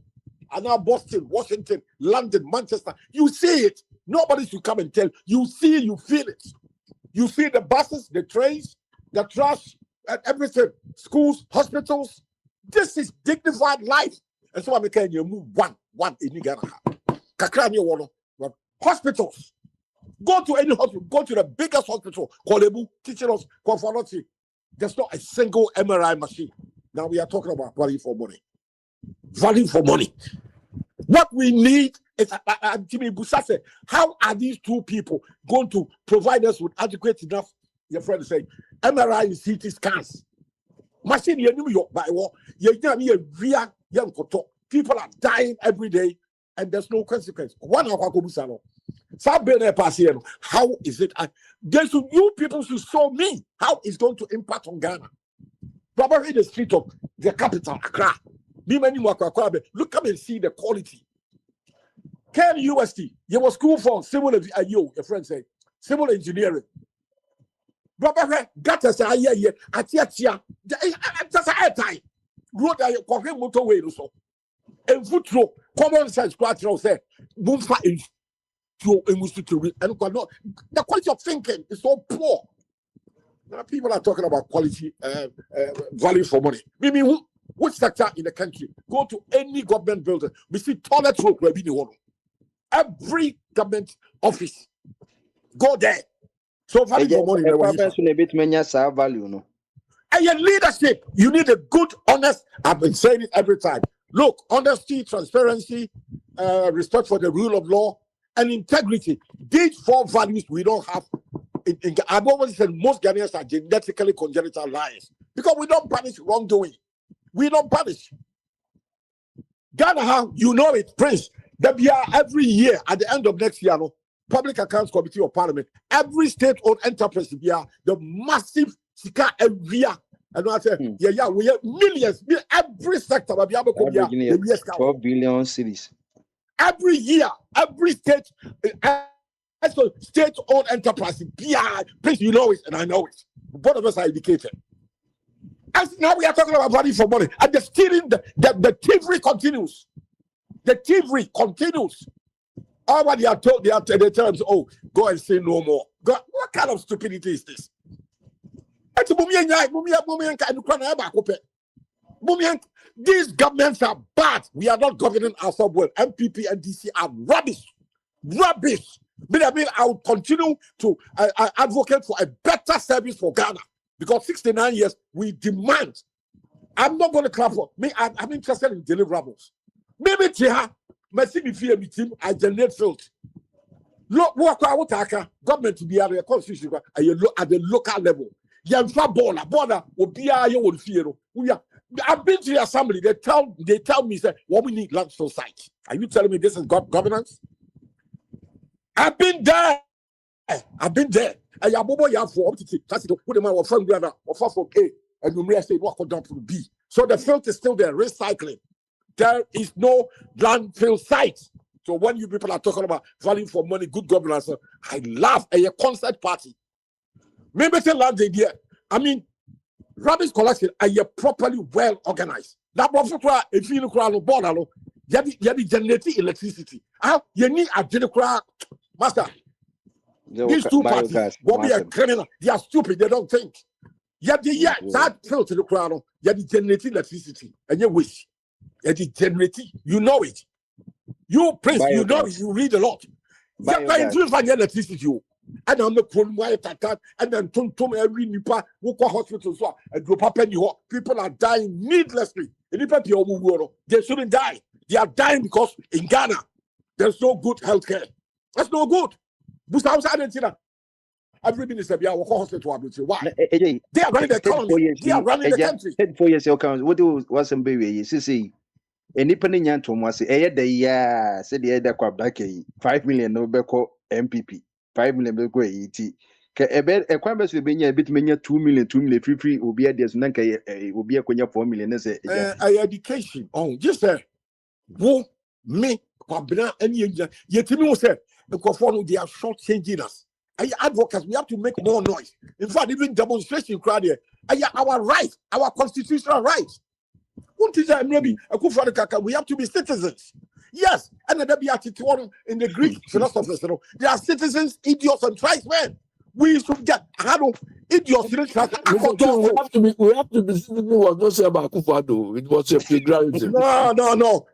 S3: and now Boston, Washington, London, Manchester. You see it. Nobody should come and tell. You see, you feel it. You see the buses, the trains, the trash, and everything. Schools, hospitals. This is dignified life. And so I'm saying you move one in Ghana. Hospitals. Go to any hospital. Go to the biggest hospital. Kolebu, teaching us, Konfanoti. There's not a single MRI machine. Now we are talking about value for money. Value for money. What we need is Jimmy Busa said, how are these two people going to provide us with adequate enough? Your friend is saying MRI and CT scans. Machine New York by war. People are dying every day, and there's no consequence. One of our how is it? You people should show me how it's going to impact on Ghana. Probably the street of the capital, Accra. Look, come and see the quality. Ken UST, you was school for civil, your friend said, civil engineering. Brother, gutter say, yeah, just a time. Road that you motorway so. And foot throw, common sense, quattro say, boom, and the quality of thinking is so poor. Now people are talking about quality, value for money. Maybe which sector in the country? Go to any government building. We see toilet road where every government office. Go there. So value for money.
S7: Value, no.
S3: And your leadership, you need a good, honest. I've been saying it every time. Look, honesty, transparency, respect for the rule of law, and integrity. These 4 values we don't have. I've always said most Ghanaians are genetically congenital liars because we don't punish wrongdoing. We don't punish. Ghana, you know it, Prince. Every year at the end of next year, Public Accounts Committee of Parliament, every state-owned enterprise, the massive sika every year. And I say, yeah, we have millions, every sector.
S7: 4 billion cities.
S3: Every year, every state. So state-owned enterprise, please, you know it, and I know it. Both of us are educated. As now we are talking about value for money, and the stealing, the thievery continues. The thievery continues. All what they are told, they tell them, oh, go and say no more. God, what kind of stupidity is this? These governments are bad. We are not governing ourselves well. MPP and DC are rubbish. Rubbish. I mean, I will continue to advocate for a better service for Ghana because 69 years we demand. I'm not going to clap for me. I'm interested in deliverables. Maybe I generate filth. Look, government to be at the constitution at the local level. Border will be our fear. I've been to the assembly. They tell me say what we need landfill sites. Are you telling me this is governance? I've been there. And Yabobo Yafo up to that's it. Put them out from brother or for A and you may say what down to B. So the filth is still there, recycling. There is no landfill site. So when you people are talking about value for money, good governance, I laugh at your concert party. Maybe tell land idea. I mean, rubbish collection are you properly well organized. That if you look around the border, you generating electricity. You need a general master. These two parties will be a criminal. They are stupid. They don't think. That filth to the crowd. You generating electricity, and you wish. You generating. You know it. You Prince, you know it. You read a lot. You can do find electricity. And I'm the Kronway and then Tum every nipa who hospital so and people are dying needlessly. They shouldn't die. They are dying because in Ghana there's no good healthcare. That's no good. Every minister be our hospital. Why? They are running the economy. They are running the country.
S7: 4 years ago, what was some baby? See, and Nippon Yan Thomas, said the other crab like 5 million no beko MPP, 5 million beko ET. A quambers will be a bit many 2 million, 2 million, 3 will be a desnanka, will be a quenya 4 million.
S3: Education. Oh, just say, who me, Quabina, and yet you say, the Kofon, they are short changing us. Advocates, we have to make more noise. In fact, even demonstration crowd here. Our rights, our constitutional rights. We have to be citizens. Yes, and then be attitude in the Greek philosophers. They are citizens, idiots, and tribesmen. We should get idiots.
S14: We have to be citizens. Was not say about Akufo-Addo. It was a plagiarism.
S3: No.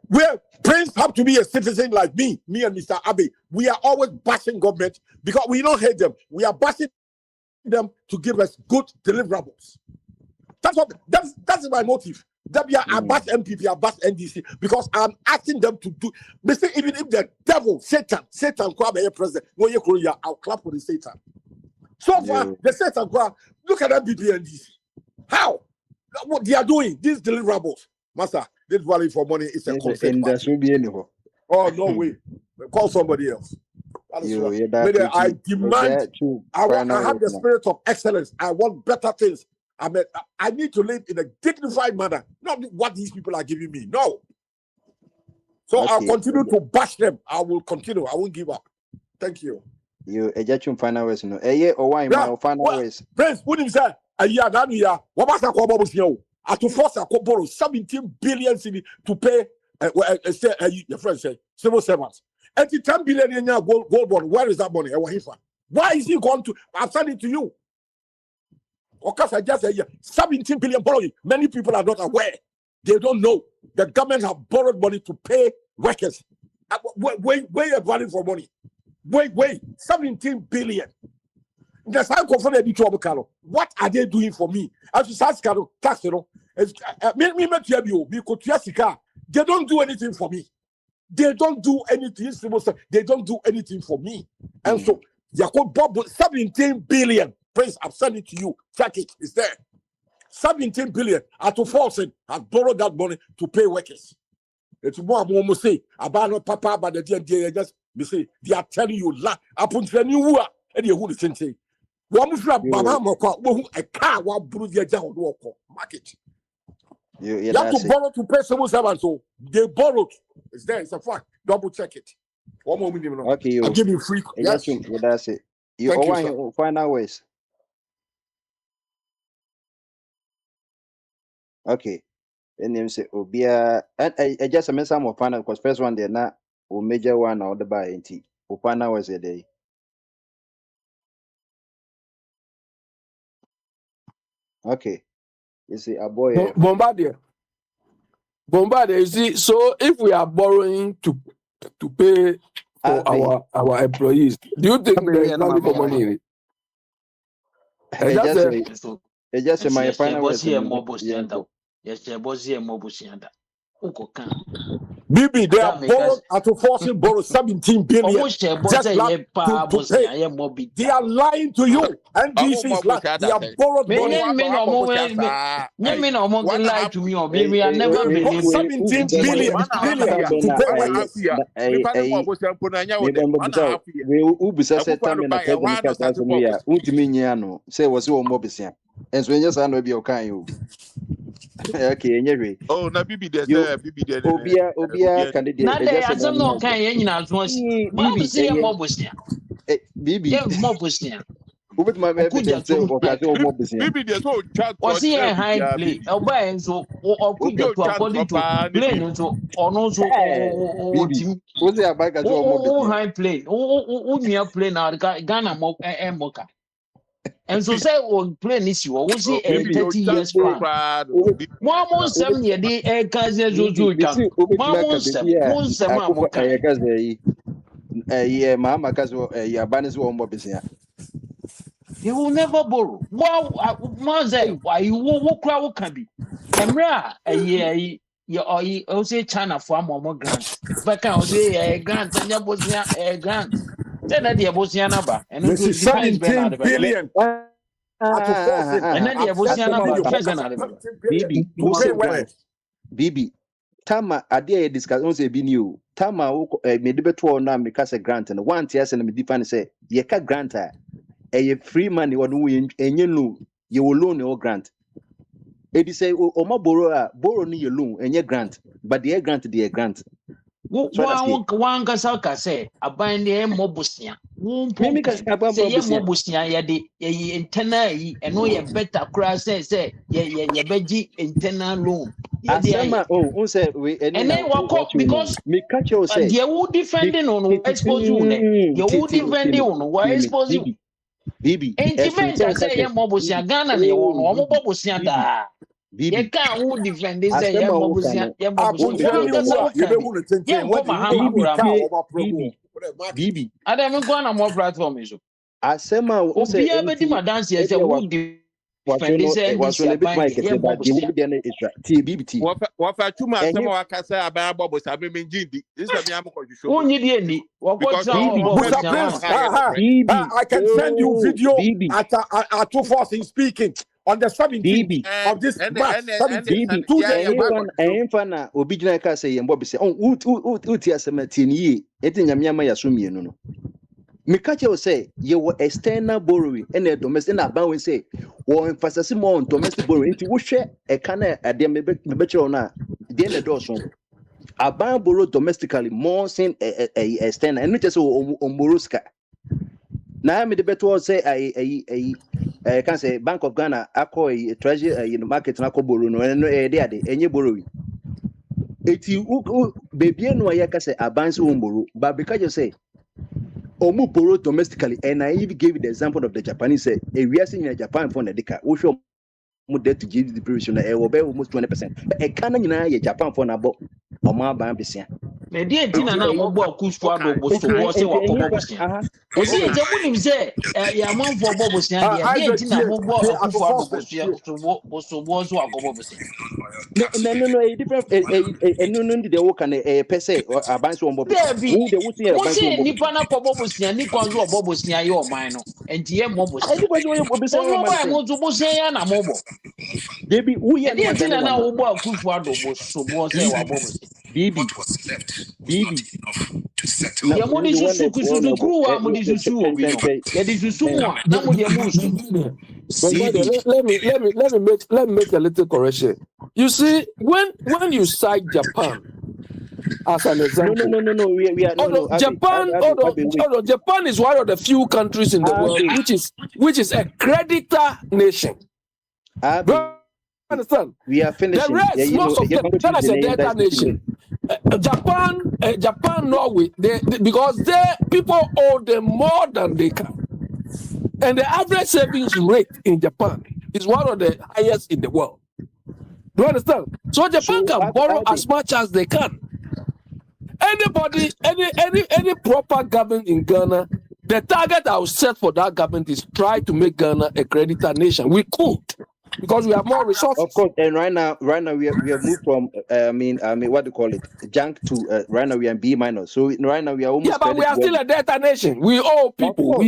S3: Prince have to be a citizen like me and Mr. Abbey. We are always bashing government because we don't hate them. We are bashing them to give us good deliverables. That's my motive. I bash MPP, I bash NDC because I'm asking them to do. They say even if the devil, Satan, could be a president, when you I'll clap for the Satan. So far, the Satan crowd, look at that MPP and NDC. How? What they are doing? These deliverables, master. This value for money is a consent party. Oh no way! Call somebody else. That is right. I demand. I have the spirit of excellence. I want better things. I need to live in a dignified manner, not what these people are giving me. No. So I'll continue to bash them. I will continue. I won't give up. Thank you.
S6: You ejechum final words no. Or why my final words.
S3: Prince, what is that? A year, that year. What was that called? To force a borrow 17 billion cedi to pay. Your friend said civil servants. 10 billion in your gold bond. Where is that money? Why is he going to? I've sent it to you. Because I just said 17 billion borrowing. Many people are not aware. They don't know. The government have borrowed money to pay workers. Wait a value for money. Wait. 17 billion. That's how confident the trouble, Carlo. What are they doing for me? As you say, Carlo, tax, you know. They don't do anything for me. They don't do anything. They don't do anything for me. And so, Jacob Bob 17 billion. Prince, I've sent it to you. Check it. It's there. 17 billion. Akwantufuo has borrowed that money to pay workers. It's more I'm say about no papa, but the day just me say they are telling you la. Upon the new war, and you who the say. One must have Baba Moko, a car, one bruise your jaw walk. Market. You have to borrow to pay civil servants. So they borrowed. It's there. It's a fact. Double check it. One more minute.
S6: Okay,
S3: I'll give you free.
S6: Yes, that's it. You want final ways. Okay. And then say Obia and I just a some of final because first one there now or major one or the buy NT. Opana was a day. Okay. You see a boy
S14: Bombardier, you see, so if we are borrowing to pay for our employees, do you think there is value for money?
S6: Just my final was
S3: Bibi, they are borrowed Akwantufuo borrowed 17 billion. Just like to pay. They are lying to you. And this is like they are borrowed money.
S11: Lie to me or maybe I never believe
S3: 17 billion to
S6: okay, anyway.
S5: Oh, na Bibi there, Bibi there.
S6: Obia candidate.
S11: Now they are some no kind in as much. Bibi say Mobusia.
S6: Bibi.
S11: Yeah, Mobusia.
S6: Ubit my evidence or Mobusia.
S5: Bibi there so chat.
S11: Was he a high play? Obey so or could you according to plane so or no so team.
S6: Was there a bag as well?
S11: High plane. Near plane now Ghana Moka. And so say on plane issue, was he a 30 years plan? One 7 year day a cousin
S6: yeah, Mama Caso, Yabanis or Mobisia.
S11: You will never borrow. Wow, Maze, why you walk crowd can be. And rare a year, you also China for more grants. But I say a grant and Yabosia a grant. Then at the Abosiana and
S3: this is 17 billion.
S11: And then the Abosiana
S6: Bibi, Tama, a day discuss on be new. Tama, made the better now because a grant and 1 year and me define say, ye can grant a free money or doing and you know you will loan your grant. It say, oh, my borrow me your loan and your grant, but the grant, the grant.
S11: One Gasaka say, I bind the Mobusia. Say, Mobusia, yadi, ye internal, and no, ye better crash, say, ye veggie internal loan.
S6: And
S11: then walk up because
S6: me catch you say,
S11: you would defending on expose you, you would defend you on why expose you.
S6: Bibi,
S11: ain't even say, Mobusia, Ghana, you want Mobusia da. You can't defend this.
S6: Bibi,
S11: I don't go on more platform.
S6: Asema
S11: Obi abedi madansi ese wo di defend say
S7: was
S11: NDC
S7: on a bit
S11: aban
S7: Mike
S11: ye
S7: but
S11: bobo
S7: the
S11: sia.
S7: would then is TBT.
S5: Wafa chuma
S7: And
S5: some
S7: him
S5: wakasa aba bobo sabe menjindi. This is me am ko show
S11: Wonyi die ni. Wako
S5: because
S11: tra
S7: BB,
S11: wo bobo
S3: Mr.
S11: sia
S3: Prince,
S11: wan.
S5: no.
S7: BB,
S3: I can send you
S7: oh,
S3: video
S7: BB,
S3: at 2 in speaking on the 17th
S7: BB,
S3: of this March,
S5: And
S3: 17th,
S7: BB.
S3: 2
S5: yeah
S3: days
S5: yeah
S7: And
S3: ago.
S5: man ko
S7: him and fan obijina ka say yembo say oh uti asemati ni ye eti nyamiama ya so mienu no. Mikache will say you were external borrowing and a domestic na ban we say or emphasis more on domestic borrowing into which share a can a dem me na the end of so aban borrow domestically more saying a external and not just on borrowska na me the better say I can say Bank of Ghana akọ treasury in the market na akọ borrow no dey enye borrowing eti baby no ya ka say aban so borrow but because you say Omu borrow domestically, and I even gave you the example of the Japanese. We are seeing in Japan for the decade. We show more debt to give the prevision. Will be almost 20%. But a canon in Japan for about Oma Bambisia.
S11: Na die ntina na mo bo Akufo Addo bo so bo se
S7: Into
S11: wakọ
S7: any
S11: bobo sia.
S7: aha.
S11: Na die ntia mo nim se ya manfo bobo sia de. Die
S3: Isaac,
S11: ntina mo bo
S3: at
S11: Akufo Addo bo
S3: first,
S11: so bo so wakọ bobo sia.
S7: No, a different no, the work and a per se or a bunch of Bobby.
S11: There be.
S7: Who the would say a
S11: Wo
S7: bunch of
S11: se
S7: Bobby.
S11: nipa na kọ bobo sia ni kwanzo obobo sia ye o man no. Enti ye mo bo
S7: I
S11: sia.
S7: think what you will be
S11: Wo
S7: saying,
S11: so
S7: man.
S11: ba mo to bo sia ya na mo bo.
S7: Debbie, who
S11: Na
S7: ya
S11: die
S7: no
S11: ntina
S7: one
S11: na
S7: more.
S11: wo bo Akufo Addo bo so bo se wa bobo sia.
S7: BB. Na
S11: Deɛ mode
S7: one
S11: susu
S7: one
S11: kususu a mode susu wɔ bi no yɛde susu mu a na mode mu nsu
S14: Bombardier, let me make a little correction. You see, when you cite Japan as an example,
S7: No. We are no.
S14: Japan is one of the few countries in the world which is a creditor nation. Do you understand?
S7: We are finishing.
S14: The rest, most of them, that is a debtor nation. Japan, Norway, because people owe them more than they can. And the average savings rate in Japan is one of the highest in the world. Do you understand? So Japan can borrow as much as they can. Anybody, any proper government in Ghana, the target I will set for that government is try to make Ghana a creditor nation. We could, because we have more resources.
S7: Of course, and right now we have moved from I mean what do you call it, junk to right now we are B minus. So right now we are almost.
S14: Yeah, but we are still a debtor nation. We owe people.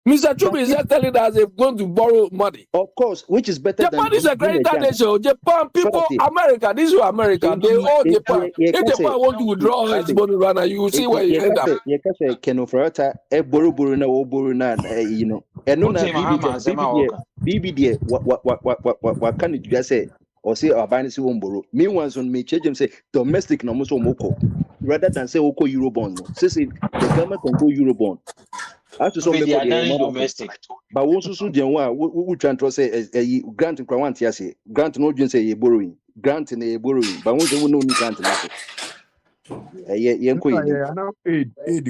S14: Mr. Chubi is just telling us they're going to borrow money.
S7: Of course, which is better
S14: Japan
S7: than
S14: is a creditor nation. Japan people, America, this is America. They owe Japan. If Japan want to withdraw its money right now, you will see where you end up.
S7: You can say Kenofrata, borrow na you know. And no BBD what can you just say or say our binary won't borrow. Meanwhile, on me change them say domestic no much moko rather than say oko Eurobond. Say the government can go Eurobond. As to some
S11: domestic.
S7: But also so the one we trying to say a grant in Krawant yasi grant no just say borrowing grant in a borrowing but once we know me grant market.
S18: Aid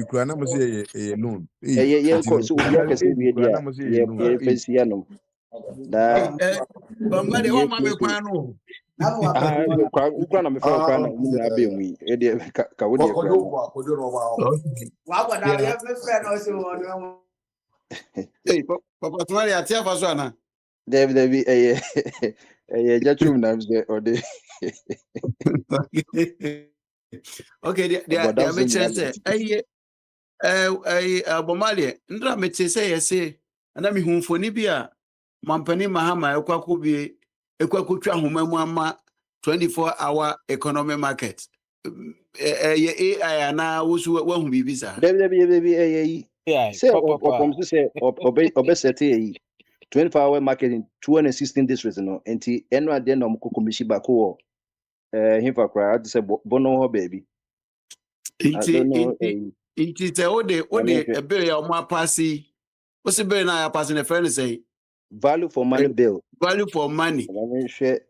S18: kura na mo say a loan.
S7: So we are say we there face here no. Da
S17: Bombardier wa ma me kwan no.
S7: Ukra na me fa ukra na mu na be mu e de ka wo de kura.
S10: Wa kwa da ya me friend o se won.
S17: Hey, Papa Tumari atia fa so ana.
S7: David jachum na mse ode.
S17: Okay, they make sense. Bombardier, ndra me say yes na me hu mfoni bi a mampani mahama ekwakobie ekwakotwa homamu ama 24-hour economy market. AI na wosu wahu bibi sa.
S7: David say obesity 24-hour market in 216 districts no enti eno ade na mko komisi bako wo himfa kra ade say bono ho baby.
S17: Inti say ode ebe ya omo apasi o se be na apasi na friend say
S7: value for money bill.
S17: Value for money. Now we share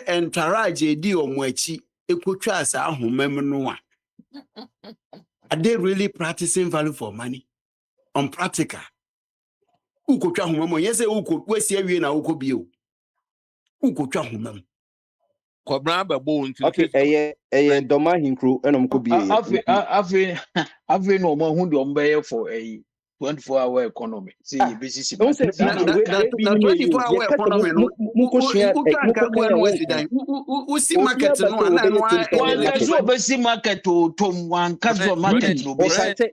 S17: entourage di omo achi ekotwa asa ahomam no a. Are they really practicing value for money? On practical. Ukotwa ahomam yes say wesi awie na ukobie. Ukotwa ahomam.
S5: Kobra ba bo nti.
S7: Okay, doma hinkru enom ko bie.
S11: Afi no mo hu de ombe for 24-hour economy. See, business
S7: Don't say
S11: market.
S7: BB,
S17: na 24-hour economy no who can come when we sit down who see market no and no
S11: One casual basic market to one casual market no business. He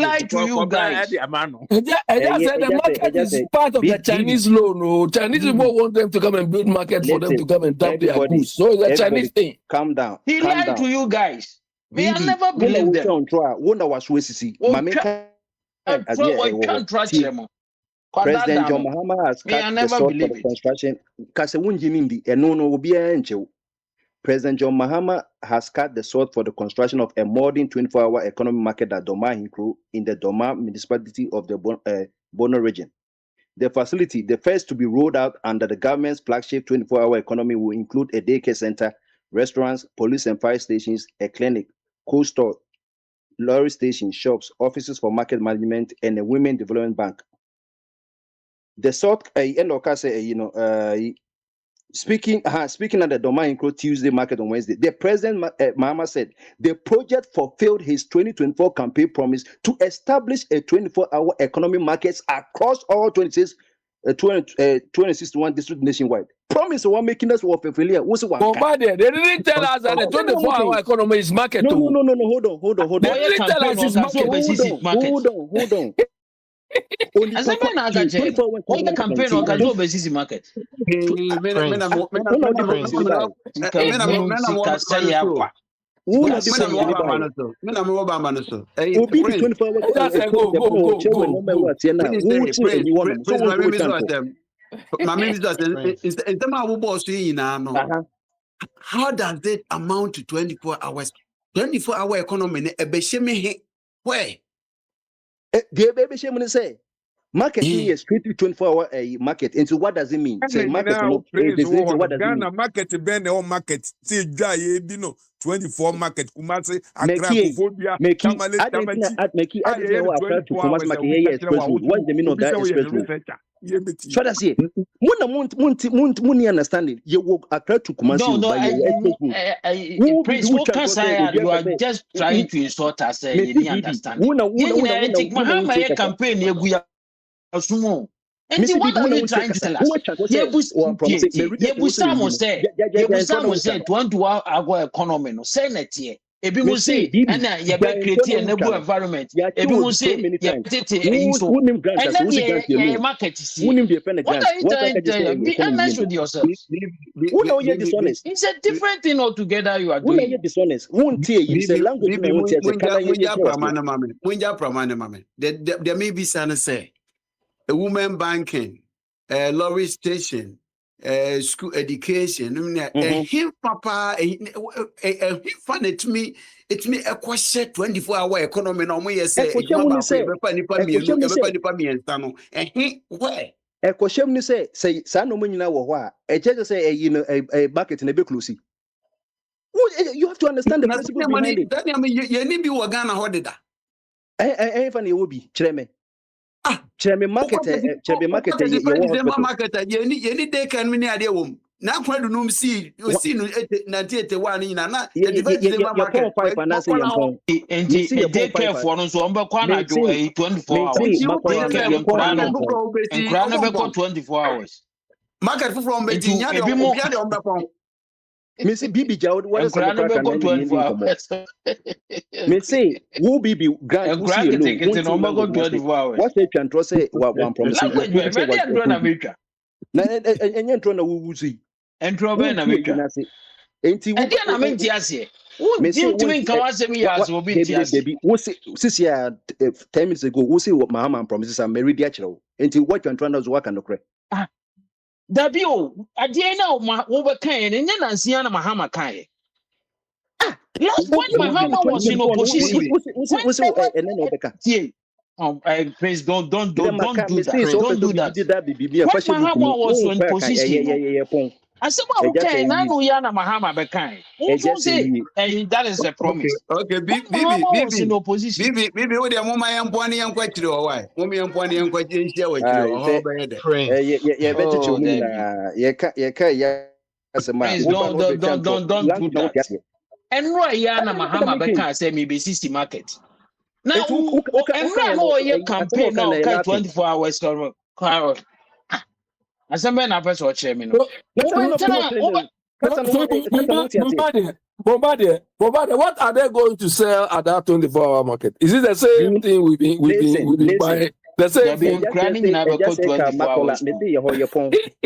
S11: lied to you guys.
S14: I said the market is part of the Chinese law. No, Chinese people want them to come and build market for them to come and dump their goods. So it's a Chinese thing.
S7: Calm down.
S11: He lied to you guys. Me, I never believed them.
S7: Wonder was Wessi.
S11: Can't trust them.
S7: President John Mahama has cut the sword for the construction. President John Mahama has cut the sword for the construction of a modern 24-hour economic market at Doma Hinkro in the Doma municipality of the Bono region. The facility, the first to be rolled out under the government's flagship 24-hour economy, will include a daycare center, restaurants, police and fire stations, a clinic, cold store, lorry station, shops, offices for market management, and a women development bank. The sort, speaking at the Doma Hinkro Tuesday market on Wednesday, the president Mahama said the project fulfilled his 2024 campaign promise to establish a 24-hour economic markets across all 261 districts nationwide. Promise one making us work failure.
S14: They didn't tell us that the 24-hour economy is market.
S7: No, hold on.
S14: They didn't tell us it's market.
S7: Hold on.
S11: As a man, I can check. All the campaign on Kajo basis market.
S17: How does it amount to 24 hours? 24-hour economy, where?
S7: The baby shaman say market is strictly 24-hour market. And so what does it mean? Say market what does it mean?
S18: Market ben or market say dry 24 market Kumasi Akwantufuo
S7: what's the meaning of that express? So that's it. Muni understanding. You walk across to Kumasi.
S11: Prince, what can say? You are just trying to insult us. You didn't understand. Mahama campaign. You are sumo. And what are you trying to tell us? Yebusa said 24-hour economy. No, say that here. Ebi mo say, and you be create a new environment. Ebi mo say, you take so. And then the market is here. What are you trying to tell? Be honest with yourself.
S7: Who know you're dishonest?
S11: It's a different thing altogether. You are doing.
S7: Who know you're dishonest? Won't tell you. Say language.
S17: There may be some say a woman banking, lorry station. School education. Him papa, fun it me a question 24-hour economy. No more say
S7: a question you say Sano Munina wa a judge say a bucket in a big closey. You have to understand the principle behind it.
S17: That you need to be Ghana hodida.
S7: I funny will be Chreme. Chreme market,
S17: you need they can mini idea. Now, why do you see you see 91 in an
S11: and take care for us on Bakwana do a 24 hours and 24 hours.
S17: Market from Beijing.
S7: Missy Bibi Jowd, what is the Missy, who Bibi Grant, what's the Chantro say? One promise. And you're trying to woozy.
S11: And Troben America. And then I mean, Tiasie. Who do you think me as will be baby?
S7: What's it? 10 minutes ago, we'll see what Mahama promises are married natural. Until what you're trying to work on the crack.
S11: Dabio, at the end of my overcame, and then I see Anna Mahama Kai. Last when Mahama was in opposition, please don't do that. When Mahama was in position, I said, okay, now we are Mahama Bekai. That is a promise.
S17: Okay, Bibi
S11: in opposition.
S17: Bibi, what the moment I am pointing and quite true. Why? Mommy, I'm pointing and quite share with you.
S11: Don't do that. And why Yana Mahama Bekai say me be 60 market. Now, and no your campaign now, 24 hours or car. As a man, I was watching me.
S14: Bombardier, what are they going to sell at that 24-hour market? Is it the same thing we've been buying? The same thing.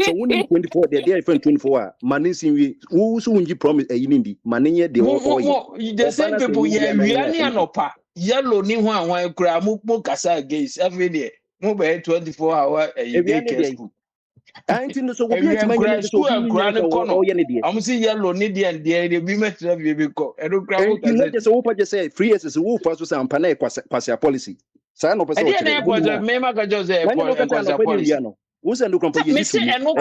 S7: So when 24, they're different 24. Money seem who soon you promise a unity. Money
S11: the same people, yellow ni one cry, Mukasa against every day. Mobile 24-hour a day. I think so. We are school and grand corner. I'm seeing yellow Nidia and the women have you because I don't grab it.
S7: Just open just say free as a wolf was some panel quasi policy. Sign up a policy. Who's a look on policy and no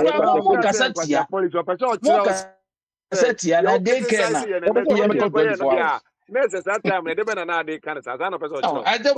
S7: Casatia
S3: and they can. Nurses that time, they depend on how they can. I don't know. I don't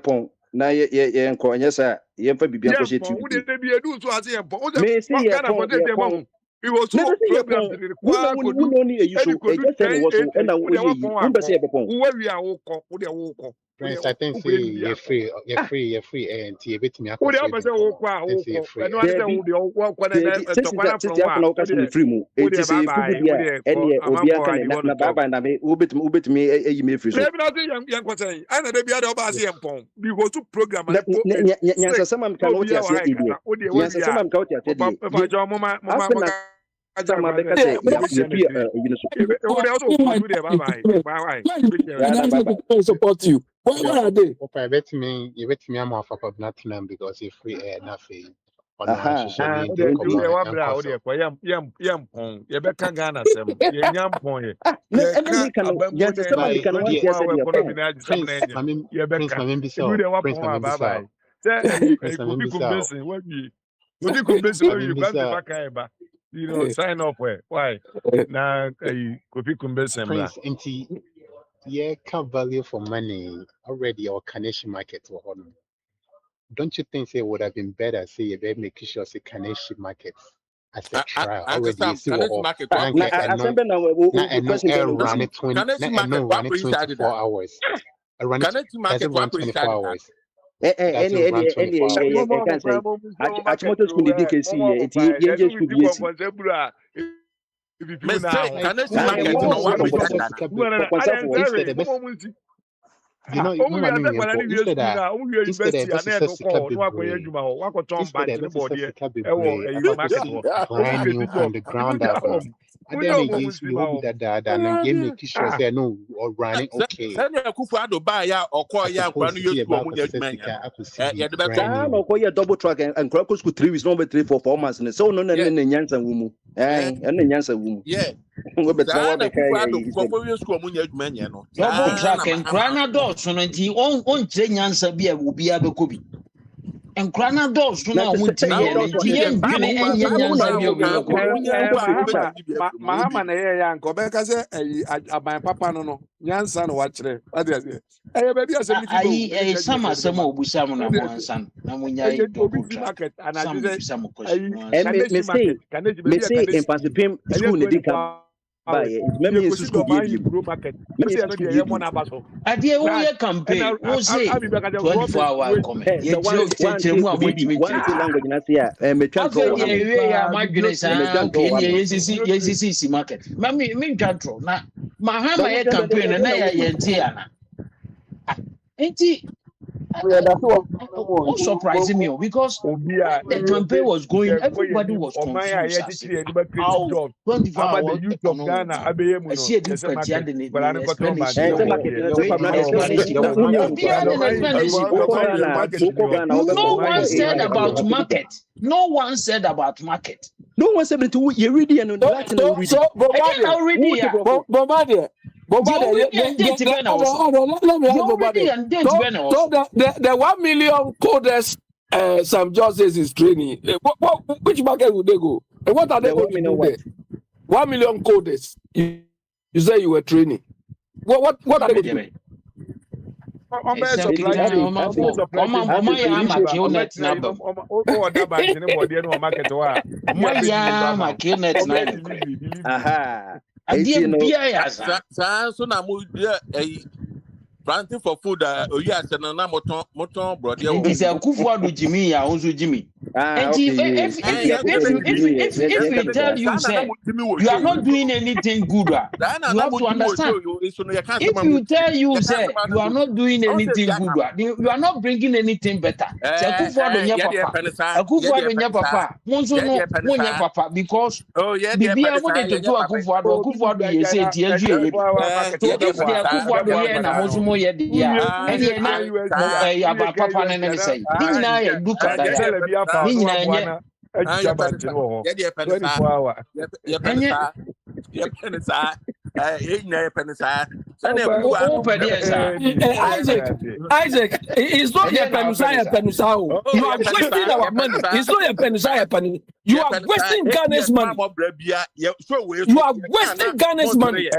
S7: know. Na ye nko anya sa ye mfa bibia nko shetu
S3: wo de bi edu so ase ye mpo o je Ghana for dey mo we was so programs dey require
S7: go do no ni eyi so e just say wo so e na wo ye wo be say e be pon
S3: wo wi a wo ko wo de wo ko
S8: Prince, I think say you're free, and you bet me.
S3: Who the other say wo kwa wo ko e no ase wo de wo kwa na to kwa from wa
S7: wo ka say free mu e ti say fu bia e ne obi aka na baba na me wo betumi eyi me free so
S3: e bi na say yan kwa say ana de bia de oba ase empon bi go to program
S7: na nyansa sama mka no ti ase e die nyansa sama mka o ti ase die
S3: fa jo mo ma
S7: sama be ka say ya fi eyi no so
S3: wo de also do de bye
S14: support you. Where are they?
S8: Okay, you bet me I'm off of nothing because if free air nothing.
S3: You know, sign off where? Why? Now, Kofi Kumbesen.
S8: Prince, yeah, can value for money already or Kaneshie market or on. Don't you think it would have been better, say, if they make sure say Kaneshie market as a trial already? You see what
S7: market
S8: run it 24 hours. Run it 24 hours.
S7: Achimoto school dey can see eti yenje school bi esi
S8: brand new from the ground up. And then they use me that and game make sure say no or running okay.
S5: Send a Akwantufuo buy ya or call ya brand new
S7: double track and Krakow school 3 weeks number 3 for 4 months. So no nyansa wumu. And nyansa wumu.
S5: Yeah. Double track
S11: and Grana doors so nanti on nyansa bi a obi abekobi. And Grana doors so na wuti
S3: Mahama na ye ya nko be ka se aban papa no nyansa no wa kire ade ade eh be bia se mi
S11: ti sama sama obusa mo na mo ansa na mo nya yi
S3: market and I
S7: say in Pacific school ne dika buy maybe school be
S3: market
S11: ade wo ye campaign wo say 24 hour comment ye tire mu abotimi
S7: language na say me twa draw
S11: ya madwene sa ye sisi market me twa draw na Mahama ye campaign na ya yenti ana enti what surprised me because the campaign was going, everybody was confused. 24 hours, I see a different no one said about market. No one said about market.
S7: No one said to you ready and
S14: the 1 million coders Sam Joseph is training. Which market would they go? And what are they going to do there? 1 million coders. You say you were training. What are they going to do?
S3: I'm very
S11: Except
S3: surprised.
S11: kita
S3: I'm
S11: oma
S3: very
S11: for
S3: surprised.
S11: oma ya ama kill net
S3: You
S11: na
S3: know,
S11: bam.
S3: that bank in the body no market wa.
S11: Oma ya ma kill net na
S3: Okay,
S11: ne.
S3: believe me.
S7: Aha.
S11: Adie
S7: Eti no.
S11: bia ya sa.
S5: So na mo planting for food. Oyi ase na moton brother
S11: Nti
S5: wo.
S11: se Akufo Addo Jimmy ya onso Jimmy.
S7: Ah,
S11: And
S7: okay.
S11: if we tell you say you are not doing anything good, you have to understand. If you tell you say you are not doing anything good, you are not bringing anything better. Say Akufo Addo nye papa. Akufo Addo nye papa. Monso no nye papa because bibia mo de toto Akufo Addo ye say tie ju ye bi. So if the Akufo Addo ye na monso mo ye de ya, and ye na aba papa ne say. Ni nyina ye duka da ya. Ni nyina nye
S3: Extra bank in wo. 24 hours.
S14: Isaac, it's not your penusa. You are wasting our money. It's not your penusa. You are wasting Ghana's money. You are wasting Ghana's money.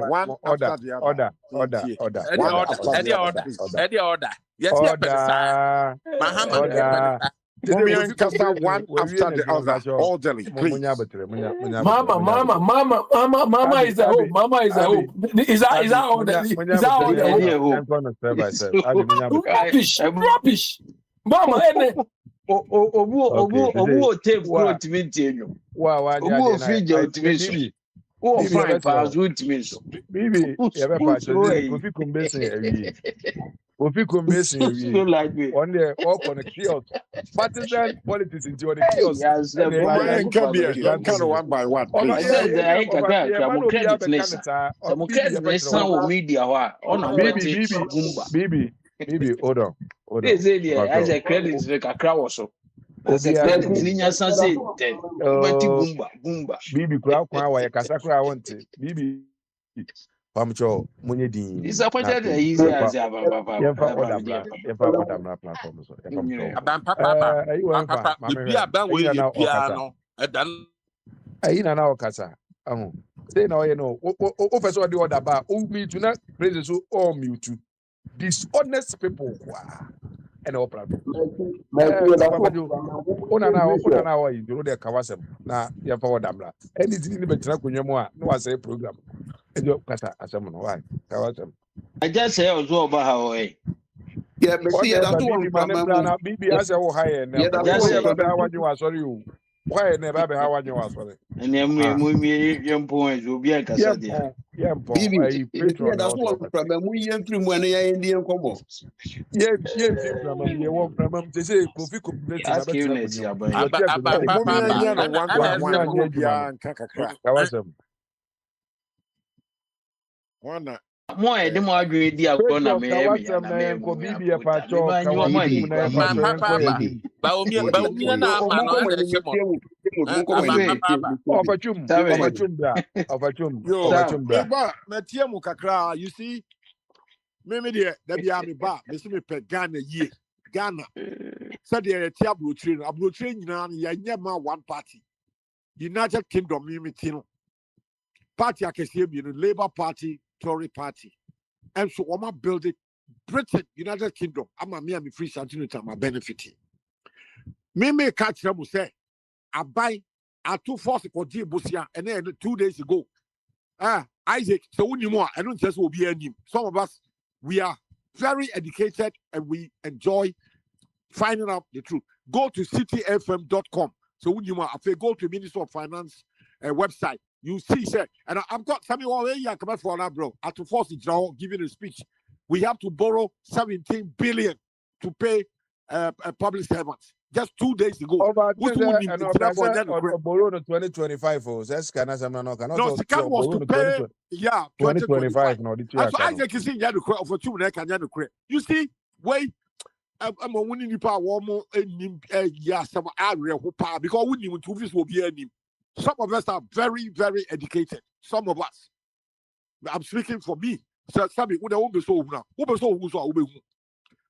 S3: One after the other, orderly, please.
S14: Mama is at home. Mama is at home. Is that orderly? Is that orderly? Rubbish. Mama,
S11: obu tape grow timi ntienyo. Obu fridge timi so. Oh, fine, pass with me so.
S3: Bibi, Kofi Kombesi,
S11: like me.
S3: On the up on the kiosk. Partisan politics into the kiosk.
S11: Yes,
S3: kind of one by one.
S11: I said the I can credit less. Some credit less now media on a
S3: Bibi, hold on.
S11: They say there as a credit like a crowd so. As a credit linya say then. Gumba.
S3: Bibi kwa wa yakasakra wonte. Bibi Pamcho munye din.
S11: Disappointed easy as a
S3: platform so.
S5: Papa. Bibi aban we piano.
S3: Ayina na okasa. Say now you know. O person the order ba. O me to na praise so all mute. Dishonest people and all platform. Una na you know the kawasem na ya forward damla. Anything ni betra kunwemo no was a program. Ejo kasa asem no why kawasem.
S11: I just say ozo oba ha we.
S12: Yeah, me see that one
S3: na bibi ase wo high na.
S11: Just
S3: ba wa you sorry o. Why never be how you was sorry.
S11: And yam point will be a casadia.
S12: Bibi, that's one problem. We ain't through when I Indian combo.
S3: Yeah, you walk from them. They say, Kofi could be one.
S11: More I didn't agree with the Akona
S3: you see, maybe there be army bar, Miss me pe Ghana ye. Ghana said they're a tableau train, one party. United Kingdom, party I can see Labour Party. Tory party, and so I'm building Britain, United Kingdom. I'm a me free something to my benefiting. Me catch them say, I buy a 240 for G Busia, and then 2 days ago. Isaac, so we more. I don't just will be any. Some of us we are very educated and we enjoy finding out the truth. Go to cityfm.com. So when you go to Minister of Finance website. You see, sir, and I've got something over here coming for that, bro. At to force it now, giving a speech, we have to borrow 17 billion to pay public servants. Just 2 days ago.
S5: Borrow in 2025. No,
S3: Scam was to pay, 2025.
S5: No,
S3: so Isaac is in the for 2 neck and you see, wait. I'm a winning the power more some area because we need to will be any. Some of us are very, very educated. Some of us. I'm speaking for me. So, Sammy, who be so now? Who be so who's all be?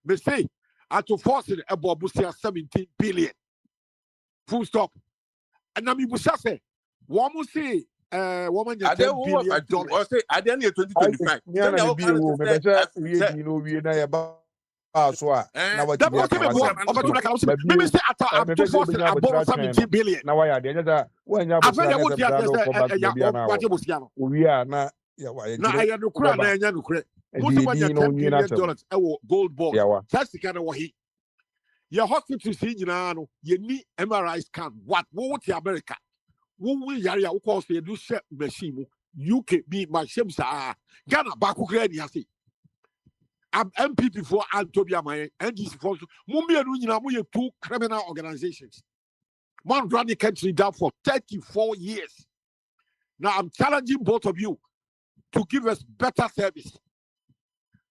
S3: Me say, I to force it about 17 billion. Full stop. And now, we say, woman say, woman,
S5: Are there
S3: $10 billion.
S5: or say are there near 2025?
S13: Nya na me bi wo me be say we no we na ye ba so a na wa ti
S3: That
S13: bi
S3: was
S13: aka
S3: even
S13: wa
S3: more. Let me say, I'm
S13: me be
S3: 240
S13: nya
S3: above
S13: botra
S3: 17 billion.
S13: na wa ya de nya wa nya
S3: I've
S13: botra
S3: heard
S13: na
S3: what
S13: se
S3: you
S13: bra no
S3: say,
S13: ko back
S3: ya,
S13: bia na
S3: what you was yano.
S13: o wi a na ya wa ye
S3: Now,
S13: gire
S3: I no cry, na ya no cry. Most of
S13: di
S3: them
S13: no
S3: $10
S13: nyi na
S3: billion.
S13: asem
S3: Gold balls.
S13: ya wa
S3: That's the kind of what he. Your hospital see you know, you need MRI scan. What America? We yari a call say do share machine. UK be my shame sa Ghana back who create yasi. I'm MPP for Antobia my NDC for Mumbi and Unina we two criminal organizations. One run the country down for 34 years. Now I'm challenging both of you to give us better service.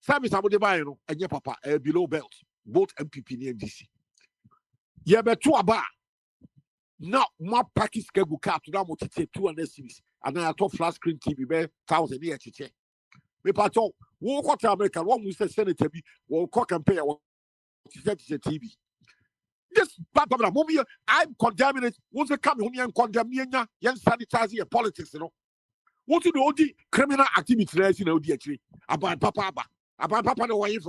S3: Service about the buy, you know, and your papa below belt, both MPP and NDC. Yeah, but two about now more package can go car to that what 200 series. And then I thought flat screen TV be 1,000 years. Me pato, wo ko to America, one we say senator bi, wo ko campaign wo TV. This bad movie, I'm condemning it. Won't say come home and condemn me and yan sanitize your politics, you know. What to do all the criminal activity there, you know, actually. About papa no wife.